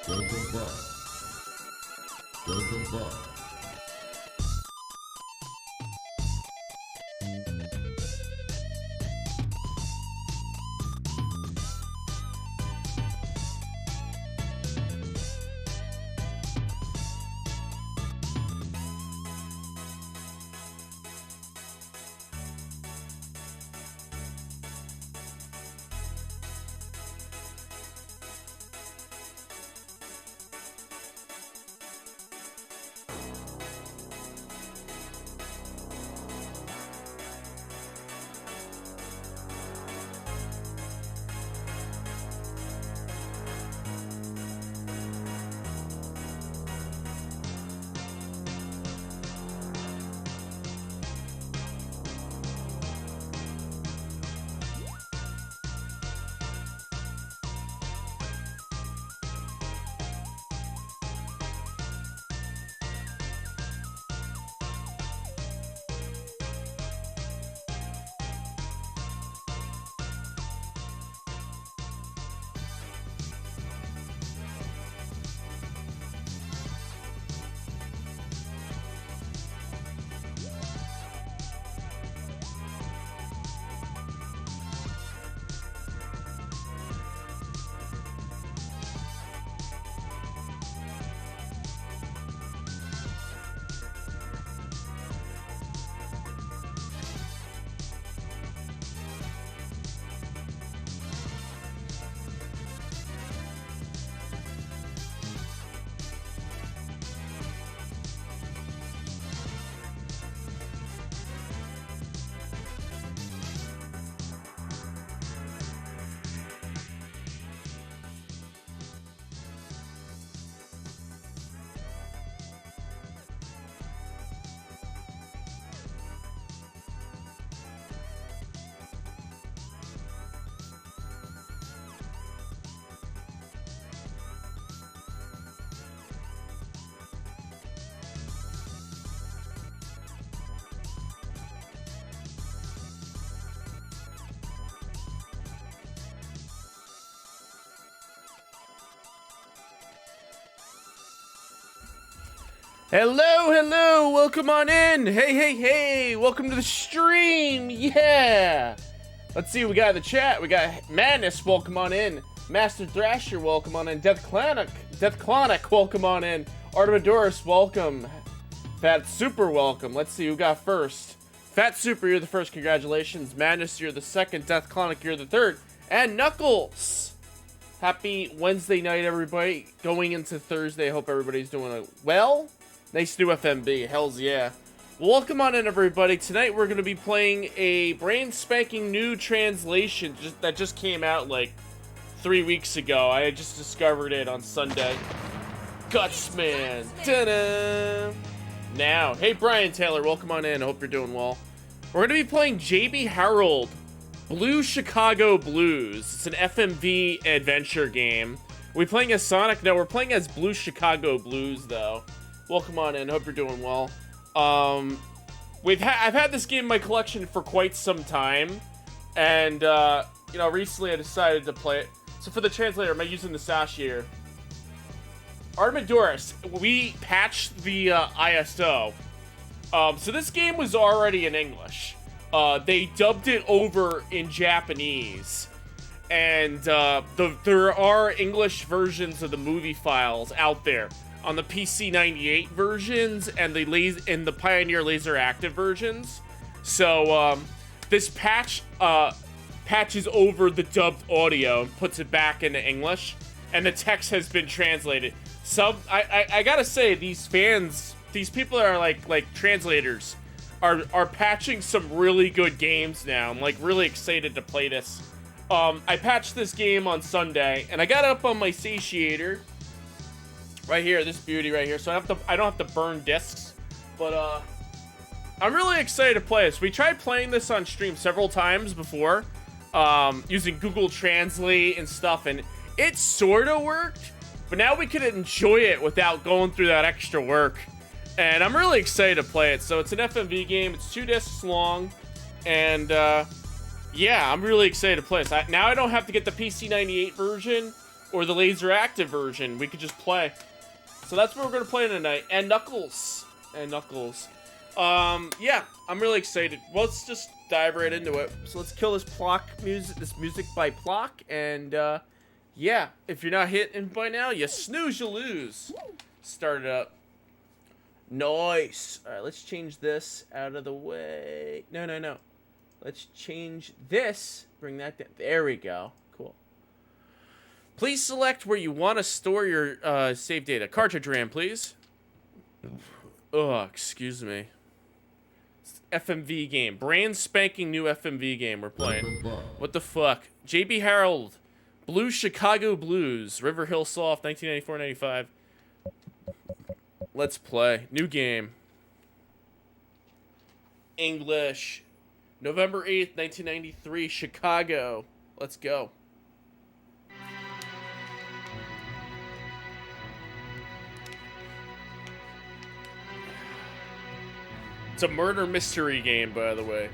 Welcome back. Welcome back. Hello, welcome on in. Hey, welcome to the stream. Yeah. Let's see, we got the chat. We got Madness, welcome on in. Master Thrasher, welcome on in. Death Clonic, welcome on in. Artemidorus, welcome. Fat Super, welcome. Let's see who got first. Fat Super, you're the first, congratulations. Madness, you're the second. Death Clonic, you're the third. And Knuckles. Happy Wednesday night, everybody. Going into Thursday, hope everybody's doing well. Nice new FMB, hells yeah. Welcome on in, everybody. Tonight we're going to be playing a brand spanking new translation that just came out like 3 weeks ago. I just discovered it on Sunday. Gutsman. Ta-da! Now, hey Brian Taylor, welcome on in. I hope you're doing well. We're going to be playing JB Harold, Blue Chicago Blues. It's an FMV adventure game. Are we playing as Sonic? No, we're playing as Blue Chicago Blues, though. Welcome on in. Hope you're doing well. I've had this game in my collection for quite some time, and recently I decided to play it. So for the translator, am I using the Sash here? Artemidorus, we patched the ISO. So this game was already in English. They dubbed it over in Japanese, and there are English versions of the movie files out there on the PC 98 versions and the Pioneer Laser Active versions. So this patch patches over the dubbed audio and puts it back into English, and the text has been translated. I gotta say, these fans, these people that are like translators, are patching some really good games now. I'm like really excited to play this. I patched this game on Sunday, and I got it up on my satiator right here, this beauty right here, so I don't have to burn discs. But I'm really excited to play this. We tried playing this on stream several times before, using Google Translate and stuff, and it sort of worked, but now we can enjoy it without going through that extra work. And I'm really excited to play it. So it's an FMV game. It's 2 discs long, and yeah, I'm really excited to play this. Now I don't have to get the PC 98 version or the laser active version. We could just play. So that's what we're gonna play tonight. And Knuckles. Yeah, I'm really excited. Well, let's just dive right into it. So let's kill this music by Plock, and yeah, if you're not hitting by now, you snooze, you lose. Start it up. Nice. All right, let's change this out of the way. No. Let's change this. Bring that down. There we go. Cool. Please select where you want to store your save data. Cartridge RAM, please. Oh, excuse me. FMV game. Brand spanking new FMV game we're playing. What the fuck? JB Harold. Blue Chicago Blues. Riverhillsoft, 1994-95. Let's play. New game. English. November 8th, 1993. Chicago. Let's go. It's a murder mystery game, by the way.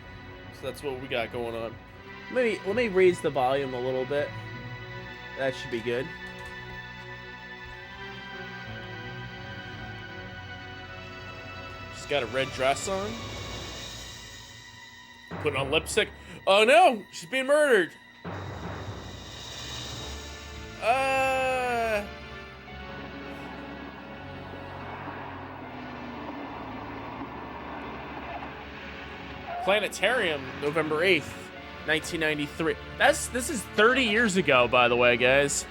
So that's what we got going on. Let me raise the volume a little bit. That should be good. She's got a red dress on. Putting on lipstick. Oh no! She's being murdered! Planetarium, November 8th, 1993. This is 30 years ago, by the way, guys.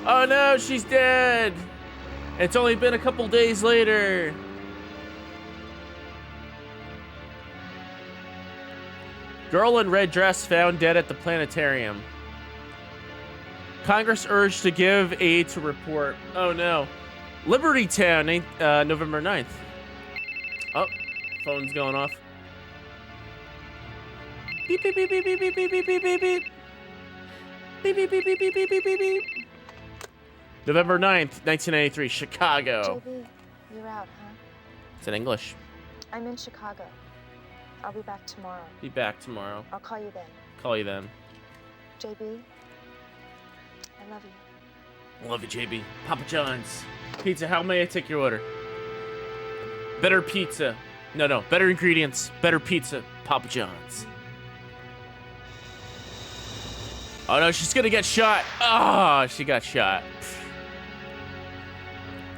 Oh no, she's dead! It's only been a couple days later. Girl in red dress found dead at the planetarium. Congress urged to give aid to report. Oh no. Liberty Town, November 9th. Oh, phone's going off. Beep, beep, beep, beep, beep, beep, beep, beep, beep, beep, beep. Beep, beep, beep, beep, beep, beep, beep, beep, beep. November 9th, 1993, Chicago. JB, you're out, huh? It's in English. I'm in Chicago. I'll be back tomorrow. Be back tomorrow. I'll call you then. Call you then. JB, I love you. Love you, JB. Papa John's. Pizza, how may I take your order? Better pizza. No. Better ingredients. Better pizza. Papa John's. Oh no, she's gonna get shot. Oh, she got shot.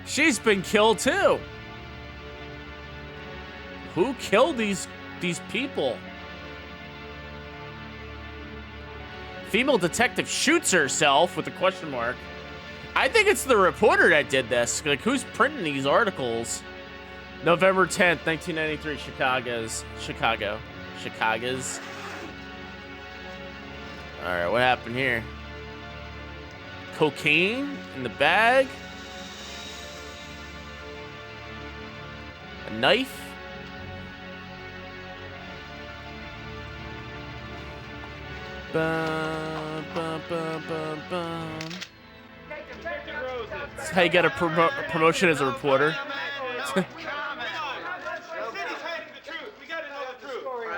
She's been killed too. Who killed these people? Female detective shoots herself with a question mark. I think it's the reporter that did this. Like, who's printing these articles? November 10th, 1993, Chicago. Chicago's. All right, what happened here? Cocaine in the bag? A knife? Bum, bum, bum, bum, bum. That's how you get a promotion as a reporter.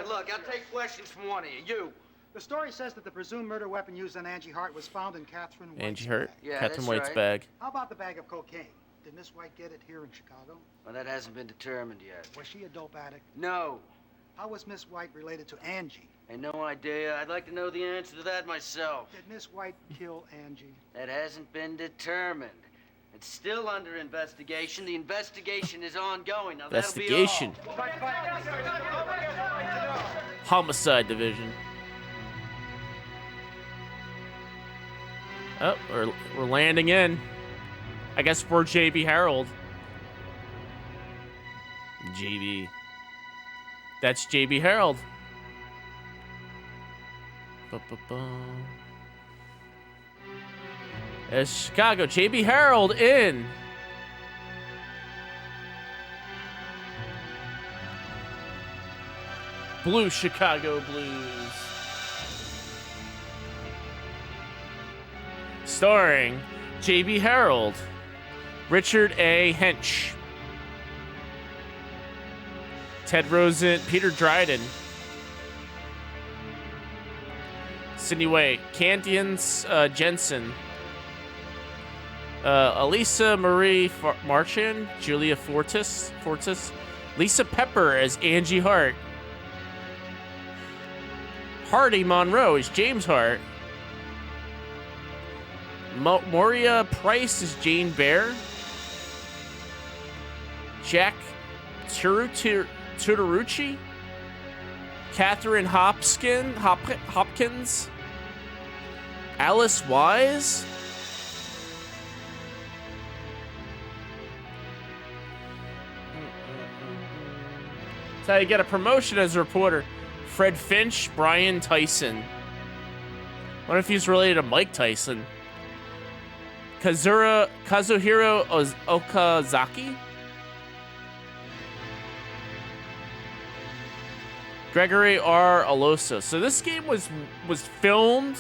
Look, I'll take questions from one of you. You. The story says that the presumed murder weapon used on Angie Hart was found in Catherine White's Angie Hart? bag. Yeah, Catherine that's White's right. bag. How about the bag of cocaine? Did Miss White get it here in Chicago? Well, that hasn't been determined yet. Was she a dope addict? No. How was Miss White related to Angie? Ain't no idea. I'd like to know the answer to that myself. Did Miss White kill Angie? That hasn't been determined. It's still under investigation. The investigation is ongoing. Now, Investigation. Homicide Division. Oh, we're landing in. I guess for JB Harold. JB. That's JB Harold. There's Chicago. JB Harold in. Blue Chicago Blues. Starring JB Harold, Richard A. Hench, Ted Rosen, Peter Dryden, Sydney Way, Candians Jensen, Elisa Marie Marchand, Julia Fortis, Lisa Pepper as Angie Hart, Hardy Monroe as James Hart, Moria Price as Jane Bear, Jack Tutorucci, Catherine Hopkins, Alice Wise, that's how you get a promotion as a reporter. Fred Finch, Brian Tyson. What if he's related to Mike Tyson? Kazuhiro Okazaki, Gregory R. Aloso. So this game was filmed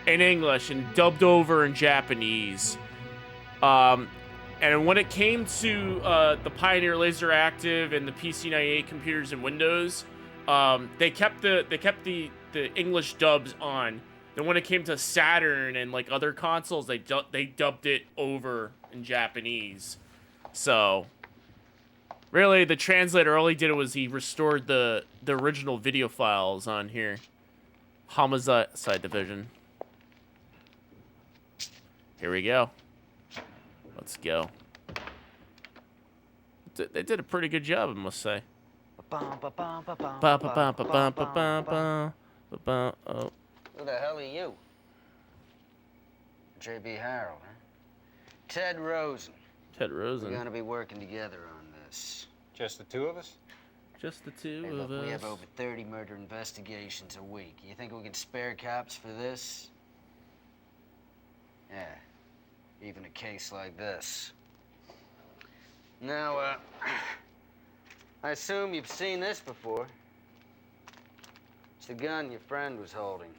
in English and dubbed over in Japanese. And when it came to the Pioneer Laser Active and the PC-98 computers and Windows, they kept the English dubs on. Then when it came to Saturn and like other consoles, they dubbed it over in Japanese. So really, the translator, all he did was he restored the original video files on here. Homicide Division. Here we go. Let's go. They did a pretty good job, I must say. Oh. Who the hell are you? J.B. Harold, huh? Ted Rosen. Ted Rosen. We're gonna be working together on this. Just the two of us? Just the two Hey, of look, us. we have over 30 murder investigations a week. You think we can spare cops for this? Yeah, even a case like this. Now, I assume you've seen this before. It's the gun your friend was holding.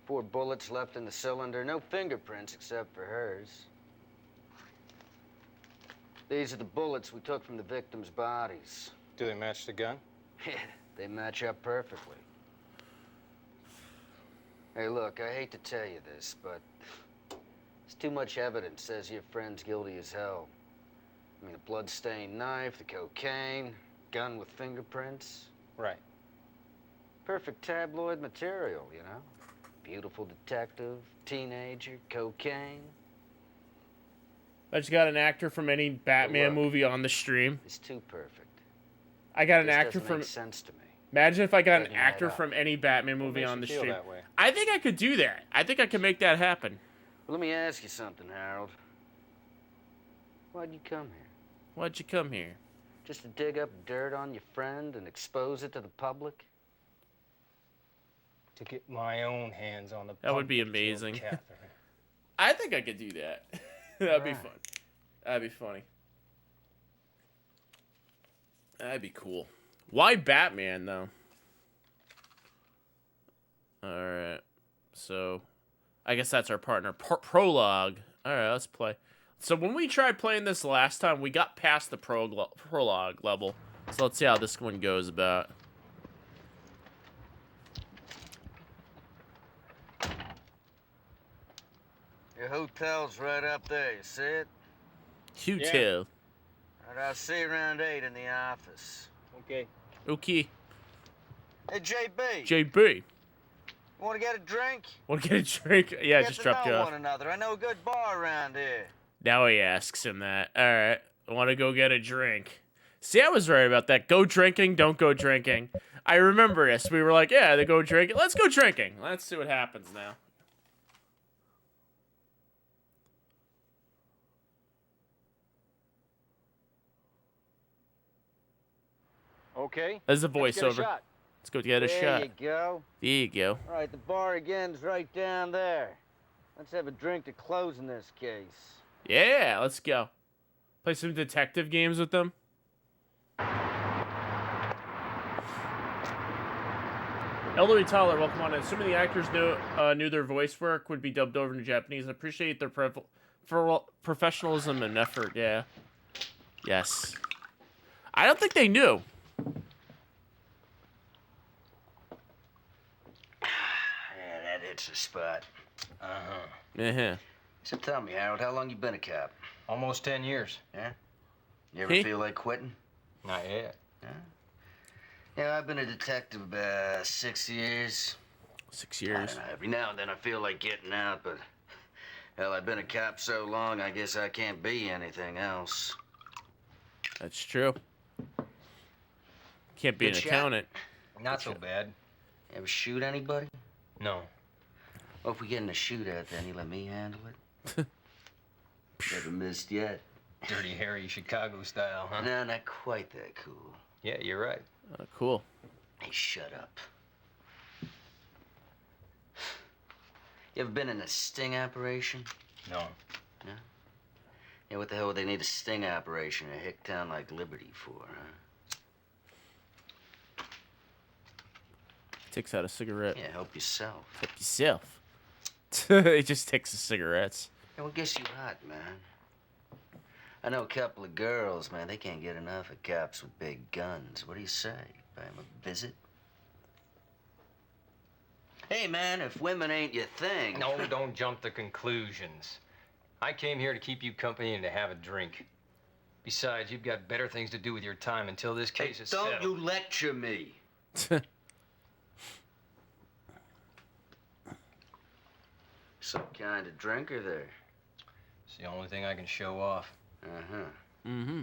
4 bullets left in the cylinder, no fingerprints except for hers. These are the bullets we took from the victims' bodies. Do they match the gun? Yeah, they match up perfectly. Hey, look, I hate to tell you this, but there's too much evidence says your friend's guilty as hell. I mean, the blood-stained knife, the cocaine, gun with fingerprints. Right. Perfect tabloid material, you know? Beautiful detective, teenager, cocaine. I just got an actor from any Batman movie on the stream. It's too perfect. I got an This actor doesn't from... make sense to me. Imagine if I got an Doesn't add actor up. from any Batman What movie makes on you the feel stream. that way? I think I could do that. I think I could make that happen. Well, let me ask you something, Harold. Why'd you come here? Why'd you come here? Just to dig up dirt on your friend and expose it to the public? To get my own hands on the That would be public killed amazing. Catherine. I think I could do that. That'd be Alright. fun. That'd be funny. That'd be cool. Why Batman, though? Alright. So, I guess that's our partner. Prologue. Alright, let's play. So, when we tried playing this last time, we got past the prologue level. So, let's see how this one goes about. Your hotel's right up there, you see it? Hotel. All right, I'll see you around 8 in the office. Okay. Okay. Hey, JB. JB. You want to get a drink? Want to get a drink? Yeah, Get just to dropped you know off. one another. I know a good bar around here. Now he asks him that. Alright. I want to go get a drink. See, I was right about that. Go drinking, don't go drinking. I remember this. We were like, yeah, they go drinking. Let's go drinking. Let's see what happens now. Okay. There's a Let's get a voiceover. shot. Let's go get a there shot. you go. There you go. All right, the bar again's right down there. Let's have a drink to close in this case. Yeah, let's go. Play some detective games with them. Elderly Tyler, welcome on in. Some of the actors knew their voice work would be dubbed over into Japanese. I appreciate their professionalism and effort, yeah. Yes. I don't think they knew. Yeah, spot. Uh-huh. Uh-huh. So tell me, Harold, how long you been a cop? Almost 10 years. Yeah? You ever He- feel like quitting? Not yet. Yeah, I've been a detective about 6 years. 6 I years. don't know, every now and then I feel like getting out, but hell, I've been a cop so long, I guess I can't be anything else. That's true. Can't be Good an shot? accountant. Not so bad. Ever shoot anybody? No. Well, if we get in a shootout, then you let me handle it. Never missed yet. Dirty Harry Chicago style, huh? No, not quite that cool. Yeah, you're right. Cool. Hey, shut up. You ever been in a sting operation? No. Yeah, what the hell would they need a sting operation in a hick town like Liberty for, huh? Takes out a cigarette. Yeah, help yourself. Help yourself. He just takes the cigarettes. Hey, what gets you hot, man? I know a couple of girls, man. They can't get enough of cops with big guns. What do you say? Pay 'em a visit? Hey, man, if women ain't your thing... No, don't jump to conclusions. I came here to keep you company and to have a drink. Besides, you've got better things to do with your time until this Hey, case is don't settled. you lecture me. Some kind of drinker there. It's the only thing I can show off. Uh-huh. Mm-hmm.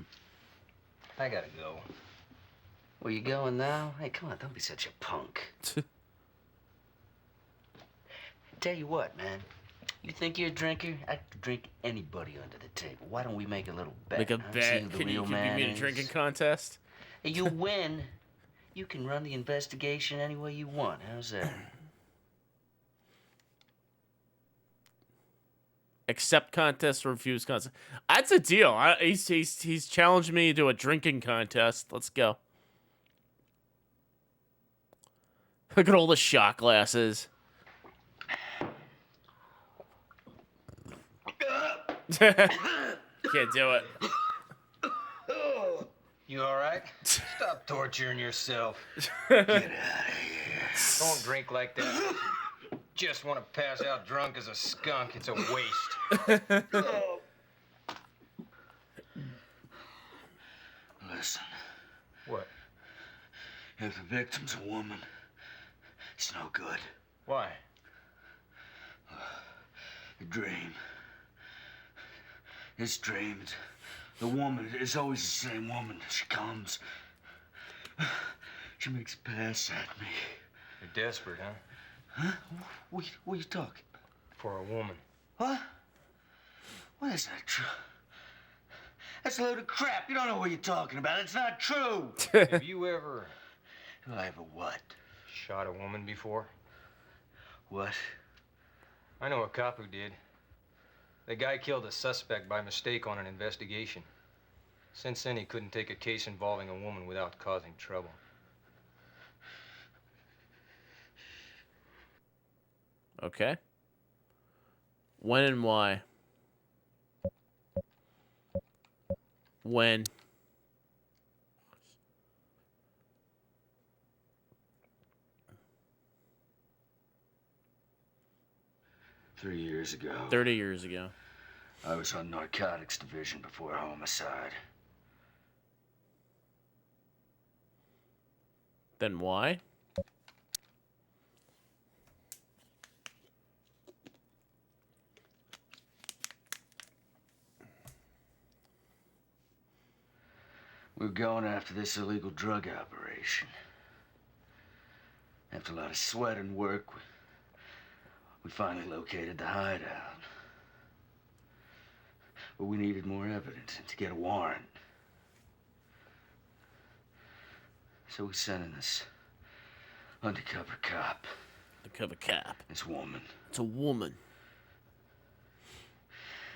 I gotta go. Where you going now? Hey, come on, don't be such a punk. Tell you what, man. You think you're a drinker? I could drink anybody under the table. Why don't we make a little bet? Make a huh? See bet. who the Can you real give man me a is? drinking contest? Hey, you win. You can run the investigation any way you want. How's that? Accept contest, refuse contest. That's a deal. He's challenged me to a drinking contest. Let's go. Look at all the shot glasses. Can't do it. You all right? Stop torturing yourself. Get out of here. Don't drink like that. Just want to pass out drunk as a skunk. It's a waste. Listen, What? if the victim's a woman, it's no good. Why? A dream. This dream, the woman is always the same woman. She comes. She makes a pass at me. You're desperate, huh? Huh? What are you talking about? For a woman. What? What is that true? That's a load of crap. You don't know what you're talking about. It's not true. Have you ever Have I ever what? shot a woman before? What? I know a cop who did. The guy killed a suspect by mistake on an investigation. Since then, he couldn't take a case involving a woman without causing trouble. Okay. When and why? When? Three years ago. 30 years ago. I was on narcotics division before homicide. Then why? We were going after this illegal drug operation. After a lot of sweat and work, we finally located the hideout. But we needed more evidence to get a warrant. So we sent in this undercover cop. The cover cap. This woman. It's a woman.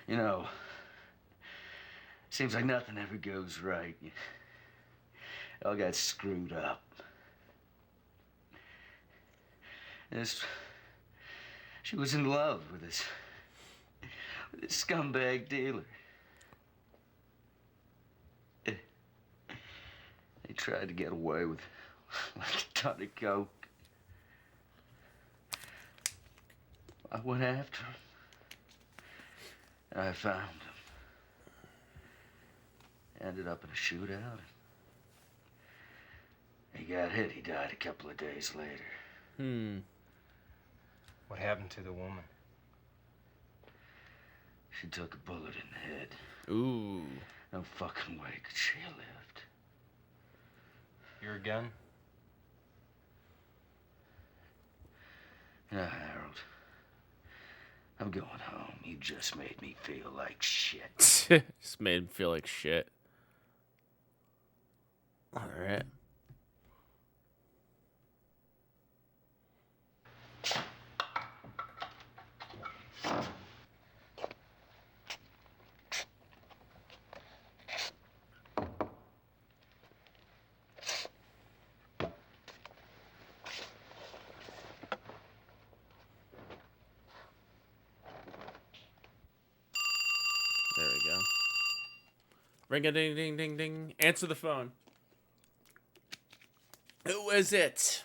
You know, seems like nothing ever goes right. It all got screwed up. She was in love with this scumbag dealer. They tried to get away with like a ton of coke. I went after him. And I found him. Ended up in a shootout. He got hit. He died a couple of days later. What happened to the woman? She took a bullet in the head. Ooh. No fucking way could she have lived. Your gun? Now, Harold, I'm going home. You just made me feel like shit. Just made him feel like shit. All right. There we go. Ring a ding ding ding ding. Answer the phone. Who is it?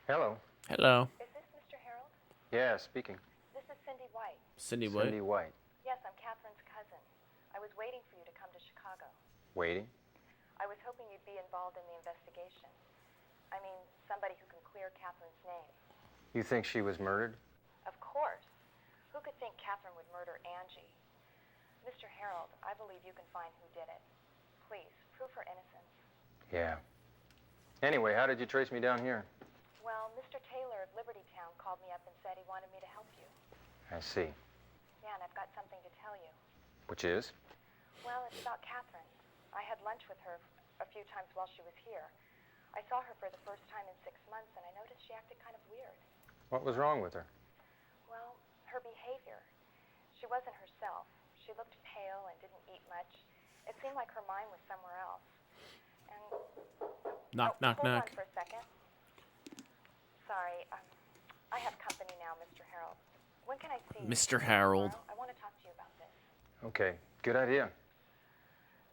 Hello. Hello. Is this Mr. Harold? Yeah, speaking. This is Cindy White. Cindy White. Cindy White. Yes, I'm Catherine's cousin. I was waiting for you to come to Chicago. Waiting? I was hoping you'd be involved in the investigation. I mean, somebody who can clear Catherine's name. You think she was murdered? Of course. Who could think Catherine would murder Angie? Mr. Harold, I believe you can find who did it. Please, prove her innocence. Yeah. Anyway, how did you trace me down here? Well, Mr. Taylor of Liberty Town called me up and said he wanted me to help you. I see. Yeah, and I've got something to tell you. Which is? Well, it's about Catherine. I had lunch with her a few times while she was here. I saw her for the first time in 6 months, and I noticed she acted kind of weird. What was wrong with her? Well, her behavior. She wasn't herself. She looked pale and didn't eat much. It seemed like her mind was somewhere else. And Knock, knock, hold knock. on for a second. Sorry, I have company now, Mr. Harold. When can I see you? Mr. Harold. Tomorrow? I want to talk to you about this. Okay, good idea.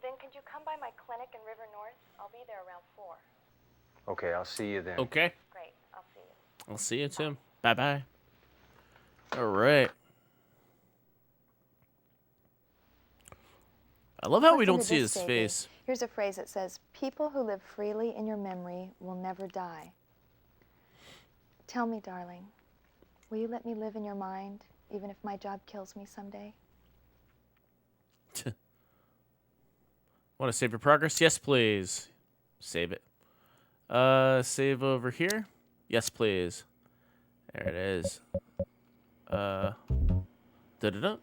Then could you come by my clinic in River North? I'll be there around 4. Okay, I'll see you then. Okay. Great, I'll see you. I'll see you, Tim. Bye-bye. All right. I love how we What's don't into see this, his Davey? face. Here's a phrase that says, people who live freely in your memory will never die. Tell me, darling, will you let me live in your mind, even if my job kills me someday? Want to save your progress? Yes, please. Save it. Save over here? Yes, please. There it is. Da-da-da.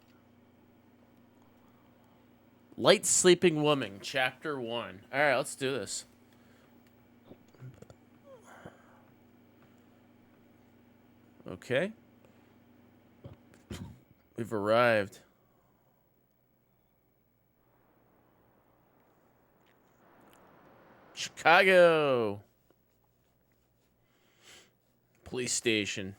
Light Sleeping Woman, Chapter 1. All right, let's do this. Okay. We've arrived. Chicago. Police station.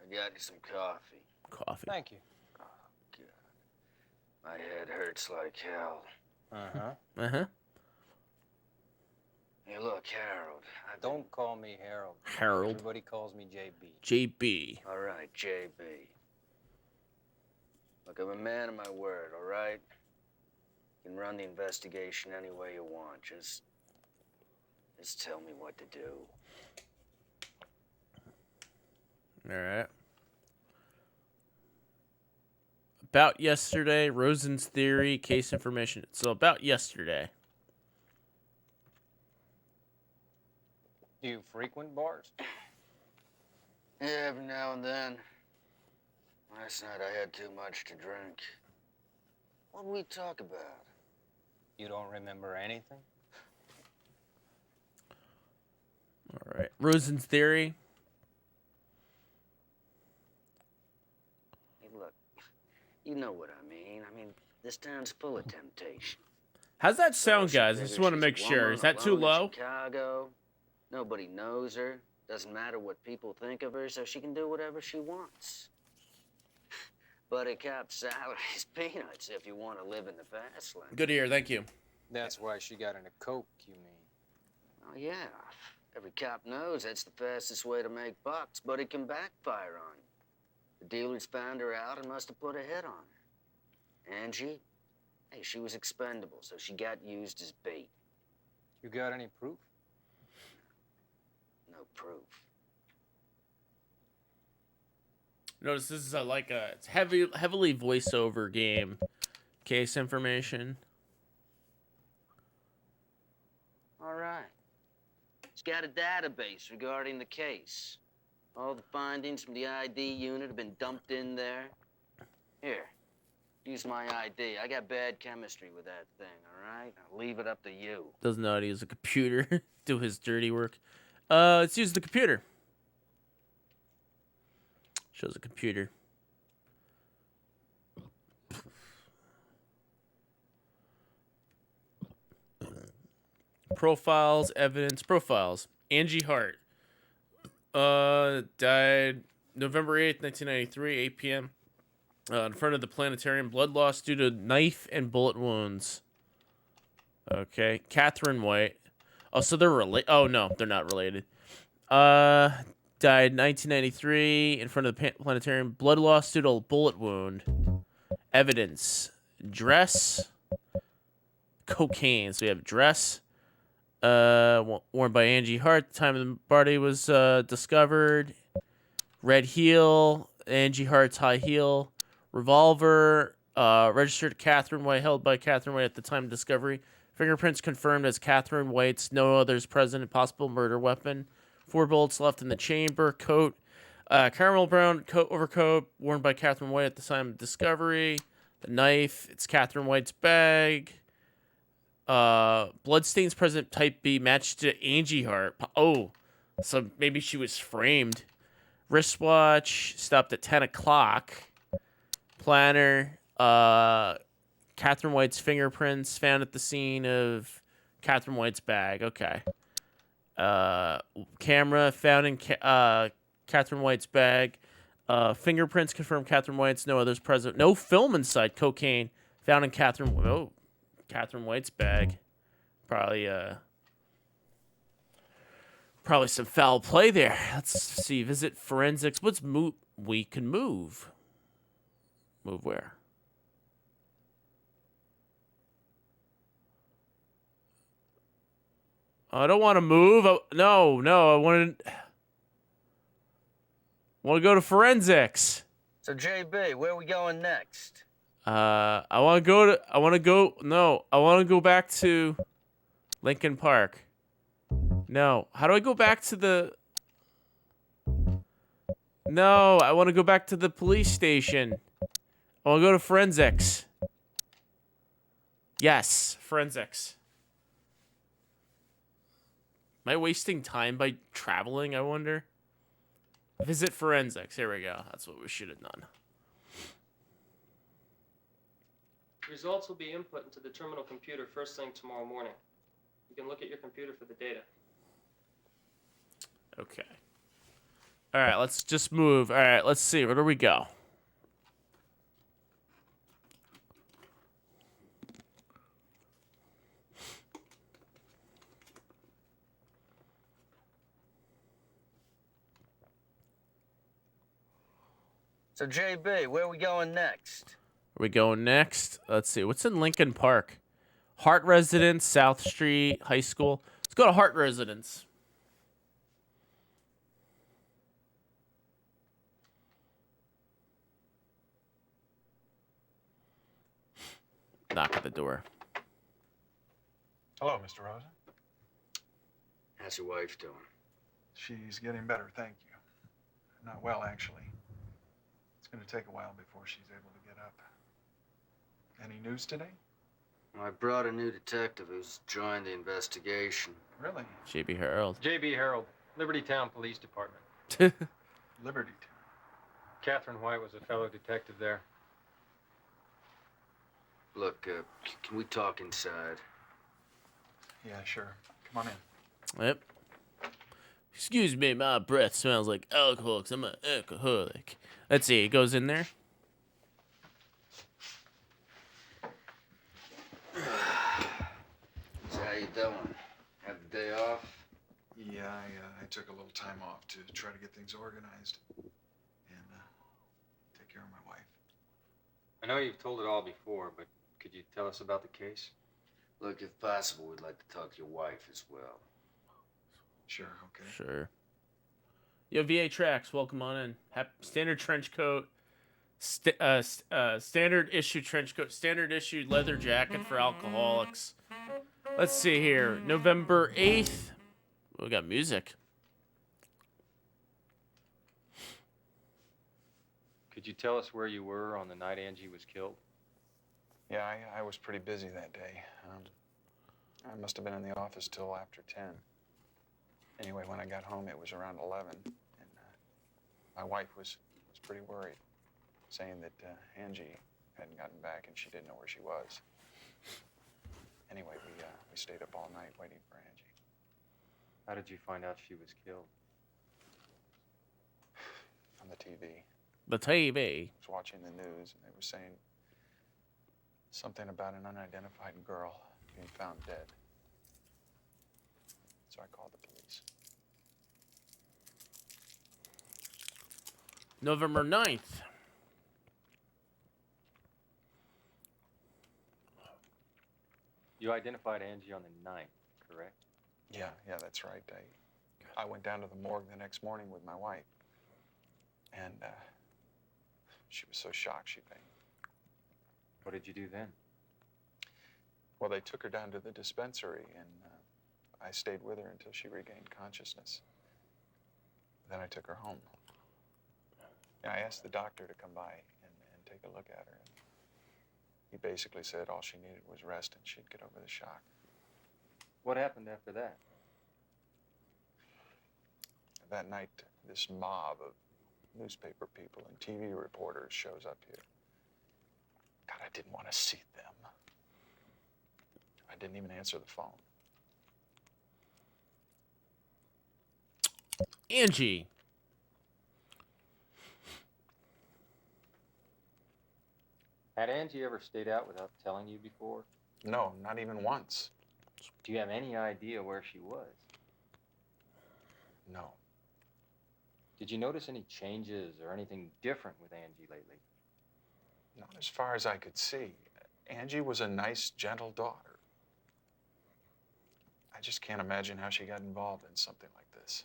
I got you some coffee. Coffee. Thank you. Oh, God. My head hurts like hell. Uh-huh. Uh-huh. Hey, look, Harold. Don't call me Harold. Harold. Everybody calls me JB. JB. All right, JB. Look, I'm a man of my word, all right? You can run the investigation any way you want. Just tell me what to do. All right. About yesterday, Rosen's theory, case information. So about yesterday. Do you frequent bars? Yeah, every now and then. Last night I had too much to drink. What did we talk about? You don't remember anything? All right. Rosen's theory. You know what I mean. This town's full of temptation. How's that So sound, she guys? I figures just want to she's make a sure. woman Is that too alone in low? Chicago. Nobody knows her. Doesn't matter what people think of her, so she can do whatever she wants. But a cop's salary is peanuts if you want to live in the fast lane. Good to hear. Thank you. That's why she got into coke, you mean? Oh, yeah. Every cop knows that's the fastest way to make bucks, but it can backfire on you. The dealers found her out and must have put a hit on her. Angie, hey, she was expendable, so she got used as bait. You got any proof? No proof. Notice this is it's heavily voiceover game. Case information. All right. It's got a database regarding the case. All the findings from the ID unit have been dumped in there. Here, use my ID. I got bad chemistry with that thing, all right? I'll leave it up to you. Doesn't know how to use a computer. Do his dirty work. Let's use the computer. Shows a computer. Profiles, evidence, profiles. Angie Hart. Died November 8th, 1993, 8 p.m. In front of the planetarium. Blood loss due to knife and bullet wounds. Okay. Catherine White. Oh, so they're related. Oh, no, they're not related. Died 1993 in front of the planetarium. Blood loss due to a bullet wound. Evidence. Dress. Cocaine. So we have dress. Worn by Angie Hart. The time the body was discovered. Red heel. Angie Hart's high heel. Revolver. Registered to Catherine White. Held by Catherine White at the time of discovery. Fingerprints confirmed as Catherine White's. No others present. Possible murder weapon. 4 bullets left in the chamber. Coat. Caramel brown overcoat worn by Catherine White at the time of discovery. The knife. It's Catherine White's bag. Bloodstains present type B matched to Angie Hart. Oh, so maybe she was framed. Wristwatch stopped at 10 o'clock. Planner. Catherine White's fingerprints found at the scene of Catherine White's bag. Okay. Camera found in Catherine White's bag. Fingerprints confirmed Catherine White's. No others present. No film inside. Cocaine found in Catherine White's bag. Probably some foul play there. Let's see. Visit forensics. What's move? We can move. Move where? I don't want to move. No. I want to go to forensics. So, JB, where are we going next? I want to go back to Lincoln Park. No. How do I go back to the... No, I want to go back to the police station. I want to go to forensics. Yes, forensics. Am I wasting time by traveling, I wonder? Visit forensics. Here we go. That's what we should have done. Results will be input into the terminal computer first thing tomorrow morning. You can look at your computer for the data. Okay. All right, let's just move. All right, let's see. Where do we go? So, JB, where are we going next? Where we going next? Let's see. What's in Lincoln Park? Hart Residence, South Street, High School. Let's go to Hart Residence. Knock at the door. Hello, Mr. Rosa. How's your wife doing? She's getting better, thank you. Not well, actually. It's going to take a while before she's able to get up. Any news today? Well, I brought a new detective who's joined the investigation. Really? JB Harold. J.B. Harold, Liberty Town Police Department. Liberty Town. Catherine White was a fellow detective there. Look, can we talk inside? Yeah, sure. Come on in. Yep. Excuse me, my breath smells like alcohol 'cause I'm an alcoholic. Let's see, it goes in there. So how you doing? Have the day off? Yeah, I took a little time off to try to get things organized and take care of my wife. I know you've told it all before, but could you tell us about the case? Look, if possible, we'd like to talk to your wife as well. Sure, okay. Sure. Yo, VA Tracks, welcome on in. Standard trench coat, standard issue trench coat, standard issue leather jacket for alcoholics. Let's see here. November 8th. We got music. Could you tell us where you were on the night Angie was killed? Yeah, I was pretty busy that day. I must have been in the office till after 10. Anyway, when I got home, it was around 11, and my wife was pretty worried, saying that Angie hadn't gotten back and she didn't know where she was. Anyway, we stayed up all night waiting for Angie. How did you find out she was killed? On the TV. The TV. I was watching the news, and they were saying something about an unidentified girl being found dead. So I called the police. November 9th. You identified Angie on the 9th, correct? Yeah, that's right. I went down to the morgue the next morning with my wife, and she was so shocked she fainted. What did you do then? Well, they took her down to the dispensary, and I stayed with her until she regained consciousness. Then I took her home. And I asked the doctor to come by and take a look at her. And he basically said all she needed was rest and she'd get over the shock. What happened after that? That night, this mob of newspaper people and TV reporters shows up here. God, I didn't want to see them. I didn't even answer the phone. Angie. Had Angie ever stayed out without telling you before? No, not even once. Do you have any idea where she was? No. Did you notice any changes or anything different with Angie lately? Not as far as I could see. Angie was a nice, gentle daughter. I just can't imagine how she got involved in something like this.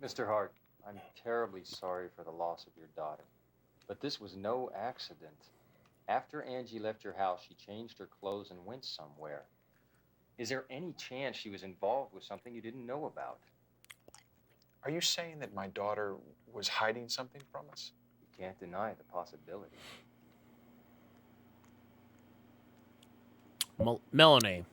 Mr. Hart, I'm terribly sorry for the loss of your daughter. But this was no accident. After Angie left your house, she changed her clothes and went somewhere. Is there any chance she was involved with something you didn't know about? Are you saying that my daughter was hiding something from us? You can't deny the possibility. Melanie.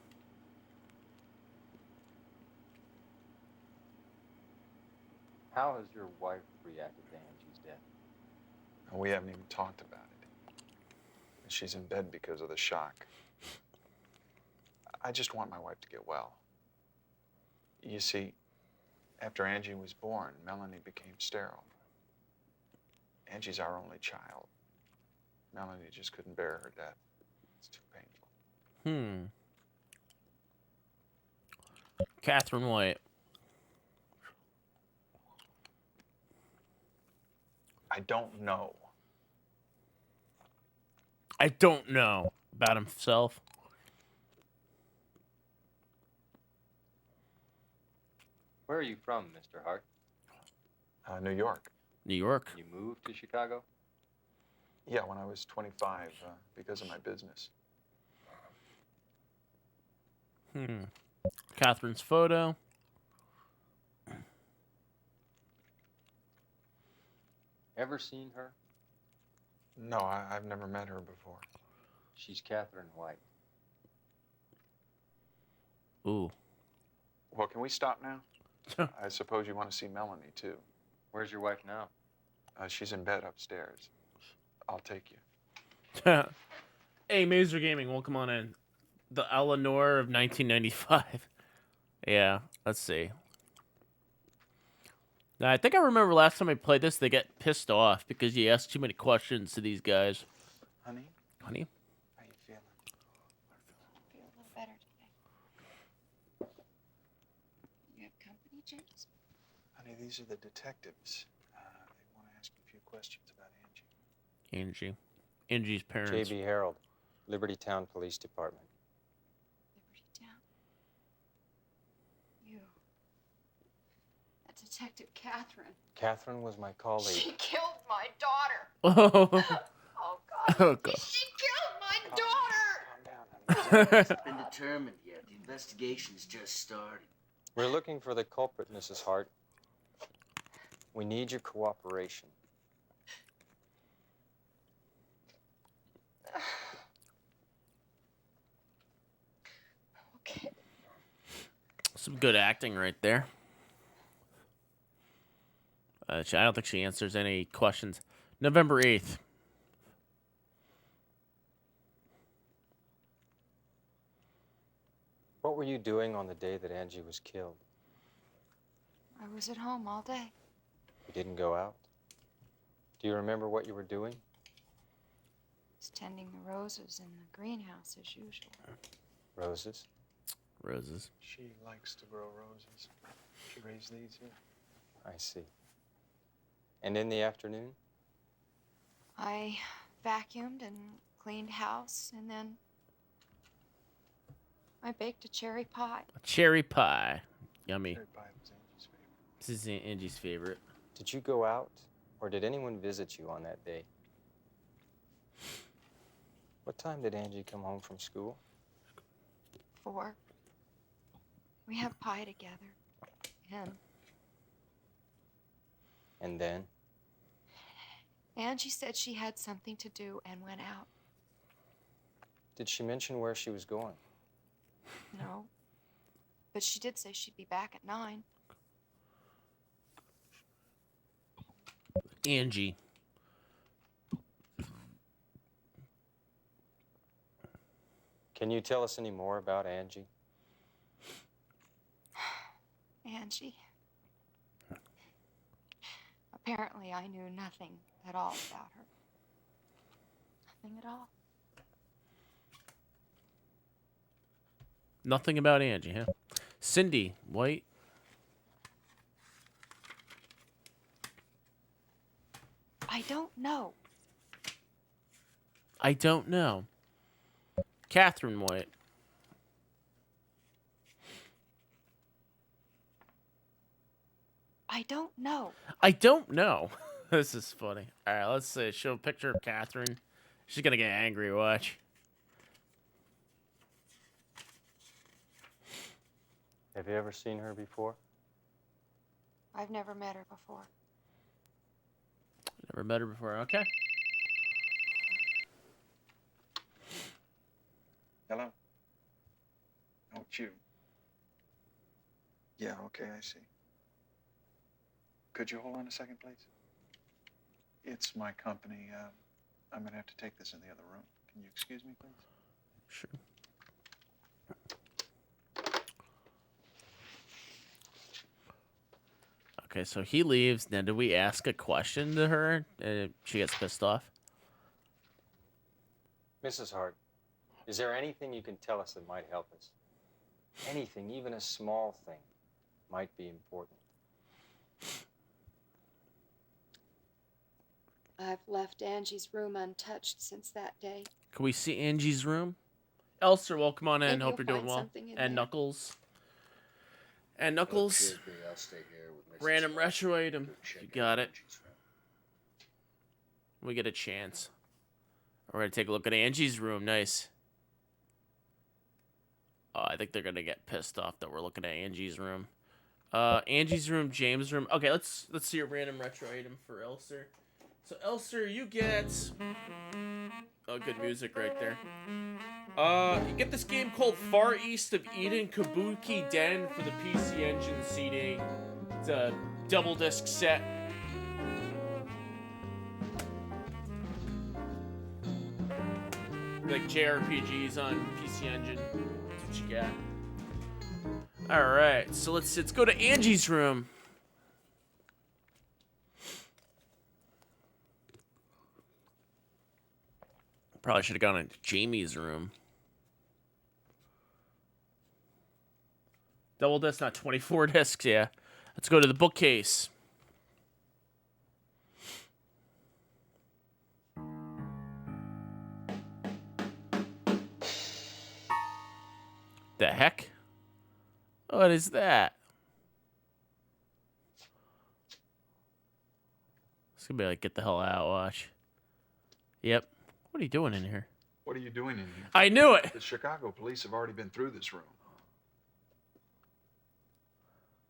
How has your wife reacted to Angie's death? We haven't even talked about it. She's in bed because of the shock. I just want my wife to get well. You see, after Angie was born, Melanie became sterile. Angie's our only child. Melanie just couldn't bear her death. It's too painful. Catherine White. I don't know. I don't know about himself. Where are you from, Mr. Hart? New York. New York. You moved to Chicago? Yeah, when I was 25, because of my business. Catherine's photo. Ever seen her? No, I've never met her before. She's Catherine White. Ooh. Well, can we stop now? I suppose you want to see Melanie, too. Where's your wife now? She's in bed upstairs. I'll take you. Hey, Mazer Gaming, welcome on in. The Eleanor of 1995. Yeah, let's see. Now, I think I remember last time I played this, they get pissed off because you ask too many questions to these guys. Honey, Honey? how you feeling? I feel a little better today. You have company, James? Honey, these are the detectives. They want to ask you a few questions about Angie. Angie. Angie's parents. J.B. Harold, Liberty Town Police Department. Liberty Town. You. That's Detective Catherine. Catherine was my colleague. She killed my daughter. Oh, Oh, God. oh, God. She killed my daughter. Calm down, honey. It's been determined yet. The investigation's just started. We're looking for the culprit, Mrs. Hart. We need your cooperation. Okay. Some good acting right there. I don't think she answers any questions. November 8th. What were you doing on the day that Angie was killed? I was at home all day. You didn't go out? Do you remember what you were doing? Was tending the roses in the greenhouse as usual. Roses? Roses. She likes to grow roses. She raised these here. I see. And in the afternoon? I vacuumed and cleaned house, and then I baked a cherry pie. Cherry pie. Yummy. Cherry pie was Angie's favorite. This is Angie's favorite. Did you go out, or did anyone visit you on that day? What time did Angie come home from school? 4. We have pie together. And then? Angie said she had something to do and went out. Did she mention where she was going? No. But she did say she'd be back at 9. Angie. Can you tell us any more about Angie? Angie. Apparently, I knew nothing at all about her. Nothing at all. Nothing about Angie, huh? Cindy White. I don't know. I don't know. Catherine White. I don't know. I don't know. This is funny. All right, let's show a picture of Catherine. She's gonna get angry. Watch. Have you ever seen her before? I've never met her before. Never met her before. Okay. Hello? Oh, it's you. Yeah, okay, I see. Could you hold on a second, please? It's my company. I'm going to have to take this in the other room. Can you excuse me, please? Sure. Okay, so he leaves. Now, do we ask a question to her? She gets pissed off. Mrs. Hart, is there anything you can tell us that might help us? Anything, even a small thing, might be important. I've left Angie's room untouched since that day. Can we see Angie's room? Elster, welcome on in. Maybe Hope you're you'll doing find well. something in And there. Knuckles. And Knuckles. I'll stay here with Mrs. Random Hart. retro item. Go check You got out it. Angie's room. We get a chance. We're gonna take a look at Angie's room. Nice. I think they're gonna get pissed off that we're looking at Angie's room. Angie's room, James' room. Okay, let's see a random retro item for Elster. So Elster, you get good music right there. You get this game called Far East of Eden Kabuki Den for the PC Engine CD. It's a double disc set. Like JRPGs on PC Engine. That's what you got. Alright, so let's go to Angie's room. Probably should have gone into Jamie's room. Double disc, not 24 discs, yeah. Let's go to the bookcase. The heck? What is that? It's gonna be like, get the hell out, watch. Yep. What are you doing in here? What are you doing in here? I knew it! The Chicago police have already been through this room.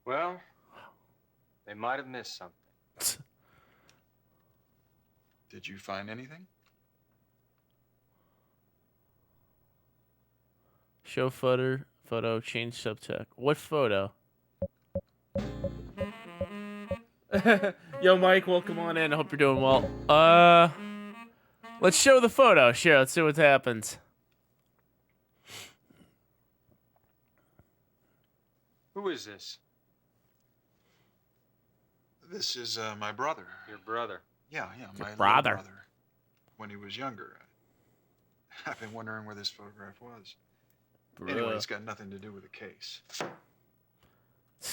Well, they might have missed something. Did you find anything? Show photo, change subtext. What photo? Yo, Mike, welcome on in. I hope you're doing well. Let's show the photo. Sure, let's see what happens. Who is this? This is my brother. Your brother. Yeah, my little brother. brother. When he was younger. I've been wondering where this photograph was. Anyway, it's got nothing to do with the case.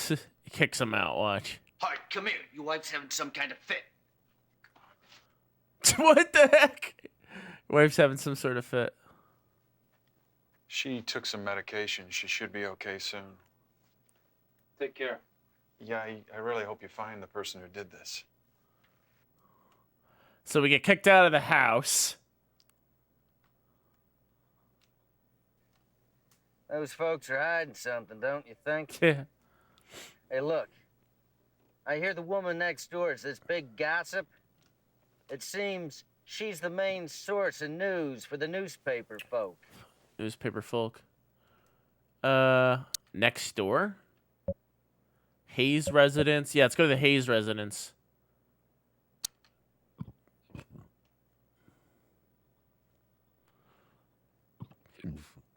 He kicks him out, watch. Hart, come here. Your wife's having some kind of fit. What the heck? Wife's having some sort of fit. She took some medication. She should be okay soon. Take care. Yeah, I really hope you find the person who did this. So we get kicked out of the house. Those folks are hiding something, don't you think? Yeah. Hey, look. I hear the woman next door is this big gossip. It seems she's the main source of news for the newspaper folk. Newspaper folk. Next door? Hayes residence. Yeah, let's go to the Hayes residence.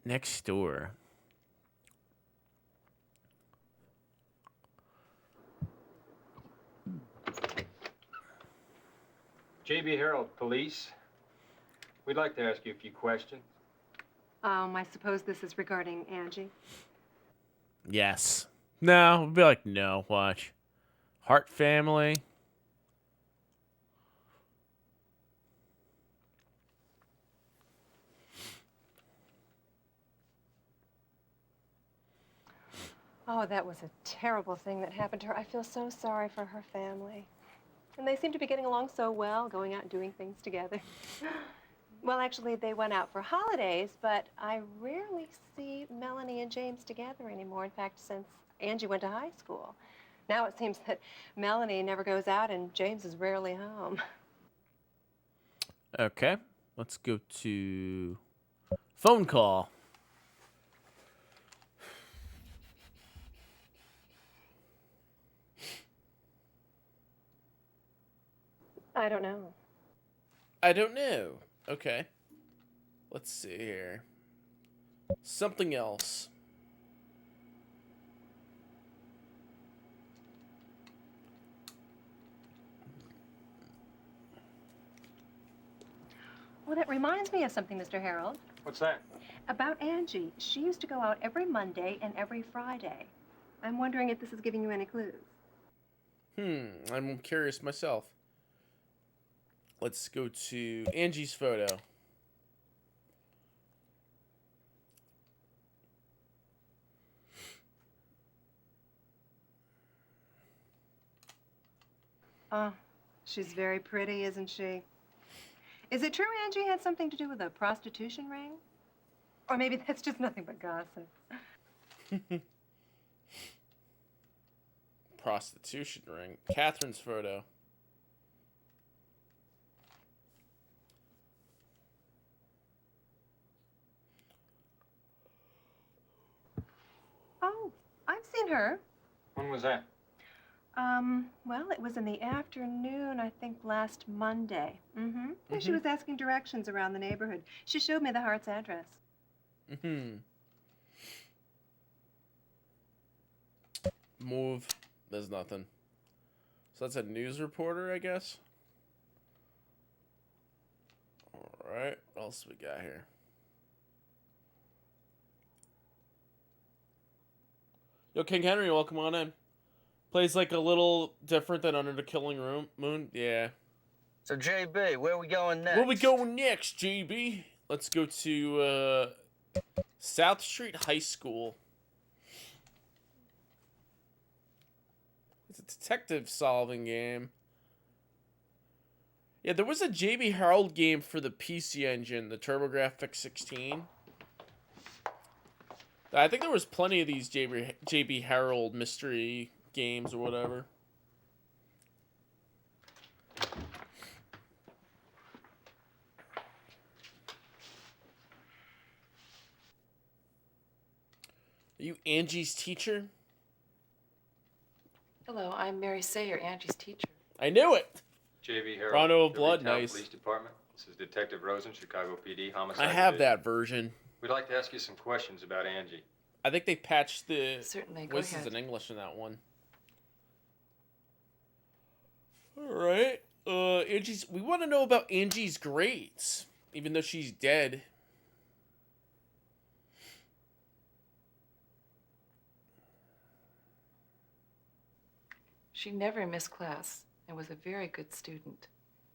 Next door. JB Herald, police. We'd like to ask you a few questions. I suppose this is regarding Angie. Yes. No, we'll be like, no, watch. Hart family. Oh, that was a terrible thing that happened to her. I feel so sorry for her family. And they seem to be getting along so well, going out and doing things together. Well, actually, they went out for holidays, but I rarely see Melanie and James together anymore. In fact, since Angie went to high school. Now it seems that Melanie never goes out and James is rarely home. Okay. Let's go to phone call. I don't know. I don't know. Okay. Let's see here. Something else. Well, that reminds me of something, Mr. Harold. What's that? About Angie. She used to go out every Monday and every Friday. I'm wondering if this is giving you any clues. I'm curious myself. Let's go to Angie's photo. Oh, she's very pretty, isn't she? Is it true Angie had something to do with a prostitution ring? Or maybe that's just nothing but gossip. Prostitution ring. Catherine's photo. Oh, I've seen her. When was that? Well, it was in the afternoon, I think last Monday. And she was asking directions around the neighborhood. She showed me the Hart's address. Move. There's nothing. So that's a news reporter, I guess. Alright, what else we got here? Yo, King Henry, welcome on in. Plays like a little different than Under the Killing Moon. Yeah. So, JB, where are we going next? Where we going next, JB? Let's go to South Street High School. It's a detective solving game. Yeah, there was a JB Harold game for the PC Engine, the TurboGrafx 16. I think there was plenty of these JB Harold mystery games or whatever. Are you Angie's teacher? Hello, I'm Mary Sayer, Angie's teacher. I knew it! J.B. Harold, Rondo of the Blood, Retail nice. Police Department. This is Detective Rosen, Chicago PD, Homicide I have Division. that version. We'd like to ask you some questions about Angie. I think they patched the Certainly, go voices ahead. in English in that one. Alright. We want to know about Angie's grades, even though she's dead. She never missed class and was a very good student.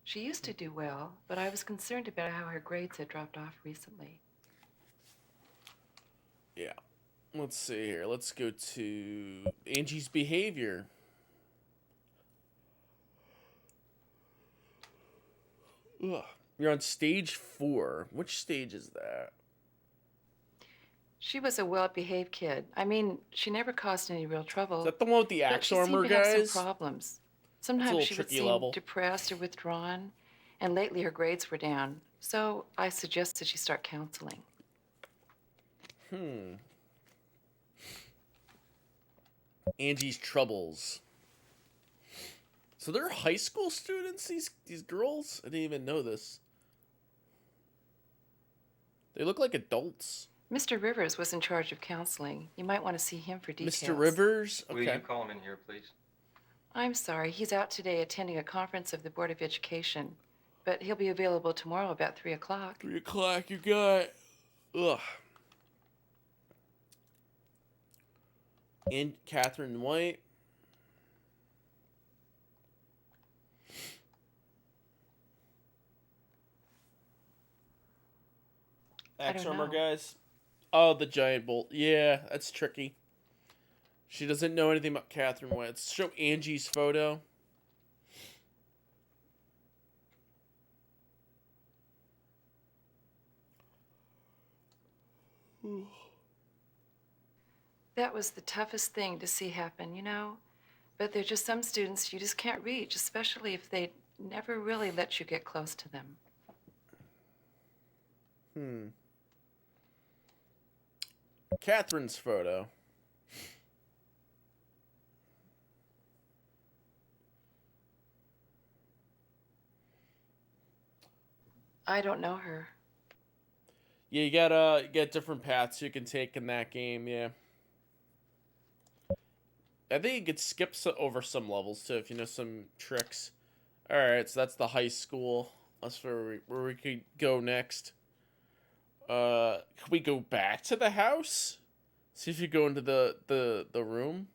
She used to do well, but I was concerned about how her grades had dropped off recently. Yeah. Let's see here. Let's go to Angie's behavior. Ugh. You're on stage 4. Which stage is that? She was a well-behaved kid. I mean, she never caused any real trouble. Is that the one with the but axe she armor seemed to have guys? some problems. It's a Sometimes little she would tricky seem level. depressed or withdrawn, and lately her grades were down. So I suggested she start counseling. Angie's troubles. So they're high school students, these girls? I didn't even know this. They look like adults. Mr. Rivers was in charge of counseling. You might want to see him for details. Mr. Rivers? Will you Okay. call him in here, please? I'm sorry, he's out today attending a conference of the Board of Education, but he'll be available tomorrow about 3 o'clock. 3 o'clock, you got... Ugh. And Catherine White. Axe don't armor know. guys. Oh, the giant bolt. Yeah, that's tricky. She doesn't know anything about Catherine White. Let's show Angie's photo. That was the toughest thing to see happen, you know? But there are just some students you just can't reach, especially if they never really let you get close to them. Catherine's photo. I don't know her. Yeah, you gotta get different paths you can take in that game, yeah. I think you could skip over some levels too if you know some tricks. Alright, so that's the high school. That's where we could go next. Can we go back to the house? See if you go into the room.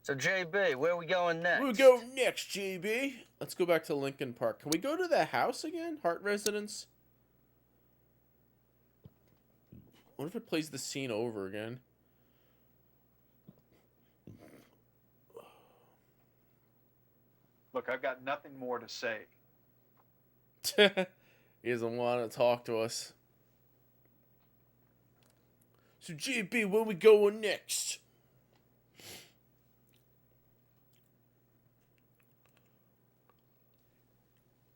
So, JB, where are we going next? Where we go next, JB? Let's go back to Lincoln Park. Can we go to the house again? Hart Residence? What if it plays the scene over again? Look, I've got nothing more to say. He doesn't want to talk to us. So, JB, where we going next?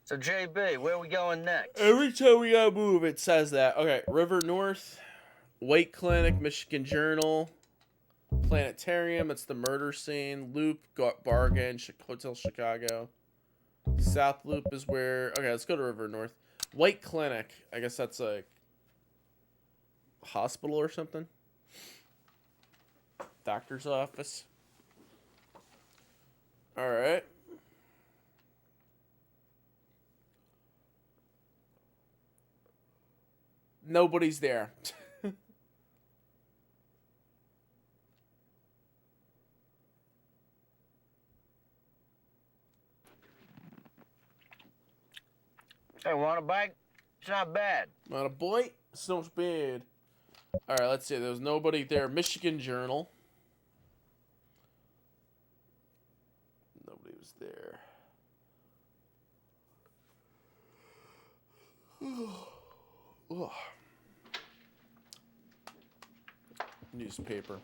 So, JB, where are we going next? Every time we gotta move, it says that. Okay, River North. White Clinic, Michigan Journal. Planetarium, that's the murder scene. Loop, Bargain, Hotel Chicago. South Loop is where... Okay, let's go to River North. White Clinic. I guess that's a hospital or something. Doctor's office. Alright. Nobody's there. Hey, want a bite? It's not bad. Not a bite? It's not bad. Alright, let's see. There was nobody there. Michigan Journal. Nobody was there. Ugh. Newspaper.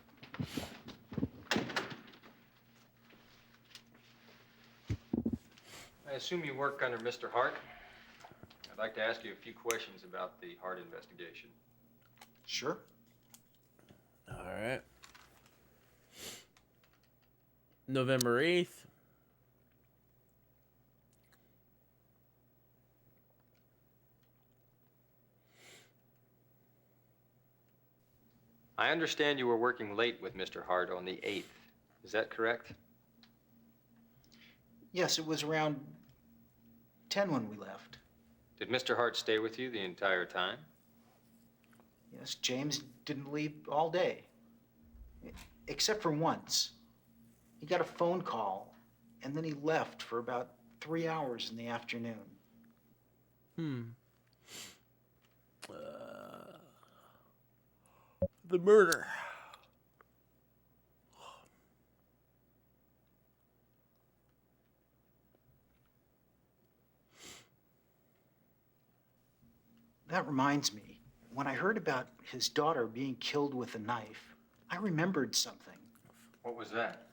I assume you work under Mr. Hart? I'd like to ask you a few questions about the Hart investigation. Sure. All right. November 8th. I understand you were working late with Mr. Hart on the 8th. Is that correct? Yes, it was around 10 when we left. Did Mr. Hart stay with you the entire time? Yes, James didn't leave all day. Except for once. He got a phone call, and then he left for about 3 hours in the afternoon. The murder. That reminds me, when I heard about his daughter being killed with a knife, I remembered something. What was that?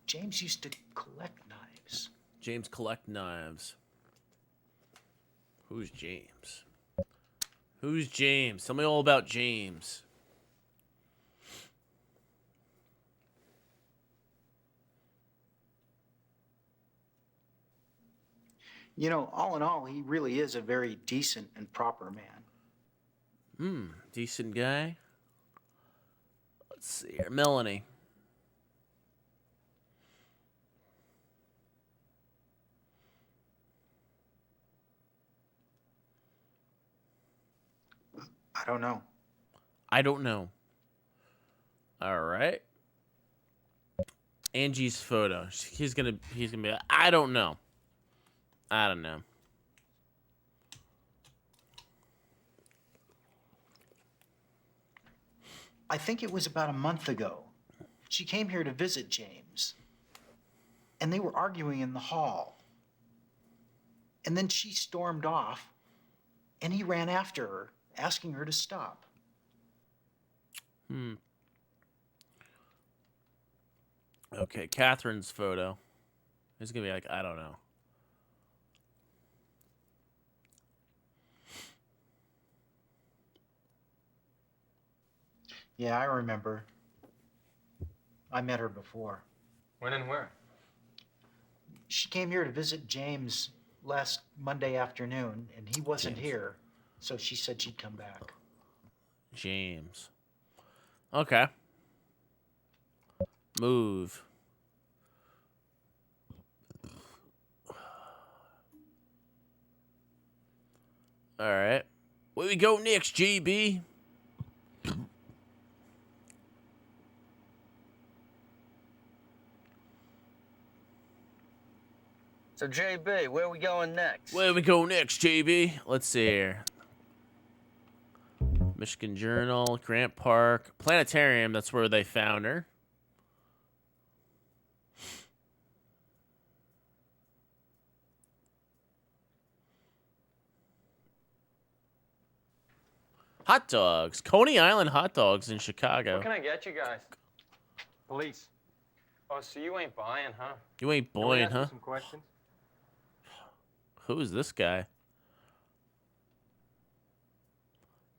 James used to collect knives. James collect knives. Who's James? Who's James? Tell me all about James. You know, all in all, he really is a very decent and proper man. Decent guy. Let's see here. Melanie. I don't know. I don't know. All right. Angie's photo. He's gonna be like, I don't know. I don't know. I think it was about a month ago. She came here to visit James, and they were arguing in the hall. And then she stormed off, and he ran after her, asking her to stop. Okay, Catherine's photo. He's gonna be like, I don't know. Yeah, I remember. I met her before. When and where? She came here to visit James last Monday afternoon, and he wasn't here, so she said she'd come back. James. Okay. Move. All right. Where we go next, GB? So, JB, where are we going next? Where we go next, JB? Let's see here. Michigan Journal, Grant Park, Planetarium. That's where they found her. Hot dogs. Coney Island hot dogs in Chicago. What can I get you guys? Police. Oh, so you ain't buying, huh? You ain't Can we buying, ask you huh? some questions? Who is this guy?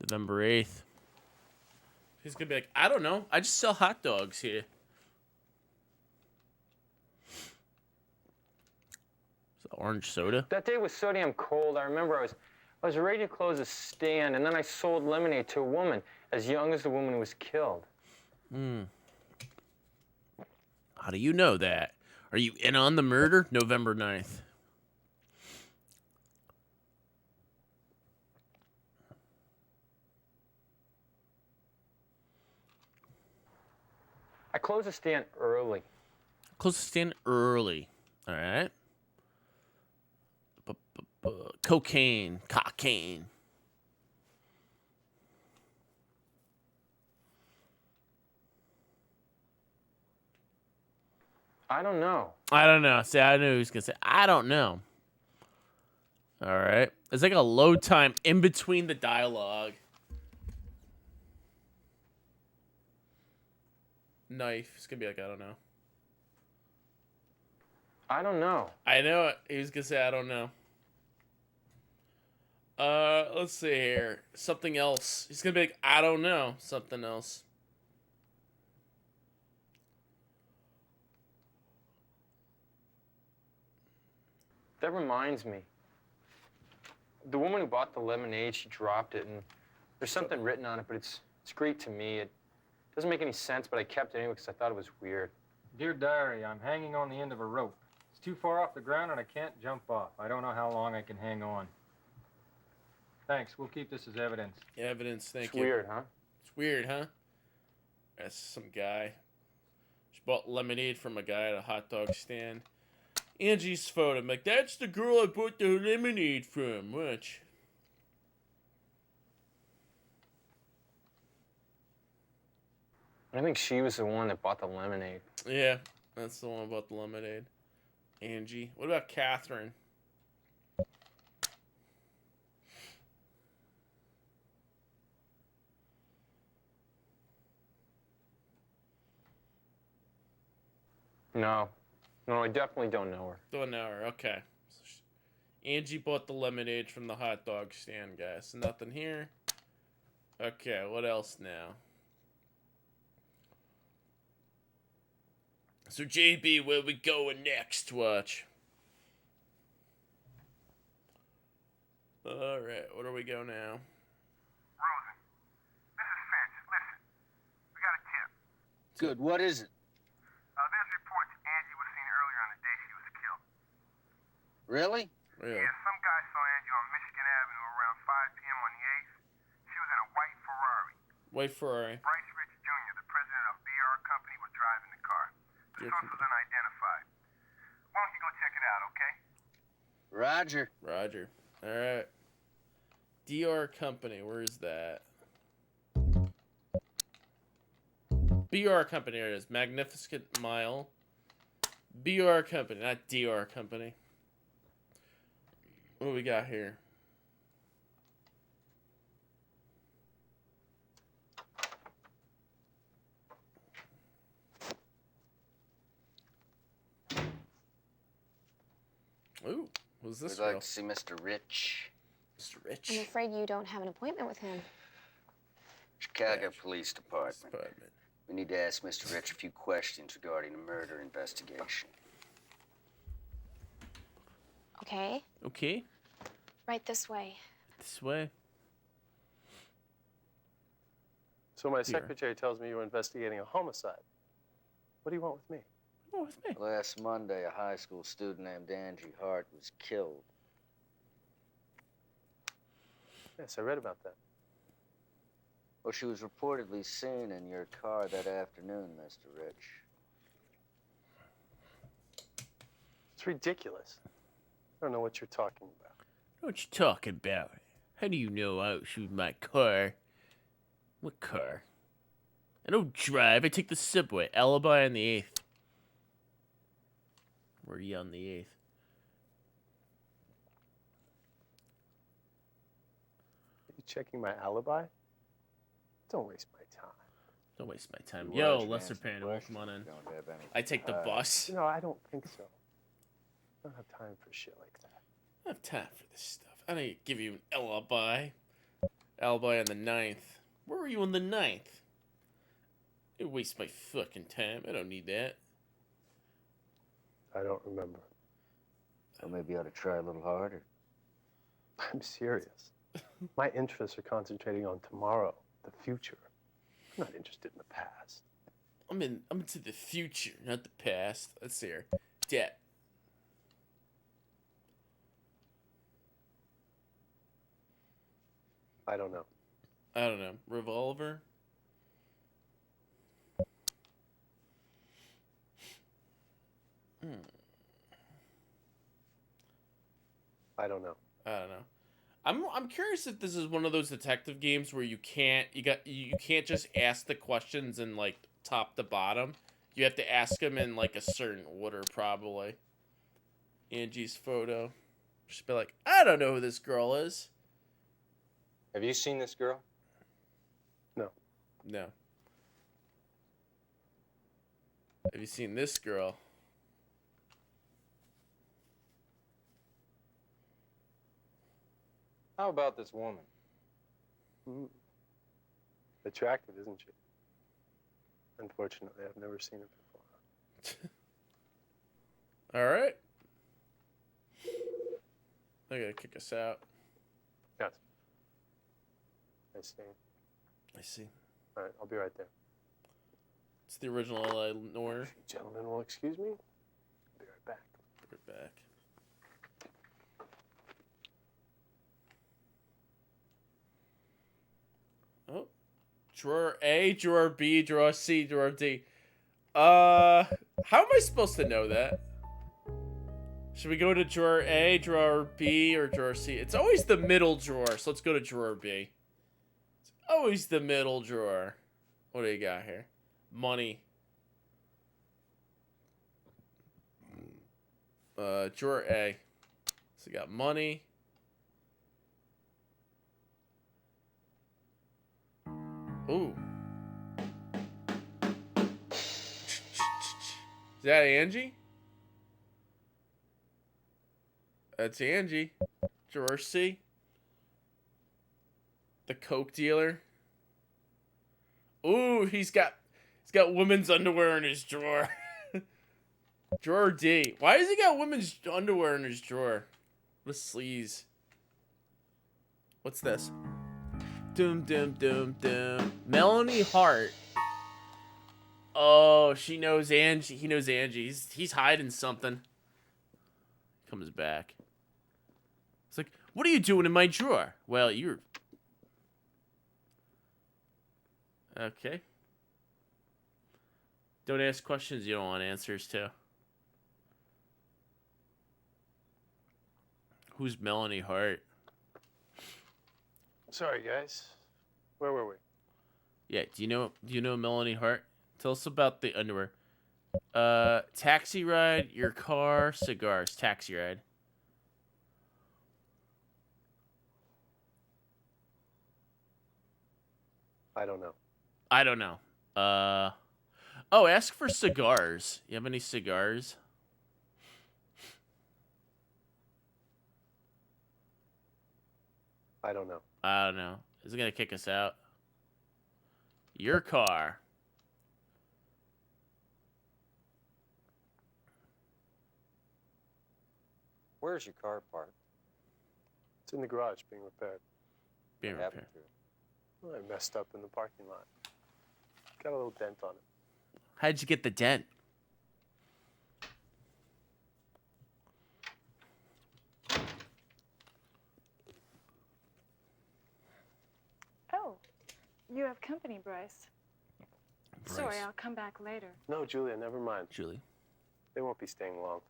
November 8th. He's gonna be like, I don't know. I just sell hot dogs here. Is that orange soda? That day was so damn cold. I remember I was ready to close a stand, and then I sold lemonade to a woman as young as the woman who was killed. How do you know that? Are you in on the murder? November 9th. I closed the stand early. Close the stand early. All right. Cocaine. I don't know. I don't know. See, I knew he was going to say, I don't know. All right. It's like a load time in between the dialogue. Knife. It's going to be like, I don't know. I don't know. I know it. He was going to say, I don't know. Let's see here. Something else. He's going to be like, I don't know. Something else. That reminds me. The woman who bought the lemonade, she dropped it, and there's something written on it, but it's Greek to me. It doesn't make any sense, but I kept it anyway because I thought it was weird. Dear Diary, I'm hanging on the end of a rope. It's too far off the ground and I can't jump off. I don't know how long I can hang on. Thanks. We'll keep this as evidence. Evidence, thank It's you. weird, huh? It's weird, huh? That's some guy. She bought lemonade from a guy at a hot dog stand. Angie's photo. I'm like, that's the girl I bought the lemonade from. Watch. I think she was the one that bought the lemonade. Yeah, that's the one about the lemonade. Angie. What about Catherine? No. No, I definitely don't know her. Don't know her. Okay. Angie bought the lemonade from the hot dog stand, guys. Nothing here. Okay, what else now? So, JB, where we going next? Watch. Alright, where do we go now? Rosen, this is Finch. Listen, we got a tip. Good, what is it? There's reports Angie was seen earlier on the day she was killed. Really? Yeah. Yeah, some guy saw Angie on Michigan Avenue around 5 p.m. on the 8th. She was in a white Ferrari. Wait for her. Bryce Rich Jr., the president of BR Company, was driving the car. The source was unidentified. Why don't you go check it out, okay? Roger. Roger. Alright. DR Company, where is that? BR Company, there it is. Magnificent Mile. BR Company, not DR Company. What do we got here? Ooh, who's this We'd girl? like to see Mr. Rich. Mr. Rich. I'm afraid you don't have an appointment with him. Chicago Police Department. Department. We need to ask Mr. Rich a few questions regarding a murder investigation. Okay, Okay, right this way. this way. So my Here. secretary tells me you're investigating a homicide. What do you want with me? Oh, with me. Last Monday, a high school student named Angie Hart was killed. Yes, I read about that. Well, she was reportedly seen in your car that afternoon, Mr. Rich. It's ridiculous. I don't know what you're talking about. What you talking about? How do you know I was shooting my car? What car? I don't drive. I take the subway. Alibi on the 8th. Were you on the 8th? Are you checking my alibi? Don't waste my time. Don't waste my time. You Yo, watch Lester Nancy Panda, Bush. come on in. Don't have any. I take the bus. No, I don't think so. I don't have time for shit like that. I don't have time for this stuff. I don't give you an alibi. Alibi on the 9th. Where were you on the 9th? It wastes my fucking time. I don't need that. I don't remember. Or maybe you ought to try a little harder. I'm serious. My interests are concentrating on tomorrow, the future. I'm not interested in the past. I'm into the future, not the past. Let's see here. Debt. I don't know. I don't know. Revolver. I don't know. I don't know. I'm curious if this is one of those detective games where you can't just ask the questions in like top to bottom. You have to ask them in like a certain order, probably. Angie's photo. Just be like, I don't know who this girl is. Have you seen this girl? No. No. Have you seen this girl? How about this woman? Attractive, isn't she? Unfortunately, I've never seen her before. All right. They're gonna kick us out. Yes. I see. I see. All right, I'll be right there. It's the original LA Noir. If you gentlemen will excuse me, I'll be right back. Be right back. Oh. Drawer A, drawer B, drawer C, drawer D. How am I supposed to know that? Should we go to drawer A, drawer B, or drawer C? It's always the middle drawer, so let's go to drawer B. It's always the middle drawer. What do you got here? Money. Drawer A. So we got money. Ooh. Is that Angie? That's Angie. Drawer C. The Coke dealer. Ooh, he's got women's underwear in his drawer. Drawer D. Why does he got women's underwear in his drawer? What a sleaze. What's this? Doom, doom, doom, doom. Melanie Hart. Oh, she knows Angie. He knows Angie. He's hiding something. Comes back. It's like, what are you doing in my drawer? Well, you're... Okay. Don't ask questions you don't want answers to. Who's Melanie Hart? Sorry, guys. Where were we? Yeah, do you know Melanie Hart? Tell us about the underwear. Taxi ride, your car, cigars, taxi ride. I don't know. I don't know. Oh, ask for cigars. You have any cigars? I don't know. I don't know. Is it gonna kick us out? Your car. Where's your car parked? It's in the garage being repaired. Being What happened repaired. to it? Well, I messed up in the parking lot. Got a little dent on it. How'd you get the dent? Oh, you have company, Bryce. Sorry, I'll come back later. No, Julia, never mind. Julie. They won't be staying long.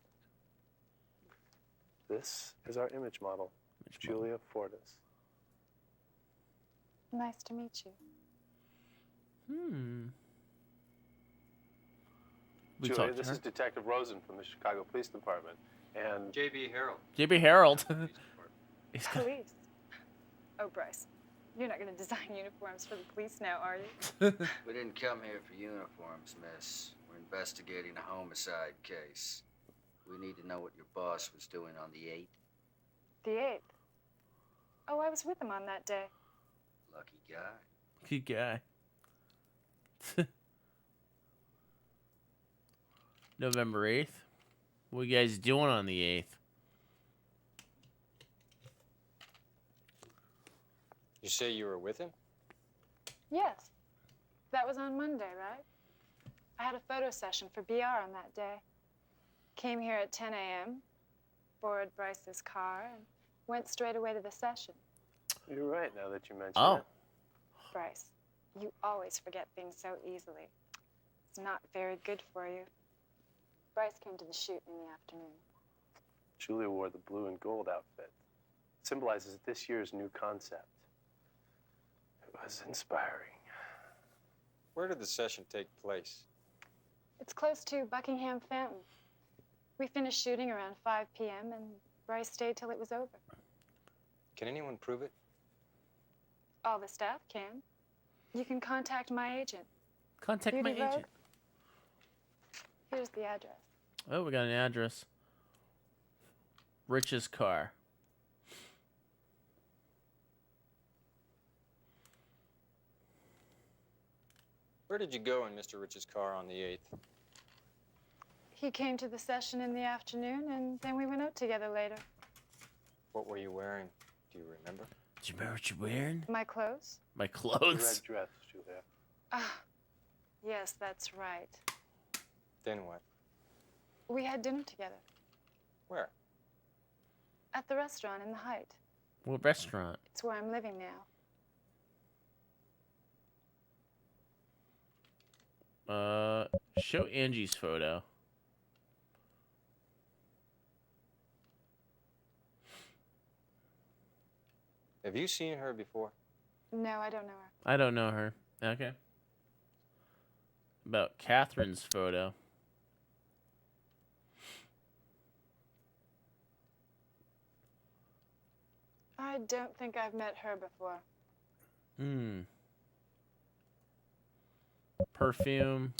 This is our image model, Julia Fortis. Nice to meet you. We Julia, talked to this her. is Detective Rosen from the Chicago Police Department. And J.B. Harold. J.B. Harold. Police? Oh, Bryce, you're not going to design uniforms for the police now, are you? We didn't come here for uniforms, miss. We're investigating a homicide case. We need to know what your boss was doing on the 8th. The 8th. Oh, I was with him on that day. Lucky guy. Good guy. November 8th. What are you guys doing on the 8th? You say you were with him? Yes. That was on Monday, right? I had a photo session for BR on that day. Came here at 10 a.m., borrowed Bryce's car, and went straight away to the session. You're right, now that you mention Oh. it. Bryce, you always forget things so easily. It's not very good for you. Bryce came to the shoot in the afternoon. Julia wore the blue and gold outfit. It symbolizes this year's new concept. It was inspiring. Where did the session take place? It's close to Buckingham Fountain. We finished shooting around 5 p.m. and Bryce stayed till it was over. Can anyone prove it? All the staff can. You can contact my agent. Contact my Beauty Vogue? agent. Here's the address. Oh, we got an address. Rich's car. Where did you go in Mr. Rich's car on the 8th? He came to the session in the afternoon, and then we went out together later. What were you wearing? Do you remember? Do you remember what you're wearing? My clothes? My Red clothes. dress, Julia. Ah, yes, that's right. Then what? We had dinner together Where? at the restaurant in the Height. What restaurant? It's where I'm living now. Show Angie's photo. Have you seen her before? No, I don't know her. I don't know her. Okay. About Catherine's photo. I don't think I've met her before. Perfume.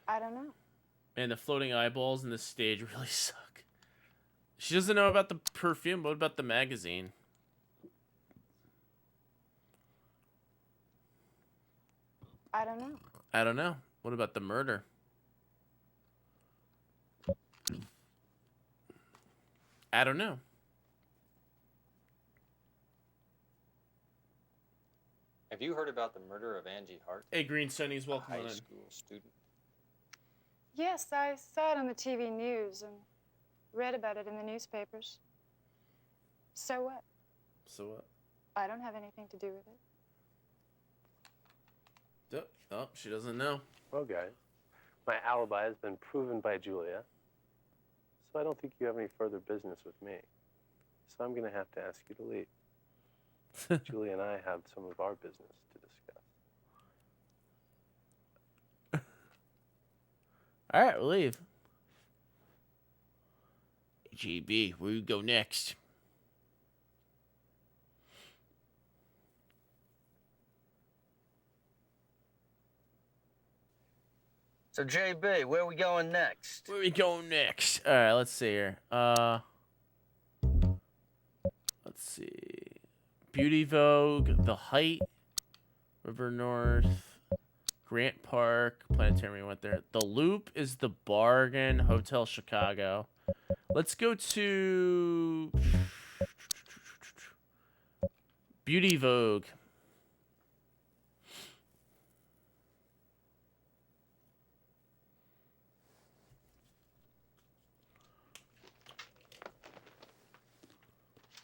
I don't know. Man, the floating eyeballs in this stage really suck. She doesn't know about the perfume, but what about the magazine? I don't know. I don't know. What about the murder? I don't know. Have you heard about the murder of Angie Hart? Hey, Green Sunnies, a welcome high on in. school student? Yes, I saw it on the TV news and read about it in the newspapers. So what? So what? I don't have anything to do with it. Oh, she doesn't know. Well, guys, my alibi has been proven by Julia, so I don't think you have any further business with me. So I'm going to have to ask you to leave. Julia and I have some of our business to discuss. All right, we'll leave. JB, where you go next? So, JB, where we going next? Where we going next? All right, let's see here. Let's see. Beauty Vogue, The Height, River North, Grant Park, Planetarium went there. The Loop is the Bargain, Hotel Chicago. Let's go to Beauty Vogue.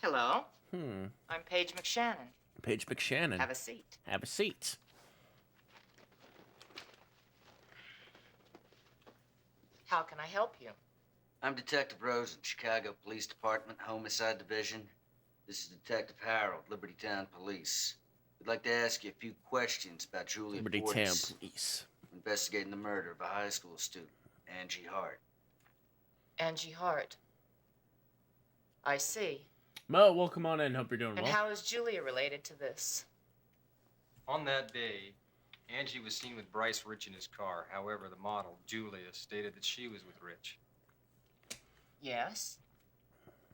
Hello. I'm Paige McShannon. Paige McShannon. Have a seat. Have a seat. How can I help you? I'm Detective Rose in Chicago Police Department, Homicide Division. This is Detective Harold, Libertytown Police. We'd like to ask you a few questions about Julia Libertytown Fortis. Police. We're investigating the murder of a high school student, Angie Hart. Angie Hart. I see. Mo, welcome on in. Hope you're doing And well. how is Julia related to this? On that day, Angie was seen with Bryce Rich in his car. However, the model, Julia, stated that she was with Rich. Yes.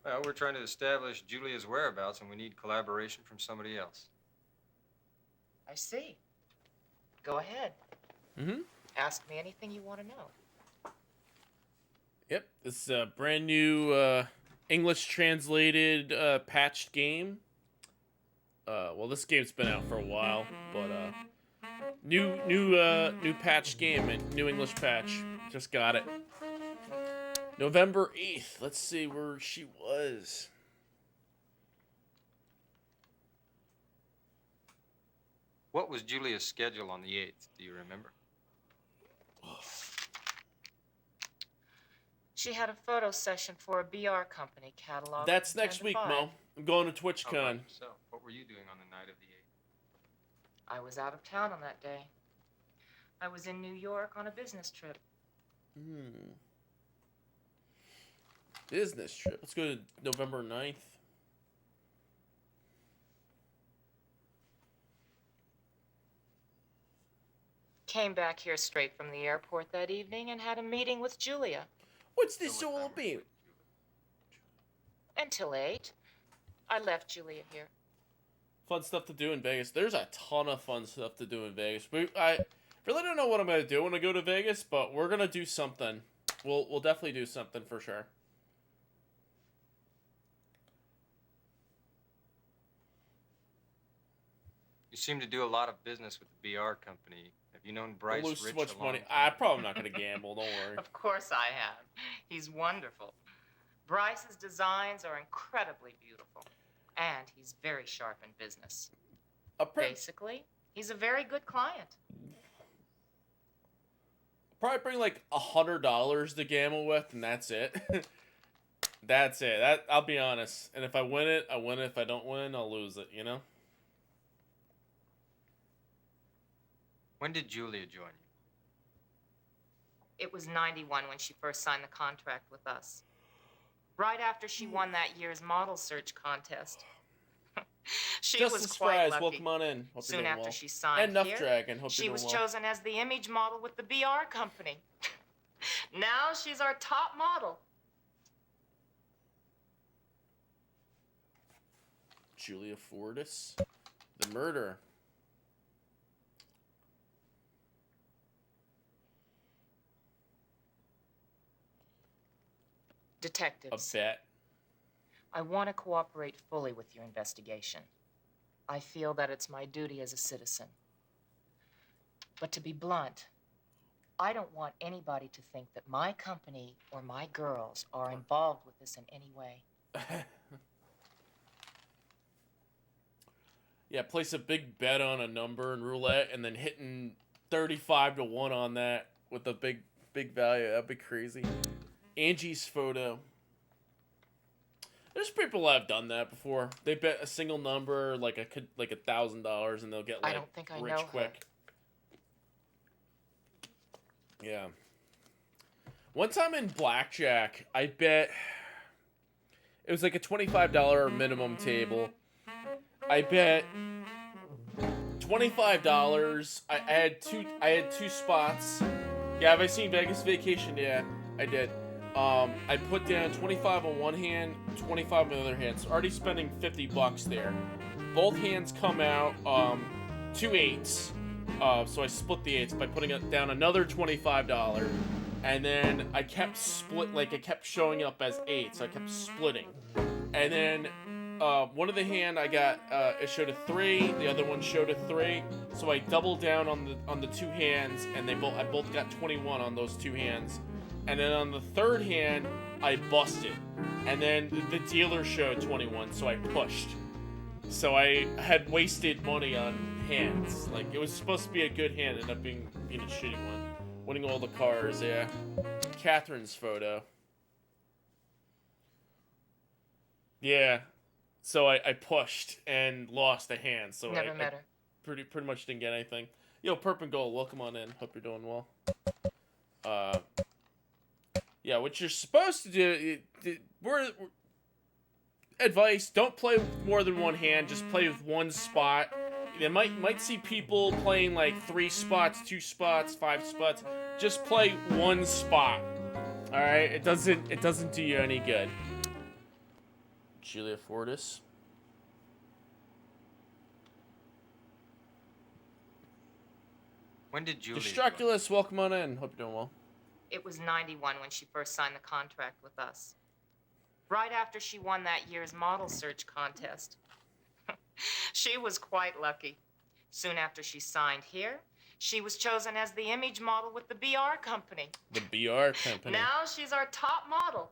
Well, we're trying to establish Julia's whereabouts, and we need collaboration from somebody else. I see. Go ahead. Mm-hmm. Ask me anything you want to know. Yep, this is a brand new English translated patched game. Well, this game's been out for a while, but new patched game and new English patch. Just got it. November 8th. Let's see where she was. What was Julia's schedule on the 8th? Do you remember? She had a photo session for a BR company catalog. That's next week, Mo. I'm going to TwitchCon. Oh, so, what were you doing on the night of the 8th? I was out of town on that day. I was in New York on a business trip. Business trip. Let's go to November 9th. Came back here straight from the airport that evening and had a meeting with Julia. What's this all about? Until 8. I left Julia here. Fun stuff to do in Vegas. There's a ton of fun stuff to do in Vegas. I really don't know what I'm gonna do when I go to Vegas, but we're gonna do something. We'll definitely do something for sure. You seem to do a lot of business with the BR company. Have you known Bryce I lose Rich so much a long money. time? I'm probably not gonna gamble. Don't worry. Of course I have. He's wonderful. Bryce's designs are incredibly beautiful. And he's very sharp in business. Basically, he's a very good client. Probably bring like $100 to gamble with, and that's it. That's it. I'll be honest. And if I win it, I win it. If I don't win, I'll lose it. You know. When did Julia join you? It was 91 when she first signed the contract with us. Right after she won that year's model search contest. She Justice was quite Fries, lucky. welcome on in. Hope Soon you're doing after well. she signed And Nuff here, Dragon, hope she you're was doing well. chosen as the image model with the BR company. Now she's our top model. Julia Fortis, the murder. Detectives. A bet. I want to cooperate fully with your investigation. I feel that it's my duty as a citizen. But to be blunt, I don't want anybody to think that my company or my girls are involved with this in any way. Yeah, place a big bet on a number in roulette and then hitting 35 to 1 on that with a big value. That'd be crazy. Angie's photo. There's people that have done that before. They bet a single number, like $1,000, and they'll get I like don't think I rich know her. quick. Yeah. One time in blackjack, I bet it was like a $25 minimum table. I bet $25. I had two spots. Yeah, have I seen Vegas Vacation? Yeah, I did. I put down 25 on one hand, 25 on the other hand. So already spending $50 there. Both hands come out 2 8s. So I split the 8s by putting down another $25. And then I kept it kept showing up as 8, so I kept splitting. And then one of the hand I got it showed a 3, the other one showed a 3. So I doubled down on the two hands, and I both got 21 on those two hands. And then on the third hand, I busted. And then the dealer showed 21, so I pushed. So I had wasted money on hands. Like, it was supposed to be a good hand, ended up being a shitty one. Winning all the cars, yeah. Catherine's photo. Yeah. So I pushed and lost a hand. So Never met her. Pretty much didn't get anything. Yo, Perp and Gold, welcome on in. Hope you're doing well. Yeah, what you're supposed to do, advice, don't play with more than one hand, just play with one spot. You might see people playing like 3 spots, 2 spots, 5 spots. Just play one spot. Alright? It doesn't do you any good. Julia Fortis. When did Julia... Destruculus, welcome on in. Hope you're doing well. It was 91 when she first signed the contract with us. Right after she won that year's model search contest. She was quite lucky. Soon after she signed here, she was chosen as the image model with the BR company. The BR company. Now she's our top model.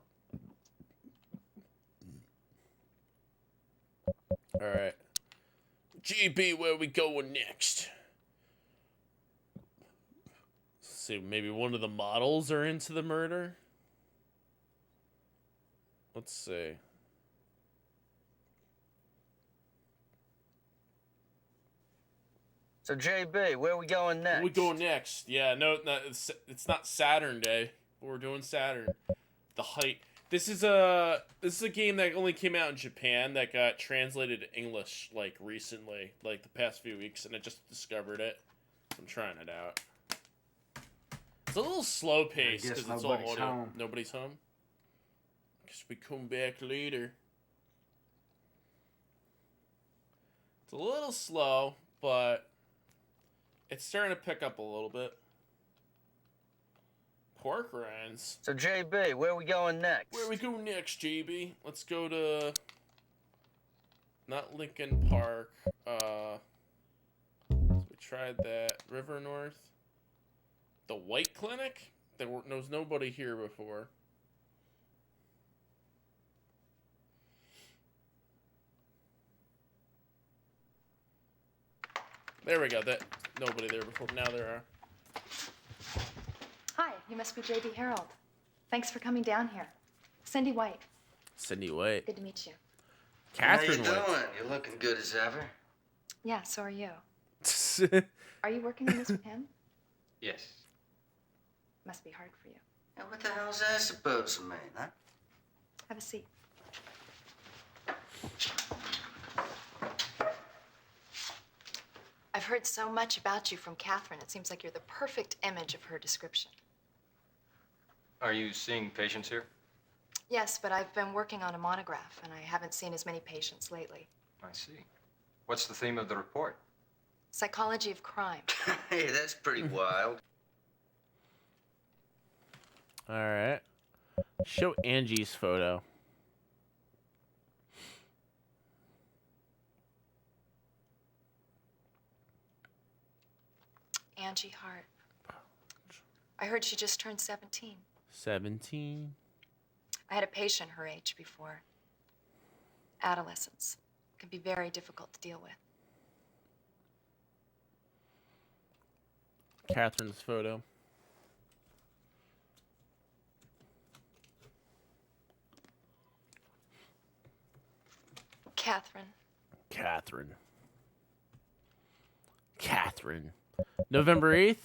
All right. GB, where are we going next? Let's see, maybe one of the models are into the murder? Let's see. So, JB, where are we going next? Where we going next? Yeah, no, it's not Saturn Day, but we're doing Saturn. The Height. This is a game that only came out in Japan that got translated to English like recently, like the past few weeks, and I just discovered it. I'm trying it out. It's a little slow paced because it's all audio. Home. Nobody's home. Guess we come back later. It's a little slow, but it's starting to pick up a little bit. Pork rinds. So, JB, where are we going next? Where we go next, JB? Let's go to... Not Lincoln Park. We tried that. River North. The White Clinic? There was nobody here before. There we go. Nobody there before. Now there are. Hi, you must be J.B. Harold. Thanks for coming down here. Cindy White. Cindy White. Good to meet you. Catherine How you White. doing? You're looking good as ever. Yeah, so are you. Are you working on this with him? Yes. Must be hard for you. Now, what the hell's that supposed to mean, huh? Have a seat. I've heard so much about you from Catherine. It seems like you're the perfect image of her description. Are you seeing patients here? Yes, but I've been working on a monograph, and I haven't seen as many patients lately. I see. What's the theme of the report? Psychology of crime. Hey, that's pretty wild. All right. Show Angie's photo. Angie Hart. I heard she just turned 17. 17. I had a patient her age before. Adolescence can be very difficult to deal with. Catherine's photo. Catherine. Catherine. Catherine. November 8th.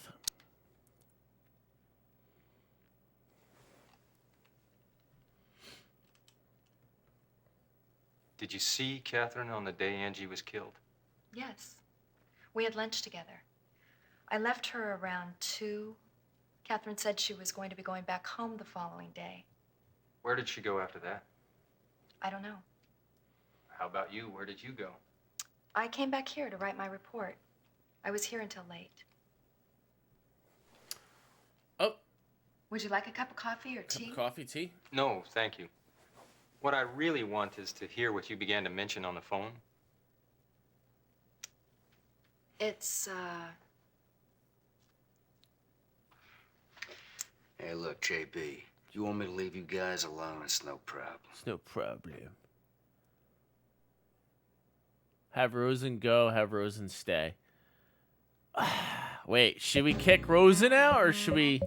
Did you see Catherine on the day Angie was killed? Yes. We had lunch together. I left her around 2. Catherine said she was going to be going back home the following day. Where did she go after that? I don't know. How about you? Where did you go? I came back here to write my report. I was here until late. Oh. Would you like a cup of coffee or tea? Cup of coffee, tea? No, thank you. What I really want is to hear what you began to mention on the phone. It's, Hey, look, JB. You want me to leave you guys alone? It's no problem. It's no problem. Have Rosen go, have Rosen stay. Wait, should we kick Rosen out or should we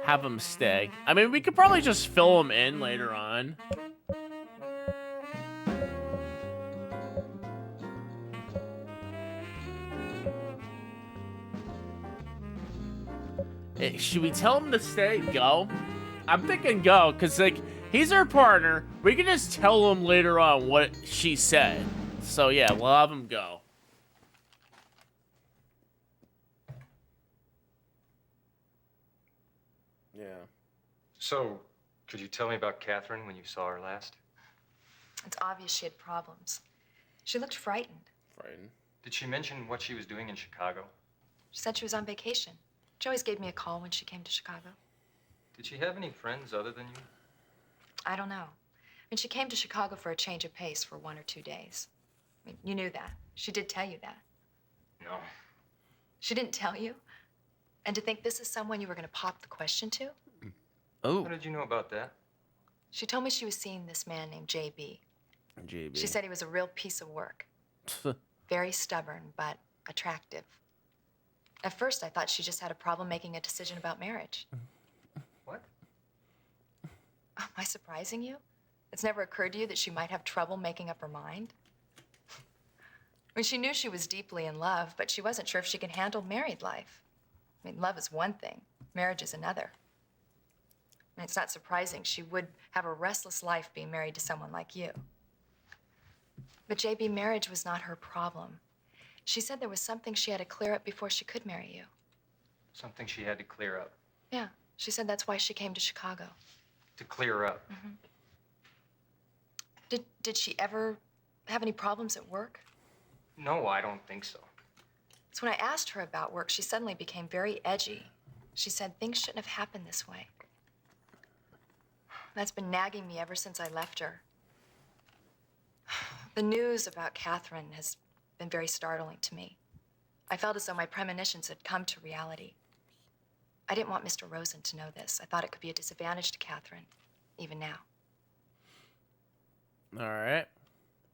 have him stay? I mean, we could probably just fill him in later on. Hey, should we tell him to stay? Go? I'm thinking go, because, like, he's our partner. We can just tell him later on what she said. So, yeah, we'll have him go. Yeah. So, could you tell me about Catherine when you saw her last? It's obvious she had problems. She looked frightened. Frightened. Did she mention what she was doing in Chicago? She said she was on vacation. She always gave me a call when she came to Chicago. Did she have any friends other than you? I don't know. I mean, she came to Chicago for a change of pace for 1 or 2 days. I mean, you knew that. She did tell you that. No. She didn't tell you? And to think this is someone you were going to pop the question to? Oh. How did you know about that? She told me she was seeing this man named JB. JB. She said he was a real piece of work. Very stubborn, but attractive. At first, I thought she just had a problem making a decision about marriage. What? Am I surprising you? It's never occurred to you that she might have trouble making up her mind? I mean, she knew she was deeply in love, but she wasn't sure if she could handle married life. I mean, love is one thing, marriage is another. And it's not surprising she would have a restless life being married to someone like you. But JB, marriage was not her problem. She said there was something she had to clear up before she could marry you. Something she had to clear up. Yeah, she said that's why she came to Chicago. To clear up? Mm-hmm. Did she ever have any problems at work? No, I don't think so. So when I asked her about work, she suddenly became very edgy. She said things shouldn't have happened this way. That's been nagging me ever since I left her. The news about Catherine has been very startling to me. I felt as though my premonitions had come to reality. I didn't want Mr. Rosen to know this. I thought it could be a disadvantage to Catherine, even now. All right.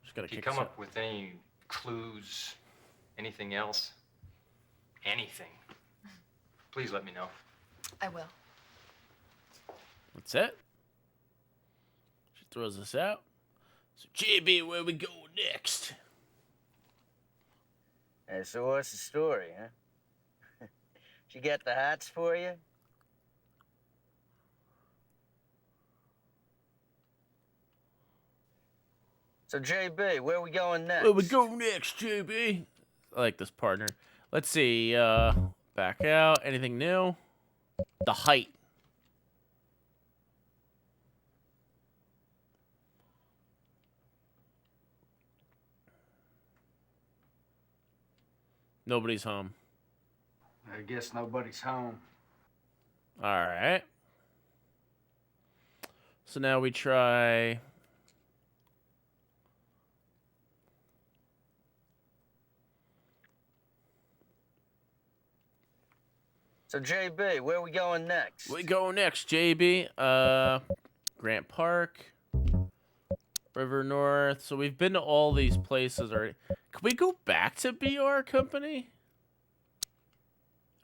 Just gotta If you kick come this up with any clues, anything else, anything, please let me know. I will. That's it. She throws us out. So, JB, where we go next? Hey, so what's the story, huh? She get the hats for you? So, JB, where we going next? Where we go next, JB? I like this partner. Let's see. Back out. Anything new? The height. Nobody's home. I guess nobody's home. All right. So now we try. So, JB, where we going next? We go next, JB. Grant Park, River North. So we've been to all these places already. Can we go back to BR Company?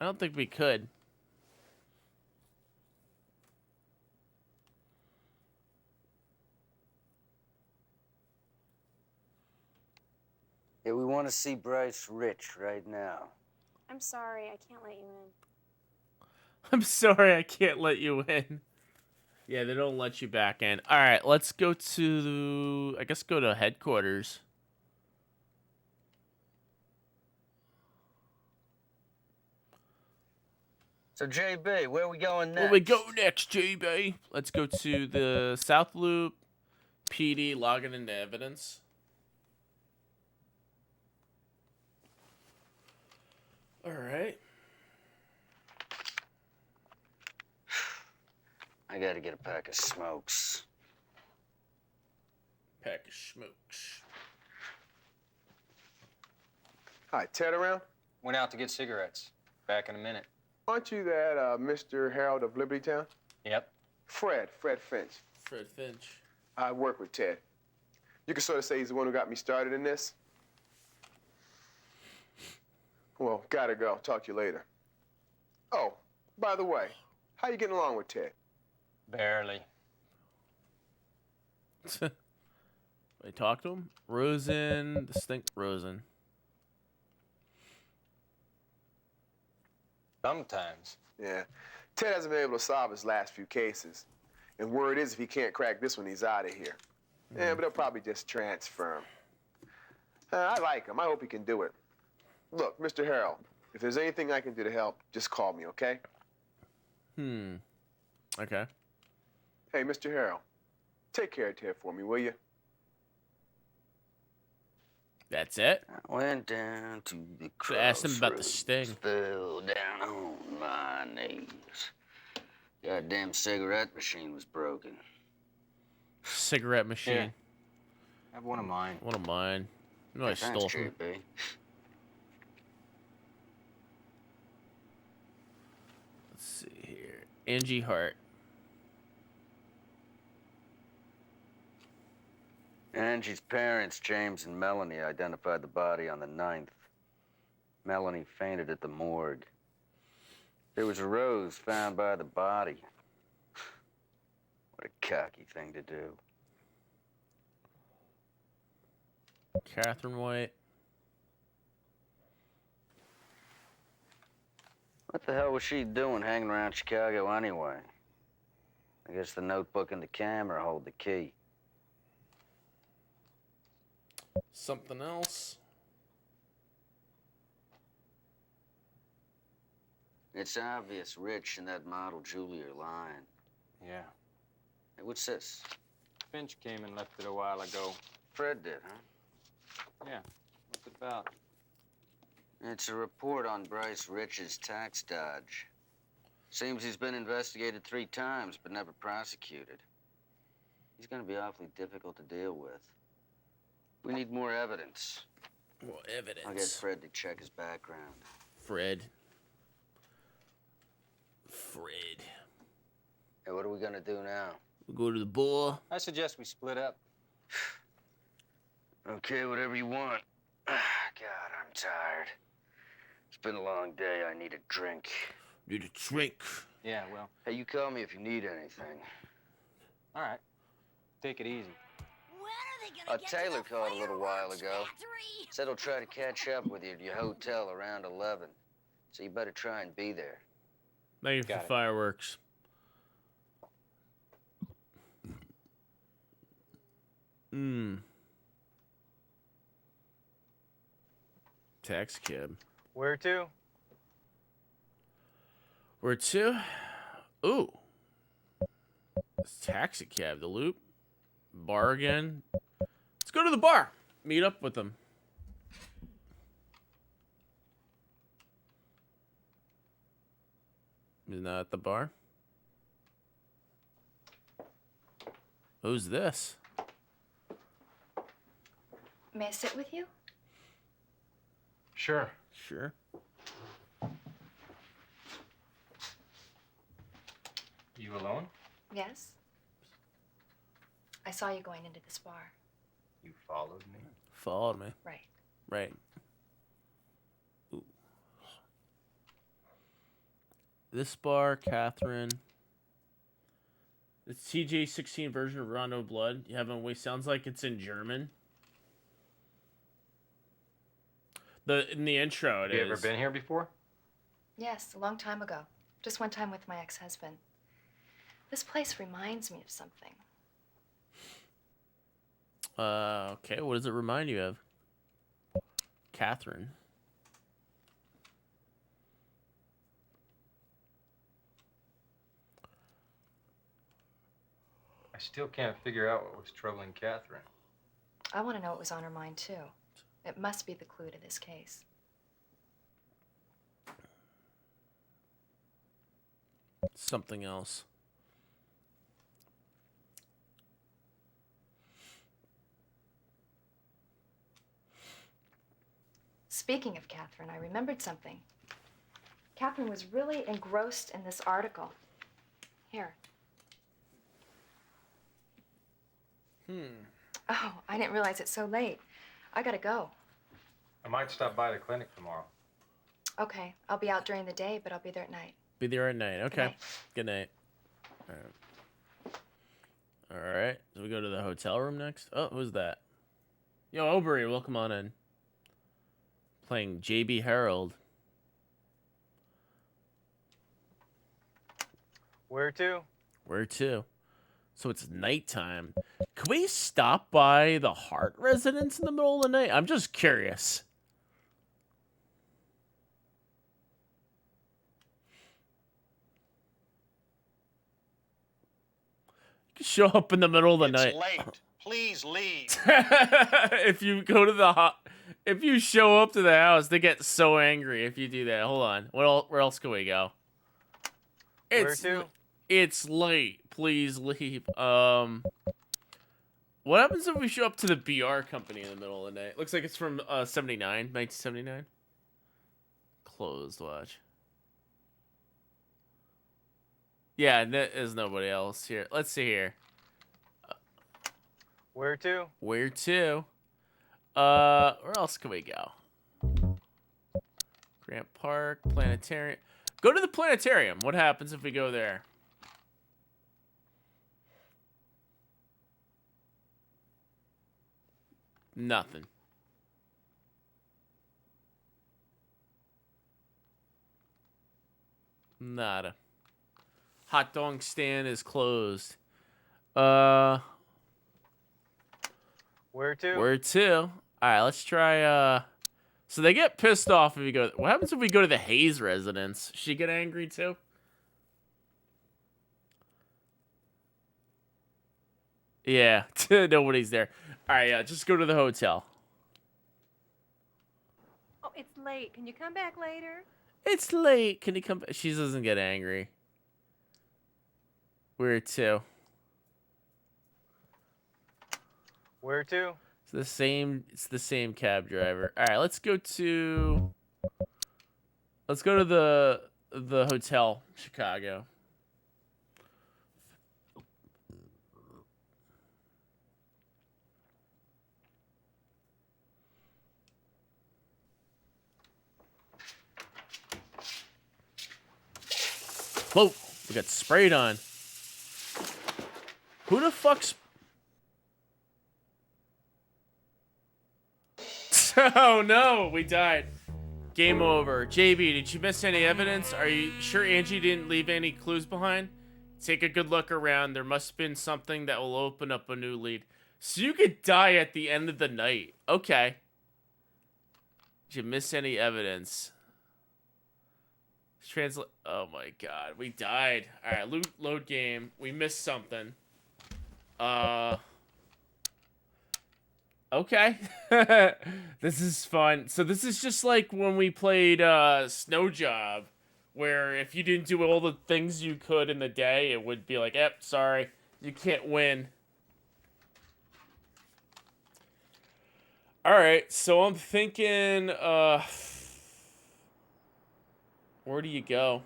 I don't think we could. Yeah, we want to see Bryce Rich right now. I'm sorry, I can't let you in. I'm sorry, I can't let you in. Yeah, they don't let you back in. All right, let's go to, I guess, go to headquarters. So, JB, where we going next? Where we go next, JB? Let's go to the South Loop, PD, logging into evidence. All right. I gotta get a pack of smokes. Pack of smokes. Hi, Ted around? Went out to get cigarettes. Back in a minute. Aren't you that Mr. Harold of Liberty Town? Yep. Fred Finch. Fred Finch. I work with Ted. You can sort of say he's the one who got me started in this. Well, gotta go. Talk to you later. Oh, by the way, how you getting along with Ted? Barely. I talked to him. Rosen, distinct Rosen. Sometimes. Yeah. Ted hasn't been able to solve his last few cases. And word is if he can't crack this one, he's out of here. Yeah, but they'll probably just transfer him. I like him. I hope he can do it. Look, Mr. Harold, if there's anything I can do to help, just call me, okay? Okay. Hey, Mr. Harold, take care of Ted for me, will you? That's it? I went down to the Should ask him about the crossroads, sting. fell down on my knees. Goddamn cigarette machine was broken. Cigarette machine. Here. Have one of mine. One of mine. No, I Hey, stole thanks, from. JP. Let's see here. Angie Hart. Angie's parents, James and Melanie, identified the body on the 9th. Melanie fainted at the morgue. There was a rose found by the body. What a cocky thing to do. Catherine White. What the hell was she doing hanging around Chicago anyway? I guess the notebook and the camera hold the key. Something else. It's obvious Rich and that model Julie are lying. Yeah. Hey, what's this? Finch came and left it a while ago. Fred did, huh? Yeah. What's it about? It's a report on Bryce Rich's tax dodge. Seems he's been investigated 3 times, but never prosecuted. He's gonna be awfully difficult to deal with. We need more evidence. More evidence. I'll get Fred to check his background. Fred. Hey, what are we gonna do now? We'll go to the bar. I suggest we split up. Okay, whatever you want. God, I'm tired. It's been a long day. I need a drink. Need a drink. Yeah, well. Hey, you call me if you need anything. All right. Take it easy. Taylor called a little while ago. Said he'll try to catch up with you at your hotel around 11. So you better try and be there. Thank you for the fireworks. Taxi cab. Where to? Where to? Ooh. It's taxi cab. The loop. Bar again. Let's go to the bar. Meet up with them. Isn't that at the bar? Who's this? May I sit with you? Sure. Sure. You alone? Yes. I saw you going into this bar. You followed me? Followed me. Right. Right. Ooh. This bar, Catherine. The TJ16 version of Rondo Blood. You haven't wait. Sounds like it's in German. In the intro, it is. You ever been here before? Yes, a long time ago. Just one time with my ex-husband. This place reminds me of something. Okay. What does it remind you of? Catherine. I still can't figure out what was troubling Catherine. I want to know what was on her mind, too. It must be the clue to this case. Something else. Speaking of Catherine, I remembered something. Catherine was really engrossed in this article. Here. Oh, I didn't realize it's so late. I gotta go. I might stop by the clinic tomorrow. Okay, I'll be out during the day, but I'll be there at night. Be there at night. Okay. night. Good night. All right. All right. So we go to the hotel room next. Oh, who's that? Yo, Obery, welcome on in. Playing JB Harold. Where to? Where to? So it's nighttime. Can we stop by the Hart residence in the middle of the night? I'm just curious. You can show up in the middle of the night. It's late. Please leave. If you go to the If you show up to the house, they get so angry if you do that. Hold on. Where else can we go? Where to? It's late. Please leave. What happens if we show up to the BR company in the middle of the night? Looks like it's from 1979. Closed, watch. Yeah, there's nobody else here. Let's see here. Where to? Where to? Where else can we go? Grant Park, Planetarium. Go to the Planetarium. What happens if we go there? Nothing. Nada. Hot dog stand is closed. Where to? Where to? All right, let's try. So they get pissed off if we go. What happens if we go to the Hayes residence? She get angry too? Yeah, nobody's there. All right, yeah, just go to the hotel. Oh, it's late. Can you come back later? It's late. Can you come back? She doesn't get angry. Where to? Where to? It's the same cab driver. All right, let's go to the hotel, Chicago. Whoa, we got sprayed on. Who the fuck's... Oh no, we died. Game over. JB, did you miss any evidence? Are you sure Angie didn't leave any clues behind? Take a good look around. There must have been something that will open up a new lead. So you could die at the end of the night. Okay. Did you miss any evidence? Translate. Oh my god, we died. All right, load game. We missed something. Okay. This is fun. So this is just like when we played Snow Job, where if you didn't do all the things you could in the day, it would be like, "Yep, sorry, you can't win." All right, so I'm thinking, where do you go?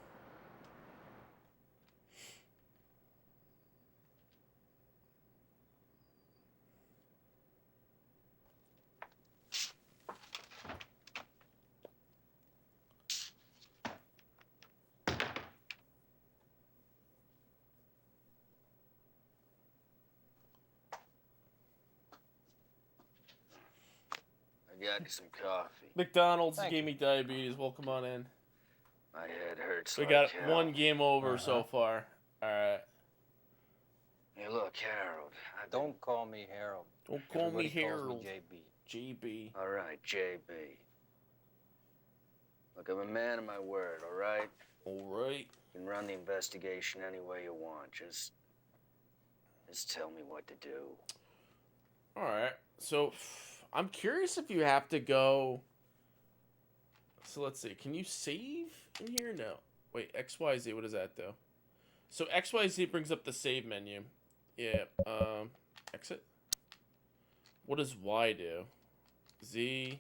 I got you some coffee. McDonald's gave me diabetes. Welcome on in. My head hurts. We like got hell. one game over so far. All right. Hey, look, Harold. Don't call me Harold. Don't call me Everybody calls Harold. JB. JB. All right, JB. Look, I'm a man of my word, all right? All right. You can run the investigation any way you want. Just tell me what to do. All right. So I'm curious if you have to go. So let's see. Can you save in here? No. Wait, XYZ. What does that do? So XYZ brings up the save menu. Yeah. Exit. What does Y do? Z.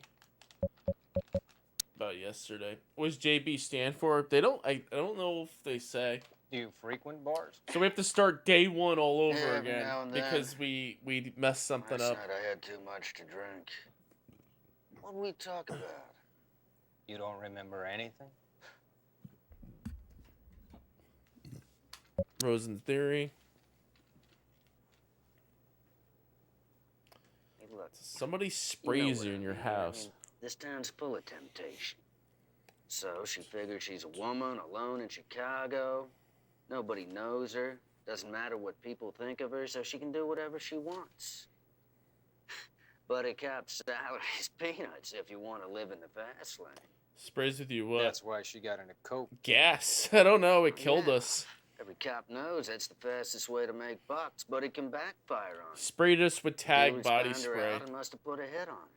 About yesterday. What does JB stand for? They don't. I don't know if they say. Do you frequent bars? So we have to start day one all over Yeah, every again now and then. because we messed something Last up. night I had too much to drink. What did we talk about? You don't remember anything? Rosen theory. Hey, look. Somebody You know sprays what you I in your mean. house. I mean, this town's full of temptation. So she figured she's a woman alone in Chicago. Nobody knows her. Doesn't matter what people think of her, so she can do whatever she wants. But a cop's salary is peanuts if you want to live in the fast lane. Sprays with you what? That's why she got into coke. Gas. I don't know. It killed us. Every cop knows that's the fastest way to make bucks, but it can backfire on you. Sprayed us with Tag Demons body found her spray. out and must have put a hit on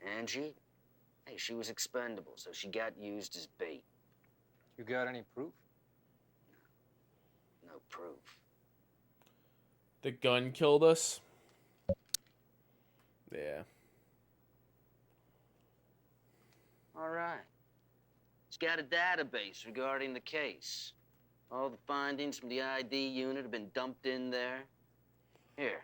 her. Angie? Hey, she was expendable, so she got used as bait. You got any proof? No proof. The gun killed us. Yeah. All right. It's got a database regarding the case. All the findings from the ID unit have been dumped in there. Here,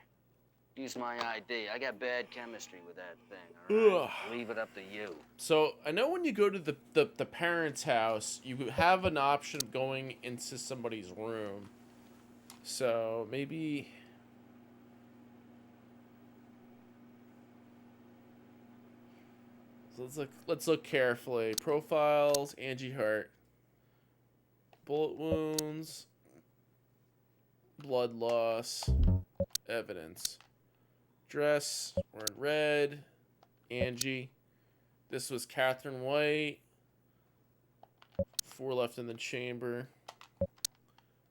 use my ID. I got bad chemistry with that thing, all right? Ugh. Leave it up to you. So, I know when you go to the parents' house, you have an option of going into somebody's room. So, maybe... So let's look carefully. Profiles, Angie Hart. Bullet wounds. Blood loss. Evidence. Dress, we're in red. Angie. This was Catherine White. 4 left in the chamber.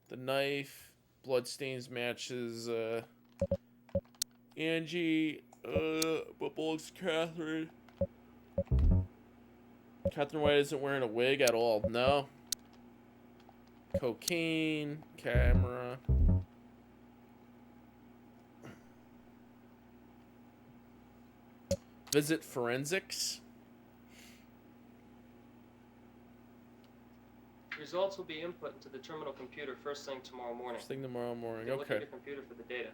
The knife. Bloodstains matches Angie. But belongs to Catherine. Catherine White isn't wearing a wig at all. No. Cocaine. Camera. Visit forensics. Results will be input into the terminal computer first thing tomorrow morning. First thing tomorrow morning. You can look Okay. at your computer for the data.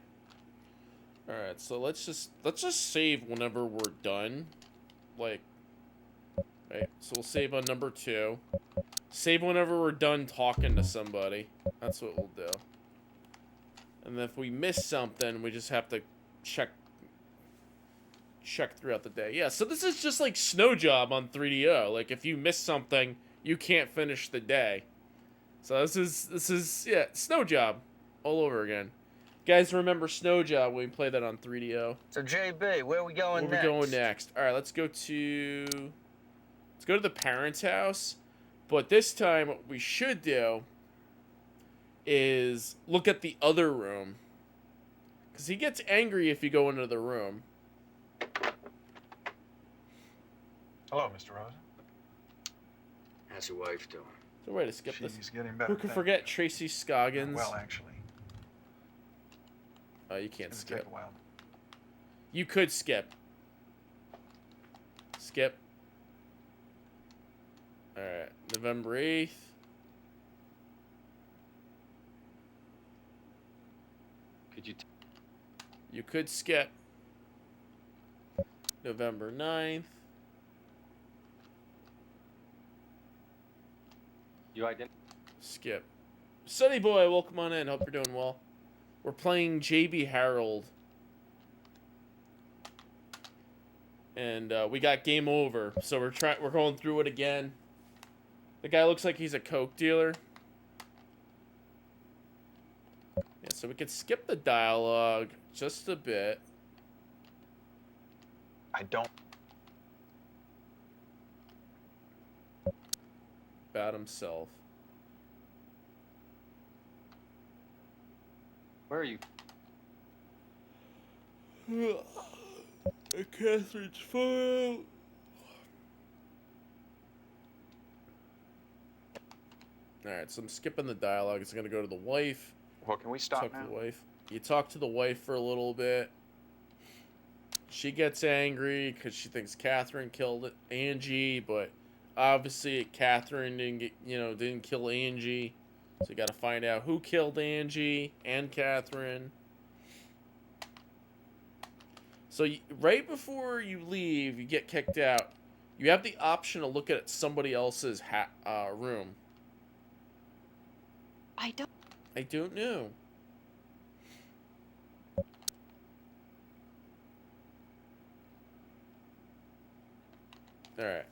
All right. So let's just save whenever we're done. Like. Right. So we'll save on number 2. Save whenever we're done talking to somebody. That's what we'll do. And if we miss something, we just have to check throughout the day. Yeah, so this is just like Snow Job on 3DO. Like, if you miss something, you can't finish the day. So this is yeah, Snow Job all over again. Guys, remember Snow Job when we play that on 3DO. So, JB, where are we going Where next? are we going next? All right, let's go to the parents' house. But this time, what we should do is look at the other room. Because he gets angry if you go into the room. Hello, Mr. Rosen. How's your wife doing? Is there a way to skip this? She's getting better. Who could forget Tracy Scoggins? Well, actually. Oh, you can't It's skip. take a while. You could skip. Skip. Alright, November 8th. Could you... You could skip. November 9th. You identify... Skip. Sunny Boy, welcome on in. Hope you're doing well. We're playing JB Harold. And we got game over. So we're going through it again. The guy looks like he's a coke dealer. Yeah, so we could skip the dialogue just a bit. I don't... About himself. Where are you? Catherine's phone. Alright, so I'm skipping the dialogue. It's gonna go to the wife. Well, can we stop Talk now? to the wife. You talk to the wife for a little bit. She gets angry because she thinks Catherine killed Angie, but obviously Catherine didn't kill Angie. So you got to find out who killed Angie and Catherine. So right before you leave, you get kicked out. You have the option to look at somebody else's room. I don't know. Alright.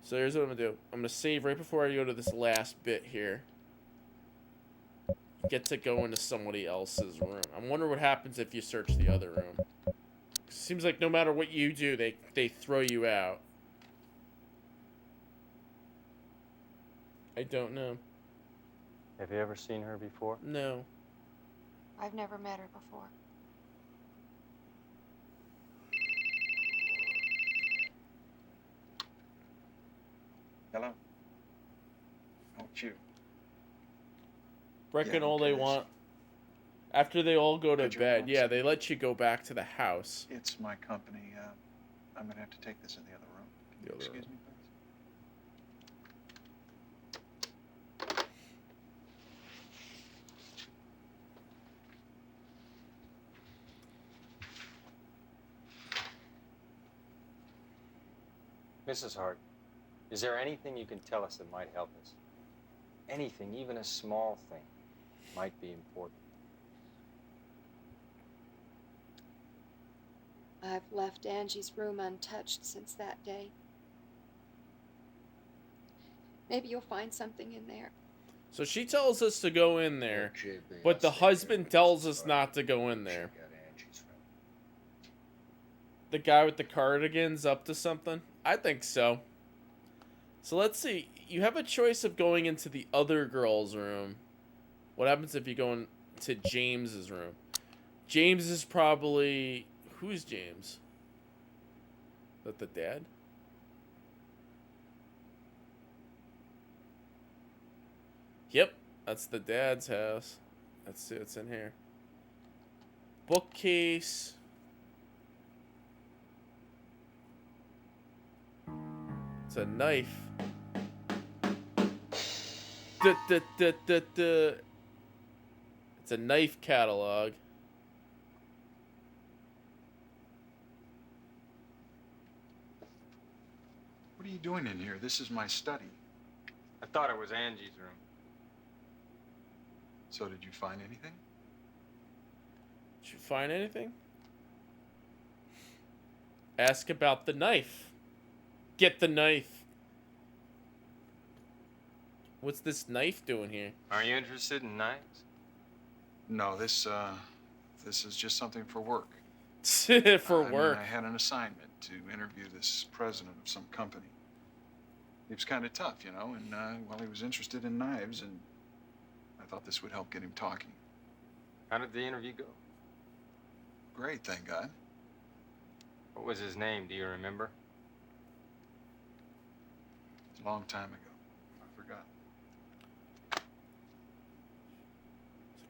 So here's what I'm going to do. I'm going to save right before I go to this last bit here. Get to go into somebody else's room. I wonder what happens if you search the other room. Seems like no matter what you do, they throw you out. I don't know. Have you ever seen her before? No. I've never met her before. Hello? Oh, it's you. Reckon Yeah, all okay, they it's- want. After they all go to Could you bed, hold on a yeah, second? they let you go back to the house. It's my company. I'm gonna have to take this in the other room. Can you excuse me, please? Mrs. Hart, is there anything you can tell us that might help us? Anything, even a small thing, might be important. I've left Angie's room untouched since that day. Maybe you'll find something in there. So she tells us to go in there, Okay, babe, but I'll the stay here. husband tells us not to go in there. Check out Angie's room. The guy with the cardigan's up to something? I think so. So let's see. You have a choice of going into the other girl's room. What happens if you go into James's room? James is probably... Who's James? Is that the dad? Yep, that's the dad's house. Let's see what's in here. Bookcase. It's a knife. It's a knife catalog. What are you doing in here? This is my study. I thought it was Angie's room. So did you find anything? Did you find anything? Ask about the knife. Get the knife. What's this knife doing here? Are you interested in knives? No, this is just something for work. For work. I had an assignment to interview this president of some company. He was kind of tough, you know, and well, he was interested in knives, and I thought this would help get him talking. How did the interview go? Great, thank God. What was his name? Do you remember? A long time ago. I forgot.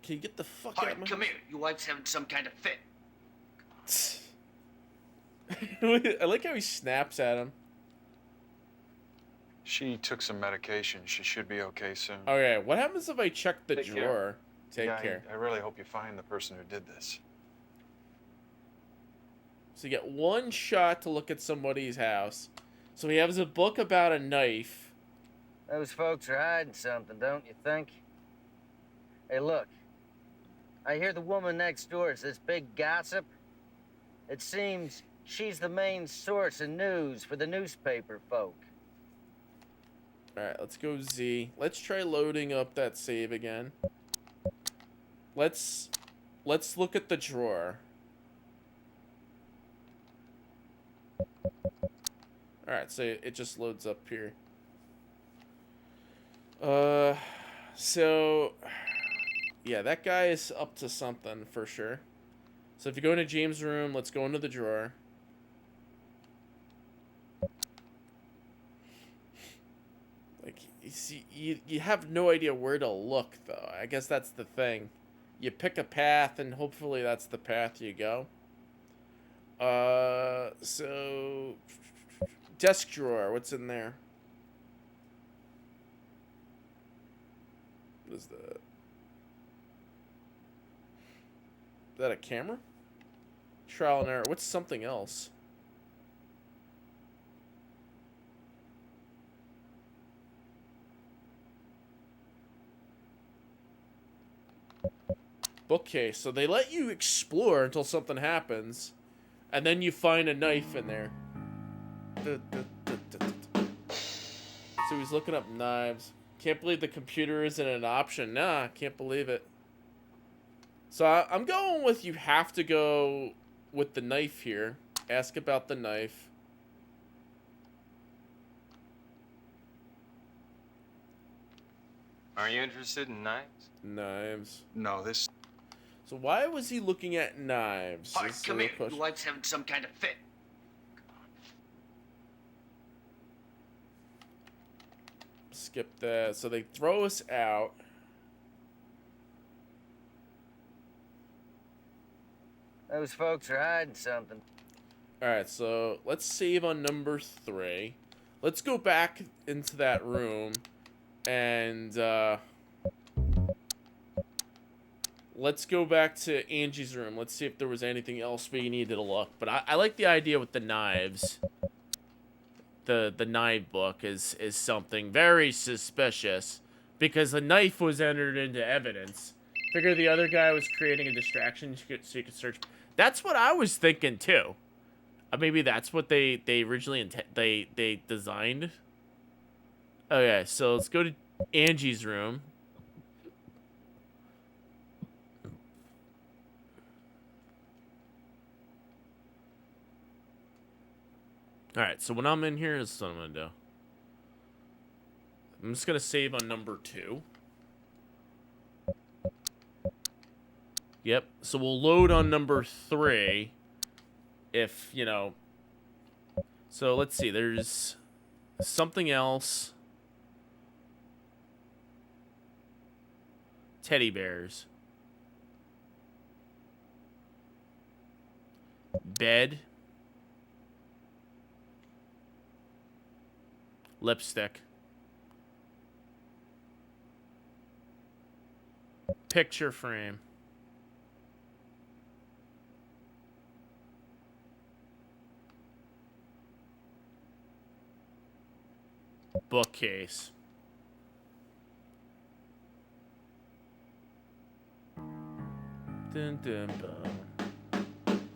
Can you get the fuck All out right, of my come here. Your wife's having some kind of fit. I like how he snaps at him. She took some medication. She should be okay soon. Okay, what happens if I check the Take care. drawer? Take Yeah, care. I really hope you find the person who did this. So you get one shot to look at somebody's house. So he has a book about a knife. Those folks are hiding something, don't you think? Hey, look. I hear the woman next door is this big gossip. It seems she's the main source of news for the newspaper folk. Alright, let's go Z. Let's try loading up that save again. Let's look at the drawer. Alright, so it just loads up here. So yeah, that guy is up to something for sure. So if you go into James' room, let's go into the drawer. Like, you see, you have no idea where to look, though. I guess that's the thing. You pick a path, and hopefully that's the path you go. So... Desk drawer, what's in there? What is that? Is that a camera? Trial and error. What's something else? Bookcase. So they let you explore until something happens, and then you find a knife in there. So he's looking up knives. Can't believe the computer isn't an option. Nah, can't believe it. So I'm going with you have to go with the knife here. Ask about the knife. Are you interested in knives? Knives. No, this... So why was he looking at knives? All right, Is the come real here. question. Your wife's having some kind of fit. skip that. So they throw us out. Those folks are hiding something. Alright, so let's save on number 3. Let's go back into that room and let's go back to Angie's room. Let's see if there was anything else we needed to look. But I like the idea with the knives. The knife book is something very suspicious because the knife was entered into evidence. Figure the other guy was creating a distraction so you could search. That's what I was thinking too. Maybe that's what they originally they designed. Okay, so let's go to Angie's room. Alright, so when I'm in here, this is what I'm going to do. I'm just going to save on number 2. Yep, so we'll load on number 3 if, you know... So let's see, there's something else. Teddy bears. Bed. Lipstick. Picture frame. Bookcase. Dun, dun, dun.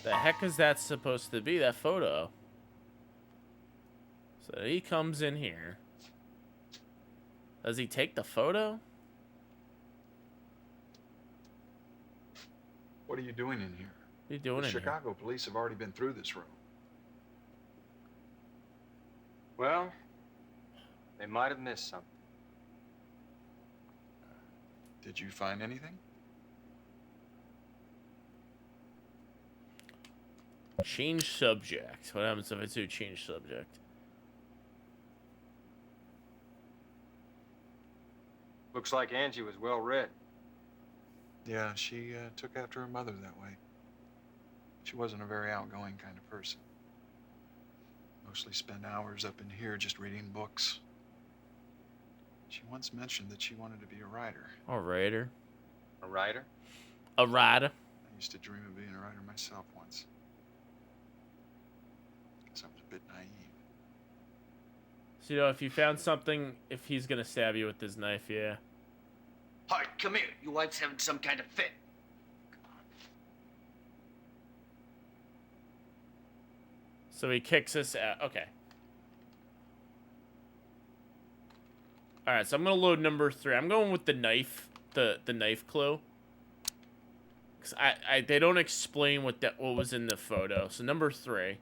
The heck is that supposed to be, that photo? So he comes in here. Does he take the photo? What are you doing in here? What are you doing The in here? Chicago police have already been through this room. Well, they might have missed something. Did you find anything? Change subject. What happens if I do change subject? Looks like Angie was well read. Yeah, she took after her mother that way. She wasn't a very outgoing kind of person. Mostly spent hours up in here just reading books. She once mentioned that she wanted to be a writer. A writer. A writer? A writer. I used to dream of being a writer myself once. Guess I was a bit naive. So, you know, if you found something, if he's gonna stab you with his knife, yeah. Hart, come here. Your wife's having some kind of fit. So he kicks us out. Okay. Alright, so I'm gonna load number 3. I'm going with the knife, the knife clue. Cause they don't explain what was in the photo. So number 3.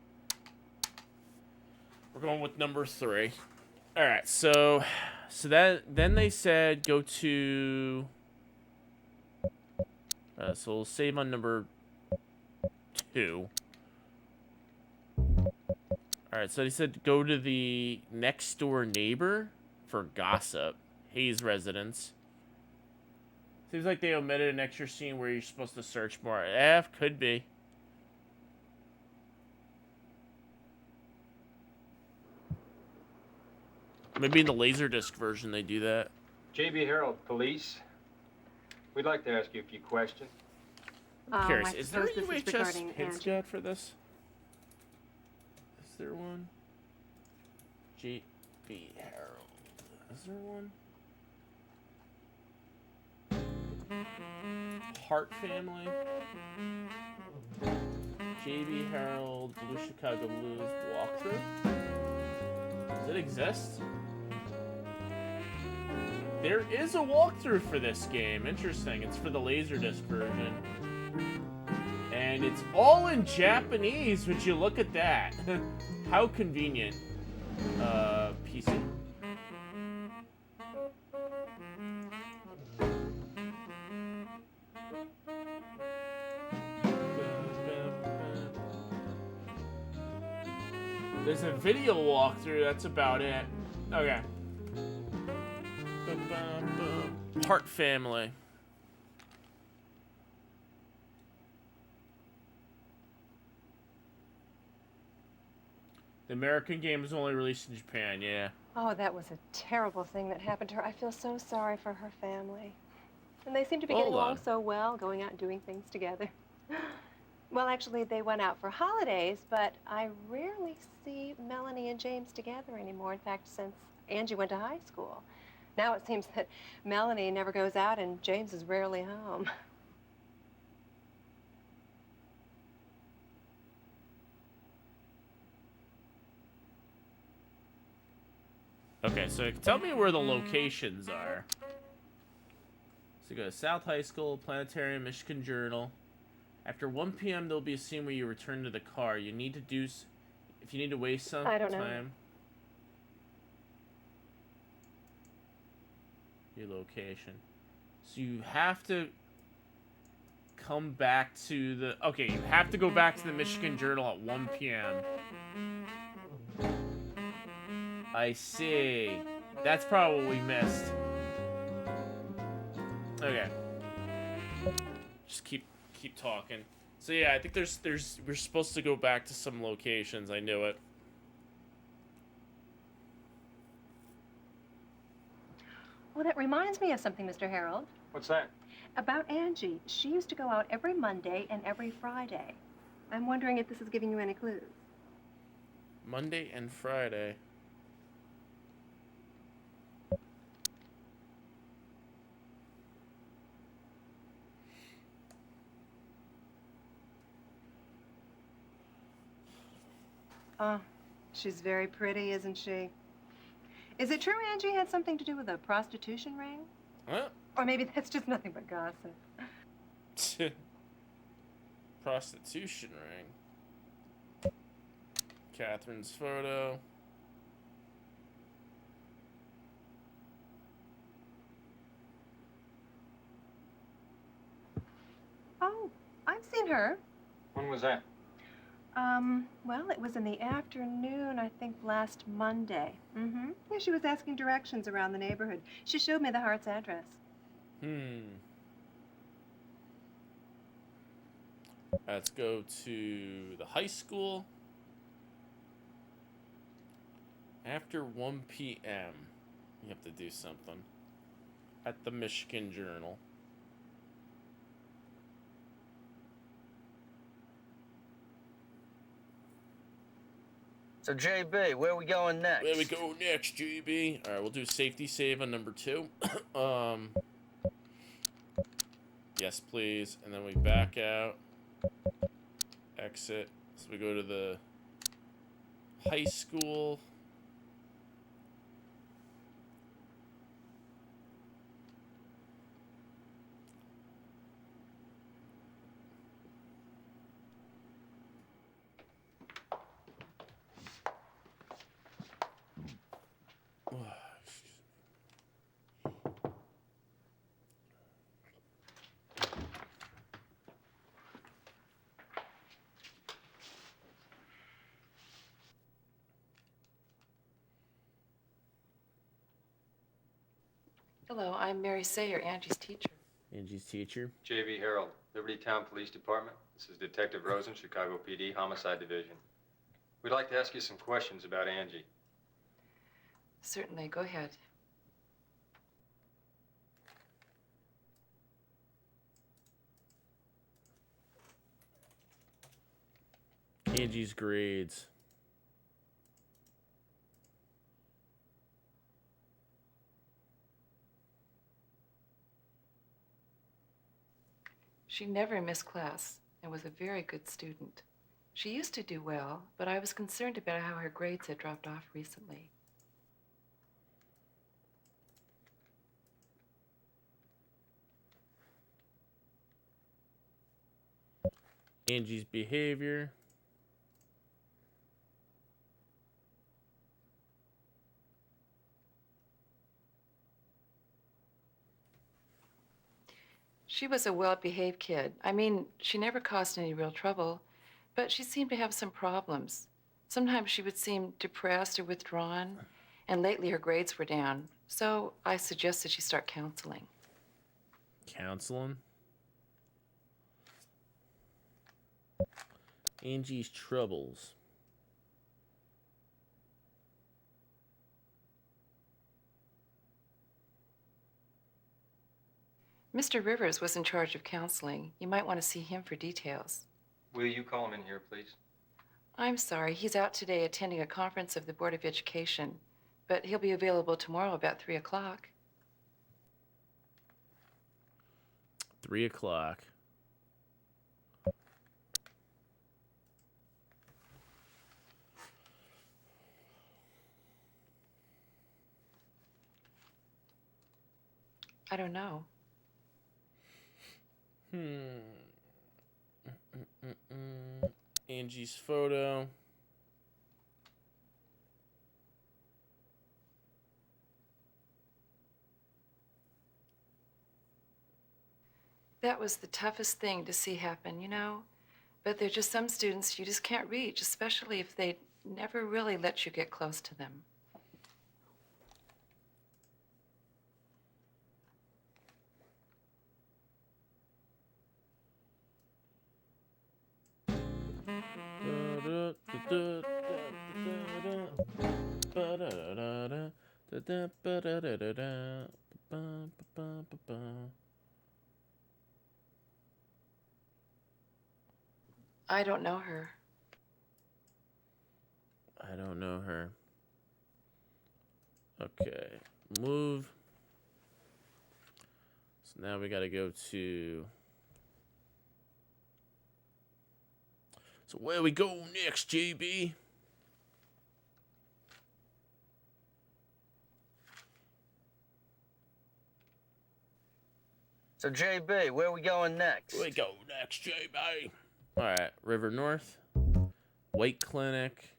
We're going with number 3. Alright, so then they said go to so we'll save on number 2. Alright, so they said go to the next door neighbor for gossip. Hayes residence. Seems like they omitted an extra scene where you're supposed to search more. Could be. Maybe in the Laserdisc version they do that. JB Herald, police. We'd like to ask you a few questions. I'm curious, I is there a suppose this is UHS regarding Pins Angie. guide for this? Is there one? JB Herald. Is there one? Hart family. JB Herald, Blue Chicago Blues walkthrough. Does it exist? There is a walkthrough for this game. Interesting. It's for the Laserdisc version. And it's all in Japanese. Would you look at that? How convenient. PC. There's a video walkthrough, that's about it. Okay. Hart family. The American game was only released in Japan, yeah. Oh, that was a terrible thing that happened to her. I feel so sorry for her family. And they seem to be getting along so well, going out and doing things together. Well, actually, they went out for holidays, but I rarely see Melanie and James together anymore. In fact, since Angie went to high school. Now it seems that Melanie never goes out and James is rarely home. Okay, so tell me where the locations are. So go to South High School, Planetarium, Michigan Journal. After 1 p.m., there'll be a scene where you return to the car. You need to do... If you need to waste some I don't know. time... Your location. So you have to come back to the... Okay, you have to go back to the Michigan Journal at 1 p.m. I see. That's probably what we missed. Okay. Just keep talking. So yeah, I think we're supposed to go back to some locations. I knew it. Well, that reminds me of something, Mr. Harold. What's that? About Angie. She used to go out every Monday and every Friday. I'm wondering if this is giving you any clues. Monday and Friday. Oh, she's very pretty, isn't she? Is it true Angie had something to do with a prostitution ring? What? Or maybe that's just nothing but gossip. Prostitution ring. Catherine's photo. Oh, I've seen her. When was that? Well, it was in the afternoon, I think last Monday. Mm-hmm. Yeah, she was asking directions around the neighborhood. She showed me the Hart's address. Let's go to the high school. After 1 p.m. You have to do something. At the Michigan Journal. So, JB, where are we going next? Where we go next, JB? Alright, we'll do safety save on number 2. Yes, please. And then we back out. Exit. So we go to the high school. Hello, I'm Mary Sayer, Angie's teacher. Angie's teacher. J.B. Harold, Liberty Town Police Department. This is Detective Rosen, Chicago PD, Homicide Division. We'd like to ask you some questions about Angie. Certainly, go ahead. Angie's grades. She never missed class and was a very good student. She used to do well, but I was concerned about how her grades had dropped off recently. Angie's behavior. She was a well-behaved kid. I mean, she never caused any real trouble, but she seemed to have some problems. Sometimes she would seem depressed or withdrawn, and lately her grades were down. So I suggested she start counseling. Counseling. Angie's troubles. Mr. Rivers was in charge of counseling. You might want to see him for details. Will you call him in here, please? I'm sorry, he's out today attending a conference of the Board of Education, but he'll be available tomorrow about 3 o'clock. 3 o'clock. I don't know. Angie's photo. That was the toughest thing to see happen, you know? But there are just some students you just can't reach, especially if they never really let you get close to them. I don't know her. I don't know her. Okay, move. So now we gotta go to... So where we go next, JB? So, JB, where we going next? Where we go next, JB? Alright, River North. White Clinic.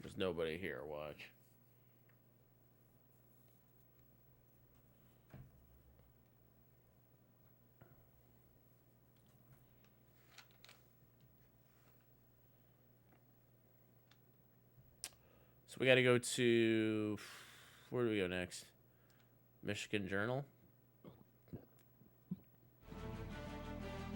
There's nobody here, watch. So we gotta go to... Where do we go next? Michigan Journal.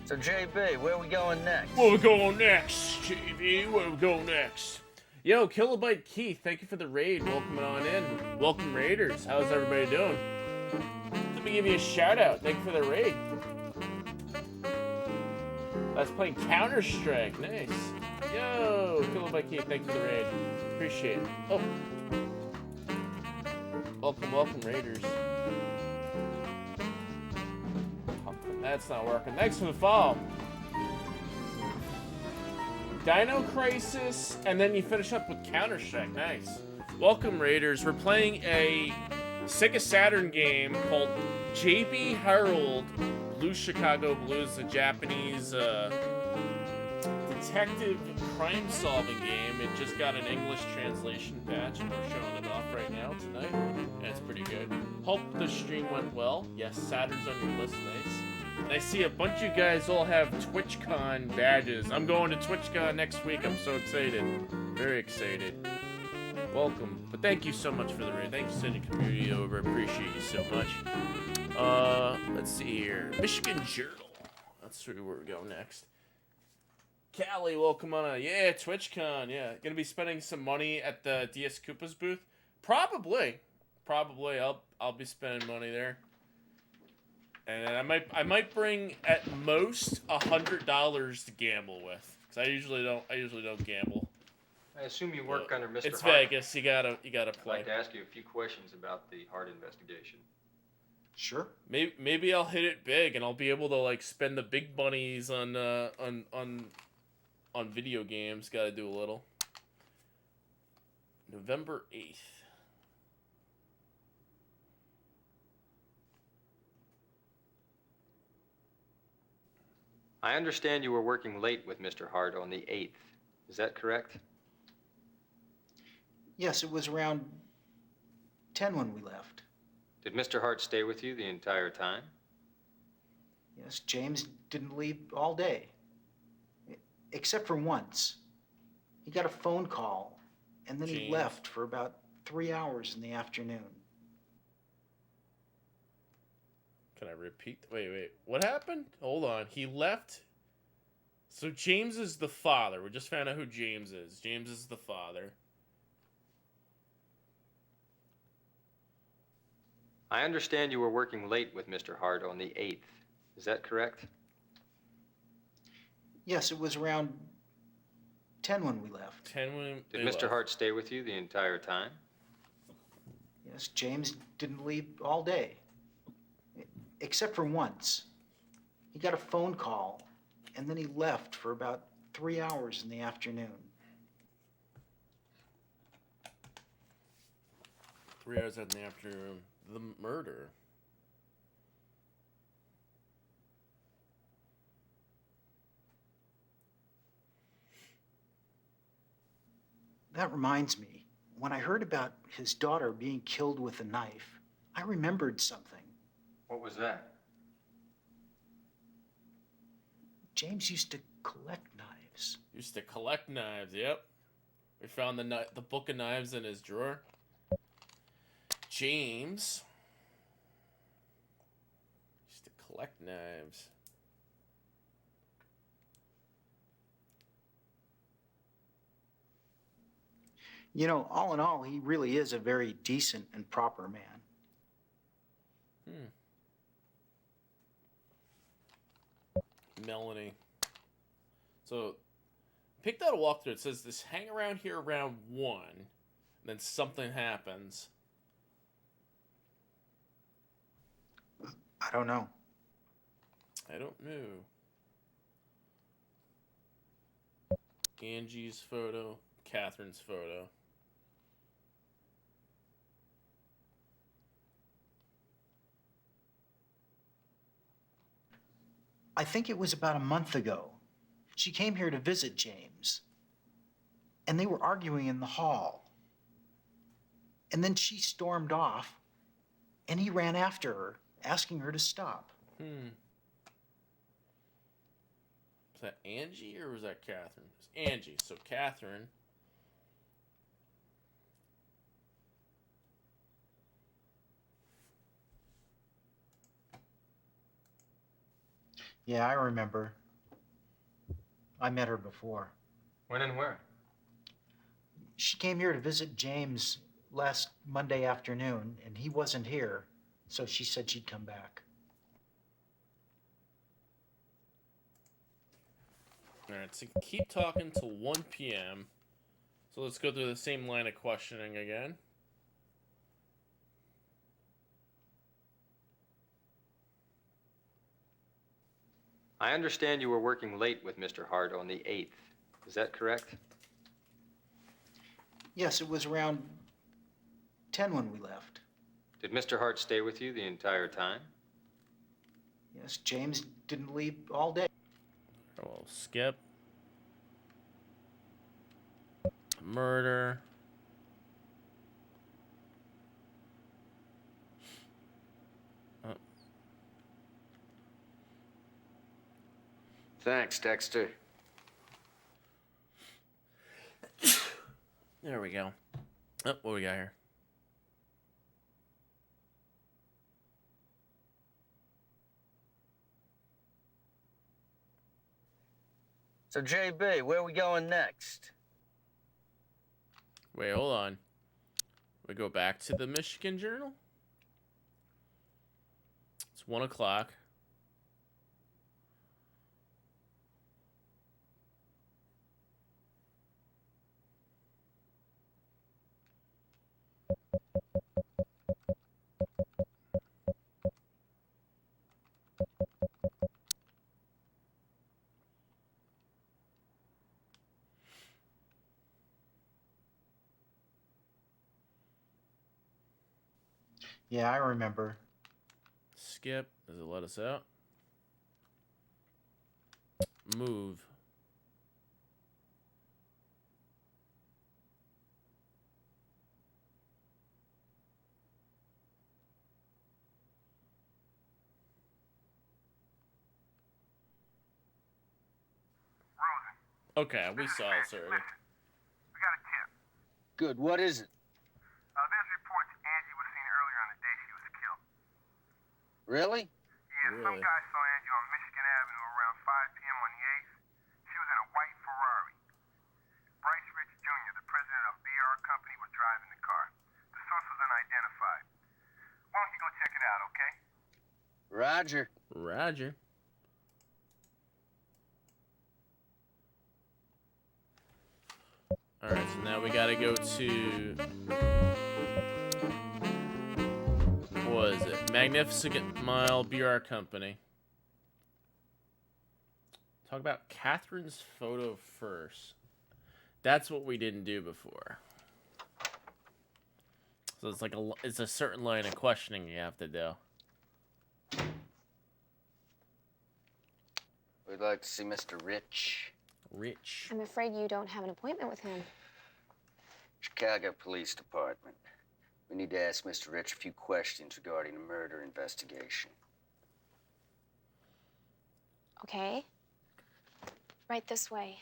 So, JB, where we going next? Where we going next, JB? Where we go next? Yo, Kilobyte Keith, thank you for the raid. Welcome on in. Welcome, Raiders. How's everybody doing? Let me give you a shout out. Thank you for the raid. That's playing Counter-Strike. Nice. Yo, Kilobyte Keith, thank you for the raid. Appreciate it. Oh. Welcome, welcome, Raiders. That's not working. Thanks for the follow. Dino Crisis, and then you finish up with Counter-Strike. Nice. Welcome, Raiders. We're playing a Sega Saturn game called JB Harold Blue Chicago Blues, a Japanese detective crime-solving game. It just got an English translation patch, and we're showing it off right now tonight. And it's pretty good. Hope the stream went well. Yes, Saturn's on your list. Nice. And I see a bunch of you guys all have TwitchCon badges. I'm going to TwitchCon next week. I'm so excited. Very excited. Welcome. But thank you so much for the raid. Thank you for sending community over. Appreciate you so much. Let's see here. Michigan Journal. Let's see where we go next. Callie, welcome on. Yeah, TwitchCon. Yeah, gonna be spending some money at the DS Koopa's booth. Probably. I'll be spending money there. And I might bring at most $100 to gamble with, because I usually don't gamble. I assume you work under Mr. It's Hart. Vegas. You gotta play. I'd like to ask you a few questions about the Hart investigation. Sure. Maybe I'll hit it big, and I'll be able to like spend the big bunnies on video games. Got to do a little. November 8th. I understand you were working late with Mr. Hart on the 8th. Is that correct? Yes, it was around 10 when we left. Did Mr. Hart stay with you the entire time? Yes, James didn't leave all day. Except for once. He got a phone call, and then he James. left for about 3 hours in the afternoon. Can I repeat? Wait. What happened? Hold on. He left. So James is the father. We just found out who James is. James is the father. I understand you were working late with Mr. Hart on the 8th. Is that correct? Yes, it was around 10 when we left. 10 when Did they Mr. left. Hart stay with you the entire time? Yes, James didn't leave all day. Except for once. He got a phone call, and then he left for about 3 hours in the afternoon. 3 hours in the afternoon. The murder. That reminds me, when I heard about his daughter being killed with a knife, I remembered something. What was that? James used to collect knives. Used to collect knives, yep. We found the book of knives in his drawer. James used to collect knives. You know, all in all, he really is a very decent and proper man. Melanie. So, picked out a walkthrough. It says this: hang around here around 1, and then something happens. I don't know. I don't know. Angie's photo, Catherine's photo. I think it was about a month ago. She came here to visit James, and they were arguing in the hall. And then she stormed off, and he ran after her, asking her to stop. Was that Angie or was that Catherine? It was Angie. So Catherine. Yeah, I remember. I met her before. When and where? She came here to visit James last Monday afternoon, and he wasn't here, so she said she'd come back. Alright, so keep talking till 1 p.m. So let's go through the same line of questioning again. I understand you were working late with Mr. Hart on the 8th. Is that correct? Yes, it was around 10 when we left. Did Mr. Hart stay with you the entire time? Yes, James didn't leave all day. Well, skip. Murder. Thanks, Dexter. There we go. Oh, what we got here? So, JB, where are we going next? Wait, hold on. We go back to the Michigan Journal. It's 1 o'clock. Yeah, I remember. Skip. Does it let us out? Move. Okay, we saw this already. We got a tip. Good. What is it? There's reports Angie was seen earlier on the day she was killed. Really? Yeah, some guy saw Angie on Michigan Avenue around 5 p.m. on the 8th. She was in a white Ferrari. Bryce Rich Jr., the president of BR Company, was driving the car. The source was unidentified. Why don't you go check it out, okay? Roger. Roger. Alright, so now we gotta go to... What is it? Magnificent Mile BR Company. Talk about Catherine's photo first. That's what we didn't do before. So it's like it's a certain line of questioning you have to do. We'd like to see Mr. Rich. Rich. I'm afraid you don't have an appointment with him. Chicago Police Department. We need to ask Mr. Rich a few questions regarding a murder investigation. Okay. Right this way.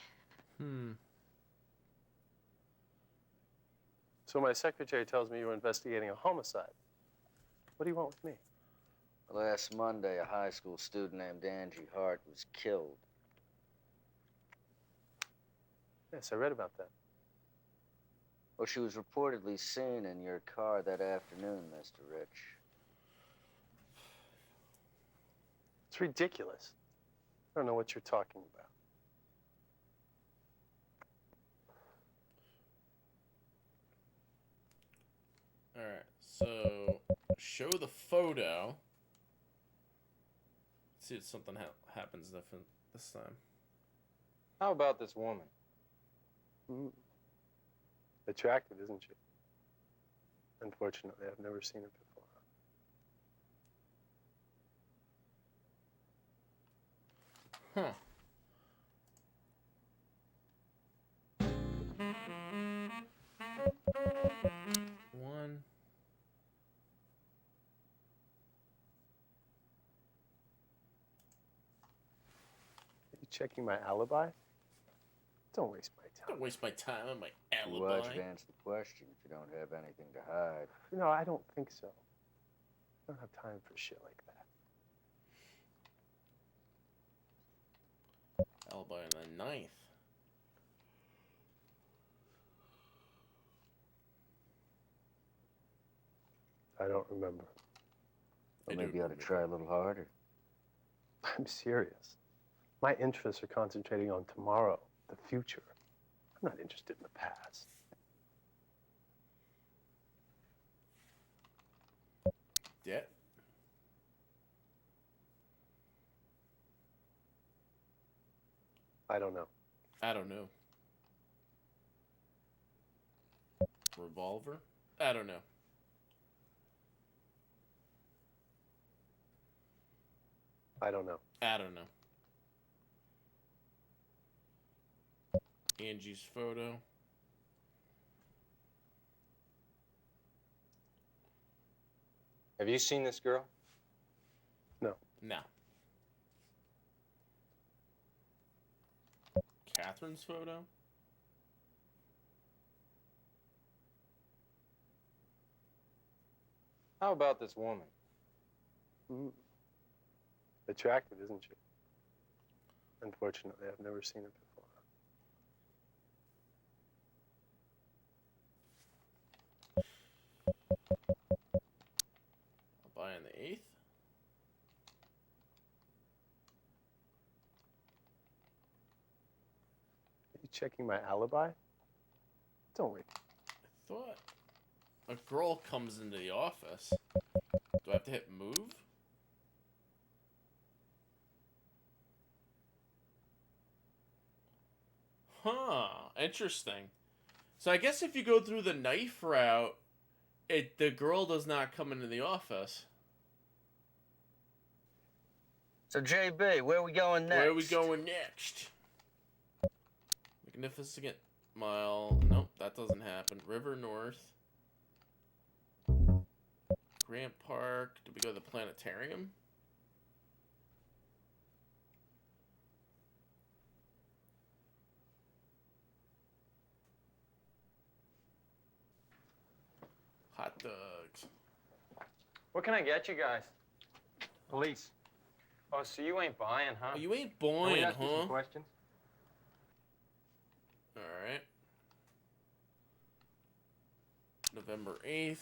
So my secretary tells me you're investigating a homicide. What do you want with me? Last Monday, a high school student named Angie Hart was killed. Yes, I read about that. Well, she was reportedly seen in your car that afternoon, Mr. Rich. It's ridiculous. I don't know what you're talking about. Alright, so show the photo. Let's see if something happens different this time. How about this woman? Attractive, isn't she? Unfortunately, I've never seen her before. Huh. One. Are you checking my alibi? Don't waste my time. Don't waste my time on my Why'd alibi. you answer the question if you don't have anything to hide? No, I don't think so. I don't have time for shit like that. Alibi on the 9th. I don't remember. Well, maybe you ought to try a little harder. I'm serious. My interests are concentrating on tomorrow, the future. I'm not interested in the past. Yeah. I don't know. I don't know. Revolver? I don't know. I don't know. I don't know. Angie's photo. Have you seen this girl? No. No. Catherine's photo? How about this woman? Attractive, isn't she? Unfortunately, I've never seen her before. I'll buy on the 8th. Are you checking my alibi? Don't wait. I thought a girl comes into the office. Do I have to hit move? Huh, interesting. So I guess if you go through the knife route, the girl does not come into the office. So, JB, where are we going next? Where are we going next? Magnificent Mile. Nope, that doesn't happen. River North. Grant Park. Did we go to the planetarium? Hot dogs. What can I get you guys? Police. Oh, so you ain't buying, huh? Oh, you ain't Can we buying, ask you some huh? questions? Alright. November 8th.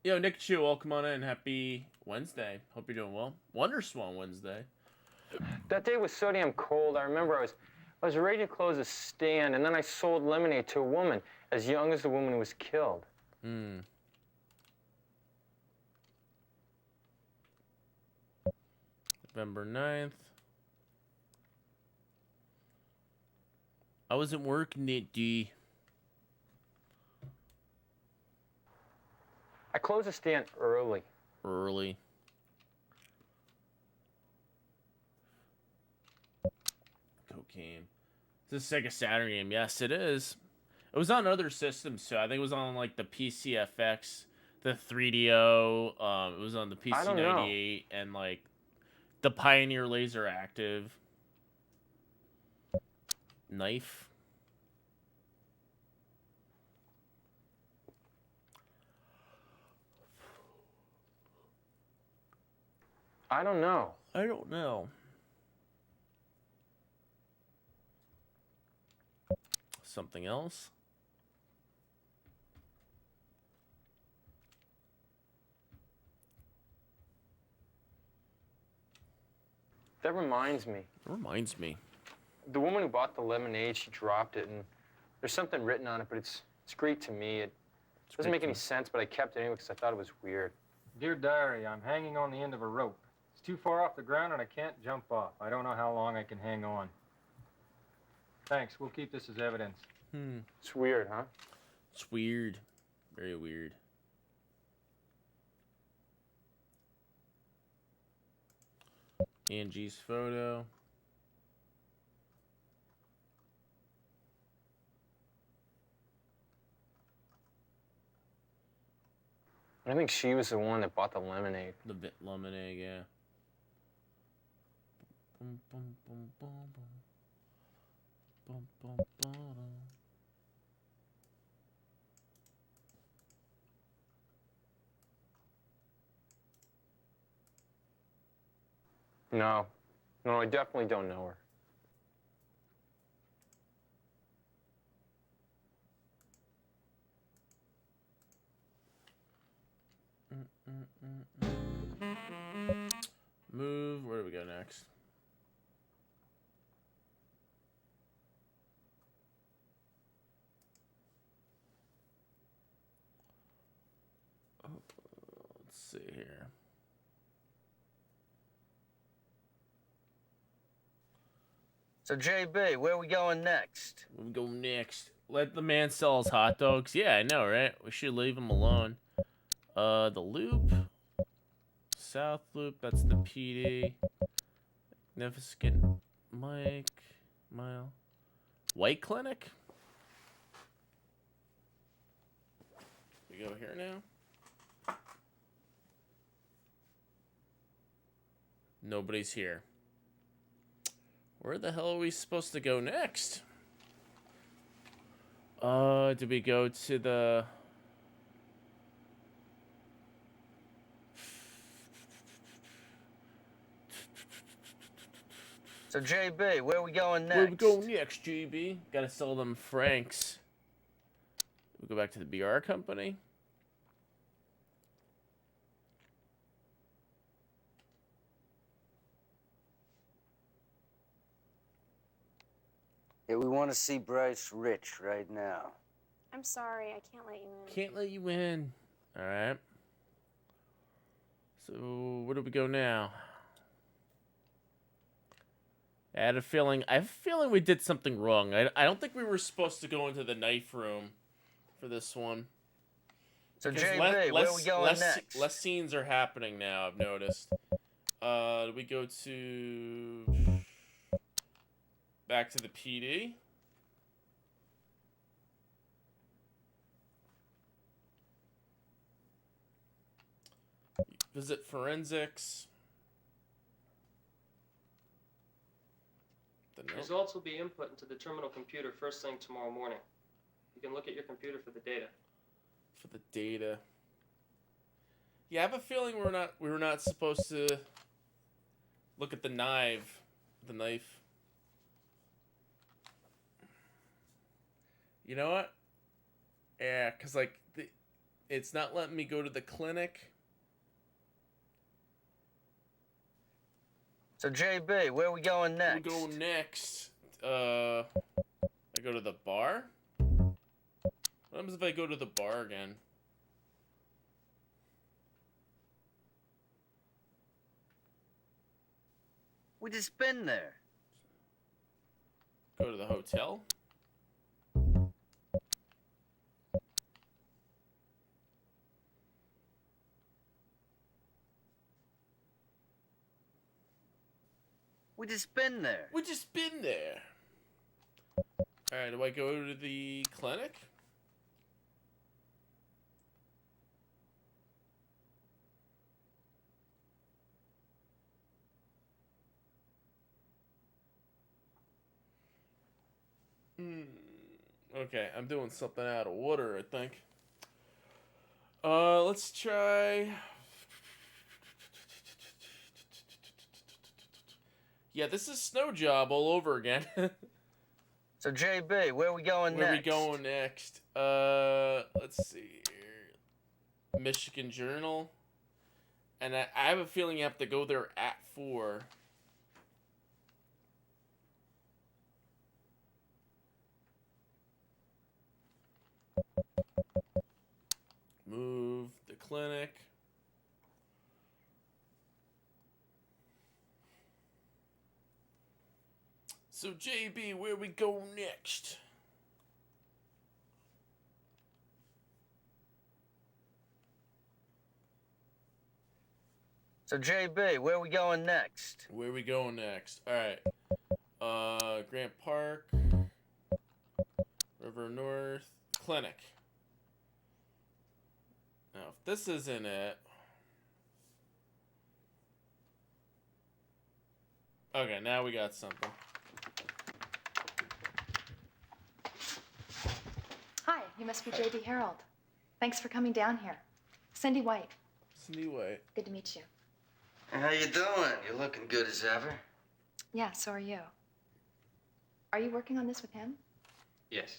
Yo, Nick Chu, welcome on in. Happy Wednesday. Hope you're doing well. Wonderswan Wednesday. That day was so damn cold. I remember I was ready to close a stand, and then I sold lemonade to a woman as young as the woman who was killed. Hmm. November 9th. I wasn't working that day. I closed the stand early. Early. Cocaine. This is a Sega Saturn game. Yes, it is. It was on other systems too. I think it was on like the PCFX, the 3DO. It was on the PC98 and like the Pioneer Laser Active. Knife. I don't know. I don't know. Something else? That reminds me. Reminds me. The woman who bought the lemonade, she dropped it, and there's something written on it, but it's Greek to me. It doesn't make any sense, but I kept it anyway because I thought it was weird. Dear Diary, I'm hanging on the end of a rope. It's too far off the ground and I can't jump off. I don't know how long I can hang on. Thanks. We'll keep this as evidence. It's weird, huh? It's weird. Very weird. Angie's photo. I think she was the one that bought the lemonade. The lemonade, yeah. Bum, bum, bum, bum, bum. Bum, bum, bum, bum. No. No, I definitely don't know her. Move. Where do we go next? Let's see here. So, JB, where are we going next? Where we go next? Let the man sell his hot dogs. Yeah, I know, right? We should leave him alone. The loop. South loop, that's the PD. Magnificent Mike. Mile. White Clinic? We go here now. Nobody's here. Where the hell are we supposed to go next? Did we go to the... So, JB, where are we going next? Where we go next, JB? Gotta sell them Franks. We go back to the BR company. Yeah, we want to see Bryce Rich right now. I'm sorry, I can't let you in. Can't let you in. Alright. So, where do we go now? I have a feeling we did something wrong. I don't think we were supposed to go into the knife room for this one. So, Because JB, where are we going next? Less scenes are happening now, I've noticed. We go to... back to the PD. Visit forensics. Results will be input into the terminal computer first thing tomorrow morning. You You can look at your computer for the data. For the data. Yeah, I have a feeling we were not supposed to look at the knife. The knife. You know what? Yeah, because, like, it's not letting me go to the clinic. So, JB, where are we going next? We go next. I go to the bar? What happens if I go to the bar again? We just been there. Go to the hotel? We just been there. We just been there. Alright, do I go to the clinic? Okay, I'm doing something out of order, I think. Let's try... Yeah, this is Snow Job all over again. So, JB, where are we going next? Where we going next? Let's see here. Michigan Journal. And I have a feeling you have to go there at 4. Move the clinic. So, JB, where we go next? So, JB, where are we going next? Where we going next? Alright. Grant Park. River North. Clinic. Now, if this isn't it... Okay, now we got something. Hi, you must be J.D. Harold. Thanks for coming down here. Cindy White. Cindy White. Good to meet you. How you doing? You're looking good as ever. Yeah, so are you. Are you working on this with him? Yes.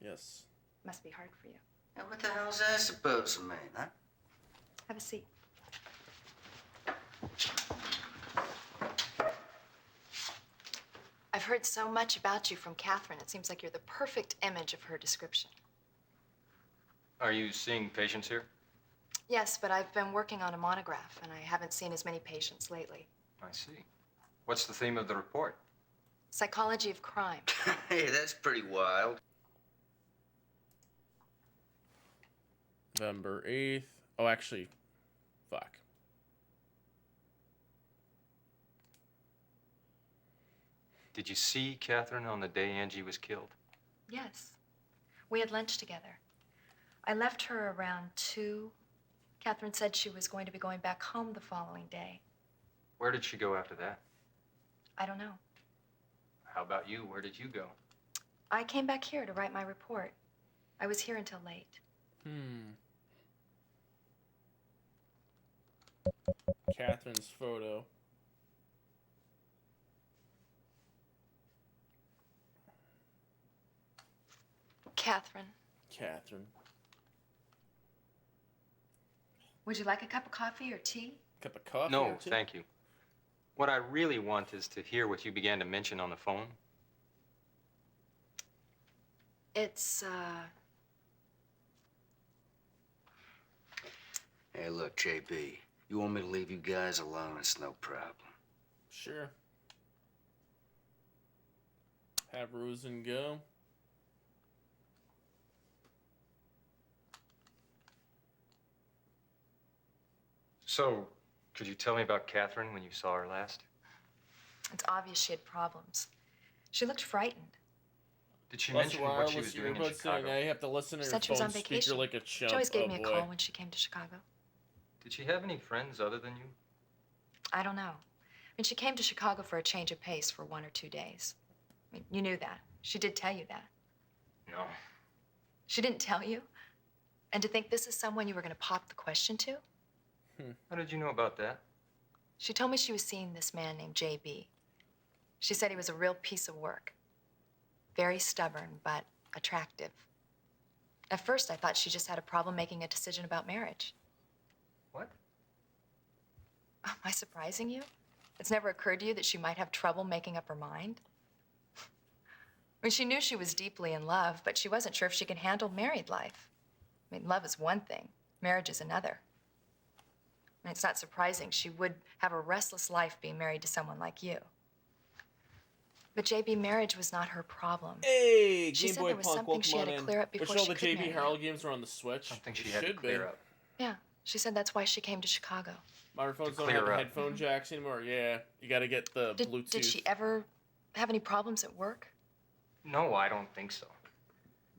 Yes. Must be hard for you. Now, what the hell's that supposed to mean, huh? Have a seat. I've heard so much about you from Catherine. It seems like you're the perfect image of her description. Are you seeing patients here? Yes, but I've been working on a monograph, and I haven't seen as many patients lately. I see. What's the theme of the report? Psychology of crime. Hey, that's pretty wild. November 8th. Oh, actually, fuck. Did you see Catherine on the day Angie was killed? Yes. We had lunch together. I left her around 2. Catherine said she was going to be going back home the following day. Where did she go after that? I don't know. How about you? Where did you go? I came back here to write my report. I was here until late. Catherine's photo. Catherine, Catherine. would you like a cup of coffee or tea? Cup of coffee? No, or tea? thank you. What I really want is to hear what you began to mention on the phone. It's, Hey, look, JB. You want me to leave you guys alone? It's no problem. Sure. Have Rosen go. So, could you tell me about Catherine when you saw her last? It's obvious she had problems. She looked frightened. Did she Plus mention what she was doing in Chicago? Now you have to listen to She your said she was phone on speaker vacation. like a chump. She always gave oh, me a boy. call when she came to Chicago. Did she have any friends other than you? I don't know. I mean, she came to Chicago for a change of pace for 1 or 2 days. I mean, you knew that. She did tell you that. No. She didn't tell you? And to think this is someone you were going to pop the question to? How did you know about that? She told me she was seeing this man named JB. She said he was a real piece of work. Very stubborn, but attractive. At first, I thought she just had a problem making a decision about marriage. What? Am I surprising you? It's never occurred to you that she might have trouble making up her mind? I mean, she knew she was deeply in love, but she wasn't sure if she could handle married life. I mean, love is one thing, marriage is another. I mean, it's not surprising she would have a restless life being married to someone like you. But JB, marriage was not her problem. Hey, She Game said Boy there was Punk, something welcome she had on to in. clear up before Wish all she the could JB marry Harold games are on the Switch. I think she They had to should clear be. up. Yeah, she said that's why she came to Chicago. Microphones don't clear have the up. headphone jacks anymore. Yeah, you got to get the Bluetooth. Did she ever have any problems at work? No, I don't think so.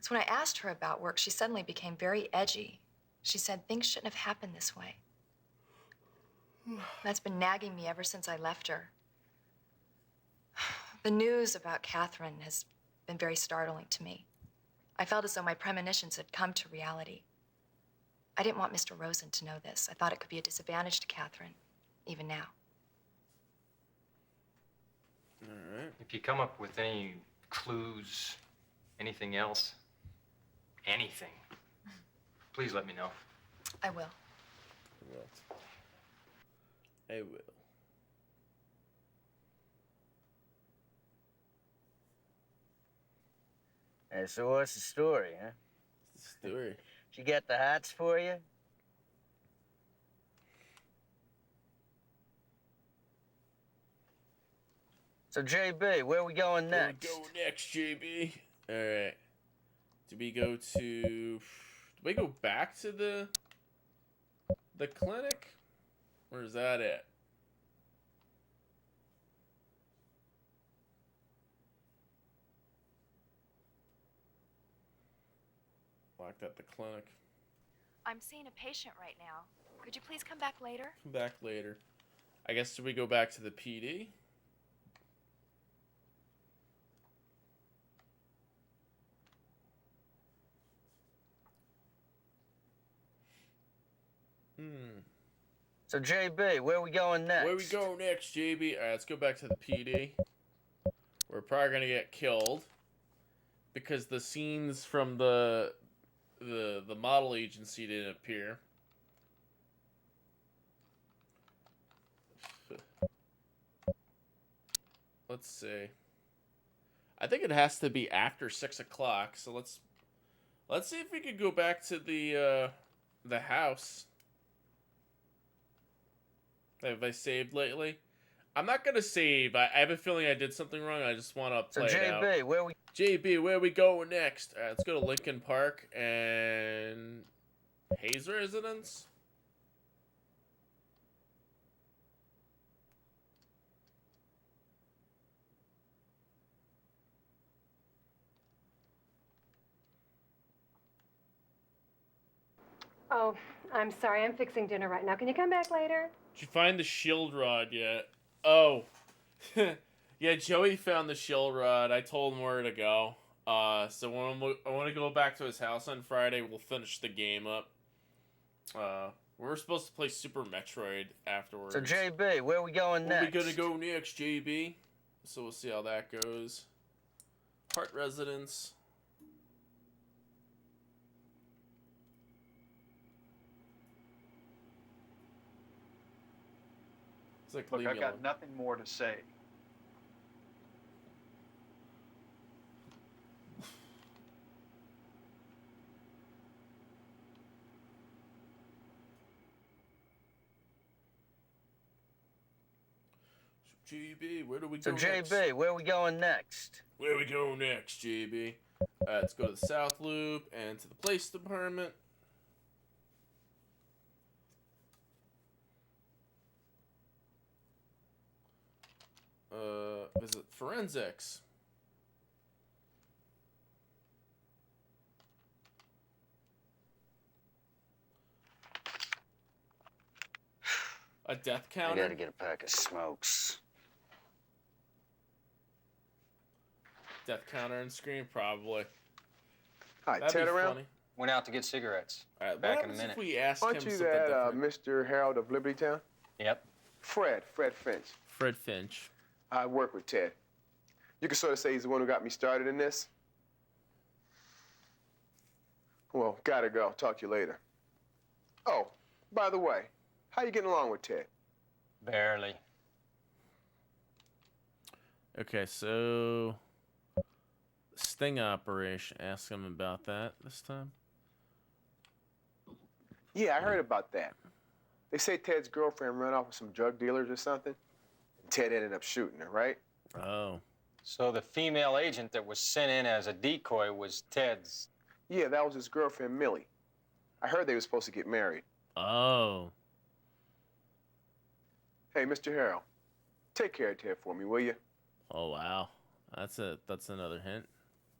So when I asked her about work, she suddenly became very edgy. She said things shouldn't have happened this way. That's been nagging me ever since I left her. The news about Catherine has been very startling to me. I felt as though my premonitions had come to reality. I didn't want Mr. Rosen to know this. I thought it could be a disadvantage to Catherine, even now. All right. If you come up with any clues, anything else, anything, please let me know. I will. I will. Hey, so what's the story, huh? What's the story? She get the hats for you? So, JB, where we going next? Where we go next, JB? All right. Do we go to? Do we go back to the clinic? Where's that at? Locked at the clinic. I'm seeing a patient right now. Could you please come back later? Come back later. I guess, do we go back to the PD? So, JB, where we going next? Where we go next, JB? Alright, let's go back to the PD. We're probably gonna get killed. Because the scenes from the model agency didn't appear. Let's see. I think it has to be after 6 o'clock, so let's see if we could go back to the house. Have I saved lately? I'm not gonna save. I have a feeling I did something wrong. I just want to play it out. JB, where we... JB, where we going next? Alright, let's go to Lincoln Park and Hayes Residence. Oh, I'm sorry. I'm fixing dinner right now. Can you come back later? Did you find the shield rod yet? Oh. Yeah, Joey found the shield rod. I told him where to go. So when I want to go back to his house on Friday, we'll finish the game up. We were supposed to play Super Metroid afterwards. So, JB, where we going next? Where we gonna go next, JB? So we'll see how that goes. Heart Residence. It's like, Look, I've got nothing more to say. JB, where do we So, go JB, next? where we going next? Where we go next, JB? Let's go to the South Loop and to the Police Department. Visit Forensics. A death I counter? gotta get a pack of smokes. Death counter and screen? Probably. Hi, That'd Ted be around? funny. Went out to get cigarettes. All right, Back what in a happens minute. if we ask Aren't him you something that different? Mr. Harold of Liberty Town? Yep. Fred Finch. Fred Finch. I work with Ted. You can sort of say he's the one who got me started in this. Well, gotta go. Talk to you later. Oh, by the way, how you getting along with Ted? Barely. Okay, so sting operation. Ask him about that this time. Yeah, I heard about that. They say Ted's girlfriend ran off with some drug dealers or something. And Ted ended up shooting her, right? Oh. So the female agent that was sent in as a decoy was Ted's. Yeah, that was his girlfriend, Millie. I heard they were supposed to get married. Oh. Hey, Mr. Harold, take care of Ted for me, will you? Oh wow. That's another hint.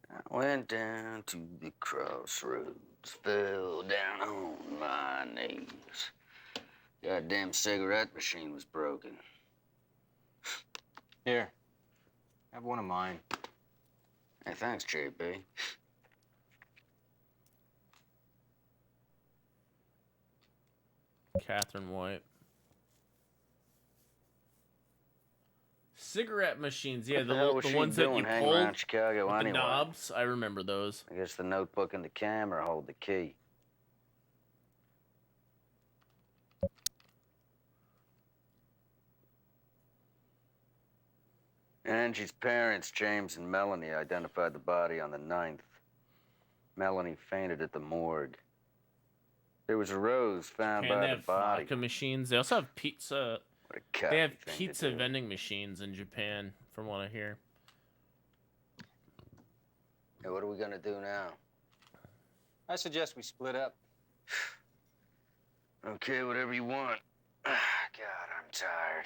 I went down to the crossroads, fell down on my knees. Goddamn cigarette machine was broken. Here. Have one of mine. Hey, thanks, JB. Catherine White. Cigarette machines, yeah, What the hell was the she ones that doing you hanging pull around Chicago with the anyway? knobs. I remember those. I guess the notebook and the camera hold the key. Angie's parents, James and Melanie, identified the body on the 9th. Melanie fainted at the morgue. There was a rose found And by they the have body. vodka machines. They also have pizza. What a cocky They have thing to pizza do. vending machines in Japan, from what I hear. Hey, what are we gonna do now? I suggest we split up. Okay, whatever you want. God, I'm tired.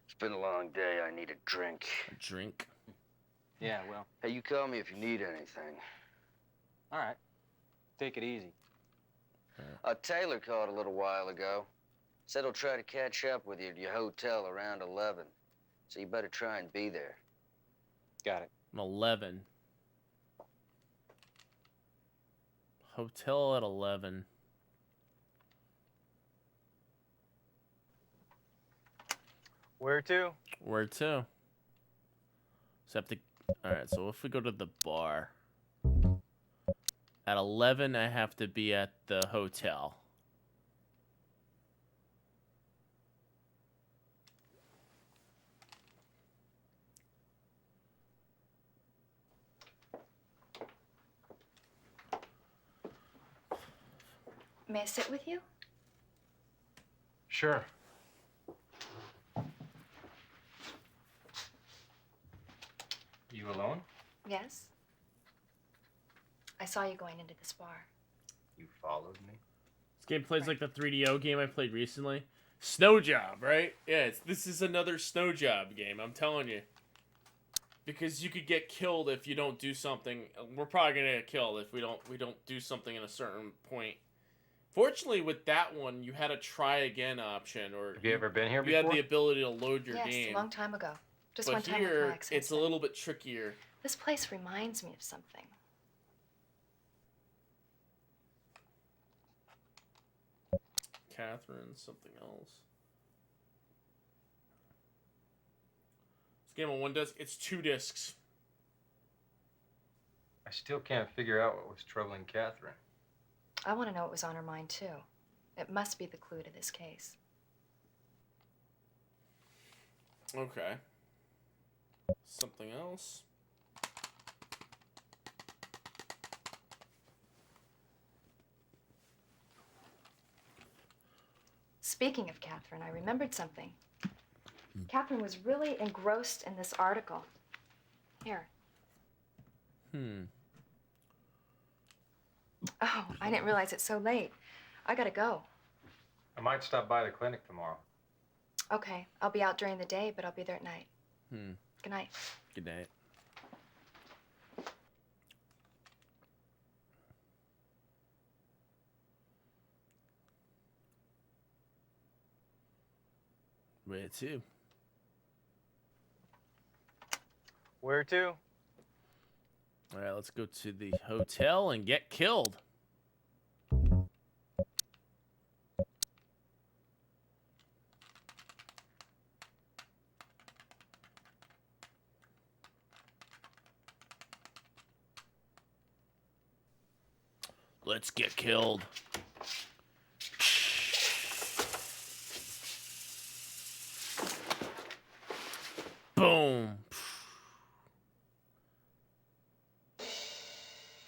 It's been a long day. I need a drink. A drink? Yeah, well. Hey, you call me if you need anything. All right. Take it easy. Taylor called a little while ago. Said he'll try to catch up with you at your hotel around 11. So you better try and be there. Got it. 11. Hotel at 11. Where to? Where to? So have to. All right. So if we go to the bar at 11, I have to be at the hotel. May I sit with you? Sure. You alone? Yes. I saw you going into this bar. You followed me? This game plays like the 3DO game I played recently. Snow Job, right? Yeah, this is another Snow Job game, I'm telling you. Because you could get killed if you don't do something. We're probably gonna get killed if we don't do something in a certain point. Fortunately, with that one, you had a try again option, or Have you ever been here you had before? the ability to load your Yes, game. a long time ago. Just But one time with here, no access. it's a little bit trickier. This place reminds me of something. Catherine, something else. This game on one disc. It's 2 discs. I still can't figure out what was troubling Catherine. I want to know what was on her mind, too. It must be the clue to this case. Okay. Something else. Speaking of Catherine, I remembered something. Catherine was really engrossed in this article. Here. Oh, I didn't realize it's so late. I gotta go. I might stop by the clinic tomorrow. Okay, I'll be out during the day, but I'll be there at night. Good night. Good night. Where to? Where to? All right, let's go to the hotel and get killed. Let's get killed. Boom.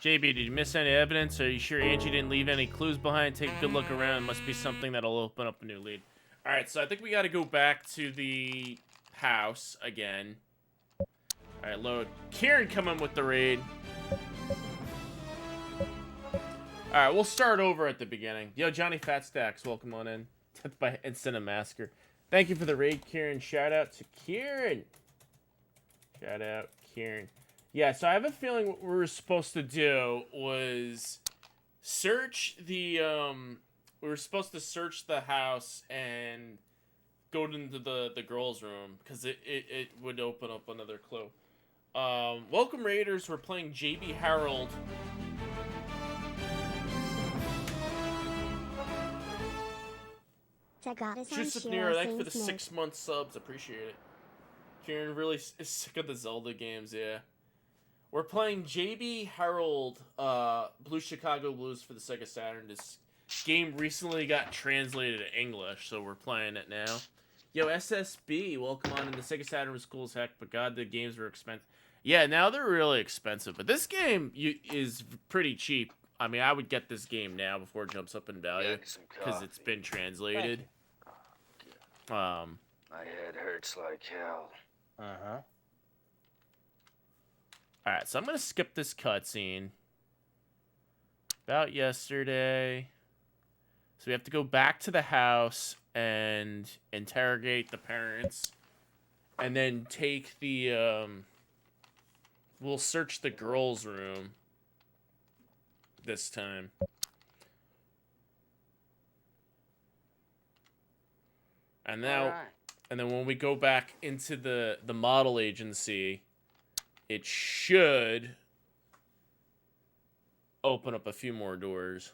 JB, did you miss any evidence? Are you sure Angie didn't leave any clues behind? Take a good look around. Must be something that'll open up a new lead. All right, so I think we got to go back to the house again. All right, load. Kieran coming with the raid. All right, we'll start over at the beginning. Yo, Johnny Fatstacks, welcome on in. Death by Instant Massacre. Thank you for the raid, Kieran. Shout out to Kieran. Shout out, Kieran. Yeah, so I have a feeling what we were supposed to do was search the, we were supposed to search the house and go into the girls' room, because it would open up another clue. Welcome, Raiders. We're playing JB Harold. Joseph Nero, thank you for the 6-month subs. Appreciate it. Kieran really is sick of the Zelda games, yeah. We're playing JB Harold, Blue Chicago Blues for the Sega Saturn. This game recently got translated to English, so we're playing it now. Yo, SSB, welcome on in. The Sega Saturn was cool as heck, but god, the games were expensive. Yeah, now they're really expensive, but this game is pretty cheap. I mean, I would get this game now before it jumps up in value, because it's been translated. My head hurts like hell. Uh-huh. Alright, so I'm going to skip this cutscene. About yesterday. So we have to go back to the house and interrogate the parents. And then take the, we'll search the girls' room this time. And now, and then when we go back into the model agency, it should open up a few more doors.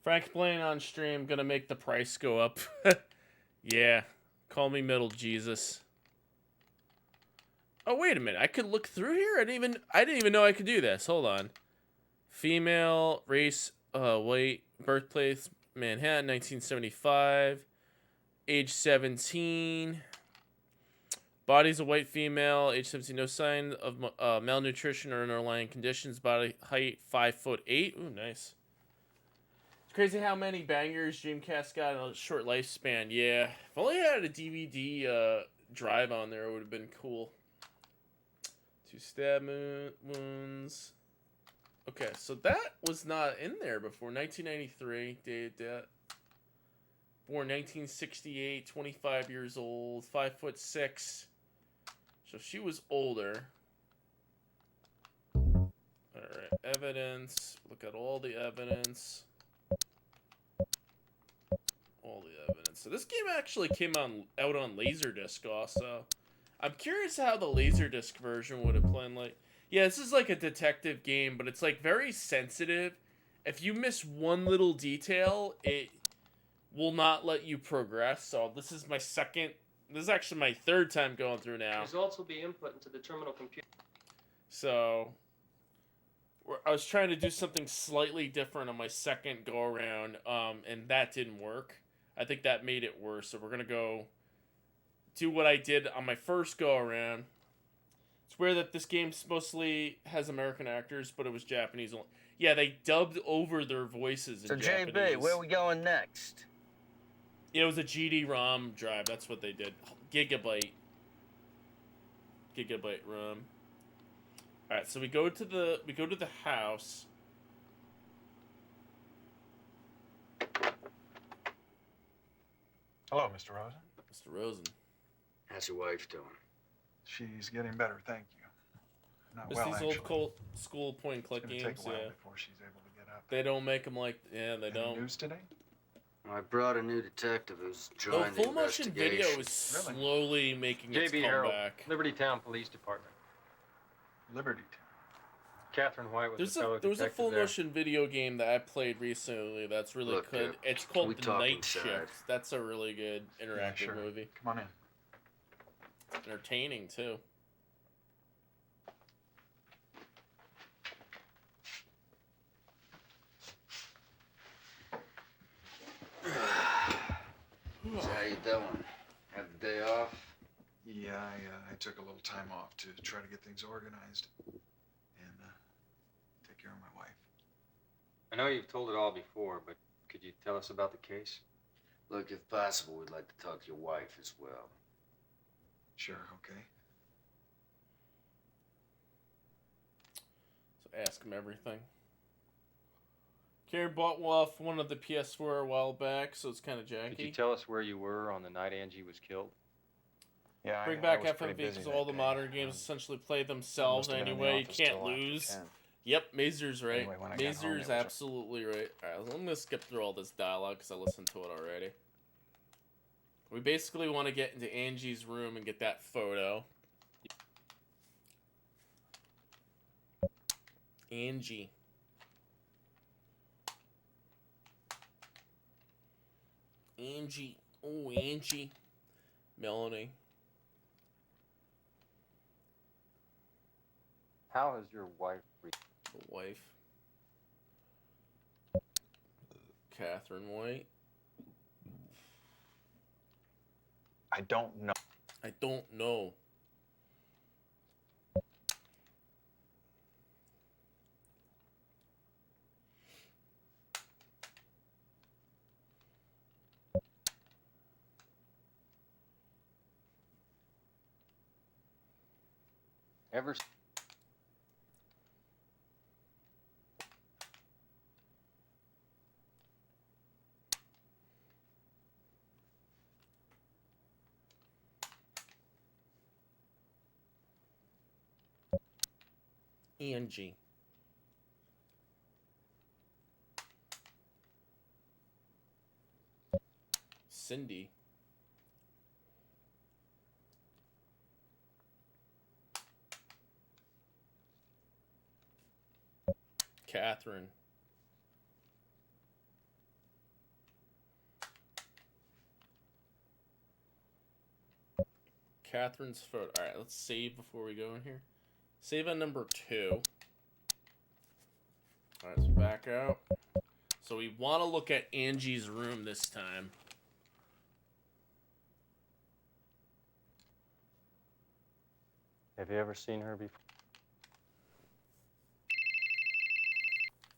Frank Blaine on stream, gonna make the price go up. Yeah, call me Middle Jesus. Oh, wait a minute, I could look through here? I didn't even know I could do this. Hold on. Female, race, weight, birthplace, Manhattan, 1975. Age 17. Body's a white female. Age 17, no sign of malnutrition or underlying conditions. Body height 5'8". Ooh, nice. It's crazy how many bangers Dreamcast got in a short lifespan. Yeah, if only I had a DVD drive on there, it would have been cool. 2 stab wounds. Okay, so that was not in there before. 1993, dated that. Born 1968, 25 years old, 5'6". So she was older. Alright, evidence. Look at all the evidence. All the evidence. So this game actually came out on Laserdisc also. I'm curious how the Laserdisc version would have played like. Yeah, this is like a detective game, but it's like very sensitive. If you miss one little detail, it will not let you progress. So this is my second. This is actually my third time going through now. Results will be input into the terminal computer. So I was trying to do something slightly different on my second go around, and that didn't work. I think that made it worse. So we're gonna go do what I did on my first go around. It's weird that this game mostly has American actors, but it was Japanese. Yeah, they dubbed over their voices in Japanese. So JB, where are we going next? Yeah, it was a GD-ROM drive. That's what they did. Gigabyte ROM. All right, so we go to the house. Hello, Mr. Rosen. Mr. Rosen. How's your wife doing? She's getting better, thank you. Not It's well, these actually. old school point-and-click It's gonna games. take a while Yeah. before she's able to get up. They don't make them like. Yeah, they Any don't. news today? I brought a new detective who's The joined the full motion video investigation. is slowly making its J.B. Harold, comeback. Liberty Town Police Department. Liberty Town. Catherine White was There's the fellow there was a detective full there. motion video game that I played recently that's really Look, good. It's can we called The talk Night inside? Shift. That's a really good interactive sure. movie. Come on in. Entertaining too. So how you doing? Have the day off? Yeah, I took a little time off to try to get things organized and take care of my wife. I know you've told it all before, but could you tell us about the case? Look, if possible, we'd like to talk to your wife as well. Sure, okay. So ask him everything. Karen bought off one of the PS4 a while back, so it's kind of janky. Could you tell us where you were on the night Angie was killed? Yeah, Bring I back was pretty FMV busy because that all the day. modern games essentially play themselves must have been in the anyway. You office can't till after lose. 10. Yep, Mazer's right. Anyway, when I got home, it Mazer's was absolutely right. Alright, I'm gonna skip through all this dialogue because I listened to it already. We basically want to get into Angie's room and get that photo. Angie. Angie. Oh, Angie. Melanie. How has your wife The wife. Catherine White. I don't know. I don't know. ever... Angie. Cindy. Catherine. Catherine's photo. Alright, let's save before we go in here. Save on number 2. Alright, so back out. So we want to look at Angie's room this time. Have you ever seen her before?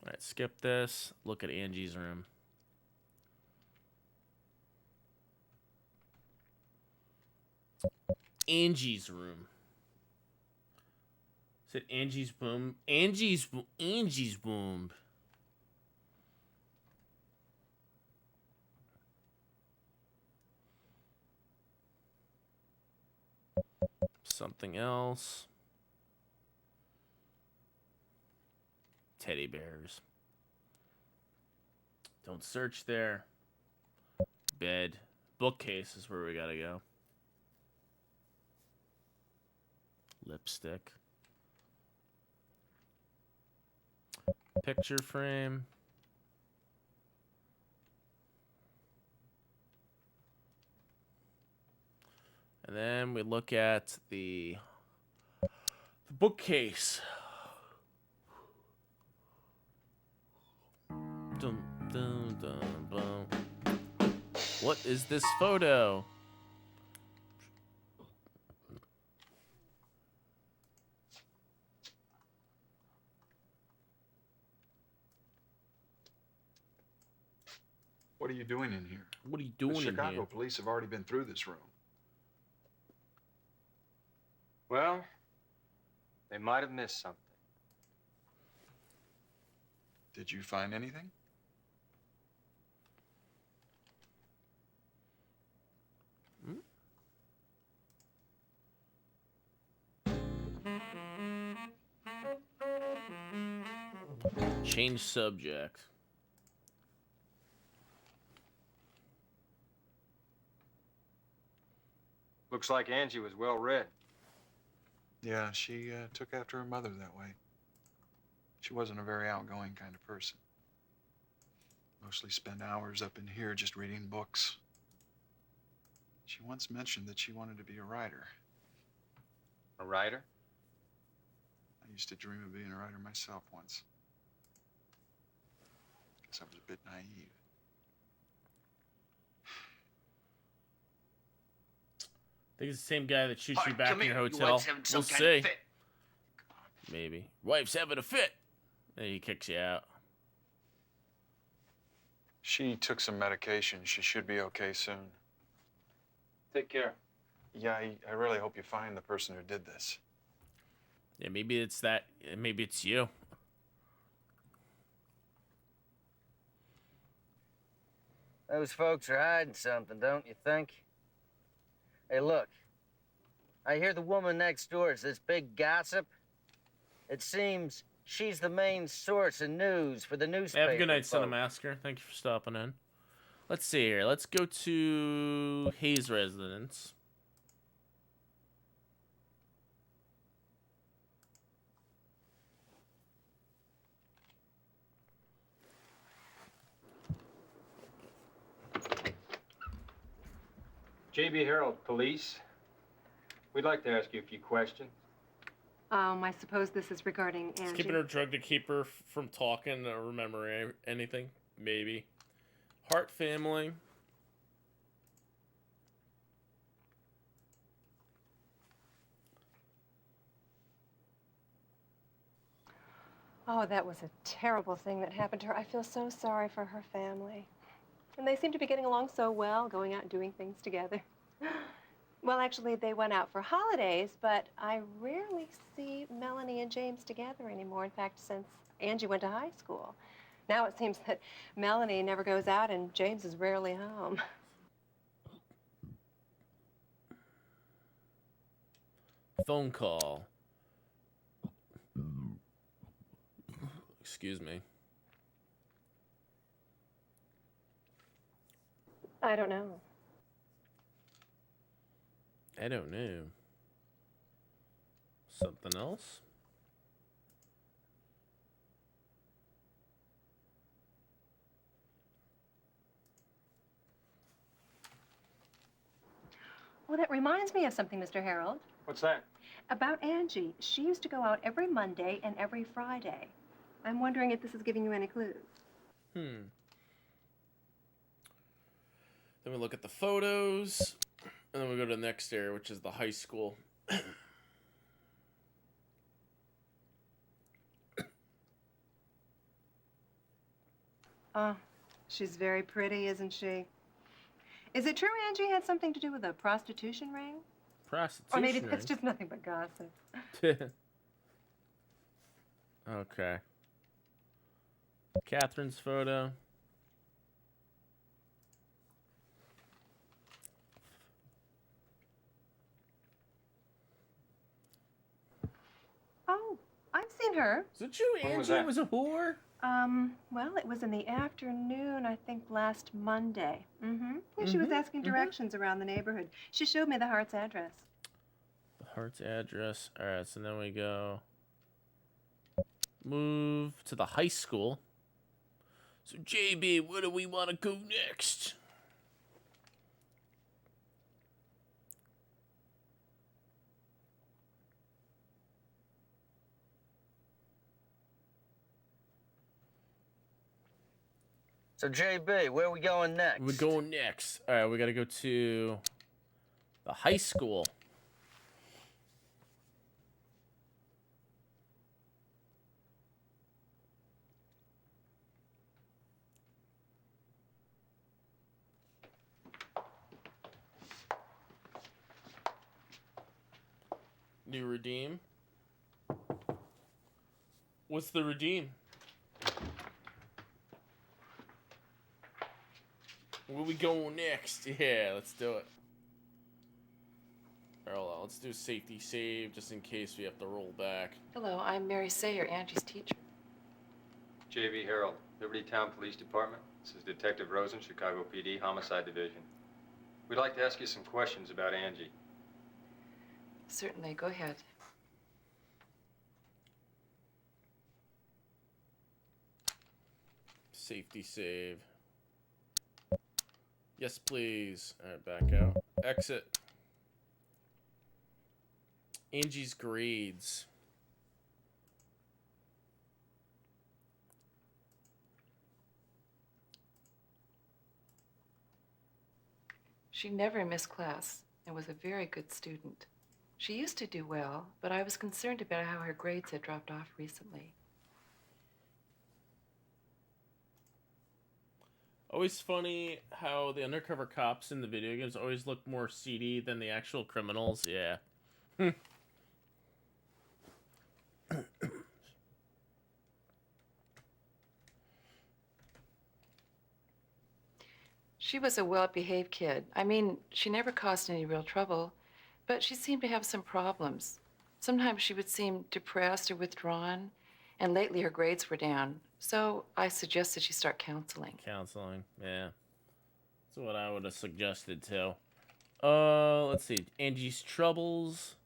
Alright, skip this. Look at Angie's room. Angie's room. Is it Angie's boom? Angie's boom. Something else. Teddy bears. Don't search there. Bed. Bookcase is where we gotta go. Lipstick. Picture frame. And then we look at the bookcase. Dun, dun, dun, dun. What is this photo? What are you doing in here? What are you doing The in Chicago here? police have already been through this room. Well, they might have missed something. Did you find anything? Change subject. Looks like Angie was well read. Yeah, she took after her mother that way. She wasn't a very outgoing kind of person. Mostly spent hours up in here just reading books. She once mentioned that she wanted to be a writer. A writer? I used to dream of being a writer myself once. Guess I was a bit naive. I think it's the same guy that shoots you Hart, back come in your here. hotel. Your wife's having some We'll kind see. of fit. Maybe. Wife's having a fit. Then he kicks you out. She took some medication. She should be okay soon. Take care. Yeah, I really hope you find the person who did this. Yeah, maybe it's that. Maybe it's you. Those folks are hiding something, don't you think? Hey, look. I hear the woman next door is this big gossip. It seems she's the main source of news for the newspaper. Have a good night, folks. Cinemasker. Thank you for stopping in. Let's see here. Let's go to Hayes' residence. J.B. Harold, police. We'd like to ask you a few questions. I suppose this is regarding Angie. Skipping her drug to keep her from talking or remembering anything. Maybe. Hart family. Oh, that was a terrible thing that happened to her. I feel so sorry for her family. And they seem to be getting along so well, going out and doing things together. Well, actually, they went out for holidays, but I rarely see Melanie and James together anymore. In fact, since Angie went to high school. Now it seems that Melanie never goes out and James is rarely home. Phone call. Excuse me. I don't know. I don't know. Something else? Well, that reminds me of something, Mr. Harold. What's that? About Angie. She used to go out every Monday and every Friday. I'm wondering if this is giving you any clues. Then we look at the photos, and then we go to the next area, which is the high school. Oh, she's very pretty, isn't she? Is it true Angie had something to do with a prostitution ring? Prostitution Or maybe ring? that's just nothing but gossip. Okay. Catherine's photo. Oh, I've seen her. Is it you, When was Angie that? was a whore? Well, it was in the afternoon, I think last Monday. Yeah, she was asking directions around the neighborhood. She showed me the Hart's address. The Hart's address. All right, so then we go. Move to the high school. So, JB, where do we want to go next? So, JB, where are we going next? We're going next. All right, we got to go to the high school. New redeem. What's the redeem? Where we going next? Yeah, let's do it. Alright, hold on. Let's do a safety save just in case we have to roll back. Hello, I'm Mary Sayer, Angie's teacher. J.B. Harold, Liberty Town Police Department. This is Detective Rosen, Chicago PD, Homicide Division. We'd like to ask you some questions about Angie. Certainly, go ahead. Safety save. Yes, please. All right, back out. Exit. Angie's grades. She never missed class and was a very good student. She used to do well, but I was concerned about how her grades had dropped off recently. Always funny how the undercover cops in the video games always look more seedy than the actual criminals. Yeah. She was a well-behaved kid. I mean, she never caused any real trouble, but she seemed to have some problems. Sometimes she would seem depressed or withdrawn, and lately her grades were down. So I suggested she start counseling. Counseling, yeah. That's what I would have suggested too. Let's see. Angie's troubles.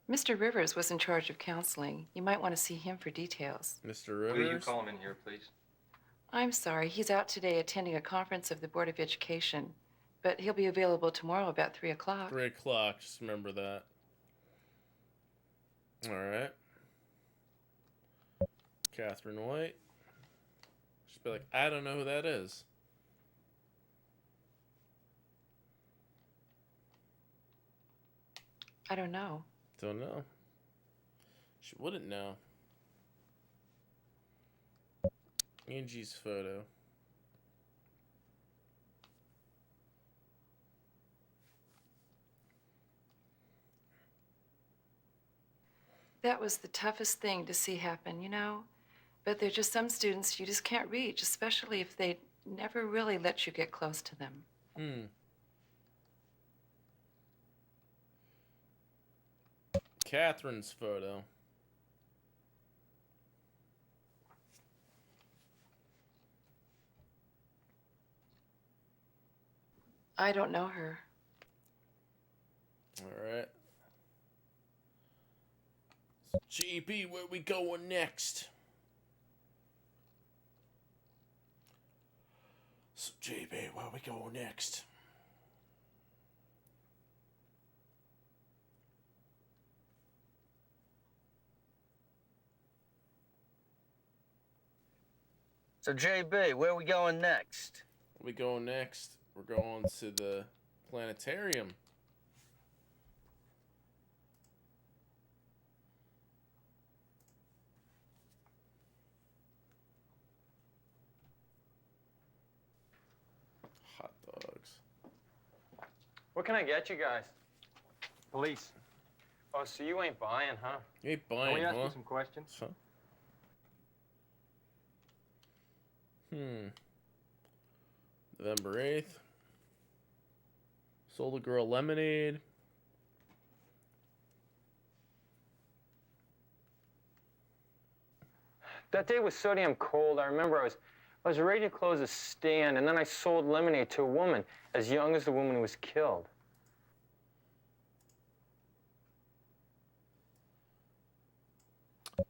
Mr. Rivers was in charge of counseling. You might want to see him for details. Mr. Rivers? Will you call him in here, please? I'm sorry, he's out today attending a conference of the Board of Education, but he'll be available tomorrow about 3 o'clock. 3 o'clock, just remember that. Alright. Catherine White. Just be like, I don't know who that is. I don't know. Don't know. She wouldn't know. Angie's photo. That was the toughest thing to see happen, you know? But there are just some students you just can't reach, especially if they never really let you get close to them. Catherine's photo. I don't know her. Alright. So JB, where we going next? So JB, where we going next? So, JB, where we going next? Where we going next? We're going to the planetarium. Hot dogs. What can I get you guys? Police. Oh, so you ain't buying, huh? You ain't Can buying, we ask huh? you some questions? Huh? November 8th. Sold a girl lemonade. That day was so damn cold. I remember I was ready to close a stand, and then I sold lemonade to a woman as young as the woman who was killed.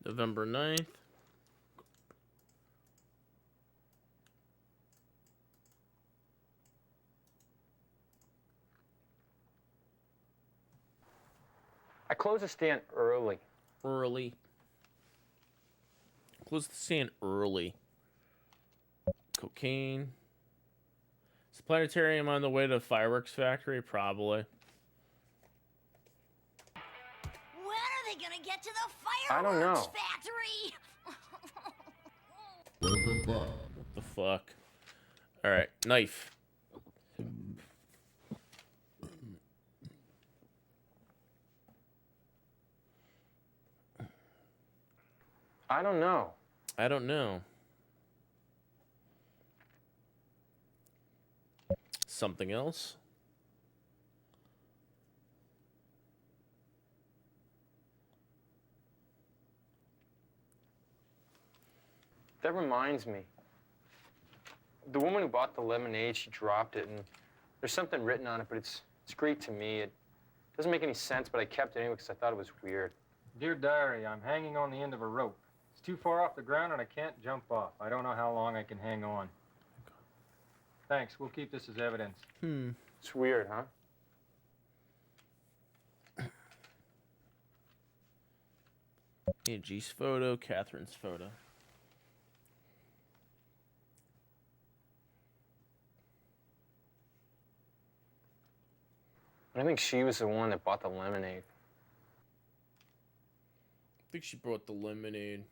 November 9th. I closed the stand early. Early. Close the stand early. Cocaine. Is the planetarium on the way to the fireworks factory? Probably. When are they gonna get to the I don't fireworks know. factory? What the fuck? Alright, knife. I don't know. I don't know. Something else? That reminds me. The woman who bought the lemonade, she dropped it, and there's something written on it, but it's Greek to me. It doesn't make any sense, but I kept it anyway because I thought it was weird. Dear Diary, I'm hanging on the end of a rope. It's too far off the ground and I can't jump off. I don't know how long I can hang on. Thanks. We'll keep this as evidence. It's weird, huh? Angie's photo, Catherine's photo. I think she was the one that bought the lemonade. I think she brought the lemonade.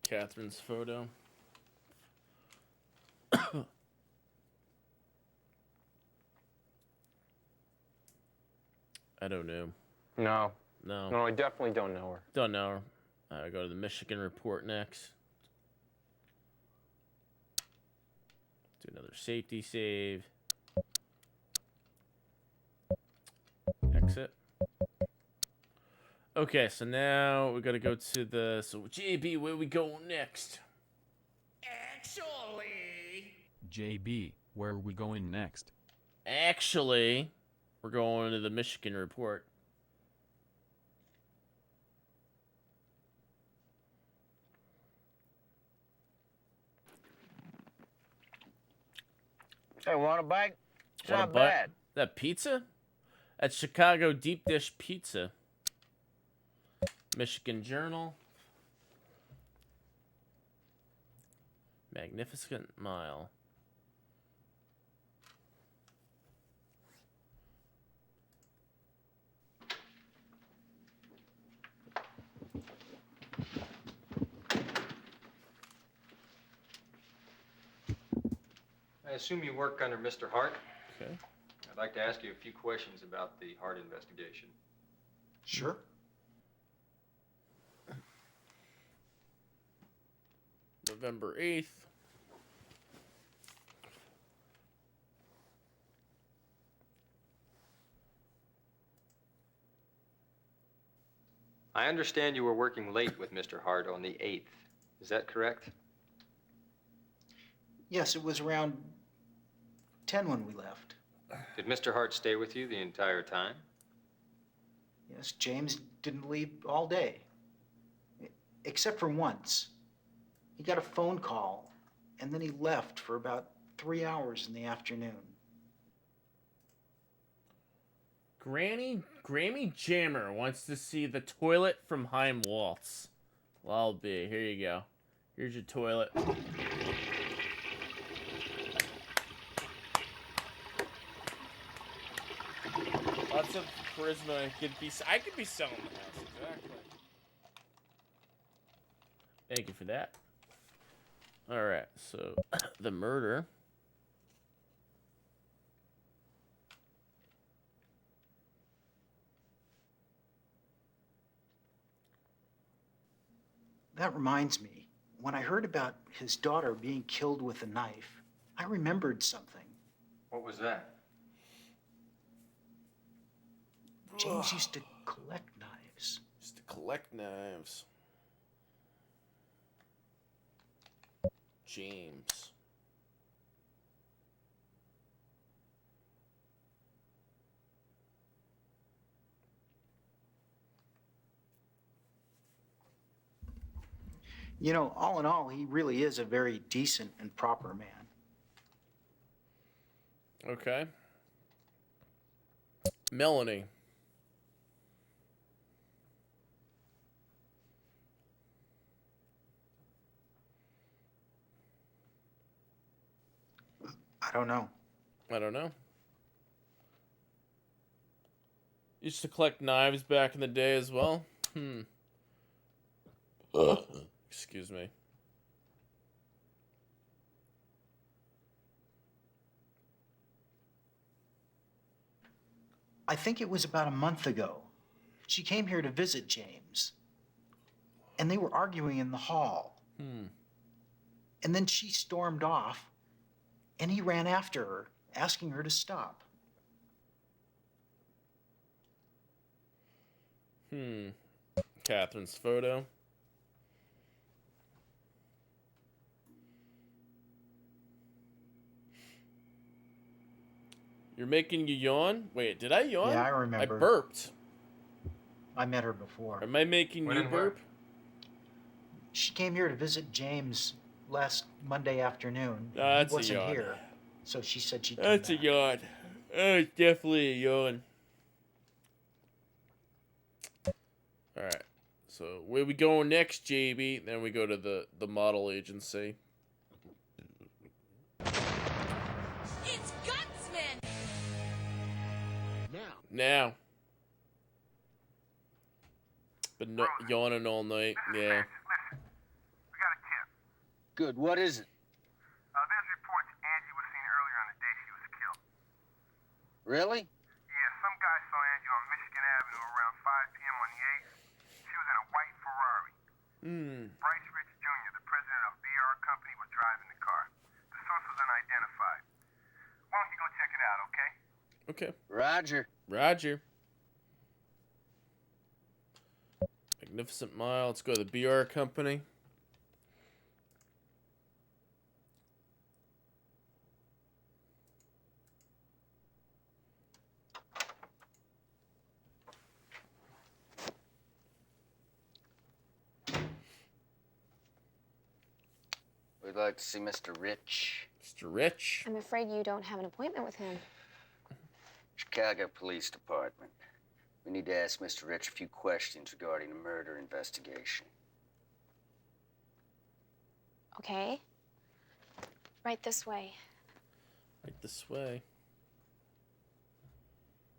Catherine's photo. I don't know. No. No. No, I definitely don't know her. Don't know her. I go to the Michigan report next. Do another safety save. Exit. Okay, so now we gotta go to the. So JB, where we go next? Actually. JB, where are we going next? Actually, we're going to the Michigan report. Hey, want a bite? It's Want a not bite? bad. That pizza? That's Chicago deep dish pizza. Michigan Journal. Magnificent Mile. I assume you work under Mr. Hart? Okay. I'd like to ask you a few questions about the Hart investigation. Sure. November 8th. I understand you were working late with Mr. Hart on the 8th. Is that correct? Yes, it was around 10 when we left. Did Mr. Hart stay with you the entire time? Yes, James didn't leave all day. Except for once. He got a phone call, and then he left for about 3 hours in the afternoon. Grammy Jammer wants to see the toilet from Heim Waltz. Well, I'll be. Here you go. Here's your toilet. Lots of charisma. I could be selling the house, exactly. Thank you for that. Alright, so the murder. That reminds me, when I heard about his daughter being killed with a knife, I remembered something. What was that? James used to collect knives. Used to collect knives. James. You know, all in all, he really is a very decent and proper man. Okay. Melanie. I don't know. I don't know. Used to collect knives back in the day as well. Excuse me. I think it was about a month ago. She came here to visit James. And they were arguing in the hall. And then she stormed off, and he ran after her, asking her to stop. Catherine's photo. You're making you yawn? Wait, did I yawn? Yeah, I remember. I burped. I met her before. Am I making When you and where? burp? She came here to visit James last Monday afternoon. Ah, he that's a wasn't yawn. here, so she said she'd come That's a back. yawn. It's definitely a yawn. Alright. So, where we going next, JB? Then we go to the model agency. It's Gunsman! Now. Been no yawning all night. Yeah. We got a tip. Good. What is it? There's reports Angie was seen earlier on the day she was killed. Really? Yeah, some guy saw Angie on Michigan Avenue around 5 p.m. on the 8th. She was in a white Ferrari. Bryce Rich Jr., the president of BR Company, was driving the car. The source was unidentified. Why don't you go check it out, okay? Okay. Roger. Roger. Magnificent Mile. Let's go to the BR Company. We'd like to see Mr. Rich. Mr. Rich. I'm afraid you don't have an appointment with him. Chicago Police Department. We need to ask Mr. Rich a few questions regarding a murder investigation. Okay. Right this way. Right this way.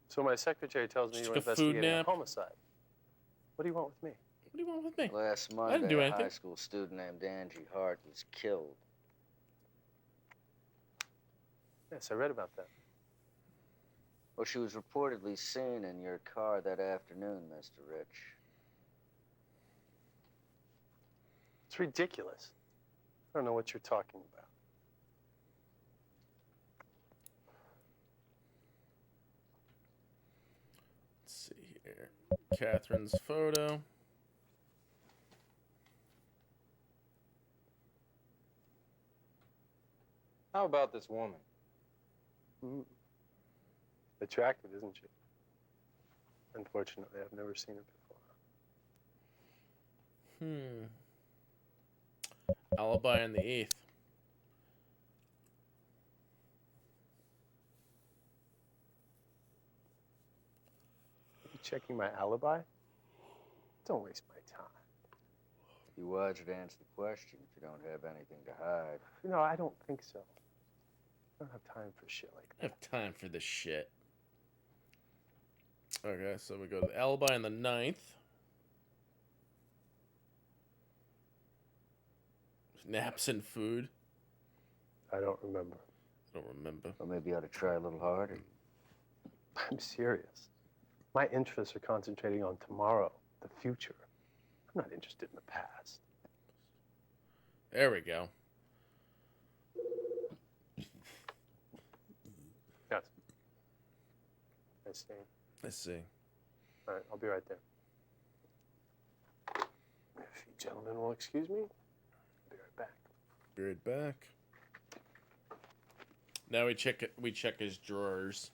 So my secretary tells me Just you're took a food investigating a nap. homicide. What do you want with me? What do you want with me? Last didn't Monday, do a anything. high school student named Angie Hart was killed. Yes, I read about that. Well, she was reportedly seen in your car that afternoon, Mr. Rich. It's ridiculous. I don't know what you're talking about. Let's see here. Catherine's photo. How about this woman? Attractive, isn't she? Unfortunately, I've never seen her before. Alibi on the 8th. Are you checking my alibi? Don't waste my time. Be wiser to answer the question if you don't have anything to hide. No, I don't think so. I don't have time for shit like I have time for this shit. Okay, so we go to the alibi on the 9th. Naps and food. that. I don't remember. I don't remember. Or maybe you ought to try a little harder. I'm serious. My interests are concentrating on tomorrow, the future. I'm not interested in the past. There we go. Yes. I see. Let's see. All right, I'll be right there. If you gentlemen will excuse me, I'll be right back. Be right back. Now we check his drawers.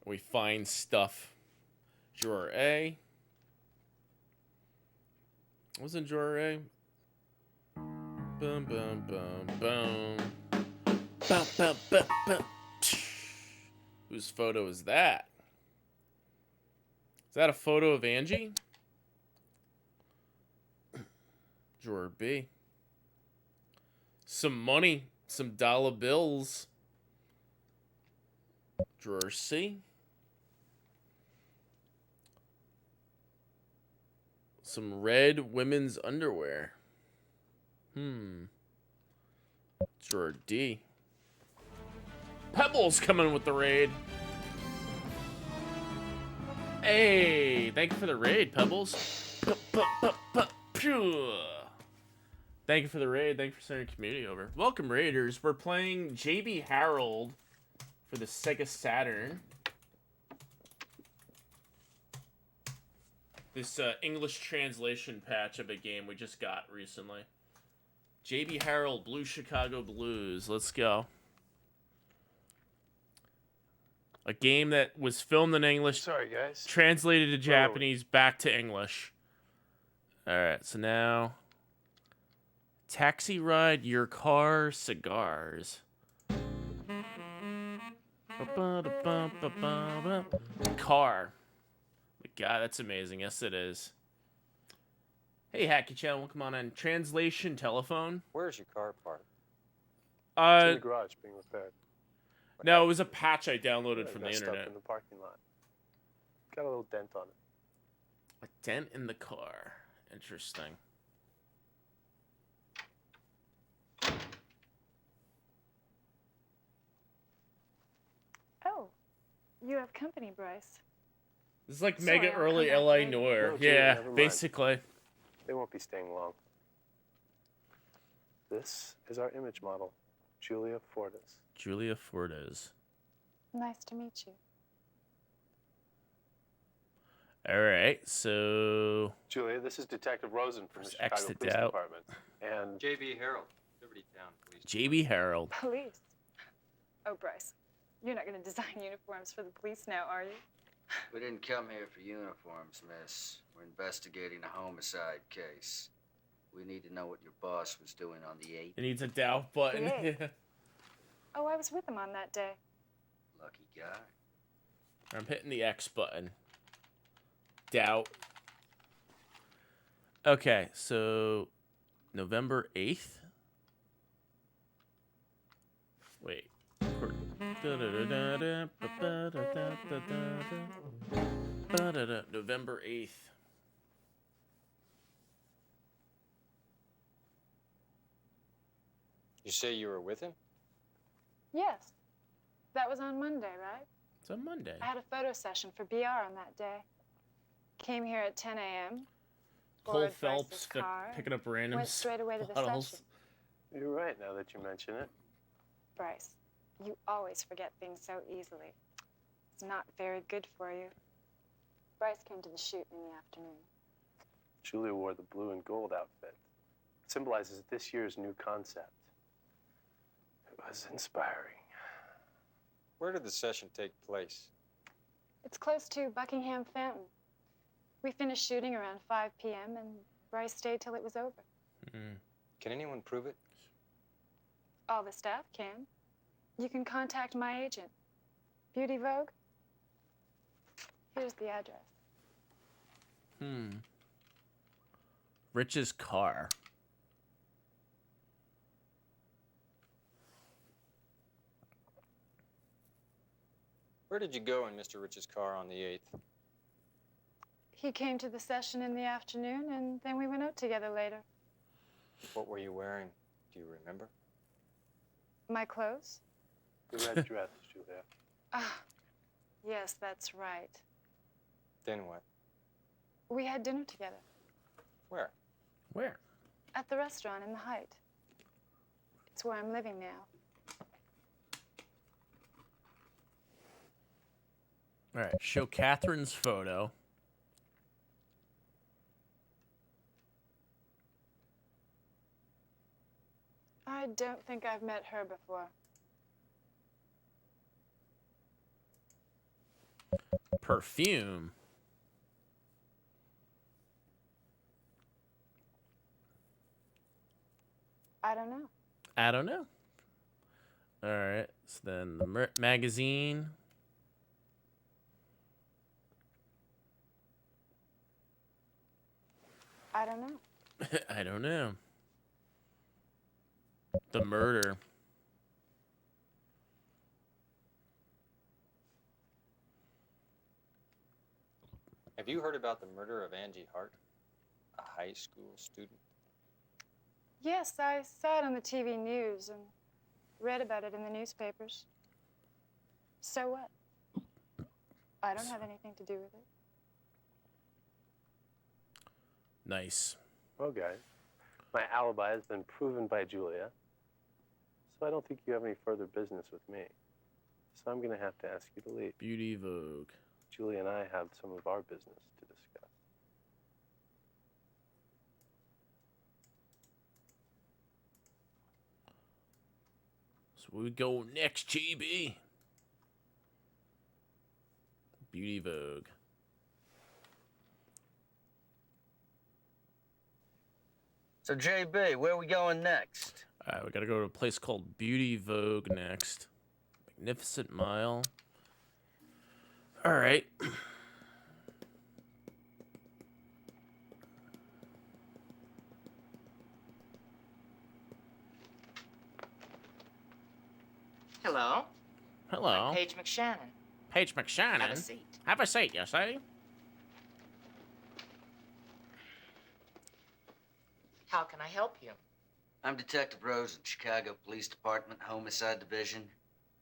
We find stuff. Drawer A. What's in drawer A? Boom, boom, boom, boom. Bum, bum, bum, bum. Whose photo is that? Is that a photo of Angie? Drawer B. Some money. Some dollar bills. Drawer C. Some red women's underwear. Drawer D. Pebbles coming with the raid. Hey, thank you for the raid, Pebbles. Thank you for the raid. Thank you for sending community over. Welcome, Raiders. We're playing JB Harold for the Sega Saturn. This English translation patch of a game we just got recently. JB Harold, Blue Chicago Blues. Let's go. A game that was filmed in English, Sorry, guys. translated to Where were we? Japanese, back to English. All right, so now taxi ride, your car, cigars. Car. God, that's amazing. Yes, it is. Hey, Hacky Channel, welcome on in. Translation telephone. Where's your car parked? It's in the garage being repaired. No, it was a patch I downloaded I from the messed internet. up in the parking lot. Got a little dent on it. A dent in the car. Interesting. Oh, you have company, Bryce. This is like Sorry, mega I'll early come back LA later. Noir. No, Julia, Yeah, never mind. basically. They won't be staying long. This is our image model, Julia Fortes. Julia Fortes. Nice to meet you. All right, so Julia, this is Detective Rosen from the Chicago X'd Police out. Department. And J.B. Harold, Liberty Town Police. JB Harold. Police? Oh, Bryce, you're not going to design uniforms for the police now, are you? We didn't come here for uniforms, miss. We're investigating a homicide case. We need to know what your boss was doing on the 8th. It needs a doubt button. The Oh, I was with him on that day. Lucky guy. I'm hitting the X button. Doubt. Okay, so November 8th. Wait. November 8th. You say you were with him? Yes. That was on Monday, right? It's on Monday. I had a photo session for BR on that day. Came here at 10 a.m. Cole borrowed Phelps Bryce's car, picking up random went straight away to the bottles. session. you're right now that you mention it. Bryce, you always forget things so easily. It's not very good for you. Bryce came to the shoot in the afternoon. Julia wore the blue and gold outfit. It symbolizes this year's new concept. It was inspiring. Where did the session take place? It's close to Buckingham Fountain. We finished shooting around 5 p.m. and Bryce stayed till it was over. Can anyone prove it? All the staff can. You can contact my agent. Beauty Vogue? Here's the address. Rich's car. Where did you go in Mr. Rich's car on the 8th? He came to the session in the afternoon, and then we went out together later. What were you wearing? Do you remember? My clothes? The red dress, Julia. Ah, yes, that's right. Then what? We had dinner together Where? Where? at the restaurant in the Height. It's where I'm living now. All right, show Catherine's photo. I don't think I've met her before. Perfume. I don't know. I don't know. All right, so then the magazine. I don't know. I don't know. The murder. Have you heard about the murder of Angie Hart, a high school student? Yes, I saw it on the TV news and read about it in the newspapers. So what? I don't have anything to do with it. Nice. Well, guys, my alibi has been proven by Julia, so I don't think you have any further business with me. So I'm going to have to ask you to leave. Beauty Vogue. Julia and I have some of our business to discuss. So we go next, GB. Beauty Vogue. So, JB, where are we going next? Alright, we gotta go to a place called Beauty Vogue next. Magnificent Mile. Alright. Hello. Hello. I'm Paige McShannon. Paige McShannon. Have a seat. Have a seat, you say? How can I help you? I'm Detective Rosen, Chicago Police Department, Homicide Division.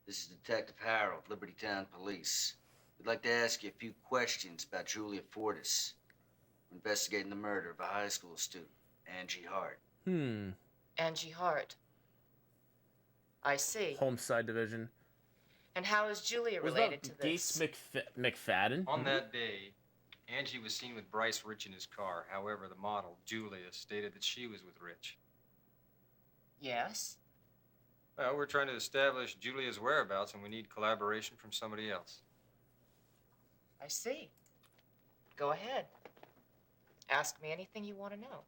This is Detective Harold, Liberty Town Police. We'd like to ask you a few questions about Julia Fortis. We're investigating the murder of a high school student, Angie Hart. Angie Hart. I see. Homicide Division. And how is Julia Was related that to this? Gates McFadden? On that day, Angie was seen with Bryce Rich in his car. However, the model, Julia, stated that she was with Rich. Yes. Well, we're trying to establish Julia's whereabouts, and we need collaboration from somebody else. I see. Go ahead. Ask me anything you want to know.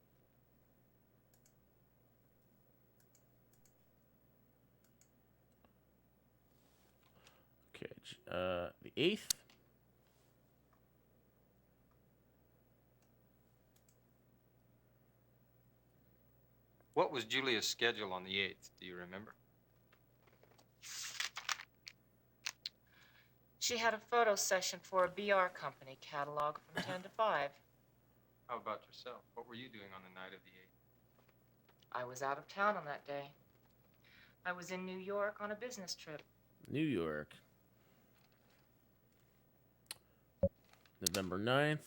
Okay, the 8th. What was Julia's schedule on the 8th? Do you remember? She had a photo session for a BR company catalog from 10 to 5. How about yourself? What were you doing on the night of the 8th? I was out of town on that day. I was in New York on a business trip. New York. November 9th.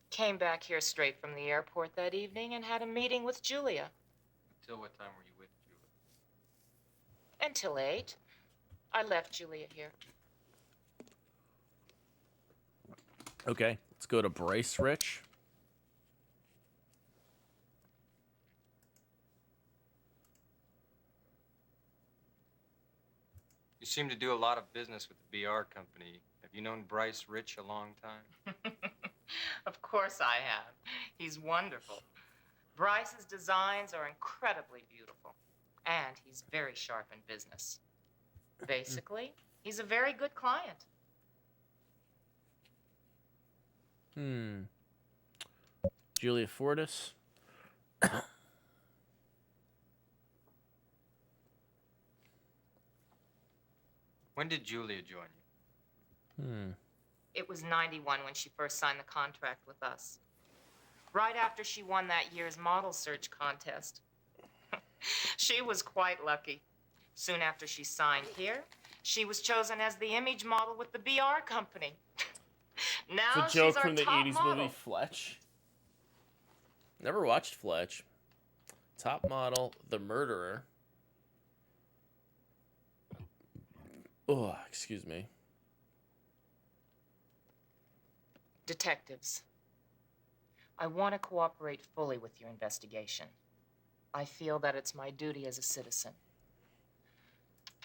Came back here straight from the airport that evening and had a meeting with Julia. Until what time were you with Julia? Until 8. I left Julia here. Okay, let's go to Bryce Rich. You seem to do a lot of business with the BR company. Have you known Bryce Rich a long time? Of course I have. He's wonderful. Bryce's designs are incredibly beautiful. And he's very sharp in business. Basically, he's a very good client. Julia Fortis. When did Julia join you? It was 91 when she first signed the contract with us. Right after she won that year's model search contest. She was quite lucky. Soon after she signed here, she was chosen as the image model with the BR company. Now It's a joke she's our from the top 80s model. movie Fletch. Never watched Fletch. Top model, The Murderer. Oh, excuse me. Detectives, I want to cooperate fully with your investigation. I feel that it's my duty as a citizen.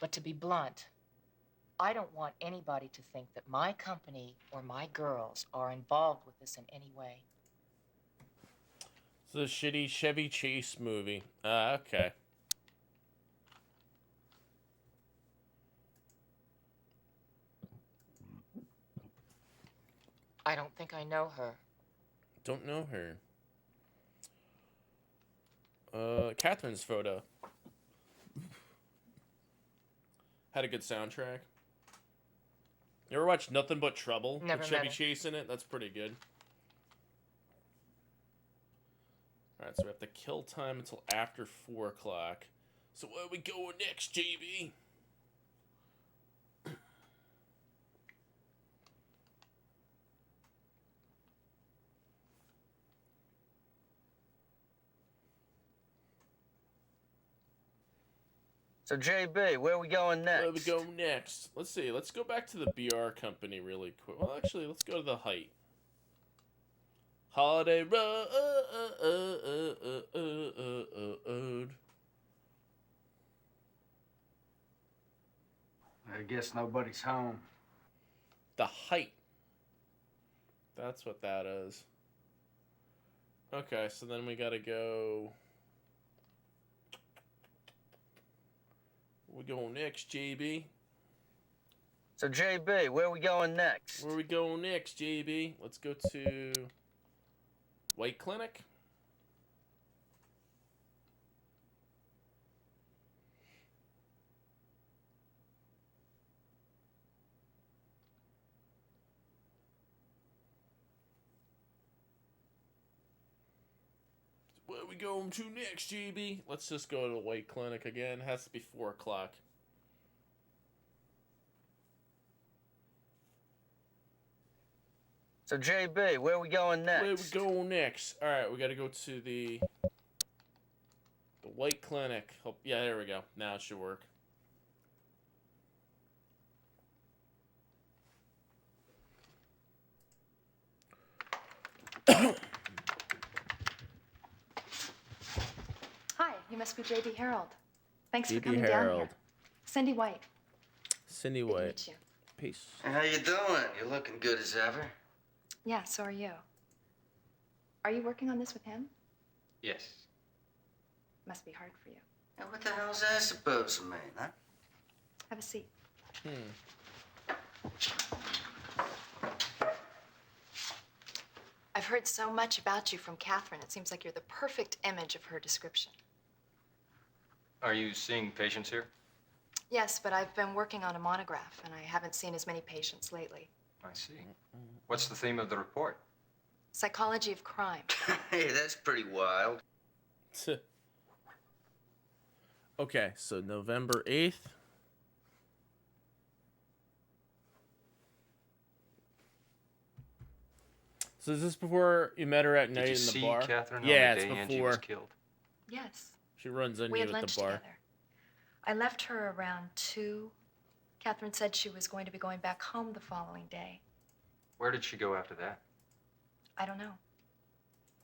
But to be blunt, I don't want anybody to think that my company or my girls are involved with this in any way. It's a shitty Chevy Chase movie. Okay. I don't think I know her. Don't know her. Catherine's photo. Had a good soundtrack. You ever watched Nothing But Trouble? Never with met Chevy it. Chase in it? That's pretty good. Alright, so we have to kill time until after 4 o'clock. So where are we going next, JB? So, JB, where are we going next? Where we go next? Let's see. Let's go back to the BR company really quick. Well, actually, let's go to the Height. Holiday Road. guess nobody's home. The height. That's what that is. Okay, so then we gotta go. We going next, JB? So, JB, where we going next? Where we going next, JB? Let's go to White Clinic. Where we going to next, JB? Let's just go to the White Clinic again. It has to be 4 o'clock. So, JB, where we going next? Where we going next? All right, we got to go to the White Clinic. Oh, yeah, there we go. Now it should work. Hi, you must be J.B. Harold. Thanks for J.B. coming down Harold. here. Cindy White. Cindy Good to White. meet you. Peace. How you doing? You're looking good as ever. Yeah, so are you. Are you working on this with him? Yes. Must be hard for you. Now, what the hell's that supposed to mean, huh? Have a seat. I've heard so much about you from Catherine. It seems like you're the perfect image of her description. Are you seeing patients here? Yes, but I've been working on a monograph, and I haven't seen as many patients lately. I see. What's the theme of the report? Psychology of crime. Hey, that's pretty wild. Okay, so November 8th. So is this before you met her at night Did you in the see bar? Catherine Yeah, on the it's day Angie was before. killed? Yes. She runs on We you had at lunch the bar. together. I left her around 2. Catherine said she was going to be going back home the following day. Where did she go after that? I don't know.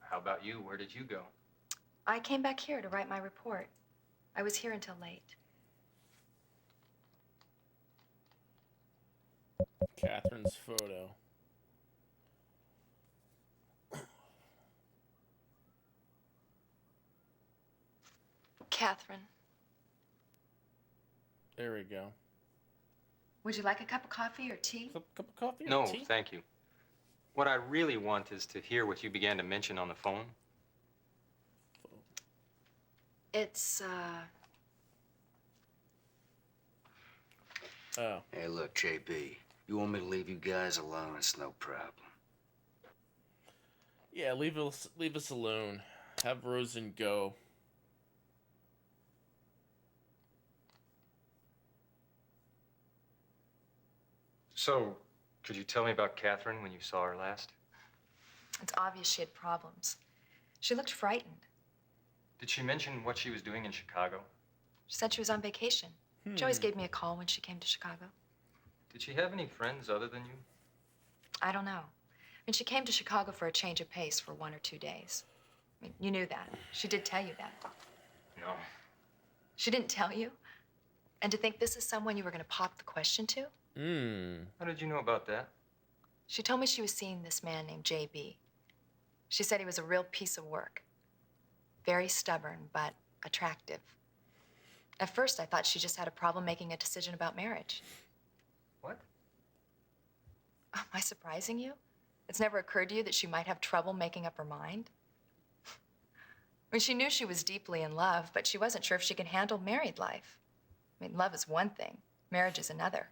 How about you? Where did you go? I came back here to write my report. I was here until late. Catherine's photo. Catherine, There we go. would you like a cup of coffee or tea? Cup of coffee or No, tea? thank you. What I really want is to hear what you began to mention on the phone. It's, Oh. Hey, look, JB, you want me to leave you guys alone? It's no problem. Yeah, leave us alone. Have Rosen go. So, could you tell me about Catherine when you saw her last? it's obvious she had problems. She looked frightened. Did she mention what she was doing in Chicago? She said she was on vacation. She always gave me a call when she came to Chicago. Did she have any friends other than you? I don't know. I mean, she came to Chicago for a change of pace for 1 or 2 days. I mean, you knew that. She did tell you that. No. She didn't tell you? And to think this is someone you were going to pop the question to? How did you know about that? She told me she was seeing this man named J.B. She said he was a real piece of work. Very stubborn, but attractive. At first, I thought she just had a problem making a decision about marriage. What? Am I surprising you? It's never occurred to you that she might have trouble making up her mind? I mean, she knew she was deeply in love, but she wasn't sure if she could handle married life. I mean, love is one thing, marriage is another.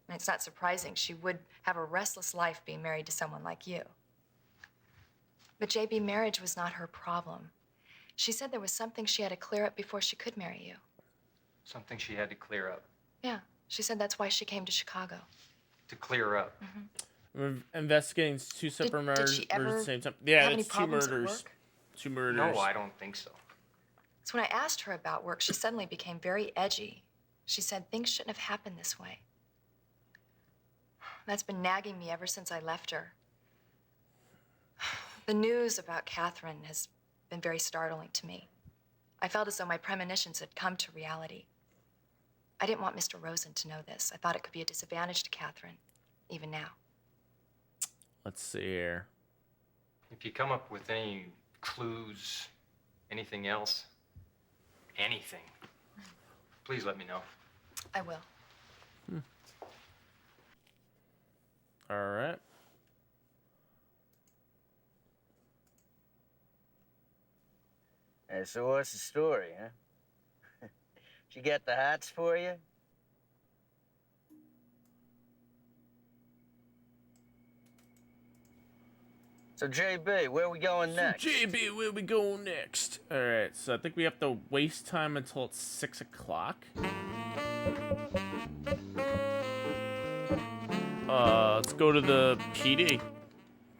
I mean, it's not surprising she would have a restless life being married to someone like you. But JB, marriage was not her problem. She said there was something she had to clear up before she could marry you. Something she had to clear up. Yeah, she said that's why she came to Chicago. To clear up. We're investigating 2 separate murders she ever at the same time. Yeah, have any it's 2 problems at murders. work? 2 murders. No, I don't think so. So when I asked her about work, she suddenly became very edgy. She said things shouldn't have happened this way. That's been nagging me ever since I left her. The news about Catherine has been very startling to me. I felt as though my premonitions had come to reality. I didn't want Mr. Rosen to know this. I thought it could be a disadvantage to Catherine, even now. Let's see here. If you come up with any clues, anything else, anything, please let me know. I will. All right. Hey, so what's the story, huh? She got the hots for you? So, JB, where we going next? JB, where we going next? All right, so I think we have to waste time until it's 6 o'clock. Let's go to the PD.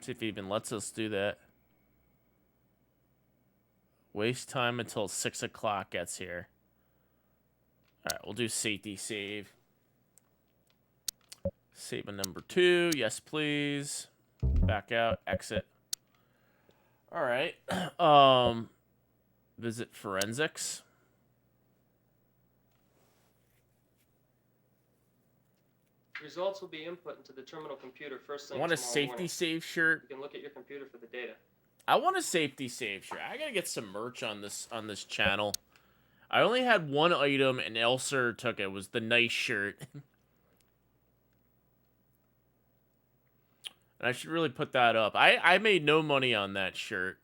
See if he even lets us do that. Waste time until 6 o'clock gets here. All right, we'll do safety save. Save a number 2. Yes, please. Back out. Exit. All right. Visit forensics. Results will be input into the terminal computer first thing I want a tomorrow safety morning. save shirt. You can look at your computer for the data. I want a safety save shirt. I gotta get some merch on this channel. I only had one item and Elser took it. It was the nice shirt. And I should really put that up. I made no money on that shirt.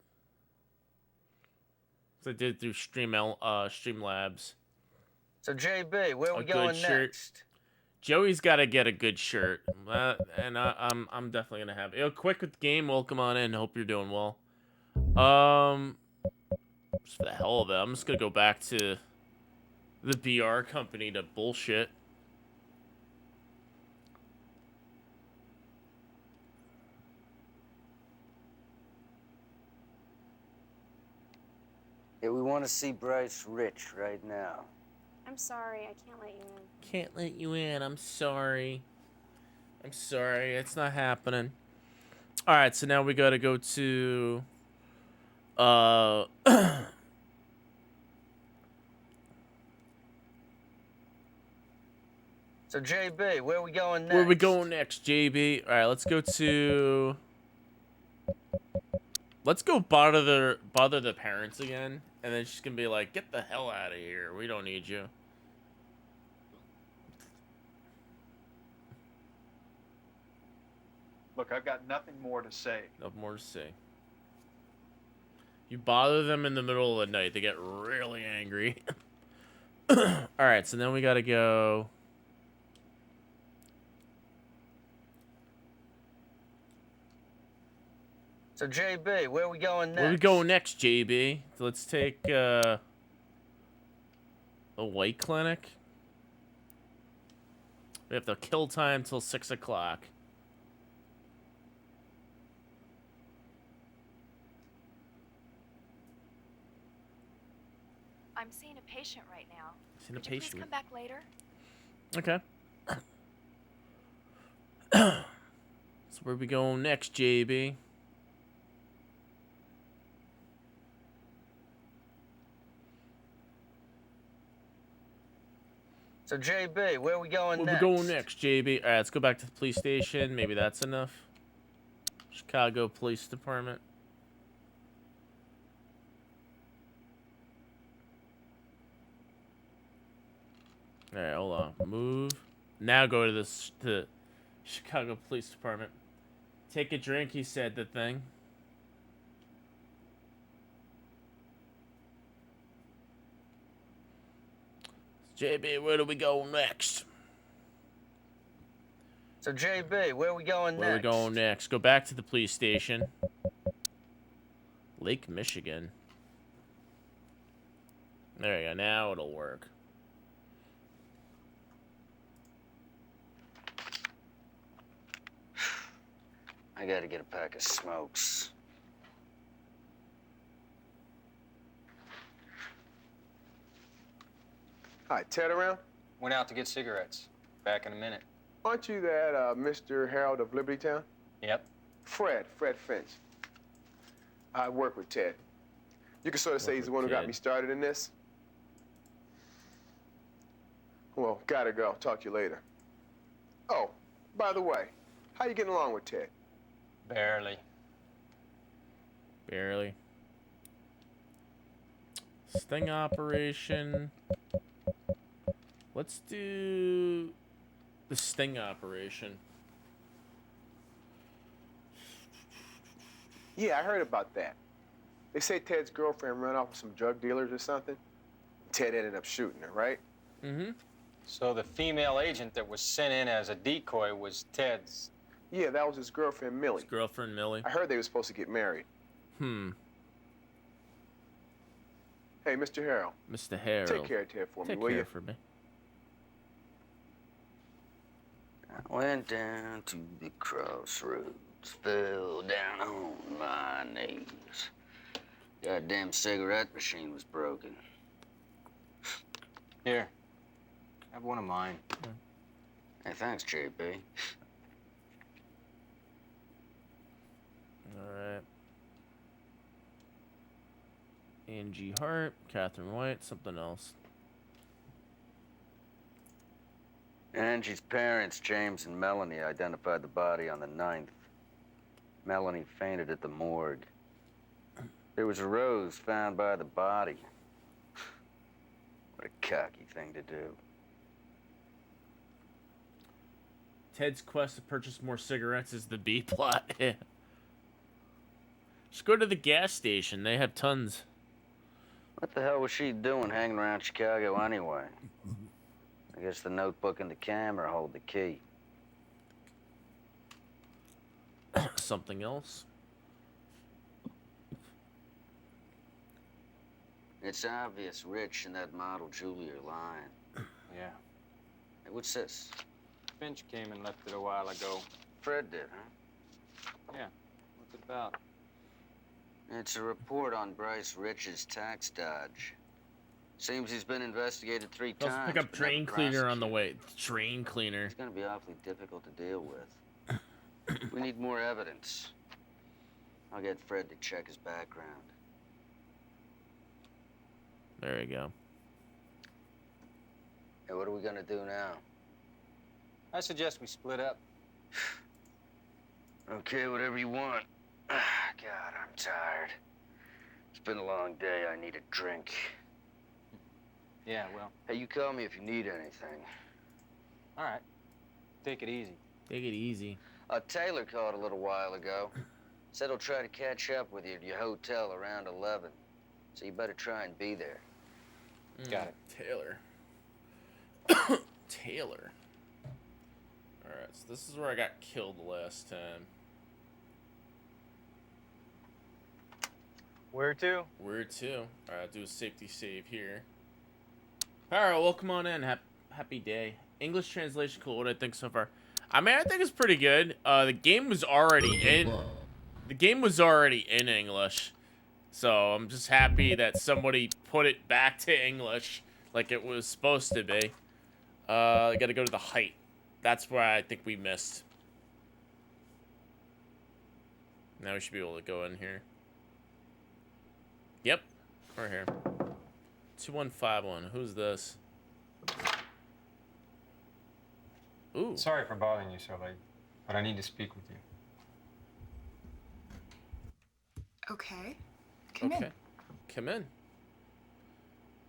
So I did it through Streamlabs. So, JB, where A we good going shirt. next? Joey's got to get a good shirt, and I'm definitely gonna have it. Yo, quick with the game. Welcome on in. Hope you're doing well. Just for the hell of it, I'm just gonna go back to the BR company to bullshit. Yeah, we want to see Bryce Rich right now. I'm sorry, I can't let you in. Can't let you in. I'm sorry. I'm sorry. It's not happening. All right, so now we gotta go to So JB, where we going next? where we going next, JB? All right, let's go to. Let's go bother the parents again, and then she's gonna be like, "Get the hell out of here. We don't need you." Look, I've got nothing more to say. Nothing more to say. You bother them in the middle of the night, they get really angry. All right, so then we gotta go. So JB, where we going next? Where we going next, JB? Let's take the white clinic. We have to kill time till 6 o'clock. I'm seeing a patient right now. Seeing a Could you please patient. come back later? Okay. So where we going next, JB? So JB, where we going Where next? we going next, JB? All right, let's go back to the police station. Maybe that's enough. Chicago Police Department. All right, hold on. Move. Now go to the Chicago Police Department. Take a drink, he said the thing. JB, where do we go next? So JB, where we going Where next? we going next? Go back to the police station. Lake Michigan. There you go. Now it'll work. I gotta get a pack of smokes. Hi, Ted around? Went out to get cigarettes. Back in a minute. Aren't you that Mr. Harold of Liberty Town? Yep. Fred Finch. I work with Ted. You can sort of say he's the one who got me started in this. Well, gotta go. Talk to you later. Oh, by the way, how you getting along with Ted? Barely. Barely. Sting operation. Let's do the sting operation. Yeah, I heard about that. They say Ted's girlfriend ran off with some drug dealers or something. Ted ended up shooting her, right? Mm-hmm. So the female agent that was sent in as a decoy was Ted's. Yeah, that was his girlfriend, Millie. His girlfriend, Millie. I heard they were supposed to get married. Hmm. Hey, Mr. Harrell. Mr. Harrell. Take care of Ted for me, Take will care you? for me. I went down to the crossroads, fell down on my knees. Goddamn cigarette machine was broken. Here, have one of mine. Hey, thanks, JP. Alright. Angie Hart, Catherine White, something else. Angie's parents, James and Melanie, identified the body on the 9th. Melanie fainted at the morgue. There was a rose found by the body. What a cocky thing to do. Ted's quest to purchase more cigarettes is the B plot. Just go to the gas station. They have tons. What the hell was she doing hanging around Chicago anyway? I guess the notebook and the camera hold the key. Something else. It's obvious Rich and that model Julie are lying. Yeah. Hey, what's this? Finch came and left it a while ago. Fred did, huh? Yeah. What's it about? It's a report on Bryce Rich's tax dodge. Seems he's been investigated 3 Let's times. pick up but never drain cleaner on the prosecuted. way. Drain cleaner. It's gonna be awfully difficult to deal with. We need more evidence. I'll get Fred to check his background. There you go. Hey, what are we gonna do now? I suggest we split up. Okay, whatever you want. God, I'm tired. It's been a long day. I need a drink. Yeah, well. Hey, you call me if you need anything. All right. Take it easy. Take it easy. Taylor called a little while ago. Said he'll try to catch up with you at your hotel around 11. So you better try and be there. Got it. Taylor. Taylor. Alright, so this is where I got killed the last time. Where to? Where to? Alright, do a safety save here. Alright, welcome on in. Happy day. English translation, cool. What do I think so far? I mean, I think it's pretty good. The game was already in. The game was already in English. So I'm just happy that somebody put it back to English like it was supposed to be. I gotta go to the height. That's where I think we missed. Now we should be able to go in here. Yep, we're here. 2151. Who's this? Ooh. Sorry for bothering you so late, but I need to speak with you. Okay. Come Okay. in. Come in.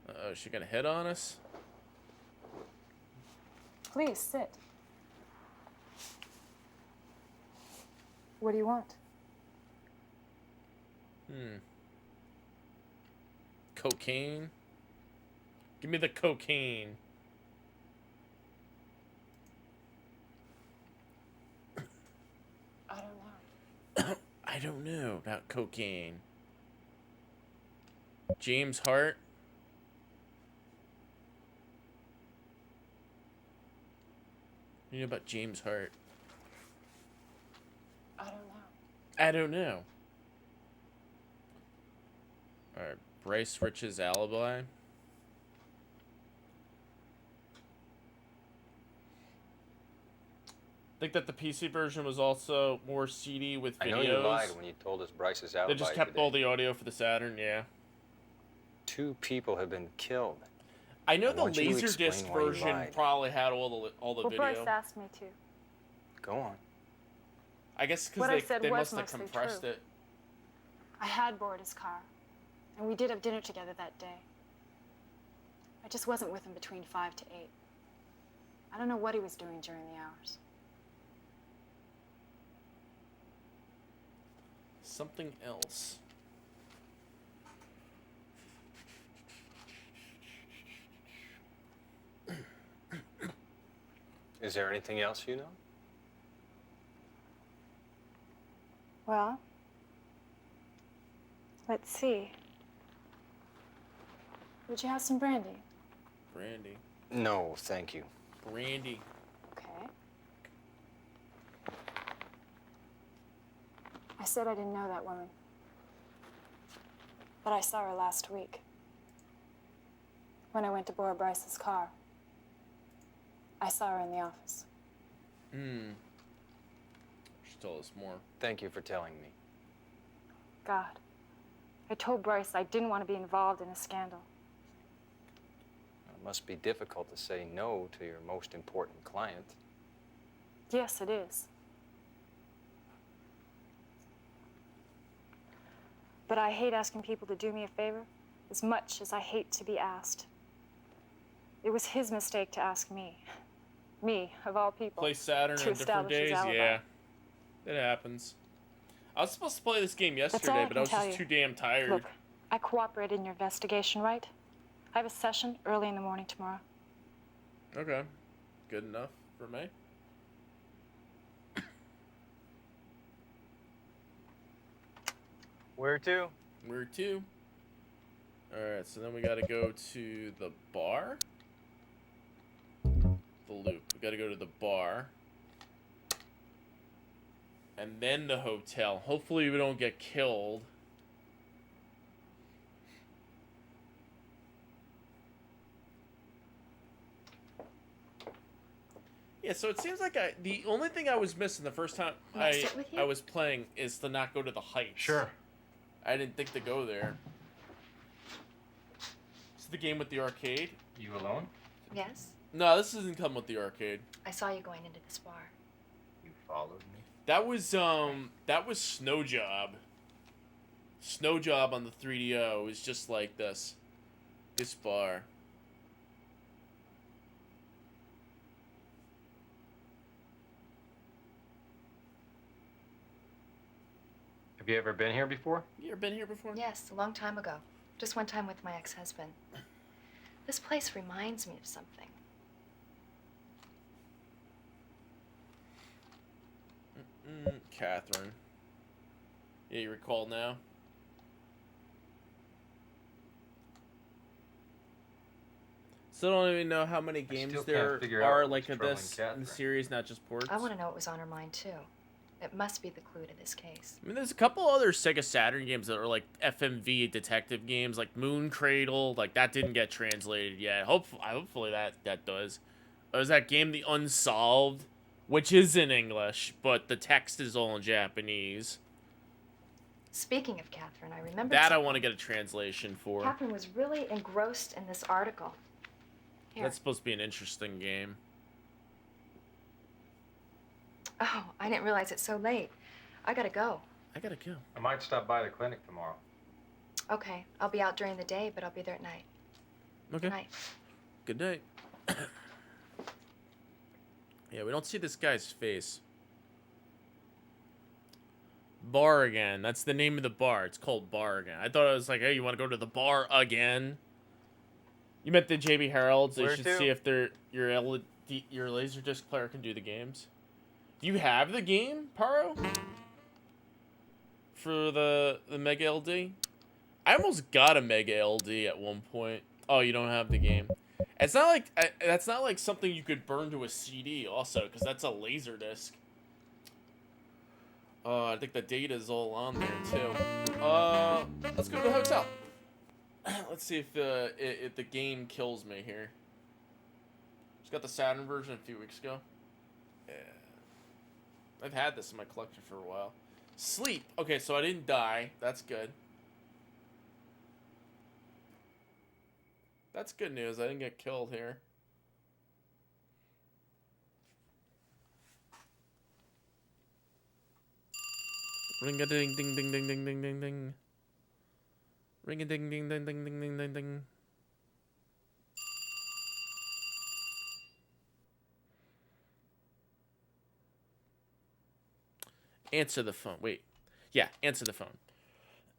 Uh-oh, is she gonna hit on us? Please sit. What do you want? Cocaine? Give me the cocaine. I don't know. I don't know about cocaine. James Hart? You know about James Hart? I don't know. I don't know. Alright, Bryce Rich's alibi. Think that the PC version was also more CD with videos. I know you lied when you told us Bryce's alibi. They just kept today. all the audio for the Saturn, yeah. 2 people have been killed. I know I the want you to Laserdisc explain why you version lied. probably had all the Well, video. Bryce asked me to. Go on. I guess What I because said they was must have mostly compressed true. it. I had borrowed his car, and we did have dinner together that day. I just wasn't with him between 5 to 8. I don't know what he was doing during the hours. Something else. Is there anything else you know? Well, let's see. Would you have some brandy? Brandy. No, thank you. Brandy. Okay. I said I didn't know that woman. But I saw her last week. When I went to borrow Bryce's car. I saw her in the office. She told us more. Thank you for telling me. God. I told Bryce I didn't want to be involved in a scandal. It must be difficult to say no to your most important client. Yes, it is. But I hate asking people to do me a favor as much as I hate to be asked. It was his mistake to ask me. Me, of all people. Play Saturn to on different establish his days? alibi. Yeah. It happens. I was supposed to play this game That's all yesterday, I but can I was tell just you. too damn tired. Look, I cooperated in your investigation, right? I have a session early in the morning tomorrow. Okay. Good enough for me. Where to? Where to? Alright, so then we gotta go to the bar. The loop. We gotta go to the bar. And then the hotel. Hopefully we don't get killed. Yeah, so it seems like the only thing I was missing the first time Can I sit with you? I was playing is to not go to the Heights. Sure. I didn't think to go there. This is the game with the arcade? You alone? Yes? No, this doesn't come with the arcade. I saw you going into this bar. You followed me? That was Snow Job. Snow Job on the 3DO was just like this. This bar. Have you ever been here before? You ever been here before? Yes, a long time ago. Just one time with my ex-husband. This place reminds me of something. Catherine. Yeah, you recall now? Still don't even know how many games still there can't figure out are what like was of troubling this in Catherine. the series, not just ports. I want to know what was on her mind, too. It must be the clue to this case. I mean, there's a couple other Sega Saturn games that are like FMV detective games, like Moon Cradle. Like that didn't get translated yet. Hopefully that does. There's that game, The Unsolved, which is in English, but the text is all in Japanese. Speaking of Catherine, I remember That I want to get a translation for. Catherine was really engrossed in this article. Here. That's supposed to be an interesting game. Oh, I didn't realize it's so late. I gotta go. I gotta go. I might stop by the clinic tomorrow. Okay, I'll be out during the day, but I'll be there at night. Okay. Night. Good night. Yeah, we don't see this guy's face. Bar again. That's the name of the bar. It's called Bar again. I thought it was like, hey, you want to go to the bar again? You met the JB Heralds. They Where should to? see if your Laserdisc player can do the games. Do you have the game, Paro? For the Mega LD? I almost got a Mega LD at one point. Oh, you don't have the game. It's not like that's not like something you could burn to a CD also, because that's a Laserdisc. I think the data is all on there too. Let's go to the hotel. Let's see if the game kills me here. Just got the Saturn version a few weeks ago. Yeah. I've had this in my collection for a while. Sleep. Okay, so I didn't die. That's good. That's good news. I didn't get killed here. Ring a ding ding ding ding ding ding ding ding. Ring a ding ding ding ding ding ding ding ding. Answer the phone. Wait. Yeah, answer the phone.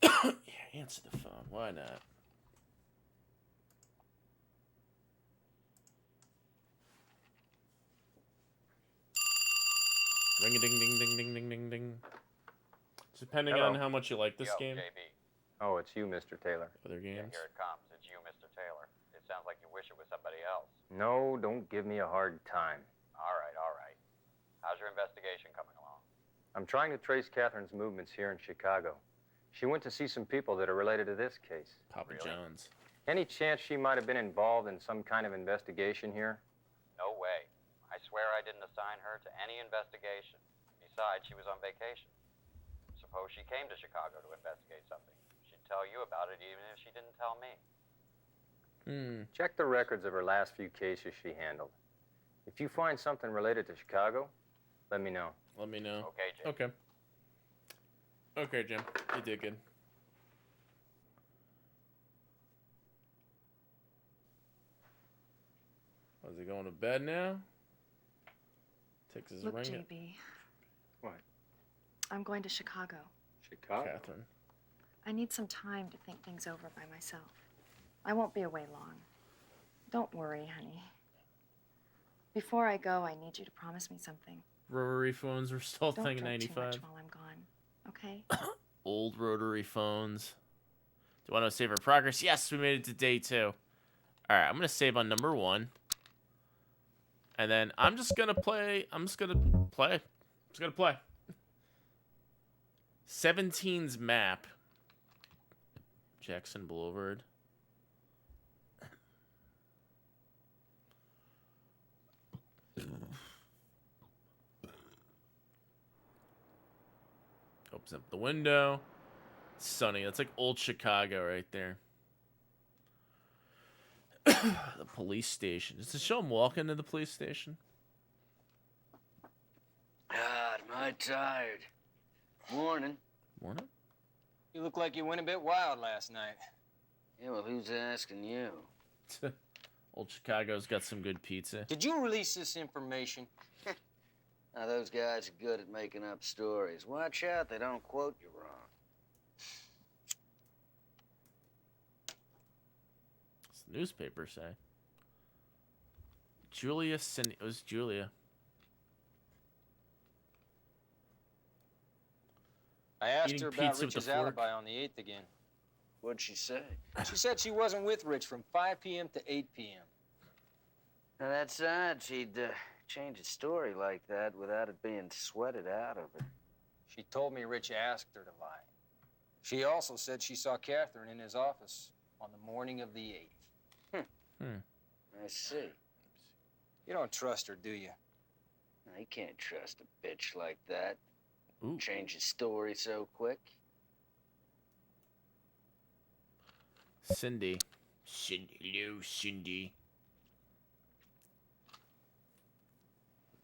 Yeah, answer the phone. Why not? Ring a ding ding ding ding ding ding ding. Depending Hello. on how much you like this game. JB. Oh, it's you, Mr. Taylor. Other Yeah, games. here it comes. It's you, Mr. Taylor. It sounds like you wish it was somebody else. No, don't give me a hard time. All right, all right. How's your investigation coming along? I'm trying to trace Catherine's movements here in Chicago. She went to see some people that are related to this case. Papa John's. Any chance she might have been involved in some kind of investigation here? No way. I swear I didn't assign her to any investigation. Besides, she was on vacation. Suppose she came to Chicago to investigate something. She'd tell you about it even if she didn't tell me. Check the records of her last few cases she handled. If you find something related to Chicago, let me know. Let me know. Okay, Jim. Okay. Okay, Jim. You did good. Is he going to bed now? Takes his Look, ring. JB. What? I'm going to Chicago. Chicago? Catherine. I need some time to think things over by myself. I won't be away long. Don't worry, honey. Before I go, I need you to promise me something. Rotary phones were still a Don't thing in drink too 95. much while I'm gone, okay? Old rotary phones. Do you want to save our progress? Yes, we made it to day 2. All right, I'm going to save on number 1. And then I'm just going to play. 17's map. Jackson Boulevard. Opens up the window. It's sunny. That's like old Chicago right there. The police station. Does it show him walking to the police station? God, am I tired. Morning. Morning? You look like you went a bit wild last night. Yeah, well, who's asking you? Old Chicago's got some good pizza. Did you release this information? Now, those guys are good at making up stories. Watch out, they don't quote you wrong. What's the newspaper say? Julia Cindy. It was Julia. I asked Eating her about pizza with Rich's a fork. alibi on the 8th again. What'd she say? She said she wasn't with Rich from 5 p.m. to 8 p.m. Now, that's odd. She'd change a story like that without it being sweated out of her. She told me Rich asked her to lie. She also said she saw Catherine in his office on the morning of the 8th. I see. You don't trust her, do you? Now, you can't trust a bitch like that. Ooh. Change his story so quick. Cindy. Hello, Cindy.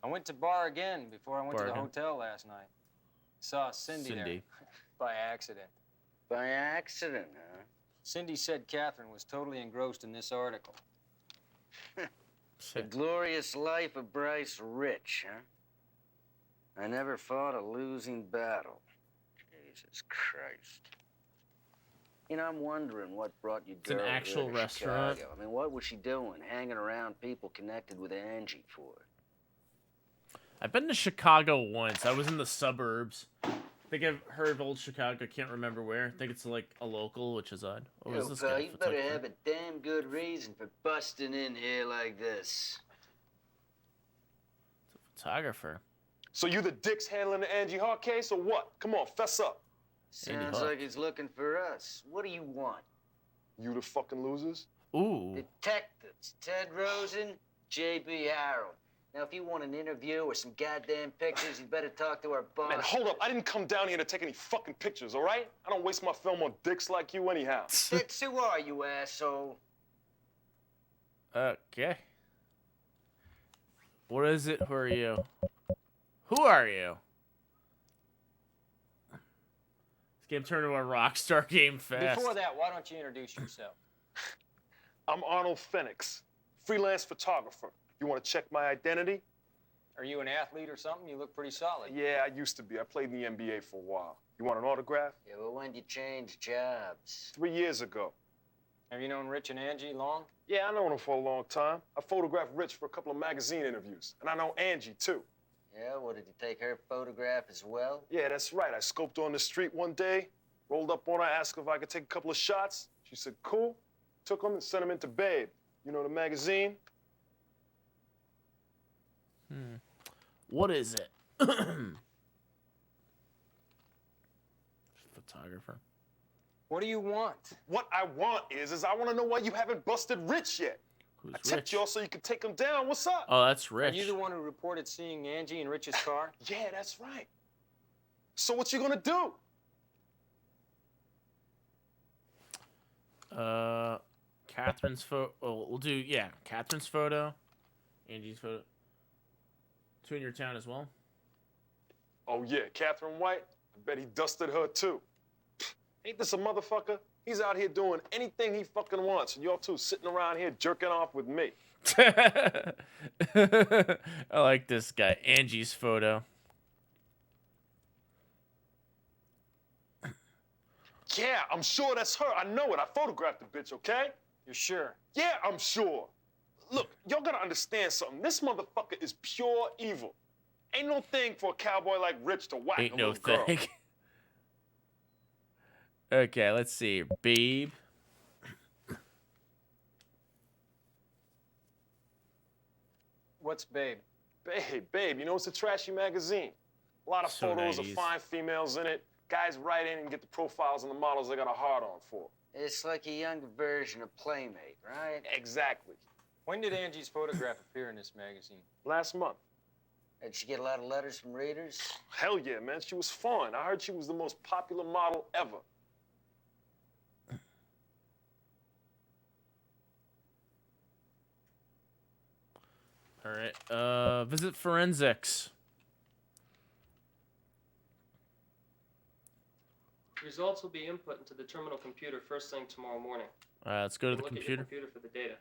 I went to bar again before I went to the Bargain. hotel last night. Saw Cindy there by accident. By accident, huh? Cindy said Catherine was totally engrossed in this article. The glorious life of Bryce Rich, huh? I never fought a losing battle. Jesus Christ. You know, I'm wondering what brought your It's an girl actual here to restaurant. Chicago. I mean, what was she doing, hanging around people connected with Angie for? I've been to Chicago once. I was in the suburbs. I think I've heard of old Chicago. Can't remember where. I think it's like a local, which is odd. What was this guy? You better photographer? have a damn good reason for busting in here like this. Photographer. So you the dicks handling the Angie Hart case or what? Come on, fess up. Sounds like he's looking for us. What do you want? You the fucking losers? Ooh. Detectives. Ted Rosen, J.B. Harold. Now, if you want an interview or some goddamn pictures, you better talk to our boss. Man, hold up. I didn't come down here to take any fucking pictures, all right? I don't waste my film on dicks like you anyhow. Fitz, who are you, asshole? Okay. What is it? Who are you? Who are you? This game turned into a Rockstar game fast. Before that, why don't you introduce yourself? I'm Arnold Phoenix, freelance photographer. You want to check my identity? Are you an athlete or something? You look pretty solid. Yeah, I used to be. I played in the NBA for a while. You want an autograph? Yeah, well, when did you change jobs? 3 years ago. Have you known Rich and Angie long? Yeah, I known them for a long time. I photographed Rich for a couple of magazine interviews. And I know Angie, too. Yeah, what, did you take her photograph as well? Yeah, that's right. I scoped her on the street one day, rolled up on her, asked her if I could take a couple of shots. She said, cool. Took them and sent them into Babe. You know, the magazine? What is it? Photographer. What do you want? What I want is I want to know why you haven't busted Rich yet. Who's I tipped Rich? y'all so you could take him down. What's up? Oh, that's Rich. Are you the one who reported seeing Angie in Rich's car? Yeah, that's right. So what you gonna do? Catherine's photo. Oh, we'll do, yeah, Catherine's photo. Angie's photo. 2 in your town as well. Oh, yeah, Catherine White. I bet he dusted her, too. Ain't this a motherfucker? He's out here doing anything he fucking wants, and y'all two sitting around here jerking off with me. I like this guy. Angie's photo. Yeah, I'm sure that's her. I know it. I photographed the bitch, okay? You're sure? Yeah, I'm sure. Look, y'all gotta understand something. This motherfucker is pure evil. Ain't no thing for a cowboy like Rich to whack Ain't a no little girl. thing. Okay, let's see. Babe. What's Babe? Babe, you know, it's a trashy magazine. A lot of So photos of 90s. fine females in it. Guys write in and get the profiles and the models they got a hard on for. It's like a younger version of Playmate, right? Exactly. When did Angie's photograph appear in this magazine? Last month. Did she get a lot of letters from readers? Hell yeah, man. She was fun. I heard she was the most popular model ever. All right. Visit forensics. Results will be input into the terminal computer first thing tomorrow morning. All right, let's go to You the can look at your computer. computer for the data.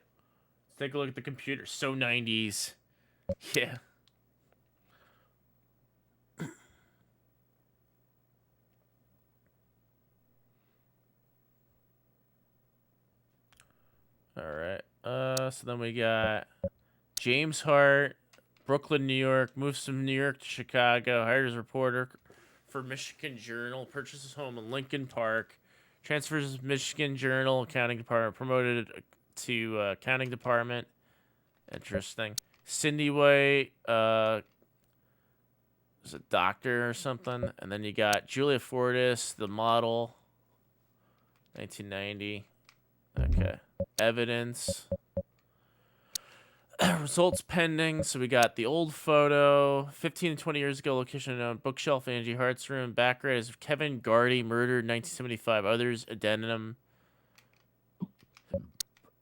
Let's take a look at the computer. So 90s. Yeah. All right. So then we got James Hart, Brooklyn, New York, moves from New York to Chicago, hires a reporter for Michigan Journal, purchases home in Lincoln Park, transfers to Michigan Journal, accounting department, promoted to accounting department. Interesting. Cindy White, was a doctor or something. And then you got Julia Fortis, the model, 1990. Okay. Evidence. Results pending. So we got the old photo, 15 to 20 years ago, location unknown, bookshelf, Angie Hart's room, background is Kevin Gardy, murdered 1975. Others, addendum.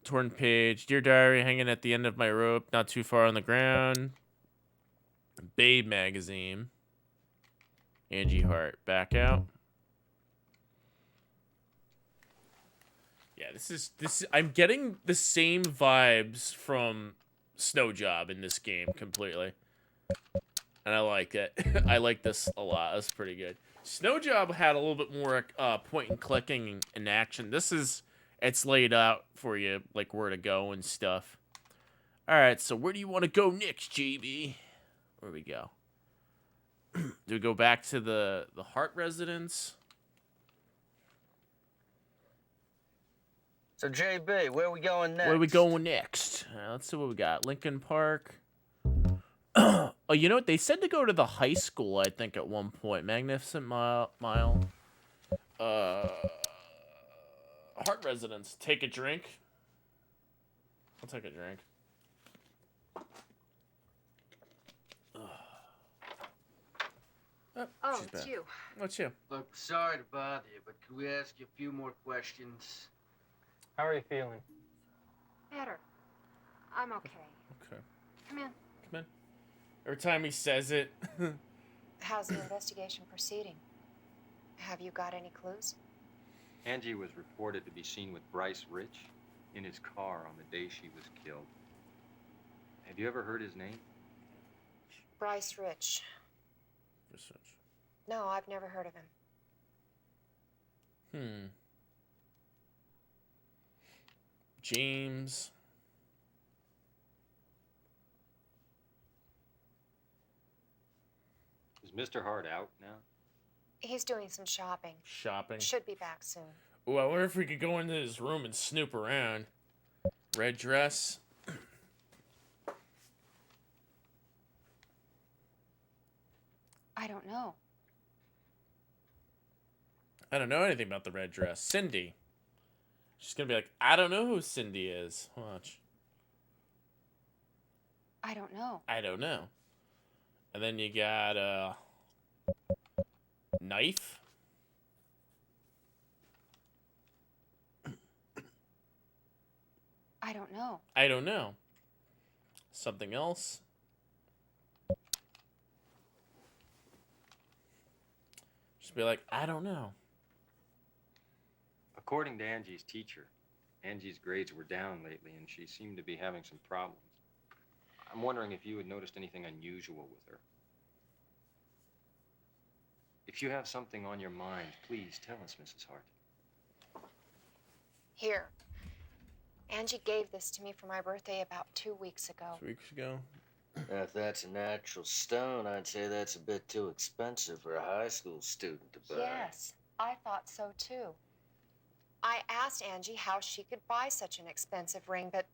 Torn page. Dear Diary, hanging at the end of my rope, not too far on the ground. Babe magazine. Angie Hart, back out. Yeah, this is I'm getting the same vibes from Snow Job in this game completely. And I like it. I like this a lot. That's pretty good. Snow Job had a little bit more point and clicking and action. This is, it's laid out for you, like where to go and stuff. All right, so where do you want to go next, JB? Where we go? Do we go back to the Hart residence? So, JB, where are we going next? Where are we going next? Let's see what we got. Lincoln Park. Oh, you know what? They said to go to the high school, I think, at one point. Magnificent Mile. Hart residence. Take a drink. I'll take a drink. Oh, she's it's back. you. What's you? Look, sorry to bother you, but could we ask you a few more questions? How are you feeling? Better. I'm okay. Okay. Come in. Come in. Every time he says it. How's the investigation proceeding? Have you got any clues? Angie was reported to be seen with Bryce Rich in his car on the day she was killed. Have you ever heard his name? Bryce Rich. Research. No, I've never heard of him. James. Is Mr. Hart out now? He's doing some shopping. Shopping. Should be back soon. Ooh, I wonder if we could go into his room and snoop around. Red dress. I don't know. I don't know anything about the red dress. Cindy. She's gonna be like, I don't know who Cindy is. Watch. I don't know. I don't know. And then you got knife. I don't know. I don't know. Something else. Just be like, I don't know. According to Angie's teacher, Angie's grades were down lately and she seemed to be having some problems. I'm wondering if you had noticed anything unusual with her. If you have something on your mind, please tell us, Mrs. Hart. Here. Angie gave this to me for my birthday about 2 weeks ago. 2 weeks ago. If that's a natural stone, I'd say that's a bit too expensive for a high school student to buy. Yes, I thought so too. I asked Angie how she could buy such an expensive ring, but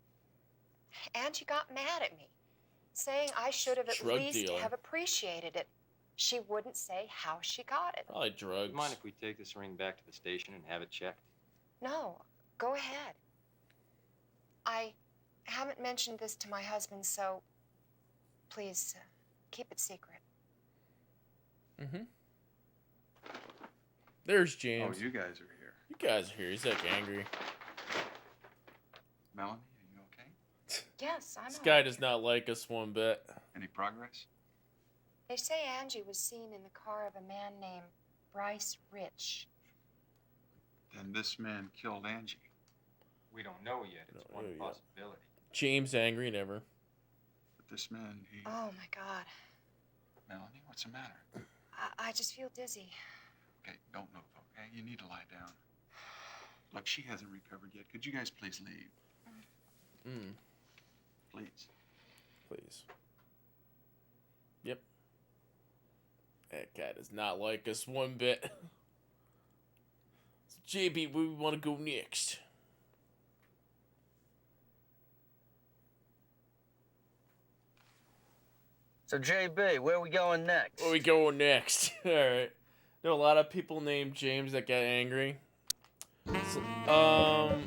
Angie got mad at me, saying I should have at Drug least dealer. have appreciated it. She wouldn't say how she got it. Probably drugs. Mind if we take this ring back to the station and have it checked? No, go ahead. I haven't mentioned this to my husband, so please keep it secret. Mm-hmm. There's James. Oh, you guys are here. You guys are here. He's like angry. Melanie, are you okay? Yes, I'm This all guy right. does not like us one bit. Any progress? They say Angie was seen in the car of a man named Bryce Rich. Then this man killed Angie. We don't know yet. It's one know yet. possibility. James angry never. But this man, he... Oh, my God. Melanie, what's the matter? I just feel dizzy. Okay, don't move, okay? You need to lie down. Look, she hasn't recovered yet. Could you guys please leave? Please. Please. Yep. That guy does not like us one bit. So, JB, where we want to go next? So, JB, where are we going next? Where we going next? Alright. There are a lot of people named James that get angry. So,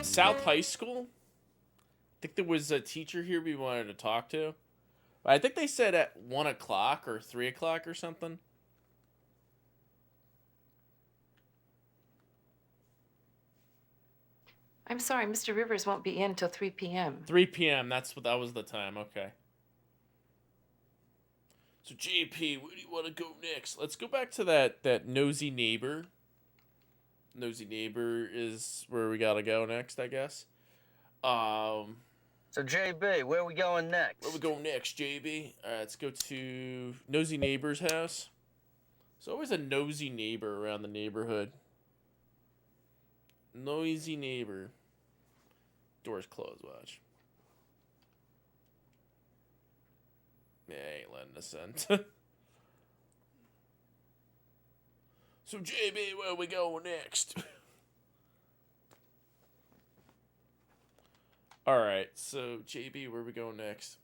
South High School? I think there was a teacher here we wanted to talk to. I think they said at 1 o'clock or 3 o'clock or something. I'm sorry, Mr. Rivers won't be in until 3 p.m. 3 p.m. That was the time. Okay. So JP, where do you want to go next? Let's go back to that nosy neighbor. Nosy neighbor is where we gotta go next, I guess. So, JB, where are we going next? Where we go next, JB? Alright, let's go to nosy neighbor's house. There's always a nosy neighbor around the neighborhood. Noisy neighbor. Door's closed, watch. Yeah, ain't letting us in. So, JB, where we going next? Alright, so, JB, where we going next?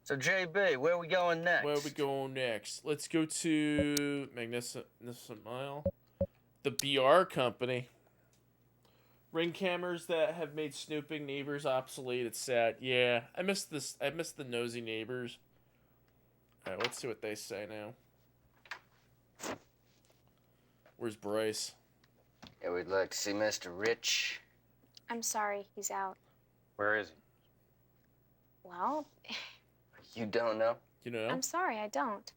So, JB, where are we going next? Where we going next? Let's go to Magnificent Mile. The BR company. Ring cameras that have made snooping neighbors obsolete. It's sad. Yeah, I miss this. I miss the nosy neighbors. All right, let's see what they say now. Where's Bryce? Yeah, we'd like to see Mr. Rich. I'm sorry, he's out. Where is he? Well, You don't know? You know? I'm sorry, I don't.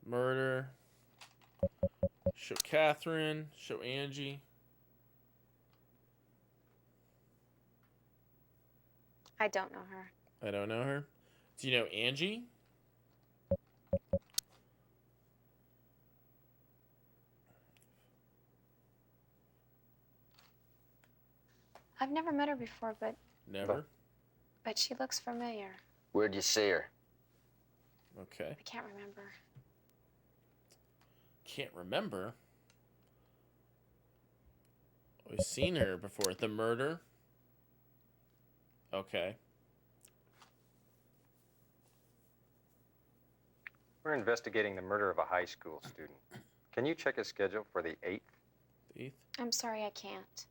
Murder. Show Catherine. Show Angie. I don't know her. I don't know her. Do you know Angie? I've never met her before, but Never. she looks familiar. Where'd you see her? Okay. I can't remember. Can't remember. We've seen her before. The murder. Okay. We're investigating the murder of a high school student. Can you check his schedule for the 8th? The 8th? I'm sorry, I can't.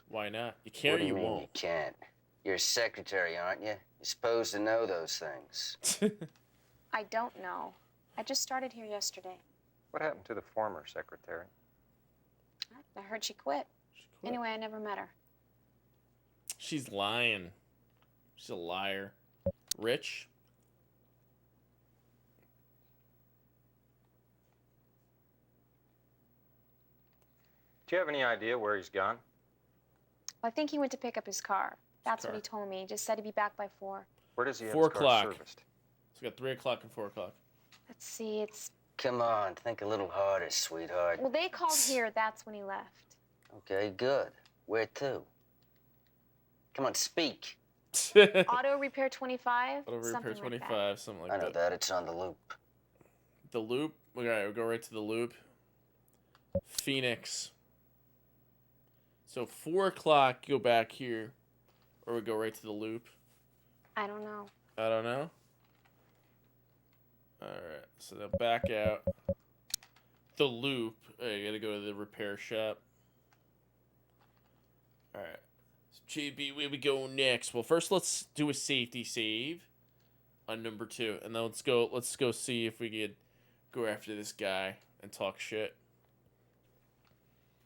Why not? You can or What do you mean won't? You can't. You're a secretary, aren't you? You're supposed to know those things. I don't know. I just started here yesterday. What happened to the former secretary? I heard she quit. Anyway, I never met her. She's lying. She's a liar. Rich? Do you have any idea where he's gone? I think he went to pick up his car. That's what he told me. He just said he'd be back by 4. Where does he have 4 his car o'clock. serviced? So we got 3 o'clock and 4 o'clock. Let's see, it's... Come on, think a little harder, sweetheart. Well, they called here. That's when he left. Okay, good. Where to? Come on, speak. Auto Repair 25? Auto Repair something 25, like that. something like I know that. that. It's on the loop. The loop? Alright, we'll go right to the loop. Phoenix. So 4 o'clock, go back here. Or we go right to the loop. I don't know. I don't know. Alright, so now back out. The loop. Oh, you gotta go to the repair shop. Alright. So JB, where we go next? Well, first let's do a safety save on number 2. And then let's go see if we could go after this guy and talk shit.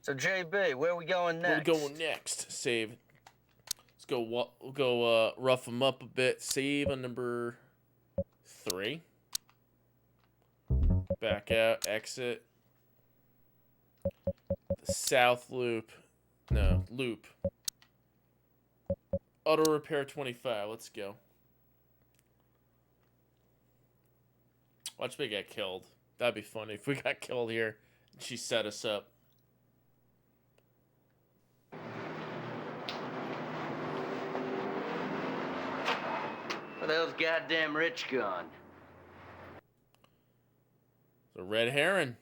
So, JB, where are we going next? Where we going next? Save. Let's go, we'll go rough him up a bit. Save on number 3. Back out, exit. The south loop. No, loop. Auto repair 25. Let's go. Watch me get killed. That'd be funny if we got killed here and she set us up. Where the hell's goddamn Rich gone? The red heron.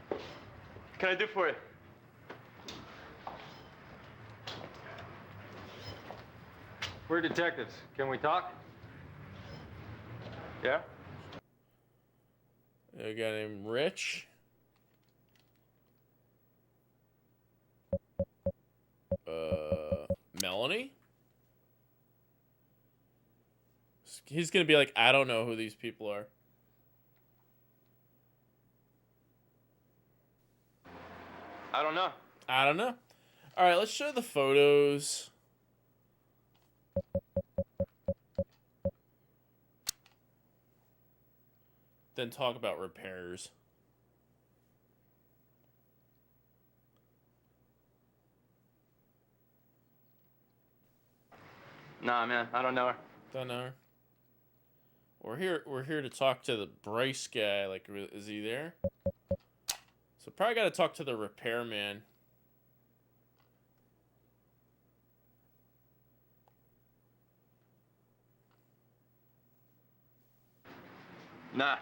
What can I do for you? We're detectives. Can we talk? Yeah? A guy named Rich. Melanie? He's gonna be like, I don't know who these people are. I don't know. I don't know. Alright, let's show the photos. Then talk about repairs. Nah, man, I don't know her. Don't know her. We're here to talk to the Bryce guy. Like, is he there? So probably got to talk to the repairman. Nah.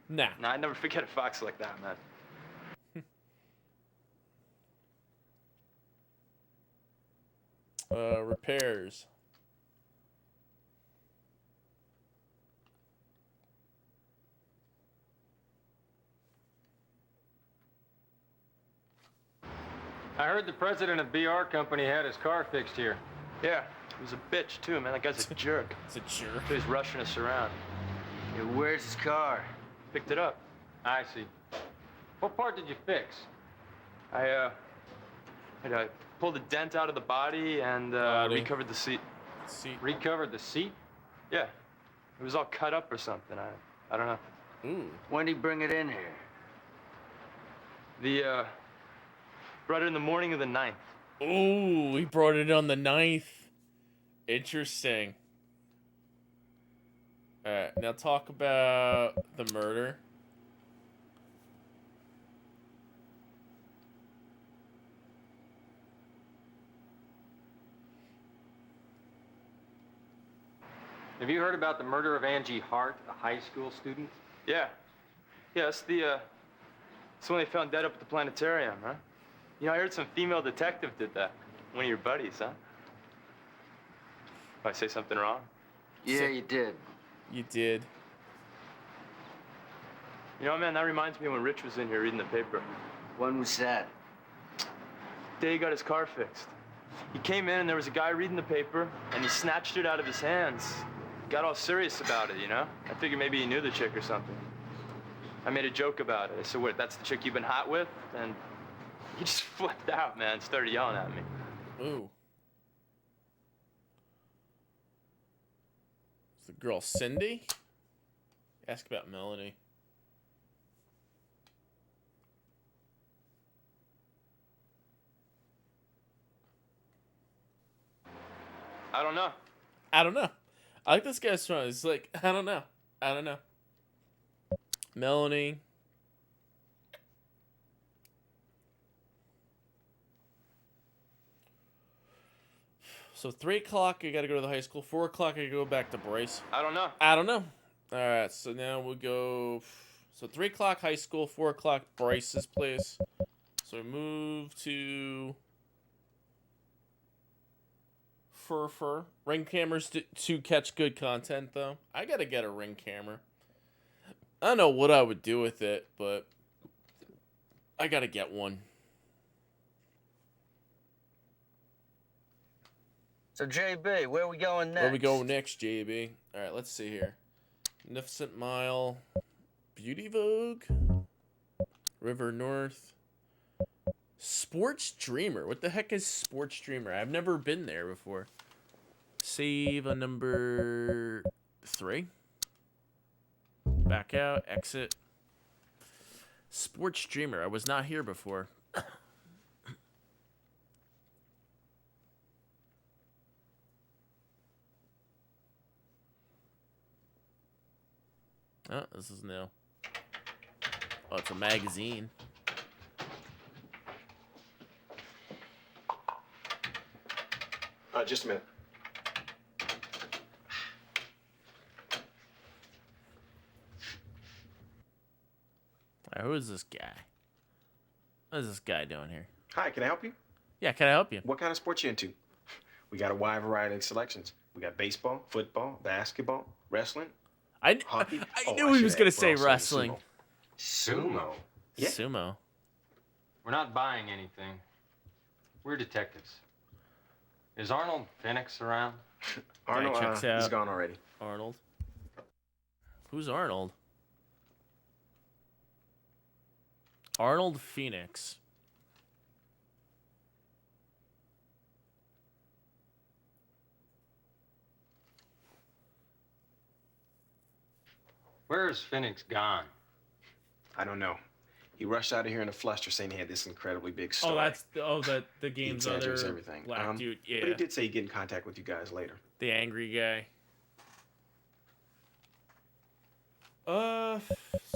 Nah. Nah, I'd never forget a fox like that, man. Repairs. I heard the president of BR Company had his car fixed here. Yeah, he was a bitch, too, man. That guy's a jerk. It's a jerk. He's rushing us around. Yeah, where's his car? Picked it up. I see. What part did you fix? I pulled a dent out of the body and recovered the seat. Recovered the seat? Yeah. It was all cut up or something. I don't know. When did he bring it in here? Brought it in the morning of the 9th. Ooh, he brought it on the 9th. Interesting. Alright, now talk about the murder. Have you heard about the murder of Angie Hart, a high school student? Yeah. Yeah, it's the one they found dead up at the planetarium, huh? You know, I heard some female detective did that. One of your buddies, huh? Did I say something wrong? Yeah, you did. You did. You know, man, that reminds me of when Rich was in here reading the paper. When was that? Day he got his car fixed. He came in and there was a guy reading the paper and he snatched it out of his hands. Got all serious about it, you know? I figured maybe he knew the chick or something. I made a joke about it. I said, what, that's the chick you've been hot with? And he just flipped out, man, started yelling at me. Ooh. Is the girl Cindy? Ask about Melanie. I don't know. I don't know. I like this guy's tone. He's like, I don't know. I don't know. Melanie. So 3 o'clock, I gotta go to the high school. 4 o'clock, I go back to Bryce. I don't know. I don't know. All right, so now we'll go. So 3 o'clock high school, 4 o'clock Bryce's place. So we move to Fur. Ring cameras to catch good content, though. I gotta get a ring camera. I don't know what I would do with it, but I gotta get one. So, JB, where are we going next? Where we go next, JB? All right, let's see here. Magnificent Mile, Beauty Vogue, River North, Sports Dreamer. What the heck is Sports Dreamer? I've never been there before. Save a number 3. Back out, exit. Sports Dreamer. I was not here before. Oh, this is new. Oh, it's a magazine. Just a minute. Who is this guy? What is this guy doing here? Hi, can I help you? Yeah, can I help you? What kind of sports you into? We got a wide variety of selections. We got baseball, football, basketball, wrestling, hockey. I knew he was going to say wrestling. Sumo? Yeah. Sumo. We're not buying anything. We're detectives. Is Arnold Phoenix around? Arnold, checks he's out. gone already. Arnold. Who's Arnold? Arnold Phoenix. Where's Phoenix gone? I don't know. He rushed out of here in a fluster saying he had this incredibly big story. Oh, that's the game's He exaggerates other everything. black dude. Yeah. But he did say he'd get in contact with you guys later. The angry guy.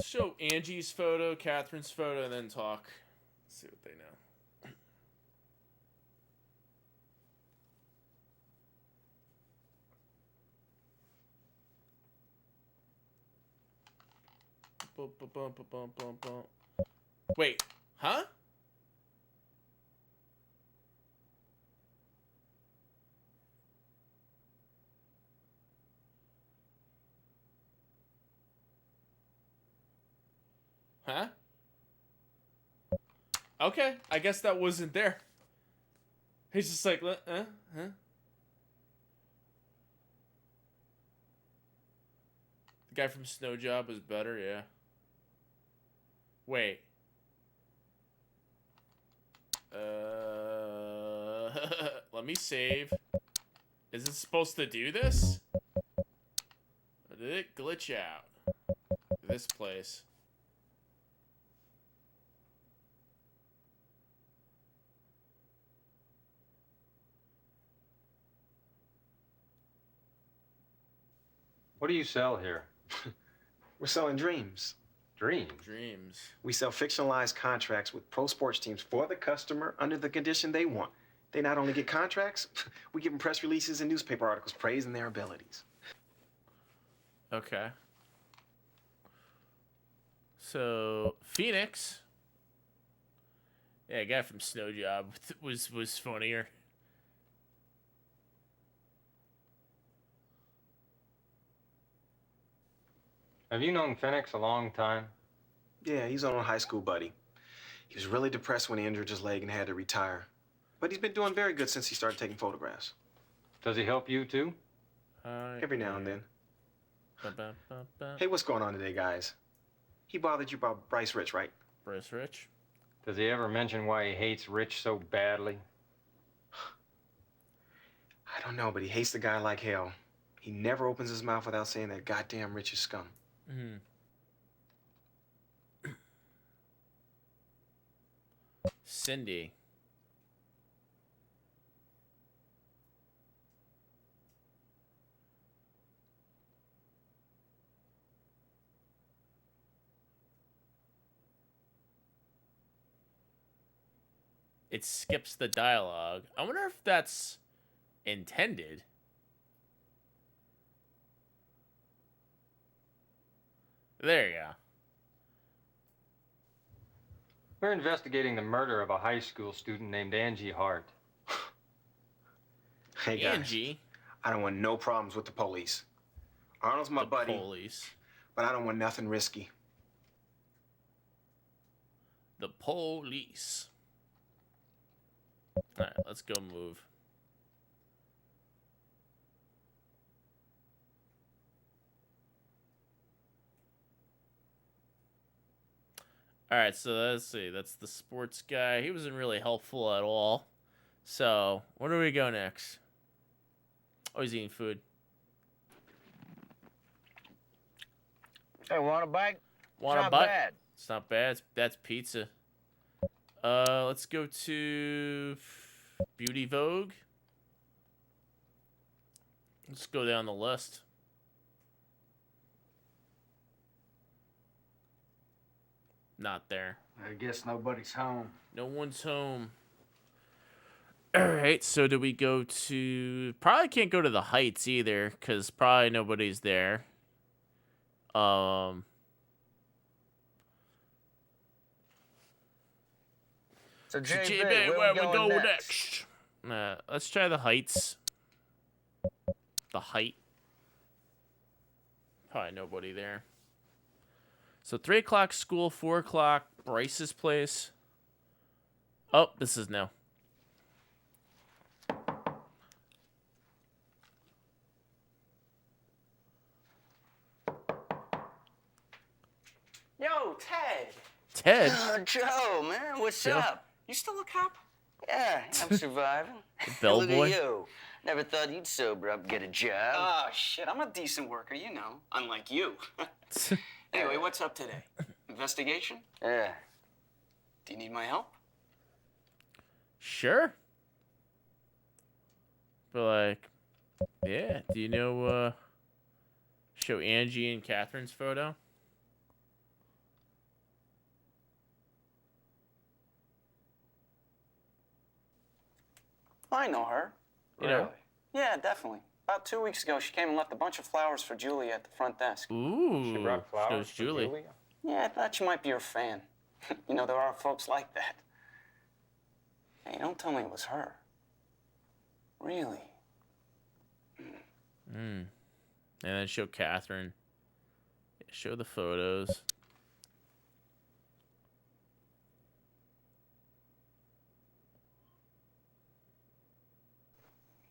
Show Angie's photo, Catherine's photo, and then talk. Let's see what they know. Wait, huh? Huh? Okay, I guess that wasn't there. He's just like, huh? The guy from Snow Job is better, yeah. Wait. Let me save. Is it supposed to do this? Or did it glitch out? This place. What do you sell here? We're selling dreams. Dreams? Dreams. We sell fictionalized contracts with pro sports teams for the customer under the condition they want. They not only get contracts, we give them press releases and newspaper articles praising their abilities. Okay. So, Phoenix. Yeah, guy from Snow Job was funnier. Have you known Phoenix a long time? Yeah, he's an old high school buddy. He was really depressed when he injured his leg and had to retire. But he's been doing very good since he started taking photographs. Does he help you too? Every now and then. Hey, what's going on today, guys? He bothered you about Bryce Rich, right? Bryce Rich? Does he ever mention why he hates Rich so badly? I don't know, but he hates the guy like hell. He never opens his mouth without saying that goddamn Rich is scum. Mm-hmm. Cindy. It skips the dialogue. I wonder if that's intended. There you go. We're investigating the murder of a high school student named Angie Hart. Hey, guys. Angie? I don't want no problems with the police. Arnold's my buddy. Police. But I don't want nothing risky. The police. Alright, let's go move. Alright, so let's see. That's the sports guy. He wasn't really helpful at all. So, where do we go next? Oh, he's eating food. Hey, want a bite? Want It's a not bite? bad. It's not bad. That's pizza. Let's go to Beauty Vogue. Let's go down the list. Not there. I guess nobody's home. No one's home. Alright, so do we go to... Probably can't go to the Heights either, because probably nobody's there. So JB, where we go next? Let's try the Heights. The Height. Probably nobody there. So 3 o'clock school, 4 o'clock Bryce's place. Oh, this is no. Yo, Ted. Ted? Joe, man, what's Joe? up? You still a cop? Yeah, I'm surviving. Look Bellboy? at you. Never thought you'd sober up and get a job. Oh, shit, I'm a decent worker, you know, unlike you. Anyway, what's up today? Investigation? Yeah. Do you need my help? Sure. But like, yeah. Do you know, show Angie and Catherine's photo? I know her. You know? Yeah, definitely. About 2 weeks ago, she came and left a bunch of flowers for Julia at the front desk. Ooh. She brought flowers shows for Julie. Julia? Yeah, I thought you might be her fan. You know, there are folks like that. Hey, don't tell me it was her. Really? And then show Catherine. Yeah, show the photos.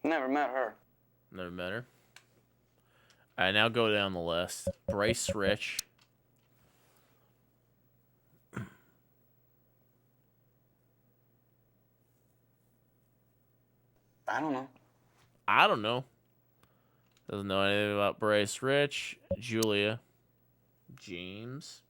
Never met her. Never met her. Alright, now go down the list. Bryce Rich. I don't know. I don't know. Doesn't know anything about Bryce Rich, Julia, James.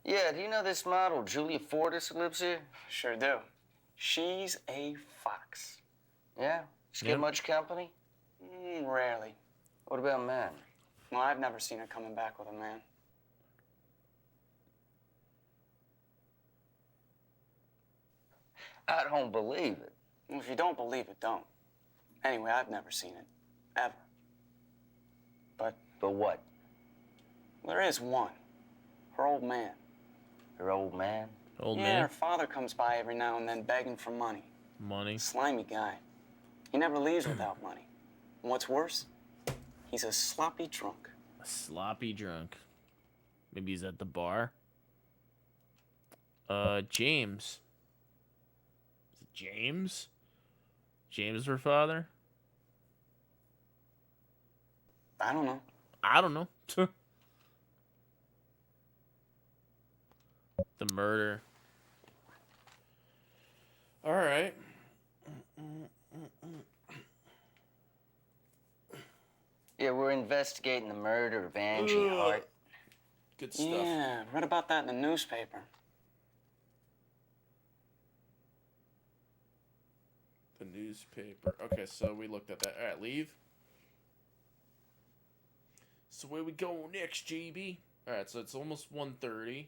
Yeah, do you know this model, Julia Fortis, who lives here? Sure do. She's a fox. Yeah? She Yep. get much company? Rarely. What about men? Well, I've never seen her coming back with a man. I don't believe it. Well, if you don't believe it, don't. Anyway, I've never seen it. Ever. But what? there is one. Her old man. Her old man? Old yeah, man? her father comes by every now and then begging for money. Money? Slimy guy. He never leaves without money. And what's worse, he's a sloppy drunk. A sloppy drunk. Maybe he's at the bar. James. Is it James? James her father? I don't know. I don't know. The murder. All right. Yeah, we're investigating the murder of Angie Hart. Good stuff. Yeah, read about that in the newspaper. The newspaper. Okay, so we looked at that. All right, leave. So where we go next, JB? All right, so it's almost 1:30.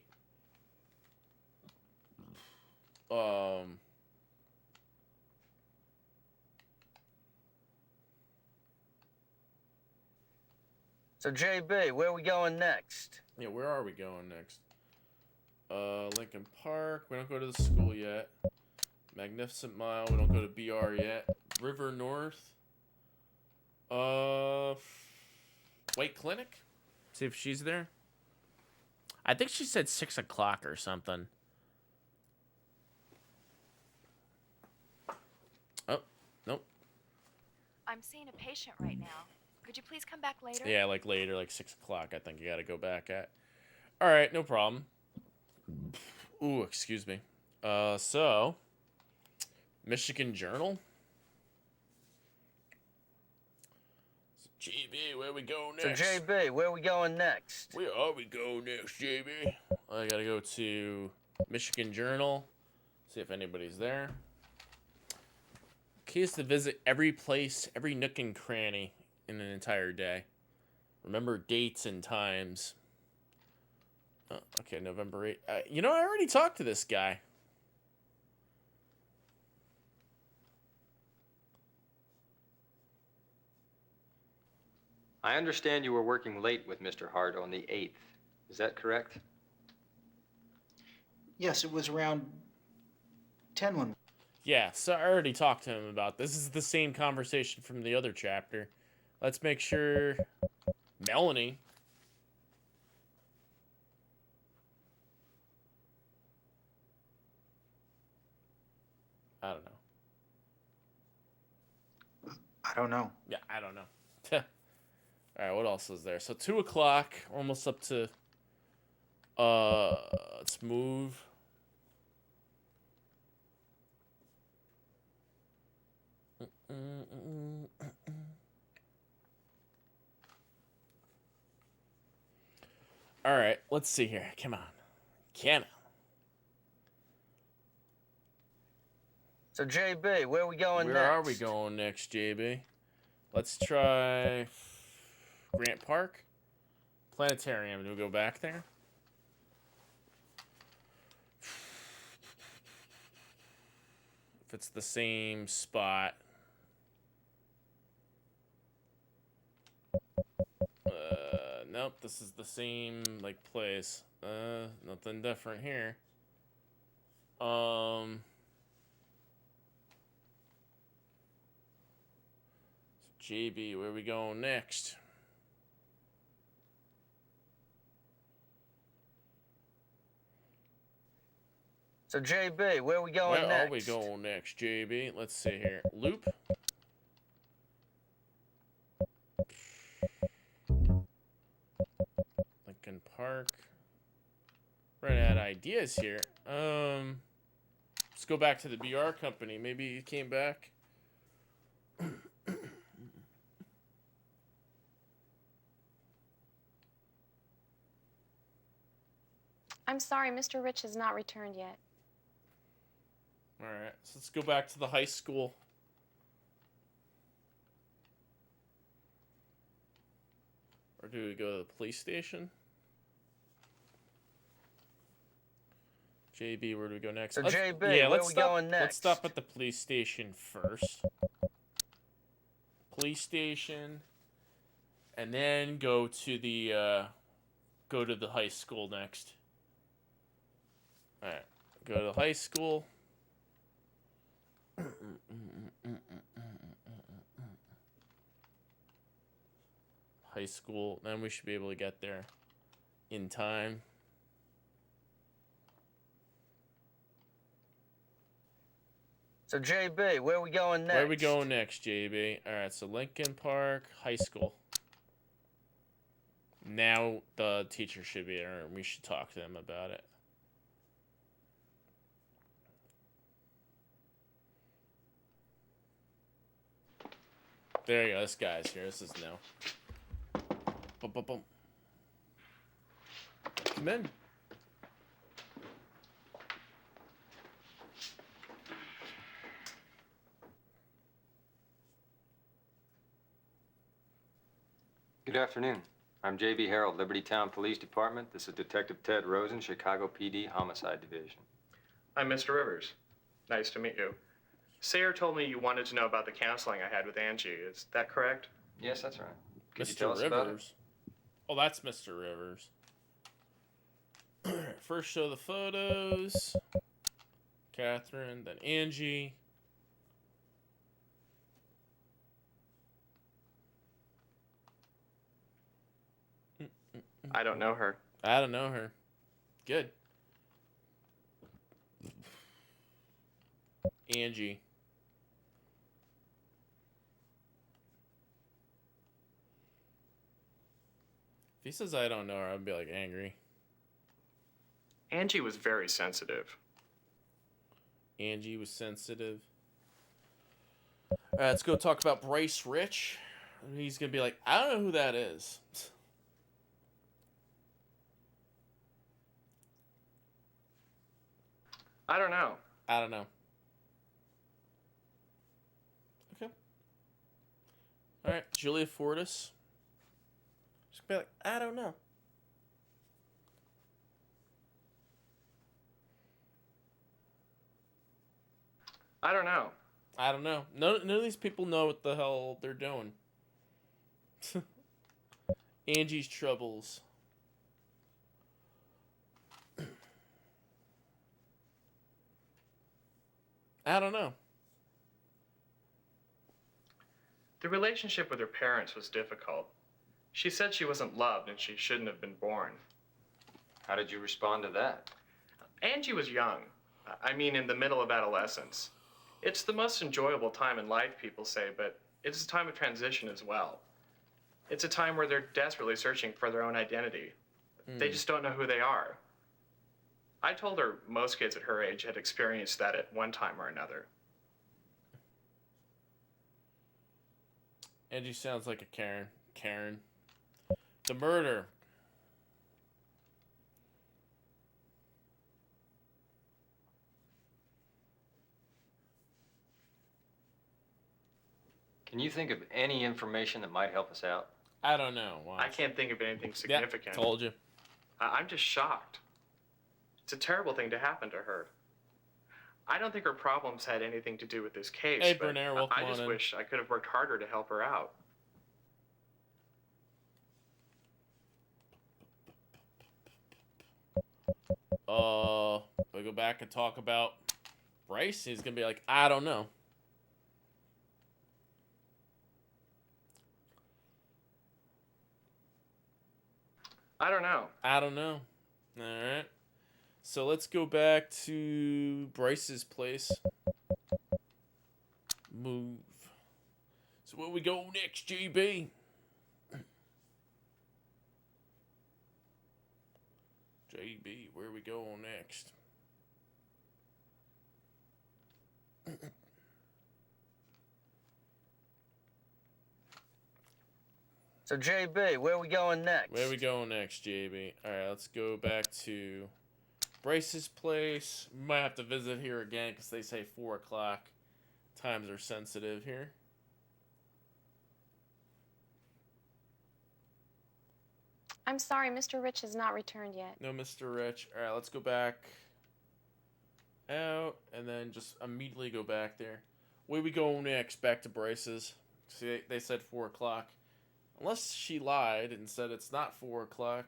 So, JB, where are we going next? Yeah, where are we going next? Lincoln Park. We don't go to the school yet. Magnificent Mile. We don't go to BR yet. River North. White Clinic. See if she's there. I think she said 6 o'clock or something. Oh, nope. I'm seeing a patient right now. Could you please come back later? Yeah, like later, like 6 o'clock. I think you got to go back at. All right, no problem. Ooh, excuse me. So, Michigan Journal. JB, where we go next? So, JB, where are we going next? Where are we going next, JB? I gotta go to Michigan Journal, see if anybody's there. Key is to visit every place, every nook and cranny in an entire day. Remember dates and times. Oh, okay, November 8th. You know, I already talked to this guy. I understand you were working late with Mr. Hart on the 8th. Is that correct? Yes, it was around 10 when. Yeah, so I already talked to him about this. This is the same conversation from the other chapter. Let's make sure Melanie. I don't know. I don't know. Yeah, I don't know. All right, what else is there? So 2 o'clock, almost up to. Let's move. All right, let's see here. Come on. So, JB, where are we going next? Where are we going next, JB? Let's try Grant Park. Planetarium. Do we go back there? If it's the same spot. Nope, this is the same, like, place. Nothing different here. JB, where are we going next? So, JB, where are we going Where next? are we going next, JB? Let's see here. Loop. Lincoln Park. Running out of ideas here. Let's go back to the BR company. Maybe he came back. I'm sorry, Mr. Rich has not returned yet. All right, so let's go back to the high school. Or do we go to the police station? JB, where do we go next? So Let's- JB, yeah, where let's we stop, going Let's next? stop at the police station first. Police station, and then go to the high school next. All right, go to the high school. High school. Then we should be able to get there in time. So JB, where we going next? Where are we going next, JB? All right, so Lincoln Park High School. Now the teacher should be there, and we should talk to them about it. There you go. This guy's here. This is now. Boom, boom, boom. Come in. Good afternoon. I'm J.B. Harold, Liberty Town Police Department. This is Detective Ted Rosen, Chicago PD Homicide Division. I'm Mr. Rivers. Nice to meet you. Sayer told me you wanted to know about the counseling I had with Angie. Is that correct? Yes, that's right. Could you Mr. tell us about it? Rivers. Oh, that's Mr. Rivers. First show the photos. Catherine, then Angie. I don't know her. I don't know her. Good. Angie. If he says I don't know her, I'd be like angry. Angie was very sensitive. Angie was sensitive. All right, let's go talk about Bryce Rich. He's going to be like, I don't know who that is. I don't know. I don't know. Okay. All right, Julia Fortis. Just be like, I don't know. I don't know. I don't know. None of these people know what the hell they're doing. Angie's troubles. I don't know. The relationship with her parents was difficult. She said she wasn't loved and she shouldn't have been born. How did you respond to that? Angie was young. I mean, in the middle of adolescence. It's the most enjoyable time in life, people say, but it's a time of transition as well. It's a time where they're desperately searching for their own identity. They just don't know who they are. I told her most kids at her age had experienced that at one time or another. Angie sounds like a Karen. Karen. The murder. Can you think of any information that might help us out? I don't know. Watch. I can't think of anything significant. Yeah, told you. I'm just shocked. It's a terrible thing to happen to her. I don't think her problems had anything to do with this case. Hey, but Bernaire, welcome I just on in. wish I could have worked harder to help her out. If I go back and talk about Bryce, he's gonna be like, I don't know. I don't know. I don't know. Alright. So let's go back to Bryce's place. Move. So where we go next, GB? JB, where we go next? So, JB, where we going next? Where we going next, JB? Alright, let's go back to Bryce's place. We might have to visit here again because they say 4 o'clock. Times are sensitive here. I'm sorry, Mr. Rich has not returned yet. No, Mr. Rich. Alright, let's go back out and then just immediately go back there. Where we go next? Back to Bryce's. See, they said 4 o'clock. Unless she lied and said it's not 4 o'clock.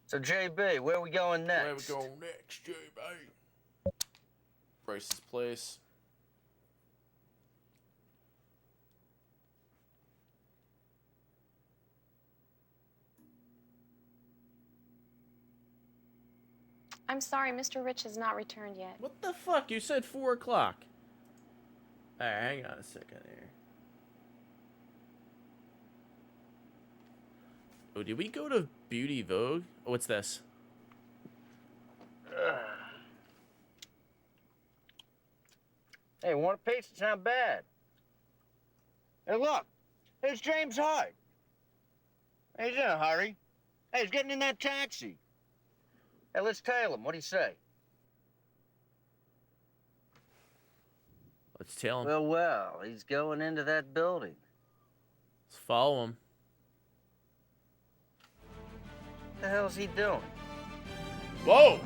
So, JB, where we going next? Where we going next, JB? Bryce's place. I'm sorry, Mr. Rich has not returned yet. What the fuck? You said 4 o'clock. Alright, hang on a second here. Oh, did we go to Beauty Vogue? Oh, what's this? Hey, want a piece? It's not bad. Hey, look. It's James Hart. Hey, he's in a hurry. Hey, he's getting in that taxi. Hey, let's tail him. What do you say? Let's tail him. Well, he's going into that building. Let's follow him. What the hell's he doing? Whoa!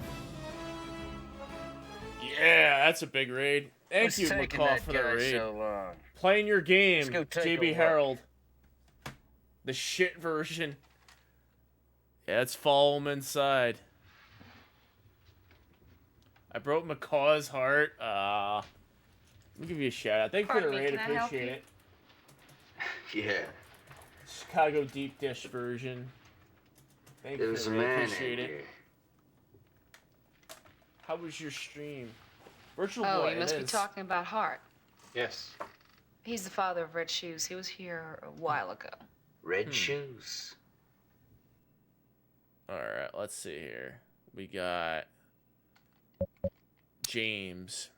Yeah, that's a big raid. Thank What's you, taking McCall, that for the guy raid. so long? Playing your game, Let's go take a JB look. Harold. The shit version. Yeah, let's follow him inside. I broke McCaw's heart. Let me give you a shout out. Thank you for the Pardon me, raid. can I help Appreciate you? it. Yeah. Chicago deep dish version. Thank you There's for a the raid. man Appreciate in it. here. How was your stream? Virtual Oh, Boy, you it must be is. talking about Hart. Yes. He's the father of Red Shoes. He was here a while ago. Red shoes. Alright, let's see here. We got James.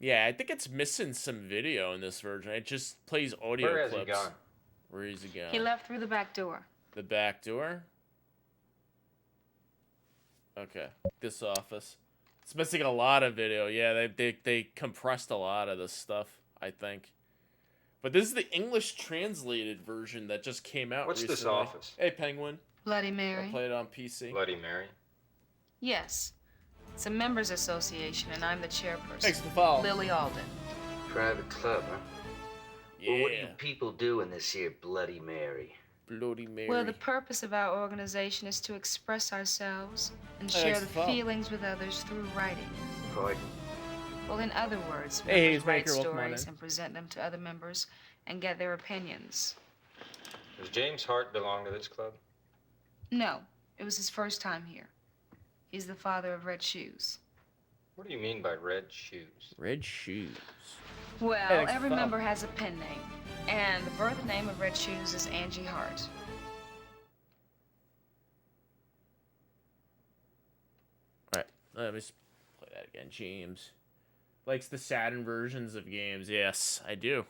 Yeah, I think it's missing some video in this version. It just plays audio Where has he clips. gone? Where is he gone? He left through the back door. The back door? Okay. This office. It's missing a lot of video. Yeah, they compressed a lot of this stuff, I think. But this is the English translated version that just came out What's this recently. office? Hey, Penguin. Bloody I Mary. played it on PC. Bloody Mary. Yes. It's a members association, and I'm the chairperson. Thanks for the follow. Lily Alden. Private club, huh? Yeah. Well, what do you people do in this here Bloody Mary? Bloody Mary. Well, the purpose of our organization is to express ourselves and share Thanks the for the follow. feelings with others through writing. Pardon? Well, in other words, Hey, members write Hazemaker, welcome on stories in. and present them to other members and get their opinions. Does James Hart belong to this club? No, it was his first time here. He's the father of Red Shoes. What do you mean by red shoes? Red Shoes. Well, Hey, thanks for every the follow. member has a pen name, and the birth name of Red Shoes is Angie Hart. Alright, let me just play that again. James likes the Saturn versions of games. Yes, I do.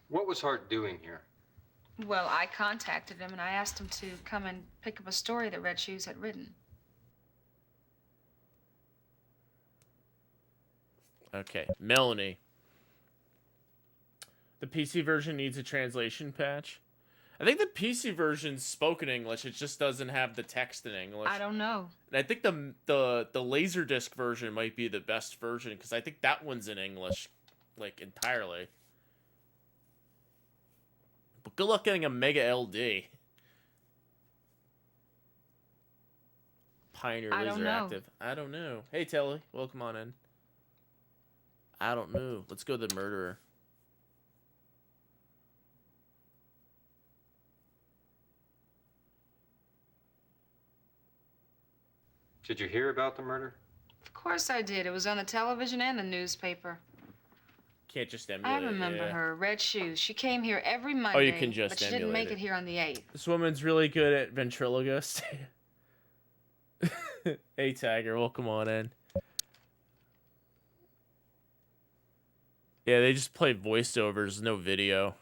What was Hart doing here? Well, I contacted him and I asked him to come and pick up a story that Red Shoes had written. Okay, Melanie. The PC version needs a translation patch. I think the PC version's spoken English. It just doesn't have the text in English. I don't know. And I think the Laserdisc version might be the best version because I think that one's in English, like entirely. But good luck getting a Mega LD. Pioneer I don't Laser know. Active. I don't know. Hey Telly, welcome on in. I don't know. Let's go to the murderer. Did you hear about the murder? Of course I did. It was on the television and the newspaper. Can't just emulate I remember yeah. her. Red shoes. She came here every Monday. Oh, you can just but she emulate didn't make it. it here on the 8th. This woman's really good at ventriloquist. Hey, Tiger, welcome on in. Yeah, they just play voiceovers, no video.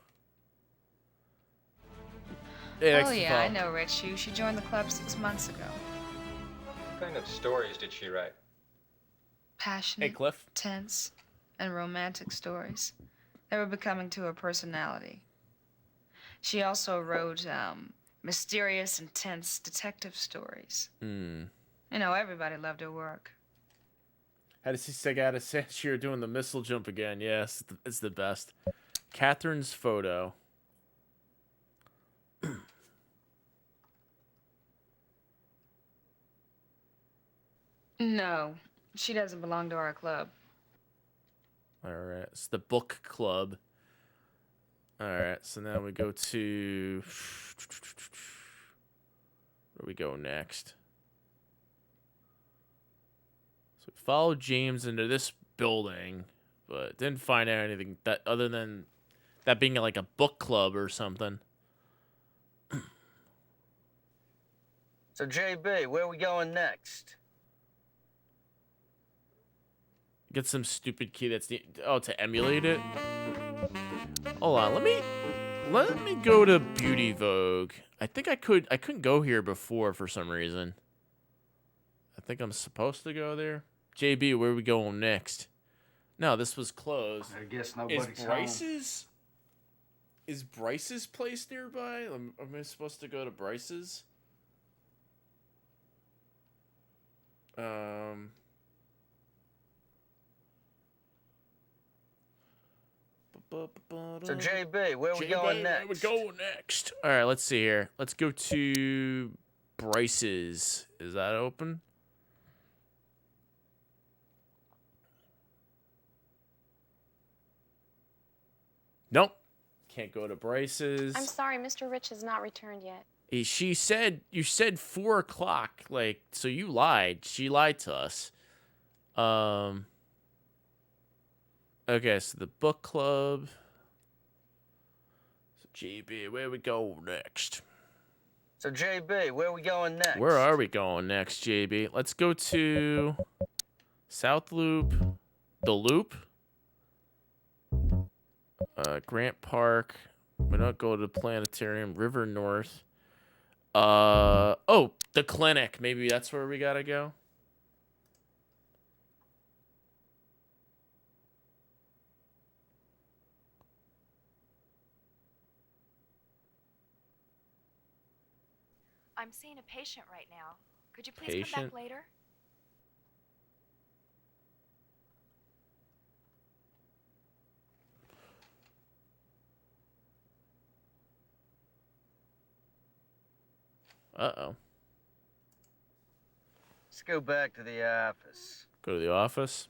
Yeah, Oh, yeah, I know Red Shoe. She joined the club 6 months ago. What kind of stories did she write? Passionate, Hey, Cliff. tense, and romantic stories. They were becoming to her personality. She also wrote mysterious, intense detective stories. Hmm. You know, everybody loved her work. How does he Sega out of Sancho doing the missile jump again? Yes, it's the best. Catherine's photo. No, she doesn't belong to our club. All right, it's the book club. All right, so now we go to where do we go next? So we followed James into this building, but didn't find out anything that other than that being like a book club or something. So, JB, where are we going next? Get some stupid key that's to emulate it. Hold on, let me go to Beauty Vogue. I think I couldn't go here before for some reason. I think I'm supposed to go there. JB, where are we going next? No, this was closed. I guess nobody's home. Is Bryce's place nearby? Am I supposed to go to Bryce's? So, JB, where are we going next? Where we going next? All right, let's see here. Let's go to Bryce's. Is that open? Nope. Can't go to Bryce's. I'm sorry, Mr. Rich has not returned yet. She said, you said 4 o'clock. Like, so you lied. She lied to us. Okay, so the book club. So JB, where we go next? So, JB, where are we going next? Where are we going next, JB? Let's go to South Loop, the Loop, Grant Park. We're not going to the Planetarium, River North. Oh, the clinic. Maybe that's where we gotta go. I'm seeing a patient right now. Could you please come back later? Uh-oh. Let's go back to the office. Go to the office.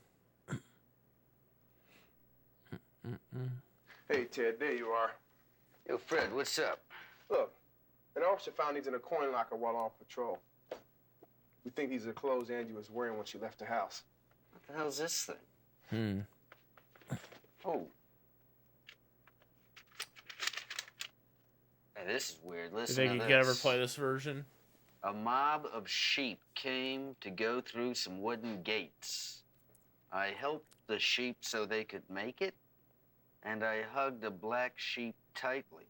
Hey, Ted, there you are. Yo, Fred, what's up? Look, an officer found these in a coin locker while on patrol. We think these are clothes Angie was wearing when she left the house. What the hell's this thing? Oh. Hey, this is weird. Listen to this. You think you could ever play this version? A mob of sheep came to go through some wooden gates. I helped the sheep so they could make it, and I hugged a black sheep tightly.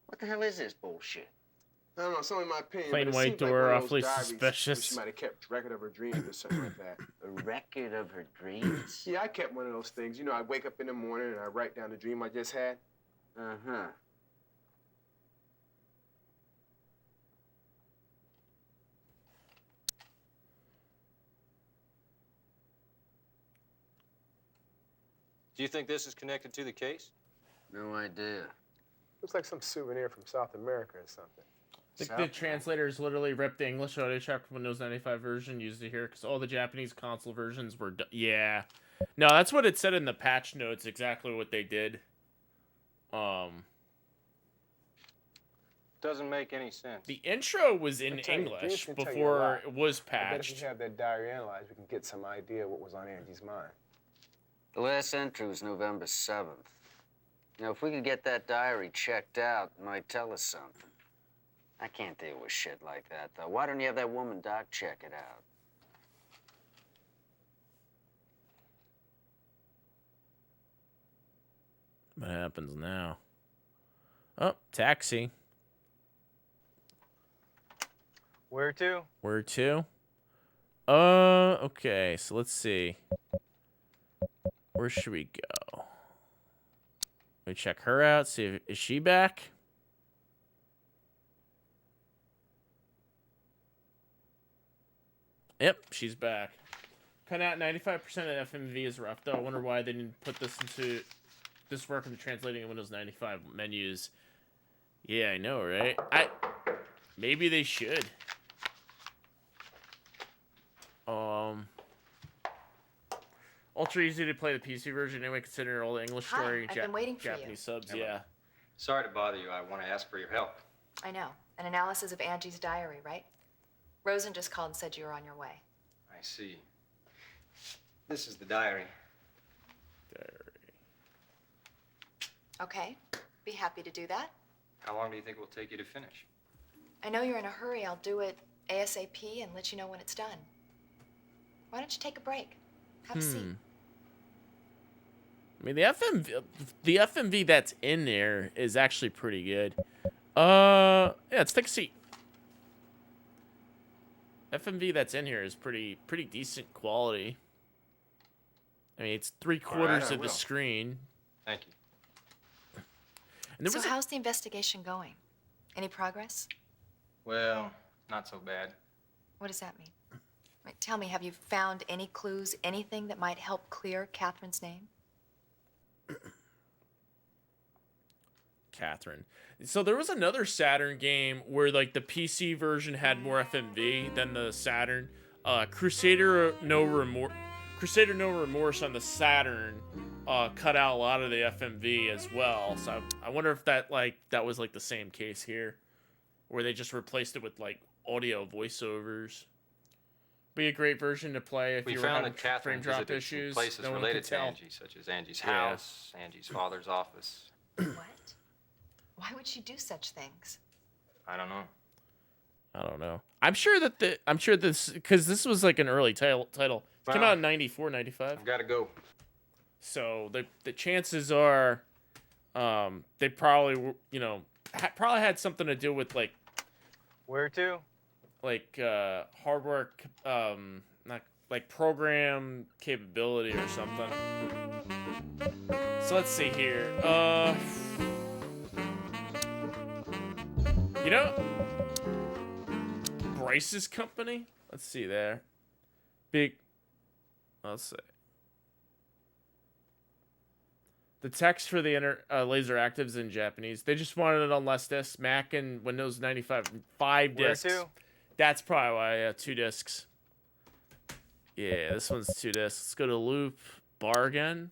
What the hell is this bullshit? I don't know, it's only my opinion. Plain but it white seems like door, one of those awfully diaries suspicious. where she might have kept record of her dreams or something like that. A record of her dreams? Yeah, I kept one of those things. You know, I wake up in the morning and I write down the dream I just had. Uh-huh. Do you think this is connected to the case? No idea. Looks like some souvenir from South America or something. The translators literally ripped the English audio track from Windows 95 version, used it here, because all the Japanese console versions were... Yeah. No, that's what it said in the patch notes, exactly what they did. Doesn't make any sense. The intro was in English before it was I bet if patched. we have that diary analyzed, we can get some idea what was on Angie's mind. The last entry was November 7th. Now, if we could get that diary checked out, it might tell us something. I can't deal with shit like that, though. Why don't you have that woman doc check it out? What happens now? Oh, taxi. Where to? Where to? Okay, so let's see. Where should we go? We check her out, see if is she back? Yep, she's back. Cut out 95% of FMV is rough, though. I wonder why they didn't put this work into translating in Windows 95 menus. Yeah, I know, right? Maybe they should. Ultra easy to play the PC version anyway, considering all the English story, I've been waiting for you. Japanese subs. Hello. Yeah. Sorry to bother you. I want to ask for your help. I know. An analysis of Angie's diary, right? Rosen just called and said you were on your way. I see. This is the diary. Okay. Be happy to do that. How long do you think it will take you to finish? I know you're in a hurry. I'll do it ASAP and let you know when it's done. Why don't you take a break? Have a seat. I mean, the FMV that's in there is actually pretty good. Yeah, let's take a seat. FMV that's in here is pretty decent quality. I mean, it's 3/4 of the screen. Thank you. And there So was how's the investigation going? Any progress? Well, not so bad. What does that mean? Like, tell me, have you found any clues, anything that might help clear Catherine's name? Catherine. So there was another Saturn game where like the PC version had more FMV than the Saturn. Crusader No Remorse on the Saturn cut out a lot of the FMV as well. So I wonder if that was like the same case here, where they just replaced it with like audio voiceovers. Be a great version to play if We you were found having that Catherine frame drop visited issues. some places No one related could to tell. Angie, such as Angie's Yeah. house, Angie's father's office. What? Why would she do such things? I don't know. I don't know. I'm sure this because this was like an early title. It came out in 94, 95. I've got to go. So the chances are, they probably probably had something to do with like Where to? like hardware, not like program capability or something. So let's see here. You know, Bryce's company. Let's see there. Big. Let's see. The text for the laser actives in Japanese. They just wanted it on less discs. Mac and Windows 95, 5 Where discs. to? That's probably why. 2 discs. Yeah, this one's 2 discs. Let's go to loop. Bar again.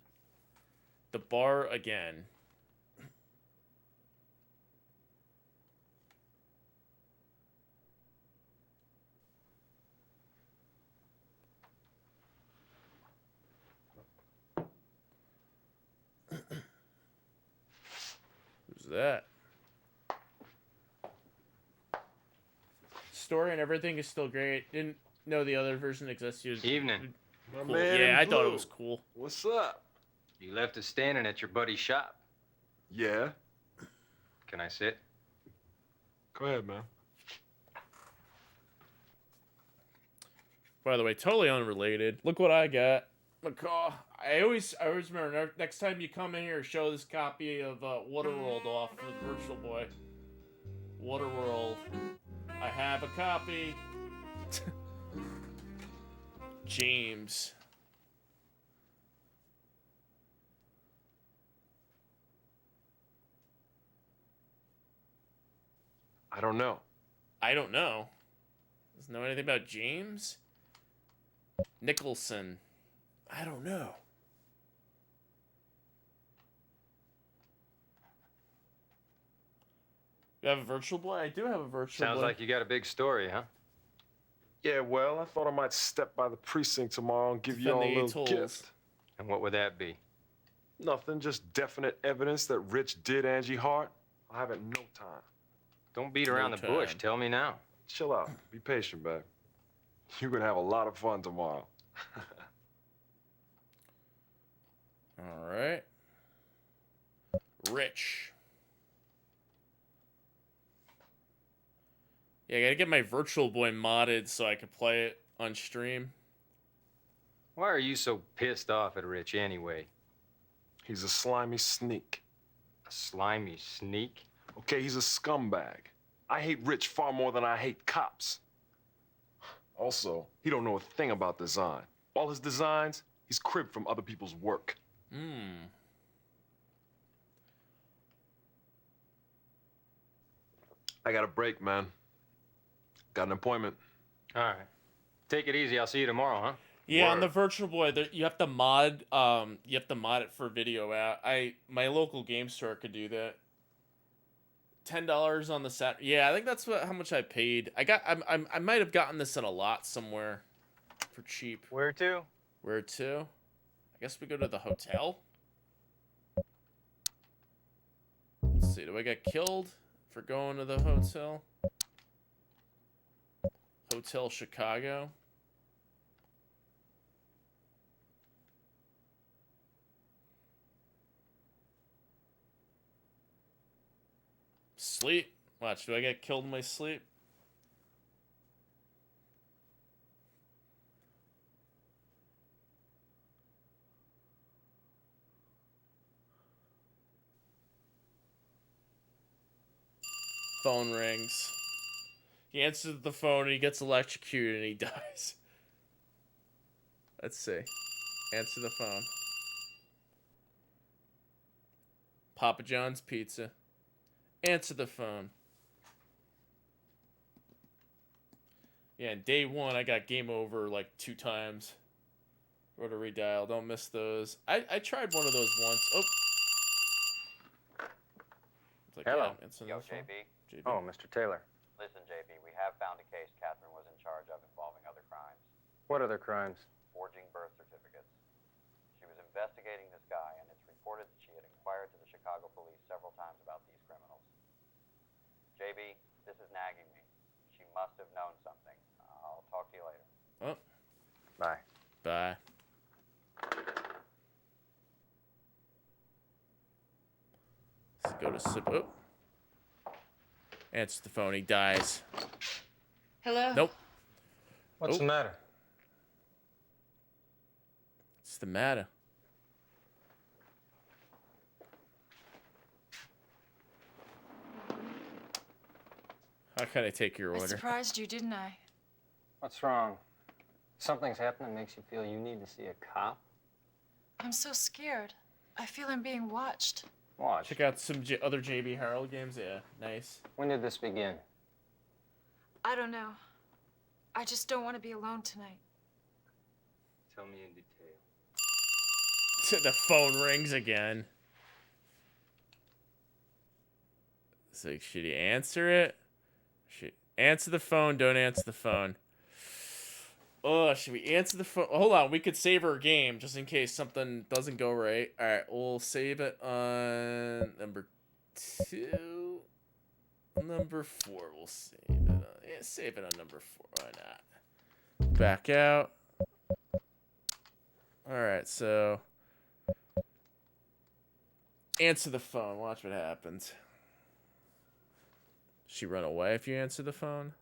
The bar again. Who's that? Story and everything is still great. Didn't know the other version existed. Evening. My Cool. man Yeah, in I thought it blue. was cool. What's up? You left us standing at your buddy's shop. Yeah. Can I sit? Go ahead, man. By the way, totally unrelated. Look what I got. McCaw. I always remember next time you come in here, show this copy of Waterworld off for the Virtual Boy. Waterworld. I have a copy. James. I don't know. I don't know. Doesn't know anything about James? Nicholson. I don't know. You have a Virtual Boy? I do have a Virtual Sounds Boy. like you got a big story, huh? Yeah, well, I thought I might step by the precinct tomorrow and give you Defend all a the little atolls. gift. And what would that be? Nothing, just definite evidence that Rich did Angie Hart. I'll have it in no time. Don't beat around the bush. Tell me now. Chill out. Be patient, babe. You're gonna have a lot of fun tomorrow. All right. Rich. Yeah, I gotta get my Virtual Boy modded so I can play it on stream. Why are you so pissed off at Rich anyway? He's a slimy sneak. A slimy sneak? Okay, he's a scumbag. I hate Rich far more than I hate cops. Also, he don't know a thing about design. All his designs, he's cribbed from other people's work. I got a break, man. Got an appointment. All right. Take it easy. I'll see you tomorrow, huh? Yeah, on the Virtual Boy, you have to mod. You have to mod it for video out. My local game store could do that. $10 on the Saturn. Yeah, I think that's how much I paid. I might have gotten this at a lot somewhere for cheap. Where to? Where to? I guess we go to the hotel. Let's see. Do I get killed for going to the hotel? Hotel Chicago. Sleep. Watch, do I get killed in my sleep? Phone rings. He answers the phone and he gets electrocuted and he dies. Let's see. Answer the phone. Papa John's Pizza. Answer the phone. Yeah, and day one, I got game over like 2 times. Rotary dial, don't miss those. I tried one of those once. Oh. It's like, Hello. yeah, answer Yo, the phone. JB. Oh, Mr. Taylor. Listen, JB, we have found a case Catherine was in charge of involving other crimes. What other crimes? Forging birth certificates. She was investigating this guy, and it's reported that she had inquired to the Chicago police several times about these criminals. JB, this is nagging me. She must have known something. I'll talk to you later. Oh. Bye. Bye. Let's go to sip. Oh. Answer the phone. He dies. Hello? Nope. What's the matter? What's the matter? How can I take your I order? surprised you, didn't I? What's wrong? Something's happened that makes you feel you need to see a cop? I'm so scared. I feel I'm being watched. Watch. Check out some other JB Harold games. Yeah, nice. When did this begin? I don't know. I just don't want to be alone tonight. Tell me in detail. The phone rings again. So should he answer it? Should answer the phone? Don't answer the phone. Oh, should we answer the phone? Hold on, we could save our game just in case something doesn't go right. All right, we'll save it on number 2. Number 4, we'll save it on. Yeah, save it on number 4. Why not? Back out. All right, so answer the phone. Watch what happens. She run away if you answer the phone?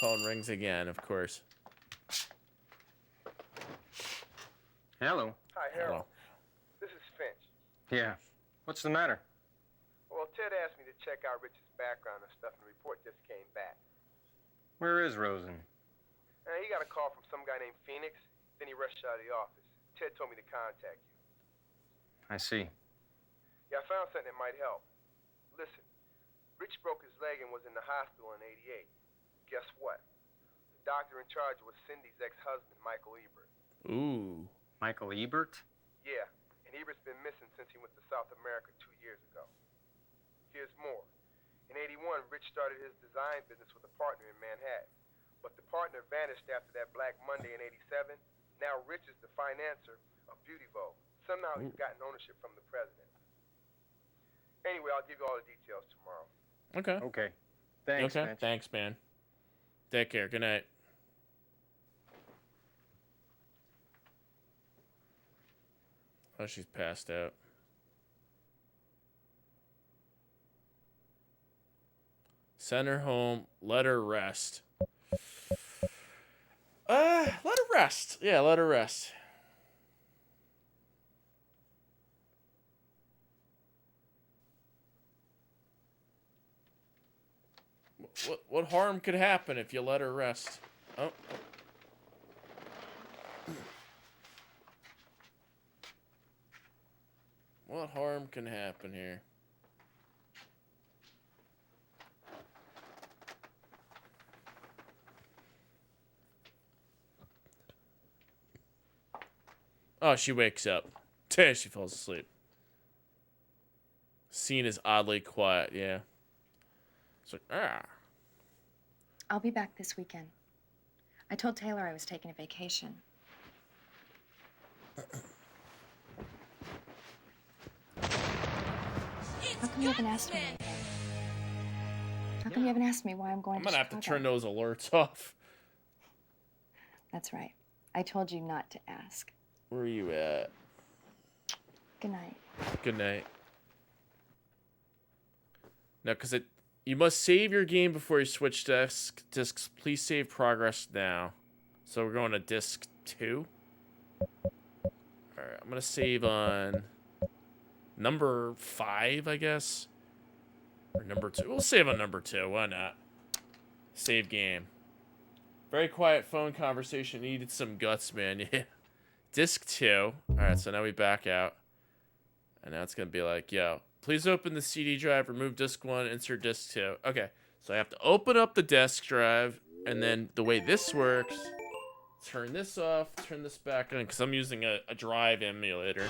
Phone rings again, of course. Hello. Hi, Harold. This is Finch. Yeah. What's the matter? Well, Ted asked me to check out Rich's background and stuff, and the report just came back. Where is Rosen? He got a call from some guy named Phoenix, then he rushed out of the office. Ted told me to contact you. I see. Yeah, I found something that might help. Listen, Rich broke his leg and was in the hospital in '88. Guess what? The doctor in charge was Cindy's ex-husband, Michael Ebert. Ooh. Michael Ebert? Yeah, and Ebert's been missing since he went to South America 2 years ago. Here's more. In '81, Rich started his design business with a partner in Manhattan. but the partner vanished after that Black Monday in '87. Now Rich is the financier of Beauty Vogue. Somehow he's gotten ownership from the president. Anyway, I'll give you all the details tomorrow. Okay. Okay. Thanks, okay. Mitch. Thanks, man. Take care. Good night. Oh, she's passed out. Send her home. Let her rest. Let her rest. Yeah, let her rest. What harm could happen if you let her rest? Oh. What harm can happen here? Oh, she wakes up. She falls asleep. Scene is oddly quiet, yeah. It's like, I'll be back this weekend. I told Taylor I was taking a vacation. How come you haven't asked me anything? How come you haven't asked me why I'm going I'm to gonna have to Chicago? turn those alerts off. That's right. I told you not to ask. Where are you at? Good night. Good night. No, because you must save your game before you switch discs. Please save progress now. So we're going to disc 2. Alright, I'm going to save on number 5, I guess. Or number 2. We'll save on number 2. Why not? Save game. Very quiet phone conversation. Needed some guts, man. Yeah. Disc 2. Alright, so now we back out. And now it's going to be like, yo, please open the CD drive, remove disc 1, insert disc 2. Okay, so I have to open up the disk drive, and then the way this works, turn this off, turn this back on, because I'm using a drive emulator.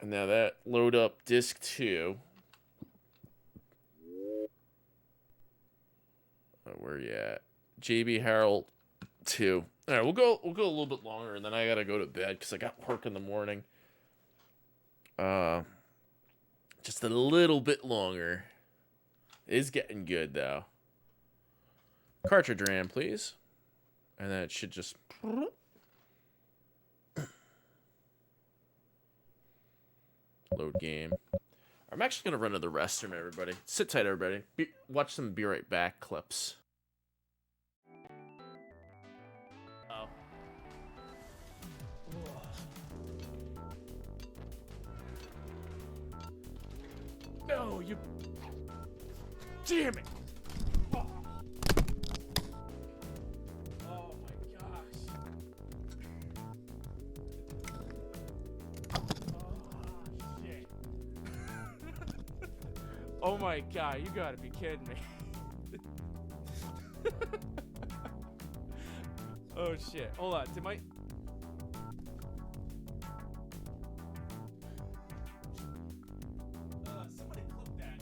And now that load up disc 2. Oh, where you at? JB Harold 2. All right, we'll go a little bit longer, and then I gotta go to bed because I got work in the morning. Just a little bit longer. It is getting good though. Cartridge RAM, please. And then it should just load game. I'm actually gonna run to the restroom, everybody. Sit tight, everybody. Watch some Be Right Back clips. Oh. No, you... Damn it! Oh, oh my gosh. Oh, shit. Oh my god, you gotta be kidding me. Oh shit. Hold on, did my... Somebody clip that.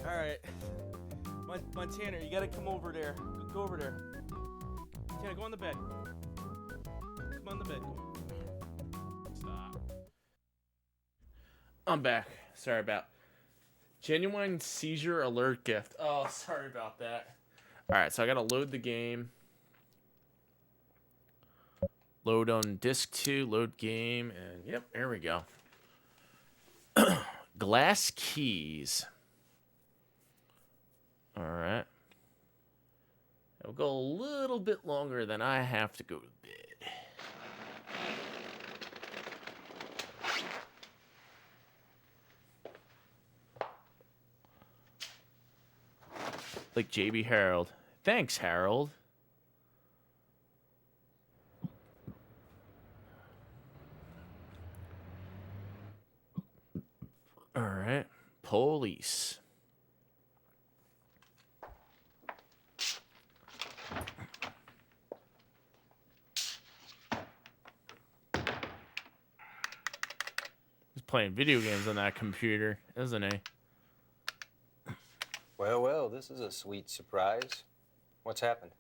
All right, Montana, you gotta come over there. Go over there. Montana, go on the bed. Come on the bed. Stop. I'm back. Sorry about genuine seizure alert gift. Oh, sorry about that. All right, so I gotta load the game. Load on disc 2. Load game, and yep, there we go. Glass keys. All right. It'll go a little bit longer than I have to go to bed. Like JB Harold. Thanks, Harold. All right. Police. He's playing video games on that computer, isn't he? Well, well, this is a sweet surprise. What's happened?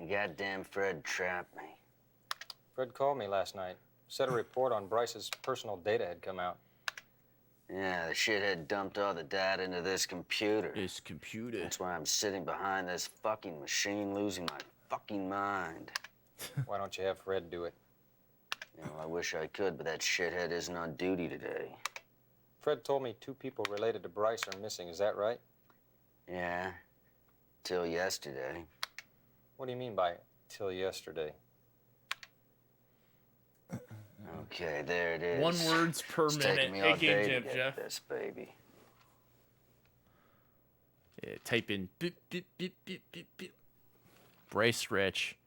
Goddamn Fred trapped me. Fred called me last night. Said a report on Bryce's personal data had come out. Yeah, the shithead dumped all the data into this computer. This computer. That's why I'm sitting behind this fucking machine losing my fucking mind. Why don't you have Fred do it? You know, I wish I could, but that shithead isn't on duty today. Fred told me 2 people related to Bryce are missing. Is that right? Yeah, till yesterday. What do you mean by till yesterday? Okay, there it is. 1 words per It's minute. taken me Hey, all Game day to Jam, get Jeff. this baby. Yeah, type in beep, beep, beep, beep, beep, beep. Bryce Rich.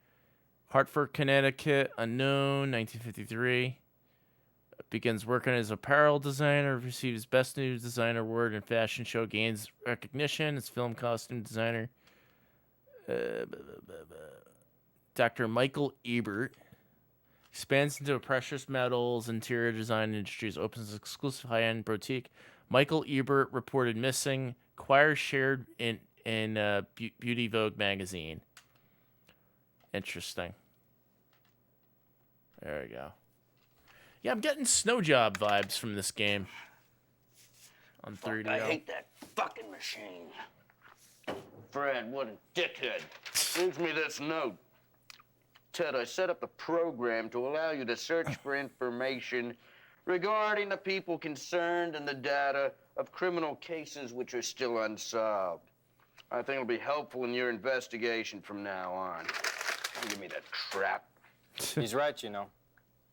Hartford, Connecticut, unknown, 1953. Begins working as apparel designer, receives Best New Designer Award in Fashion Show, gains recognition as film costume designer. Dr. Michael Ebert. Expands into precious metals, interior design industries, opens exclusive high-end boutique. Michael Ebert reported missing. Choir shared in Beauty Vogue magazine. Interesting. There we go. Yeah, I'm getting snow job vibes from this game. On 3DO. I hate that fucking machine. Fred, what a dickhead. Gives me this note. Ted, I set up a program to allow you to search for information regarding the people concerned and the data of criminal cases which are still unsolved. I think it'll be helpful in your investigation from now on. Don't give me that crap. He's right, you know.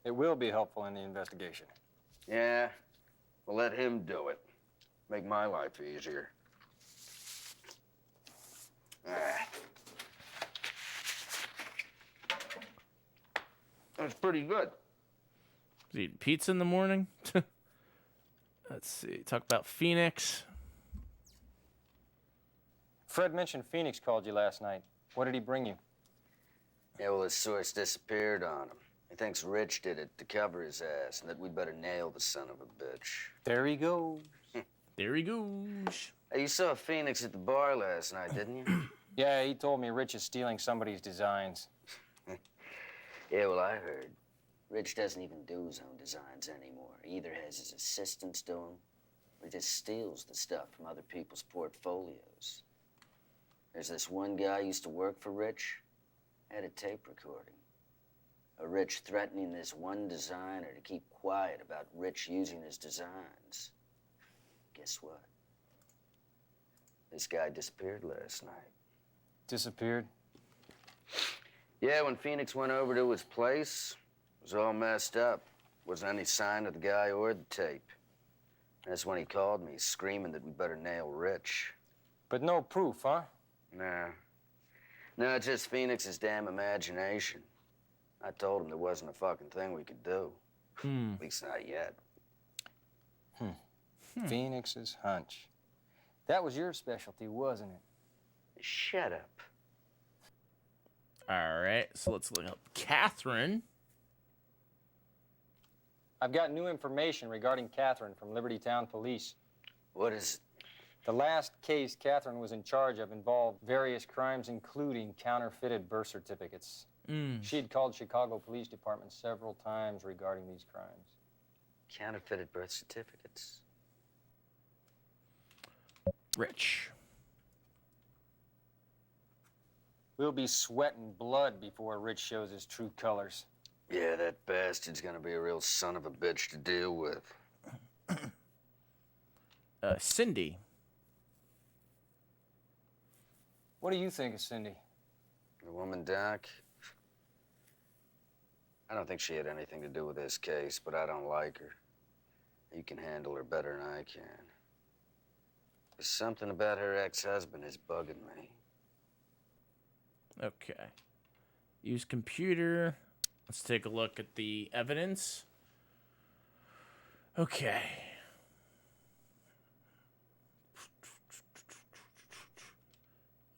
It will be helpful in the investigation. Yeah? Well, let him do it. Make my life easier. Ah. That's pretty good. Was eating pizza in the morning? Let's see. Talk about Phoenix. Fred mentioned Phoenix called you last night. What did he bring you? Yeah, well, his source disappeared on him. He thinks Rich did it to cover his ass and that we'd better nail the son of a bitch. There he goes. There he goes. Hey, you saw Phoenix at the bar last night, didn't you? Yeah, he told me Rich is stealing somebody's designs. Yeah, well, I heard. Rich doesn't even do his own designs anymore. He either has his assistants do them, or he just steals the stuff from other people's portfolios. There's this one guy who used to work for Rich, had a tape recording. A Rich threatening this one designer to keep quiet about Rich using his designs. Guess what? This guy disappeared last night. Disappeared? Yeah, when Phoenix went over to his place, it was all messed up. Wasn't any sign of the guy or the tape. That's when he called me, screaming that we better nail Rich. But no proof, huh? Nah. No, it's just Phoenix's damn imagination. I told him there wasn't a fucking thing we could do. At least not yet. Phoenix's hunch. That was your specialty, wasn't it? Shut up. All right, so let's look up Catherine. I've got new information regarding Catherine from Liberty Town Police. What is it? The last case Catherine was in charge of involved various crimes, including counterfeited birth certificates. She'd called Chicago Police Department several times regarding these crimes. Counterfeited birth certificates? Rich. We'll be sweating blood before Rich shows his true colors. Yeah, that bastard's gonna be a real son of a bitch to deal with. Cindy. What do you think of Cindy? The woman, Doc? I don't think she had anything to do with this case, but I don't like her. You can handle her better than I can. There's something about her ex-husband is bugging me. Okay. Use computer. Let's take a look at the evidence. Okay.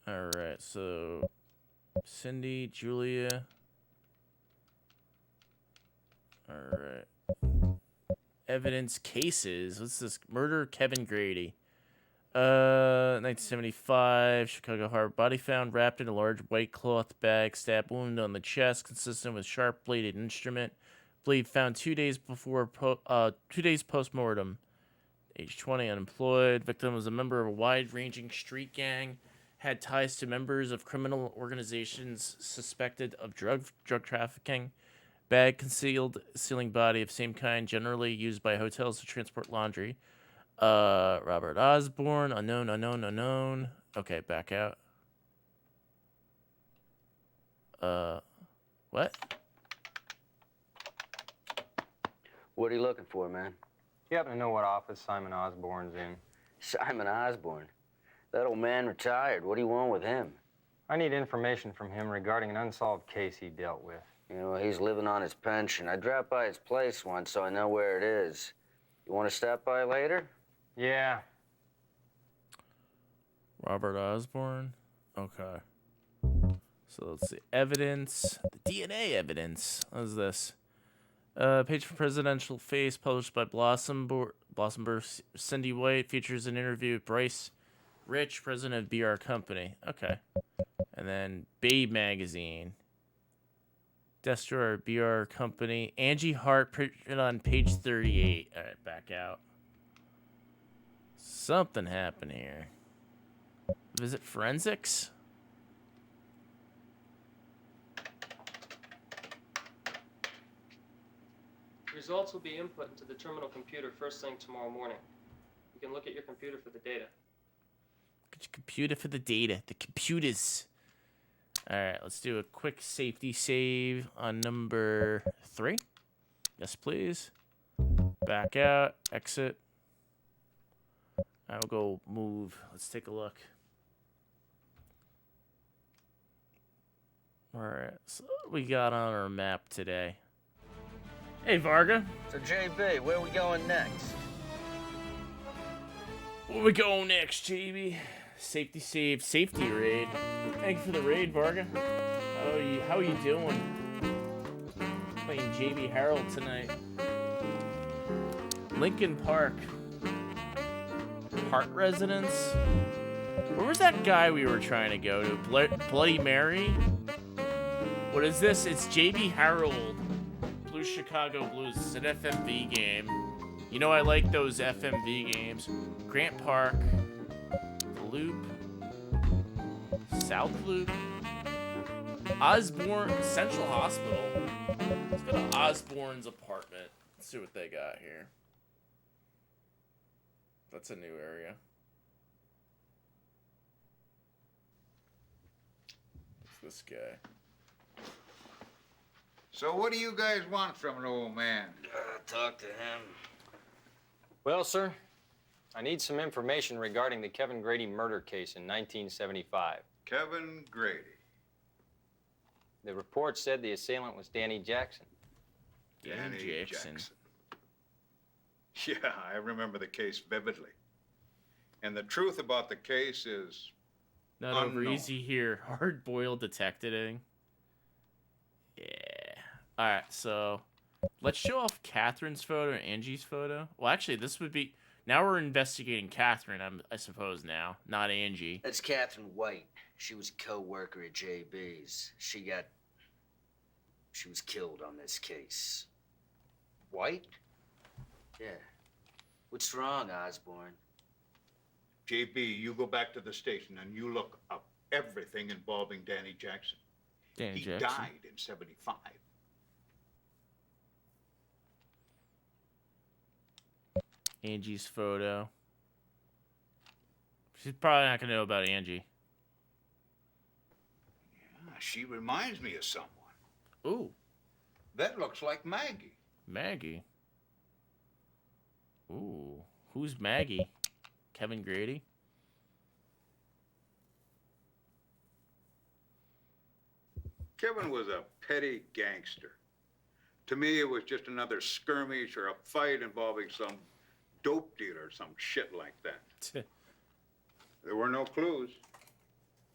All right, so Cindy, Julia. All right. Evidence cases. What's this? Murder Kevin Grady. 1975, Chicago Harbor. Body found wrapped in a large white cloth bag. Stab wound on the chest, consistent with sharp bladed instrument. Bleed found 2 days before. 2 days post-mortem. Age 20, unemployed. Victim was a member of a wide-ranging street gang. Had ties to members of criminal organizations suspected of drug trafficking. Bag concealed sealing body of same kind, generally used by hotels to transport laundry. Robert Osborne, unknown. Okay, back out. What? What are you looking for, man? You happen to know what office Simon Osborne's in? Simon Osborne? That old man retired. What do you want with him? I need information from him regarding an unsolved case he dealt with. You know, he's living on his pension. I dropped by his place once, so I know where it is. You want to stop by later? Yeah. Robert Osborne? Okay. So let's see. Evidence. The DNA evidence. What is this? Page for Presidential Face, published by Blossomburg Cindy White, features an interview with Bryce Rich, president of BR Company. Okay. And then Babe Magazine. Destroyer BR Company. Angie Hart, printed on page 38. All right, back out. Something happened here. Visit forensics? Results will be input into the terminal computer first thing tomorrow morning. You can look at your computer for the data. Get your computer for the data. The computers. Alright, let's do a quick safety save on number 3. Yes, please. Back out. Exit. I'll go move. Let's take a look. Alright, so what we got on our map today? Hey, Varga. So, JB, where are we going next? Where we going next, JB? Safety save, safety raid. Thank you for the raid, Varga. How are you doing? Playing JB Harold tonight. Lincoln Park. Hart Residence. Where was that guy we were trying to go to? Bloody Mary? What is this? It's JB Harold. Blue Chicago Blues. It's an FMV game. You know I like those FMV games. Grant Park. The Loop. South Loop. Osborne Central Hospital. Let's go to Osborne's apartment. Let's see what they got here. That's a new area. What's this guy? So what do you guys want from an old man? Talk to him. Well, sir, I need some information regarding the Kevin Grady murder case in 1975. Kevin Grady. The report said the assailant was Danny Jackson. Danny Jackson. Yeah, I remember the case vividly. And the truth about the case is Not over unknown. easy here. Hard-boiled detecting. Yeah. All right, so let's show off Catherine's photo and Angie's photo. Well, actually, this would be... Now we're investigating Catherine, I suppose now, not Angie. That's Catherine White. She was a co-worker at JB's. She was killed on this case. White? Yeah. What's wrong, Osborne? JB, you go back to the station and you look up everything involving Danny Jackson. Danny He Jackson. died in 75. Angie's photo. She's probably not going to know about Angie. She reminds me of someone. Ooh. That looks like Maggie. Maggie. Ooh. Who's Maggie? Kevin Grady? Kevin was a petty gangster. To me, it was just another skirmish or a fight involving some dope dealer or some shit like that. There were no clues.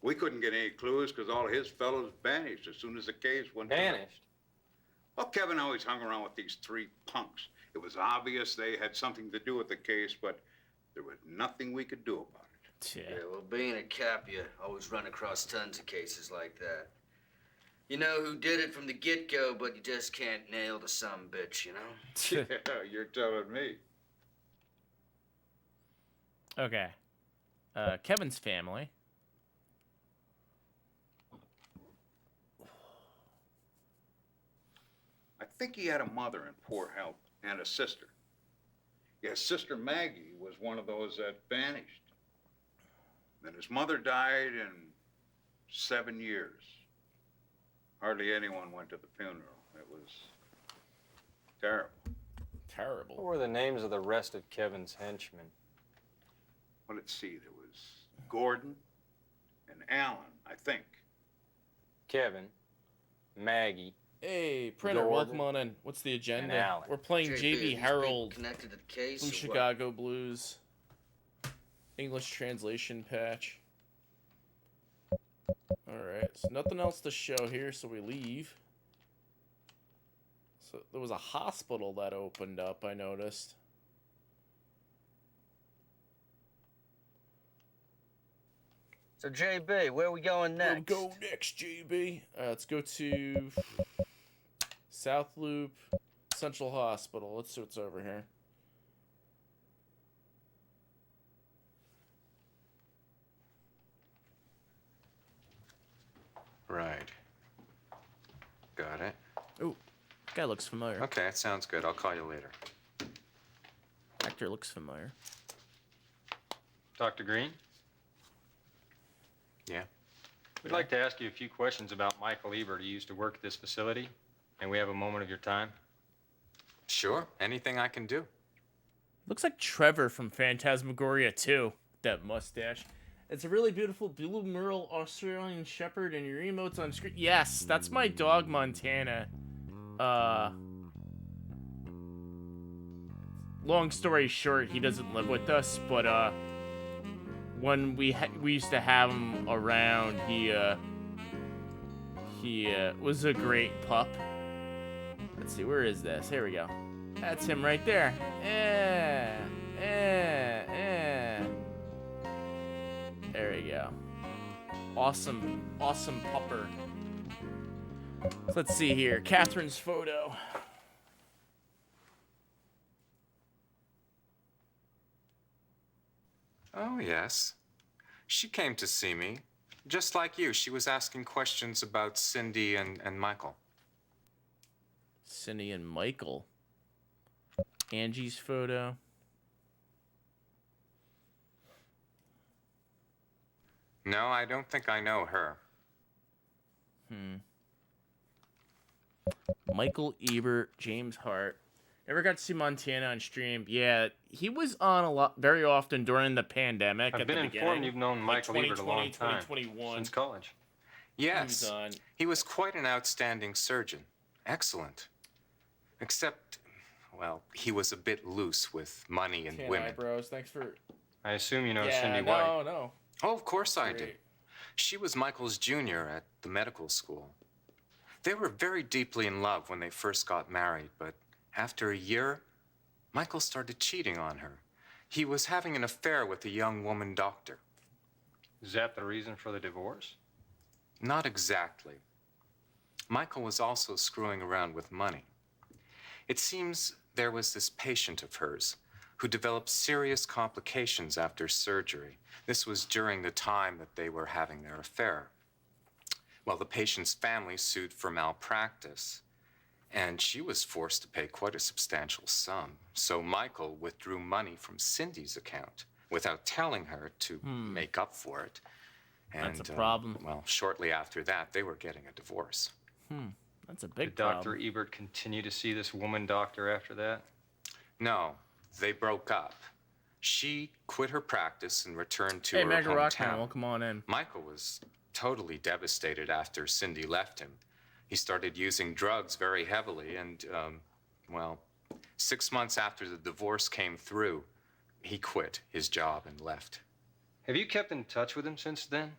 We couldn't get any clues because all his fellows vanished as soon as the case went. Vanished? Well, Kevin always hung around with these three punks. It was obvious they had something to do with the case, but there was nothing we could do about it. Yeah, well, being a cop, you always run across tons of cases like that. You know who did it from the get-go, but you just can't nail the sumbitch, you know? Yeah, you're telling me. Okay. Kevin's family. I think he had a mother in poor health and a sister. Yeah, Sister Maggie was one of those that vanished. Then his mother died in 7 years. Hardly anyone went to the funeral. It was terrible. Terrible. What were the names of the rest of Kevin's henchmen? Well, let's see. There was Gordon and Alan, I think. Kevin, Maggie. Hey, Printer, Gordon, welcome on in. What's the and agenda? Alan. We're playing JB, JB these Harold, people connected to the case, from or what? Chicago Blues. English translation patch. Alright, so nothing else to show here, so we leave. So there was a hospital that opened up, I noticed. So, JB, where are we going next? We'll go next, JB. Let's go to South Loop Central Hospital. Let's see what's over here. Right. Got it. Ooh, guy looks familiar. Okay, that sounds good. I'll call you later. Actor looks familiar. Dr. Green? Yeah? We'd like to ask you a few questions about Michael Ebert, who used to work at this facility. And we have a moment of your time? Sure. Anything I can do. Looks like Trevor from Phantasmagoria 2. That mustache. It's a really beautiful blue Merle Australian Shepherd, and your emotes on screen. Yes, that's my dog, Montana. Long story short, he doesn't live with us, but when we used to have him around, he was a great pup. Let's see, where is this? Here we go. That's him right there. There we go. Awesome, awesome pupper. Let's see here. Catherine's photo. Oh, yes. She came to see me. Just like you, she was asking questions about Cindy and Michael. Cindy and Michael. Angie's photo. No, I don't think I know her. Michael Ebert, James Hart. Never got to see Montana on stream. Yeah, he was on a lot, very often during the pandemic. I've been informed you've known Michael Ebert a long time. 2021. Since college. Yes, he was quite an outstanding surgeon. Excellent. Except, well, he was a bit loose with money and Tan women. eyebrows. Thanks for. I assume you know Yeah, Cindy no, White. no. Oh, of course I did. Great. She was Michael's junior at the medical school. They were very deeply in love when they first got married, but after a year, Michael started cheating on her. He was having an affair with a young woman doctor. Is that the reason for the divorce? Not exactly. Michael was also screwing around with money. It seems there was this patient of hers who developed serious complications after surgery. This was during the time that they were having their affair. Well, the patient's family sued for malpractice, and she was forced to pay quite a substantial sum. So Michael withdrew money from Cindy's account without telling her to make up for it. And, That's a problem. Well, shortly after that, they were getting a divorce. That's a big Did Dr. problem. Ebert continue to see this woman doctor after that? No, they broke up. She quit her practice and returned to Hey, her Mega Rockman, hometown. welcome on in. Michael was totally devastated after Cindy left him. He started using drugs very heavily, and, well, 6 months after the divorce came through, he quit his job and left. Have you kept in touch with him since then?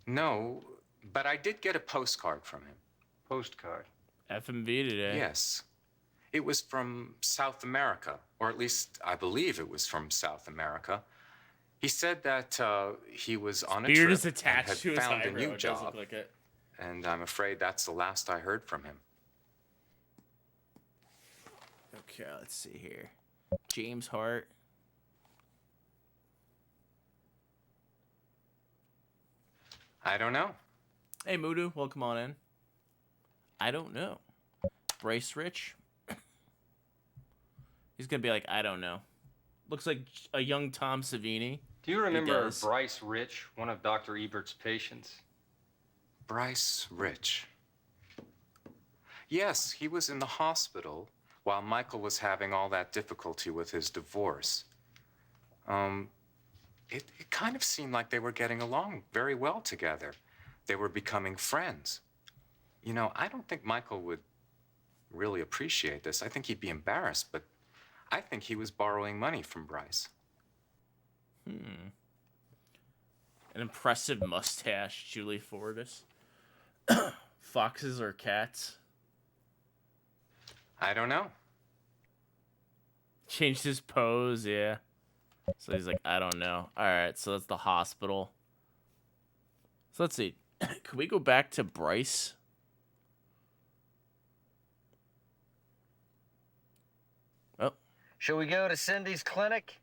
No, but I did get a postcard from him. Postcard? FMV today. Yes. It was from South America, or at least I believe it was from South America. He said that he was on a Beard trip is attached and to had his found a eyebrow. new It does look job, like it. and I'm afraid that's the last I heard from him. Okay, let's see here. James Hart. I don't know. Hey, Mudu, welcome on in. I don't know. Bryce Rich. He's gonna be like, I don't know. Looks like a young Tom Savini. Do you He remember does. Bryce Rich, one of Dr. Ebert's patients? Bryce Rich. Yes, he was in the hospital while Michael was having all that difficulty with his divorce. It kind of seemed like they were getting along very well together. They were becoming friends. You know, I don't think Michael would really appreciate this. I think he'd be embarrassed, but I think he was borrowing money from Bryce. An impressive mustache, Julie Fortis. Foxes or cats? I don't know. Changed his pose, yeah. So he's like, I don't know. Alright, so that's the hospital. So let's see. Can we go back to Bryce? Oh. Shall we go to Cindy's clinic?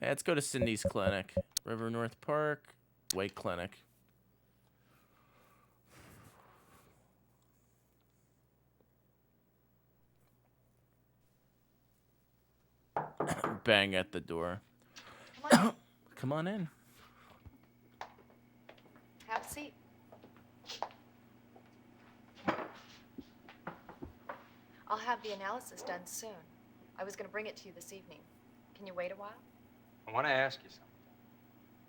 Yeah, let's go to Cindy's clinic. River North Park, Wake Clinic. Bang at the door. Come on in. Have a seat. I'll have the analysis done soon. I was going to bring it to you this evening. Can you wait a while? I want to ask you something.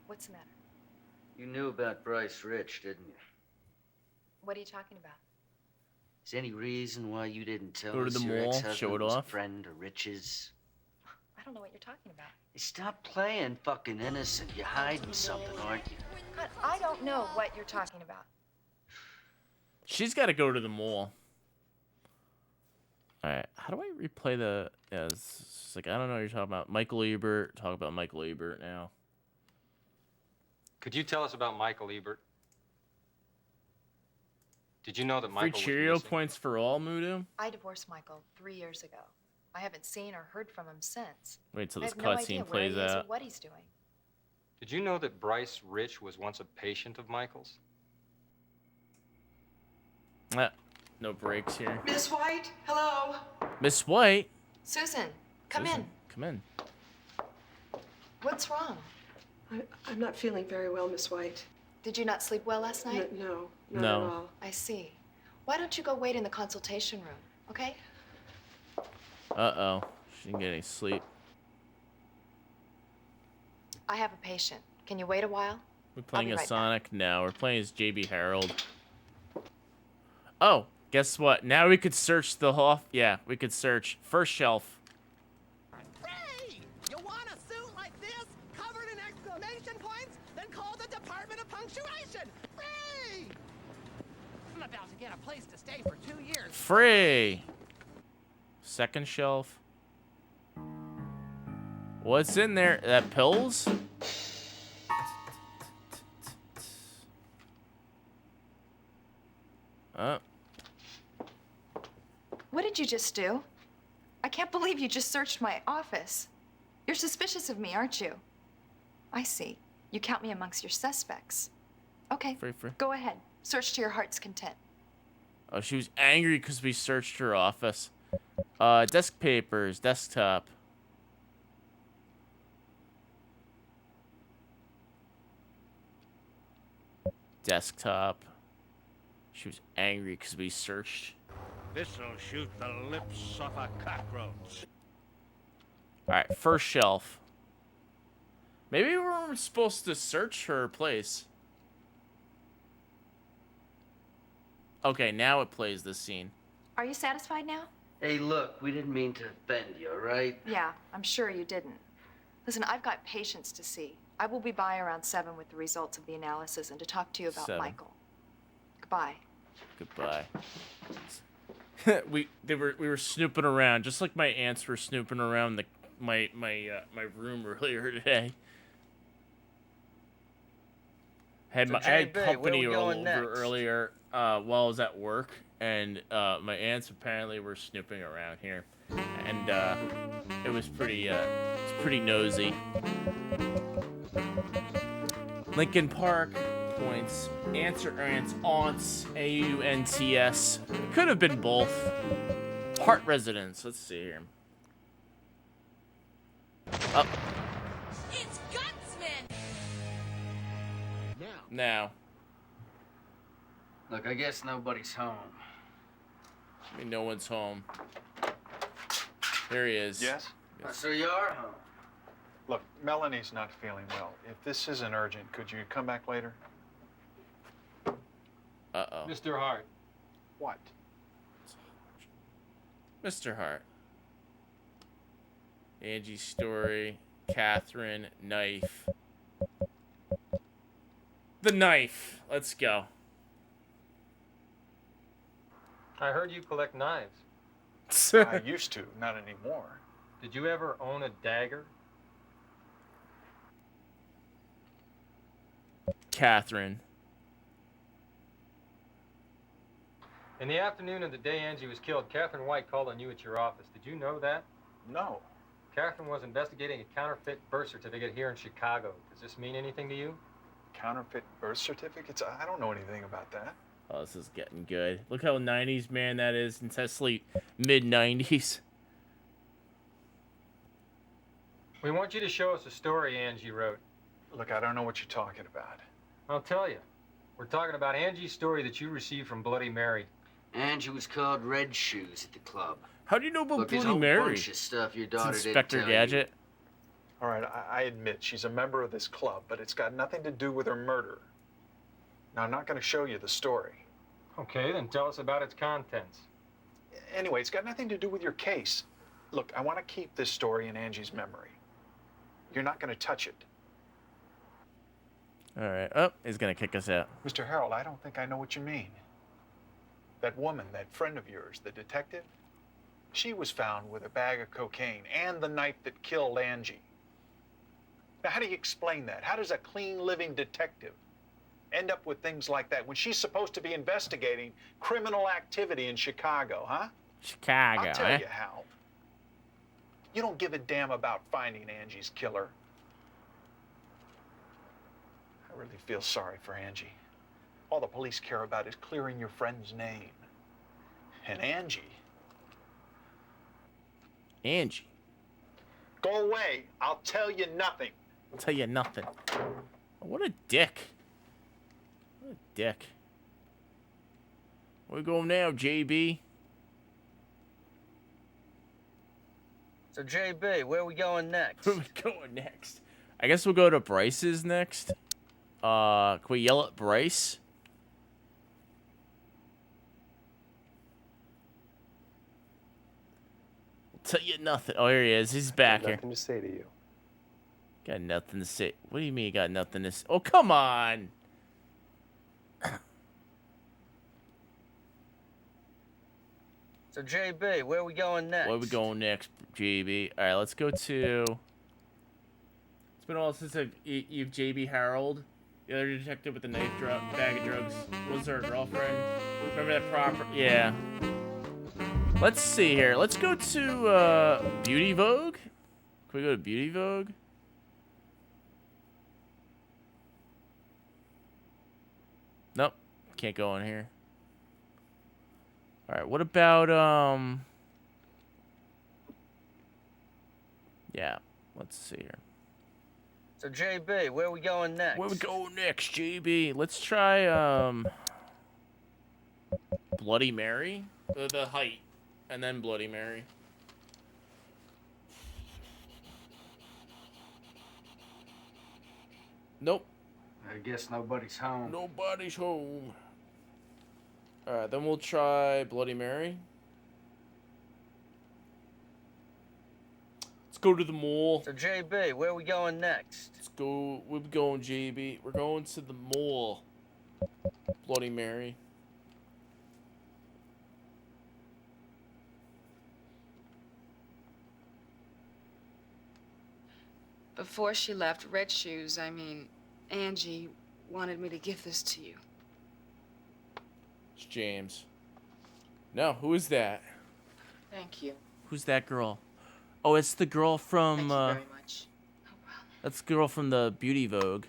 What's the matter? You knew about Bryce Rich, didn't you? What are you talking about? Is there any reason why you didn't tell Go to us the your mall, ex-husband show it was off? a friend of Rich's? I don't know what you're talking about. Stop playing fucking innocent. You're hiding something, aren't you? God, I don't know what you're talking about. She's got to go to the mall. Alright, how do I replay the... Yeah, it's like, I don't know what you're talking about. Michael Ebert. Talk about Michael Ebert now. Could you tell us about Michael Ebert? Did you know that Free Michael was Cheerio missing? points for all, Mudu? I divorced Michael 3 years ago. I haven't seen or heard from him since. Wait till I this have no idea cutscene where plays he is or out. what he's doing. Did you know that Bryce Rich was once a patient of Michael's? No breaks here. Miss White, hello. Miss White? Susan, come Susan, in. Come in. What's wrong? I'm not feeling very well, Miss White. Did you not sleep well last night? No, not No. at all. I see. Why don't you go wait in the consultation room, okay? Uh-oh. She didn't get any sleep. I have a patient. Can you wait a while? We're playing be as right back. Sonic? No, we're playing as JB Harold. Oh, guess what? Now we could search the off. Yeah, we could search. First shelf. Hey! You want a suit like this, covered in exclamation points? Then call the Department of Punctuation. Free! I'm about to get a place to stay for 2 years. Free. Second shelf. What's in there? That pills? What did you just do? I can't believe you just searched my office. You're suspicious of me, aren't you? I see. You count me amongst your suspects. Okay, Free. go ahead. Search to your heart's content. Oh, she was angry because we searched her office. Desk papers, desktop. desktop. She was angry because we searched. This'll shoot the lips off a cockroach. Alright, first shelf. Maybe we weren't supposed to search her place. Okay, now it plays this scene. Are you satisfied now? Hey, look, we didn't mean to offend you, all right? Yeah, I'm sure you didn't. Listen, I've got patients to see. I will be by around 7 with the results of the analysis and to talk to you about 7. Michael. Goodbye. Goodbye. we were snooping around, just like my aunts were snooping around my room earlier today. I had company over earlier while I was at work, and my aunts apparently were snooping around here, and it was pretty nosy. Lincoln Park points. Answer aunts. AUNTS. It could have been both. Hart residence. Let's see here. Up. It's Gutsman. Now. Look, I guess nobody's home. I mean, no one's home. There he is. Yes? So you are home. Look, Melanie's not feeling well. If this isn't urgent, could you come back later? Uh-oh. Mr. Hart. What? Mr. Hart. Angie's story. Catherine. Knife. The knife. Let's go. I heard you collect knives. I used to, not anymore. Did you ever own a dagger? Catherine. In the afternoon of the day Angie was killed, Catherine White called on you at your office. Did you know that? No. Catherine was investigating a counterfeit birth certificate here in Chicago. Does this mean anything to you? Counterfeit birth certificates? I don't know anything about that. Oh, this is getting good. Look how 90s man that is. Intensely mid-90s. We want you to show us a story Angie wrote. Look, I don't know what you're talking about. I'll tell you. We're talking about Angie's story that you received from Bloody Mary. Angie was called Red Shoes at the club. How do you know about Look, there's a Bloody whole Mary? bunch of stuff your It's daughter didn't Inspector tell Gadget. All right, I admit she's a member of this club, but it's got nothing to do with her murder. Now, I'm not going to show you the story. Okay, then tell us about its contents. Anyway, it's got nothing to do with your case. Look, I want to keep this story in Angie's memory. You're not going to touch it. All right. Oh, he's going to kick us out. Mr. Harold, I don't think I know what you mean. That woman, that friend of yours, the detective, she was found with a bag of cocaine and the knife that killed Angie. Now, how do you explain that? How does a clean living detective end up with things like that when she's supposed to be investigating criminal activity in Chicago, huh? Chicago, I'll tell you how. You don't give a damn about finding Angie's killer. I really feel sorry for Angie. All the police care about is clearing your friend's name. And Angie. Angie. Go away. I'll tell you nothing. I'll tell you nothing. What a dick. What a dick. Where we going now, JB? So, JB, where are we going next? Where are we going next? I guess we'll go to Bryce's next. Can we yell at Bryce? I'll tell you nothing. Oh, here he is. He's back here. Nothing to say to you. Got nothing to say. What do you mean you got nothing to say? Oh, come on. So, JB, where are we going next? Where are we going next, JB? All right, let's go to... It's been a while since you've JB Harold, the other detective with the bag of drugs. Was her girlfriend? Remember that proper... Yeah. Let's see here. Let's go to Beauty Vogue. Can we go to Beauty Vogue? Nope. Can't go in here. All right, what about, yeah, let's see here. So, JB, where are we going next? Where we going next, JB? Let's try, Bloody Mary? The height. And then Bloody Mary. Nope. I guess nobody's home. Nobody's home. Alright, then we'll try Bloody Mary. Let's go to the mall. So, JB, where are we going next? Let's go. We're going, JB. We're going to the mall. Bloody Mary. Before she left, Red Shoes, Angie, wanted me to give this to you. It's James. No, who is that? Thank you. Who's that girl? Oh, it's the girl from, Thank you very much. That's the girl from the Beauty Vogue.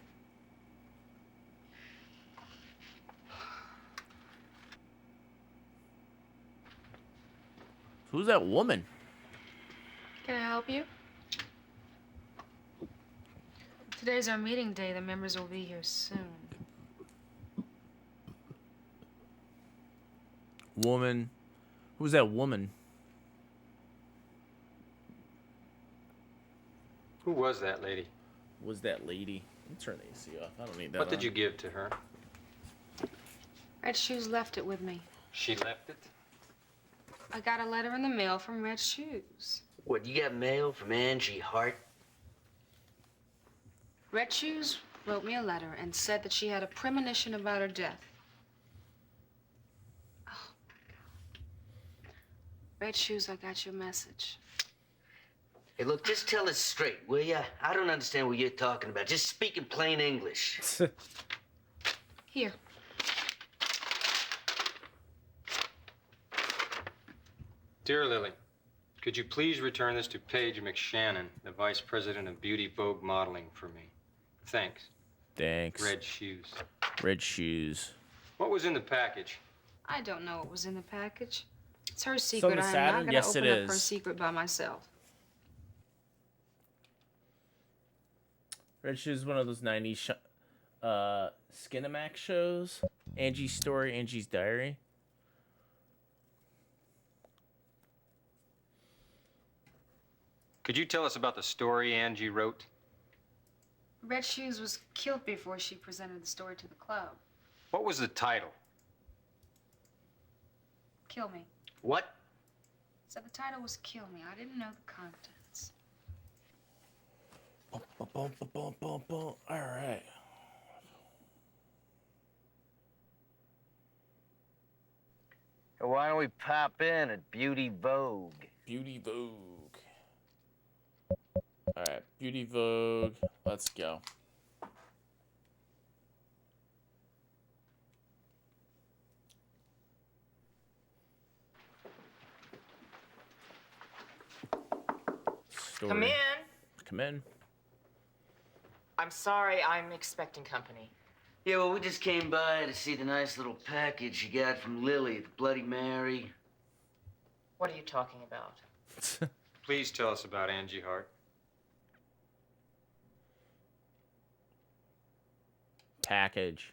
Who's that woman? Can I help you? Today's our meeting day. The members will be here soon. Woman. Who's that woman? Who was that lady? Was that lady? Let me turn the AC off. I don't need that. What did on. you give to her? Red Shoes left it with me. She left it? I got a letter in the mail from Red Shoes. What, you got mail from Angie Hart? Red Shoes wrote me a letter and said that she had a premonition about her death. Oh, my God. Red Shoes, I got your message. Hey, look, just tell us straight, will ya? I don't understand what you're talking about. Just speak in plain English. Here. Dear Lily, could you please return this to Paige McShannon, the Vice President of Beauty Vogue Modeling, for me? Thanks. Thanks. Red Shoes. Red Shoes. What was in the package? I don't know what was in the package. It's her on secret. the I'm Saturn? not going to Yes, open it up her is. secret by myself. Red Shoes is one of those 90s Skinamax shows. Angie's Story, Angie's Diary. Could you tell us about the story Angie wrote? Red Shoes was killed before she presented the story to the club. What was the title? Kill Me. What? So the title was Kill Me. I didn't know the contents. All right. Why don't we pop in at Beauty Vogue? Beauty Vogue. All right, Beauty Vogue. Let's go. Story. Come in. Come in. I'm sorry, I'm expecting company. Yeah, well, we just came by to see the nice little package you got from Lily at the Bloody Mary. What are you talking about? Please tell us about Angie Hart. Package.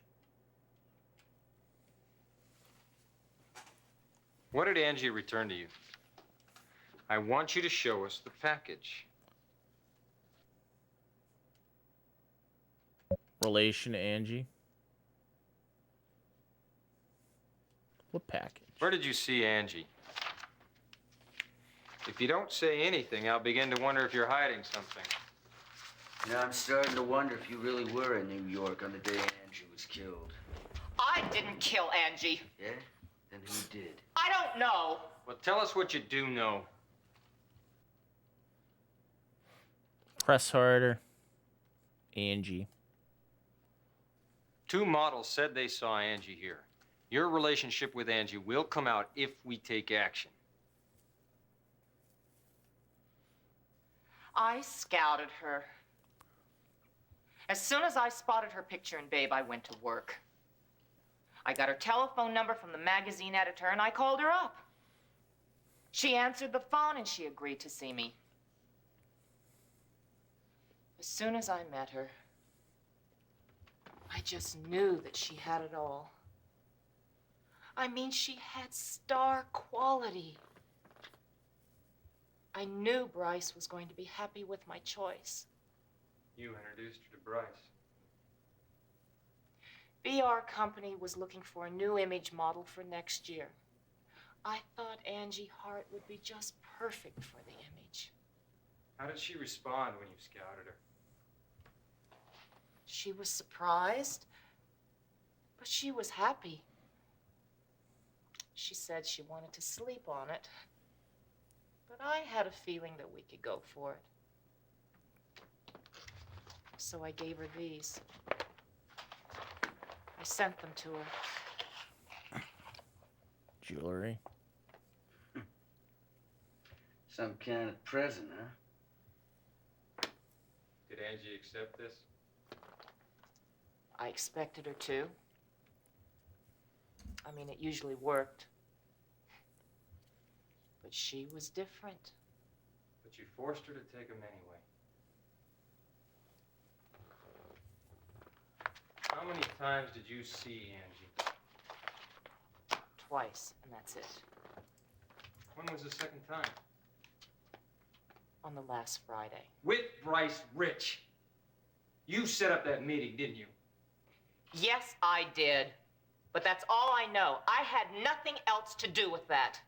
What did Angie return to you? I want you to show us the package. Relation to Angie. What package? Where did you see Angie? If you don't say anything, I'll begin to wonder if you're hiding something. You know, I'm starting to wonder if you really were in New York on the day Angie was killed. I didn't kill Angie. Yeah? Then who did? I don't know. Well, tell us what you do know. Press harder. Angie. 2 models said they saw Angie here. Your relationship with Angie will come out if we take action. I scouted her. As soon as I spotted her picture in Babe, I went to work. I got her telephone number from the magazine editor and I called her up. She answered the phone and she agreed to see me. As soon as I met her, I just knew that she had it all. I mean, she had star quality. I knew Bryce was going to be happy with my choice. You introduced her to Bryce. VR Company was looking for a new image model for next year. I thought Angie Hart would be just perfect for the image. How did she respond when you scouted her? She was surprised, but she was happy. She said she wanted to sleep on it, but I had a feeling that we could go for it. So I gave her these. I sent them to her. Jewelry. Some kind of present, huh? Did Angie accept this? I expected her to. I mean, it usually worked. But she was different. But you forced her to take them anyway. How many times did you see Angie? Twice, and that's it. When was the second time? On the last Friday. With Bryce Rich. You set up that meeting, didn't you? Yes, I did. But that's all I know. I had nothing else to do with that.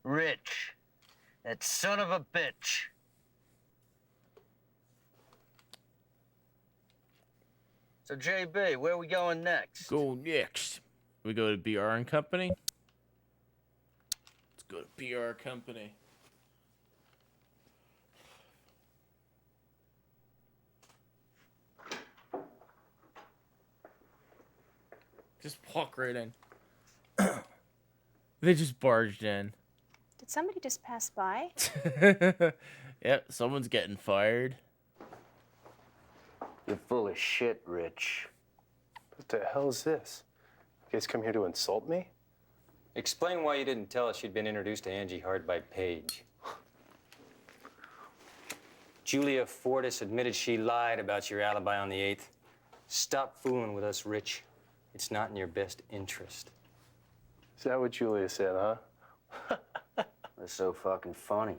Rich. That son of a bitch. So, JB, where are we going next? Go next. We go to BR and Company. Let's go to BR Company. Just walk right in. They just barged in. Did somebody just pass by? Yep, someone's getting fired. You're full of shit, Rich. What the hell is this? You guys come here to insult me? Explain why you didn't tell us you'd been introduced to Angie Hart by Paige. Julia Fortis admitted she lied about your alibi on the 8th. Stop fooling with us, Rich. It's not in your best interest. Is that what Julia said, huh? That's so fucking funny.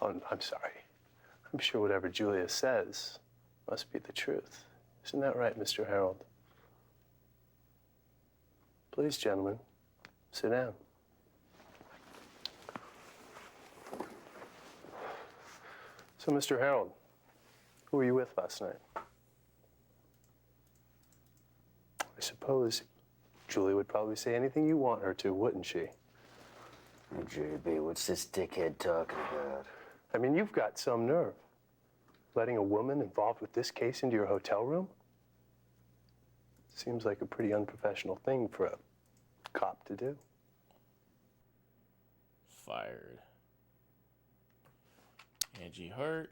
Oh, I'm sorry. I'm sure whatever Julia says must be the truth. Isn't that right, Mr. Harold? Please, gentlemen, sit down. So, Mr. Harold, who were you with last night? I suppose Julie would probably say anything you want her to, wouldn't she? Hey, JB, what's this dickhead talking about? I mean, you've got some nerve. Letting a woman involved with this case into your hotel room? Seems like a pretty unprofessional thing for a cop to do. Fired. Angie Hart.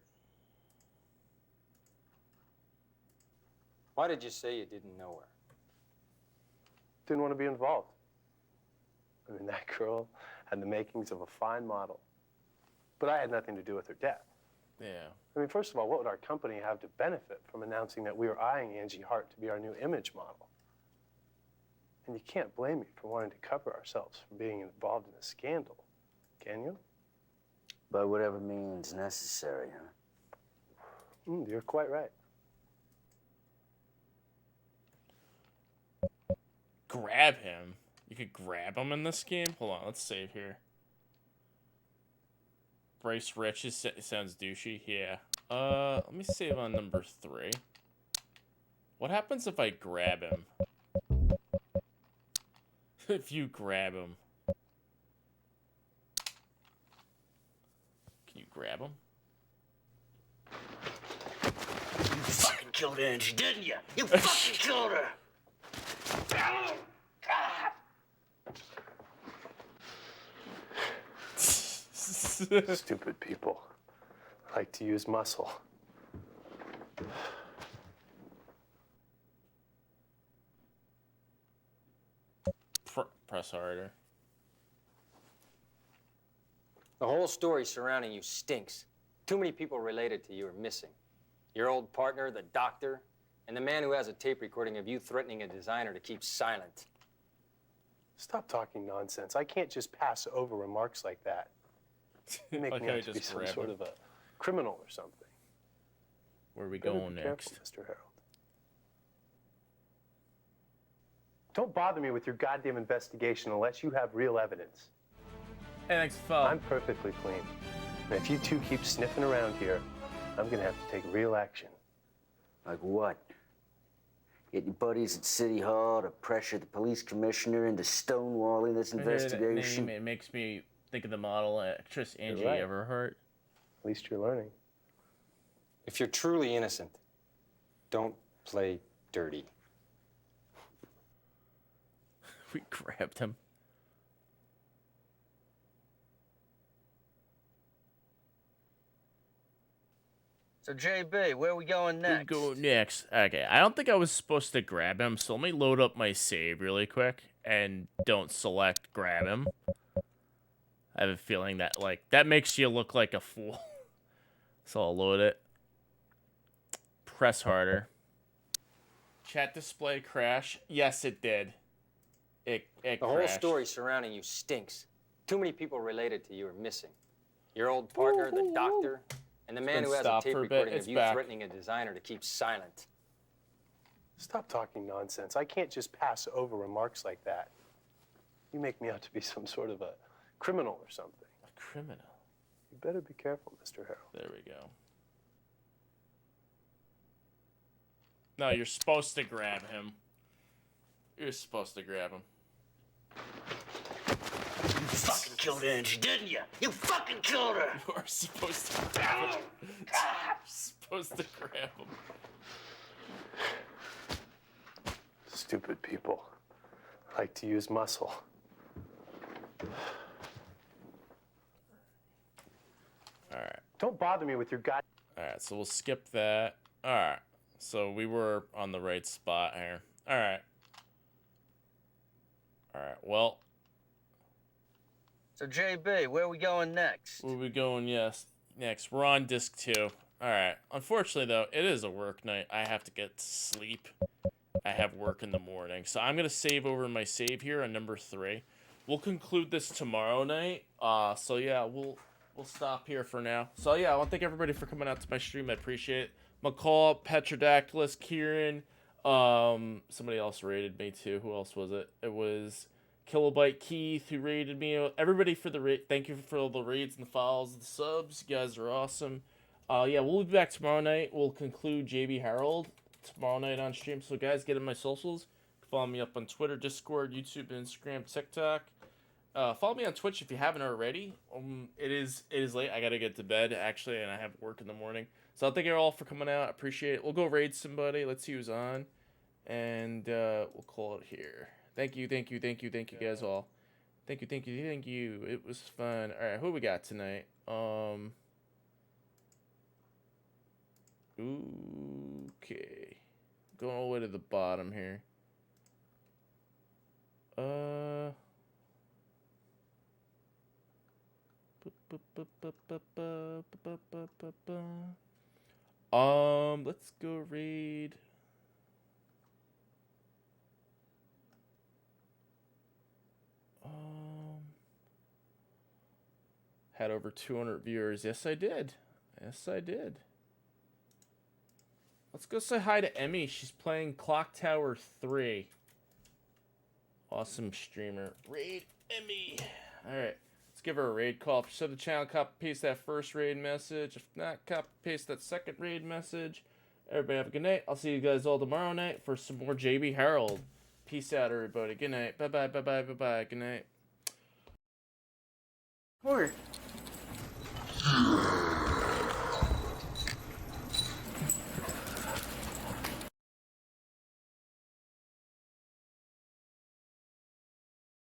Why did you say you didn't know her? Didn't want to be involved. I mean, that girl had the makings of a fine model. But I had nothing to do with her death. Yeah. I mean, first of all, what would our company have to benefit from announcing that we were eyeing Angie Hart to be our new image model? And you can't blame me for wanting to cover ourselves from being involved in a scandal, can you? By whatever means necessary, huh? You're quite right. Grab him. You could grab him in this game? Hold on, let's save here. Bryce Rich sounds douchey. Yeah. Let me save on number 3. What happens if I grab him? If you grab him. Can you grab him? You fucking killed Angie, didn't you? You fucking killed her! Stupid people like to use muscle. press harder. The whole story surrounding you stinks. Too many people related to you are missing. Your old partner, the doctor, and the man who has a tape recording of you threatening a designer to keep silent. Stop talking nonsense. I can't just pass over remarks like that. You make me out to be some sort of a criminal or something. Where are we Better going be next? careful, Mr. Harold. Don't bother me with your goddamn investigation unless you have real evidence. I'm perfectly clean. And if you two keep sniffing around here, I'm gonna have to take real action. Like what? Get your buddies at City Hall to pressure the police commissioner into stonewalling this I hear that investigation? name, it makes me think of the model actress Angie right. Everhart. At least you're learning. If you're truly innocent, don't play dirty. We grabbed him. So, JB, where are we going next? We go next. Okay, I don't think I was supposed to grab him, so let me load up my save really quick and don't select grab him. I have a feeling that, like, that makes you look like a fool. So I'll load it. Press harder. Chat display crash. Yes, it did. It The crashed. whole story surrounding you stinks. Too many people related to you are missing. Your old partner, the doctor, and the man been who has a stopped tape for a bit. recording It's of you back. threatening a designer to keep silent. Stop talking nonsense. I can't just pass over remarks like that. You make me out to be some sort of a criminal or something. A criminal? You better be careful, Mr. Harold. There we go. No, you're supposed to grab him. You're supposed to grab him. You fucking killed Angie, didn't you? You fucking killed her! You are supposed to grab him. You're supposed to grab him. Stupid people like to use muscle. Alright. Don't bother me with your god. Alright, so we'll skip that. Alright. So we were on the right spot here. Alright. Alright, well. So, JB, where are we going next? Where we going, yes. Next, we're on disc 2. Alright. Unfortunately, though, it is a work night. I have to get to sleep. I have work in the morning. So I'm going to save over my save here on number 3. We'll conclude this tomorrow night. So yeah, we'll stop here for now. So yeah, I want to thank everybody for coming out to my stream. I appreciate it. McCall, Petrodactylus, Kieran, somebody else rated me too. Who else was it? It was Kilobyte Keith who rated me. Everybody for the rate. Thank you for all the raids and the follows and the subs. You guys are awesome. Yeah, we'll be back tomorrow night. We'll conclude JB Harold tomorrow night on stream. So guys, get in my socials. Follow me up on Twitter, Discord, YouTube, Instagram, TikTok. Follow me on Twitch if you haven't already. It is late. I gotta get to bed actually, and I have work in the morning. So thank you all for coming out. I appreciate it. We'll go raid somebody. Let's see who's on, and we'll call it here. Thank you guys all. Thank you. It was fun. All right, who we got tonight? Okay, going all the way to the bottom here. Let's go raid. Had over 200 viewers. Yes, I did. Yes, I did. Let's go say hi to Emmy. She's playing Clock Tower 3. Awesome streamer. Raid Emmy. Alright. Let's give her a raid call. If you sub the channel, copy paste that first raid message. If not, copy paste that second raid message. Everybody have a good night. I'll see you guys all tomorrow night for some more JB Harold. Peace out, everybody. Good night. Bye-bye. Good night. Word.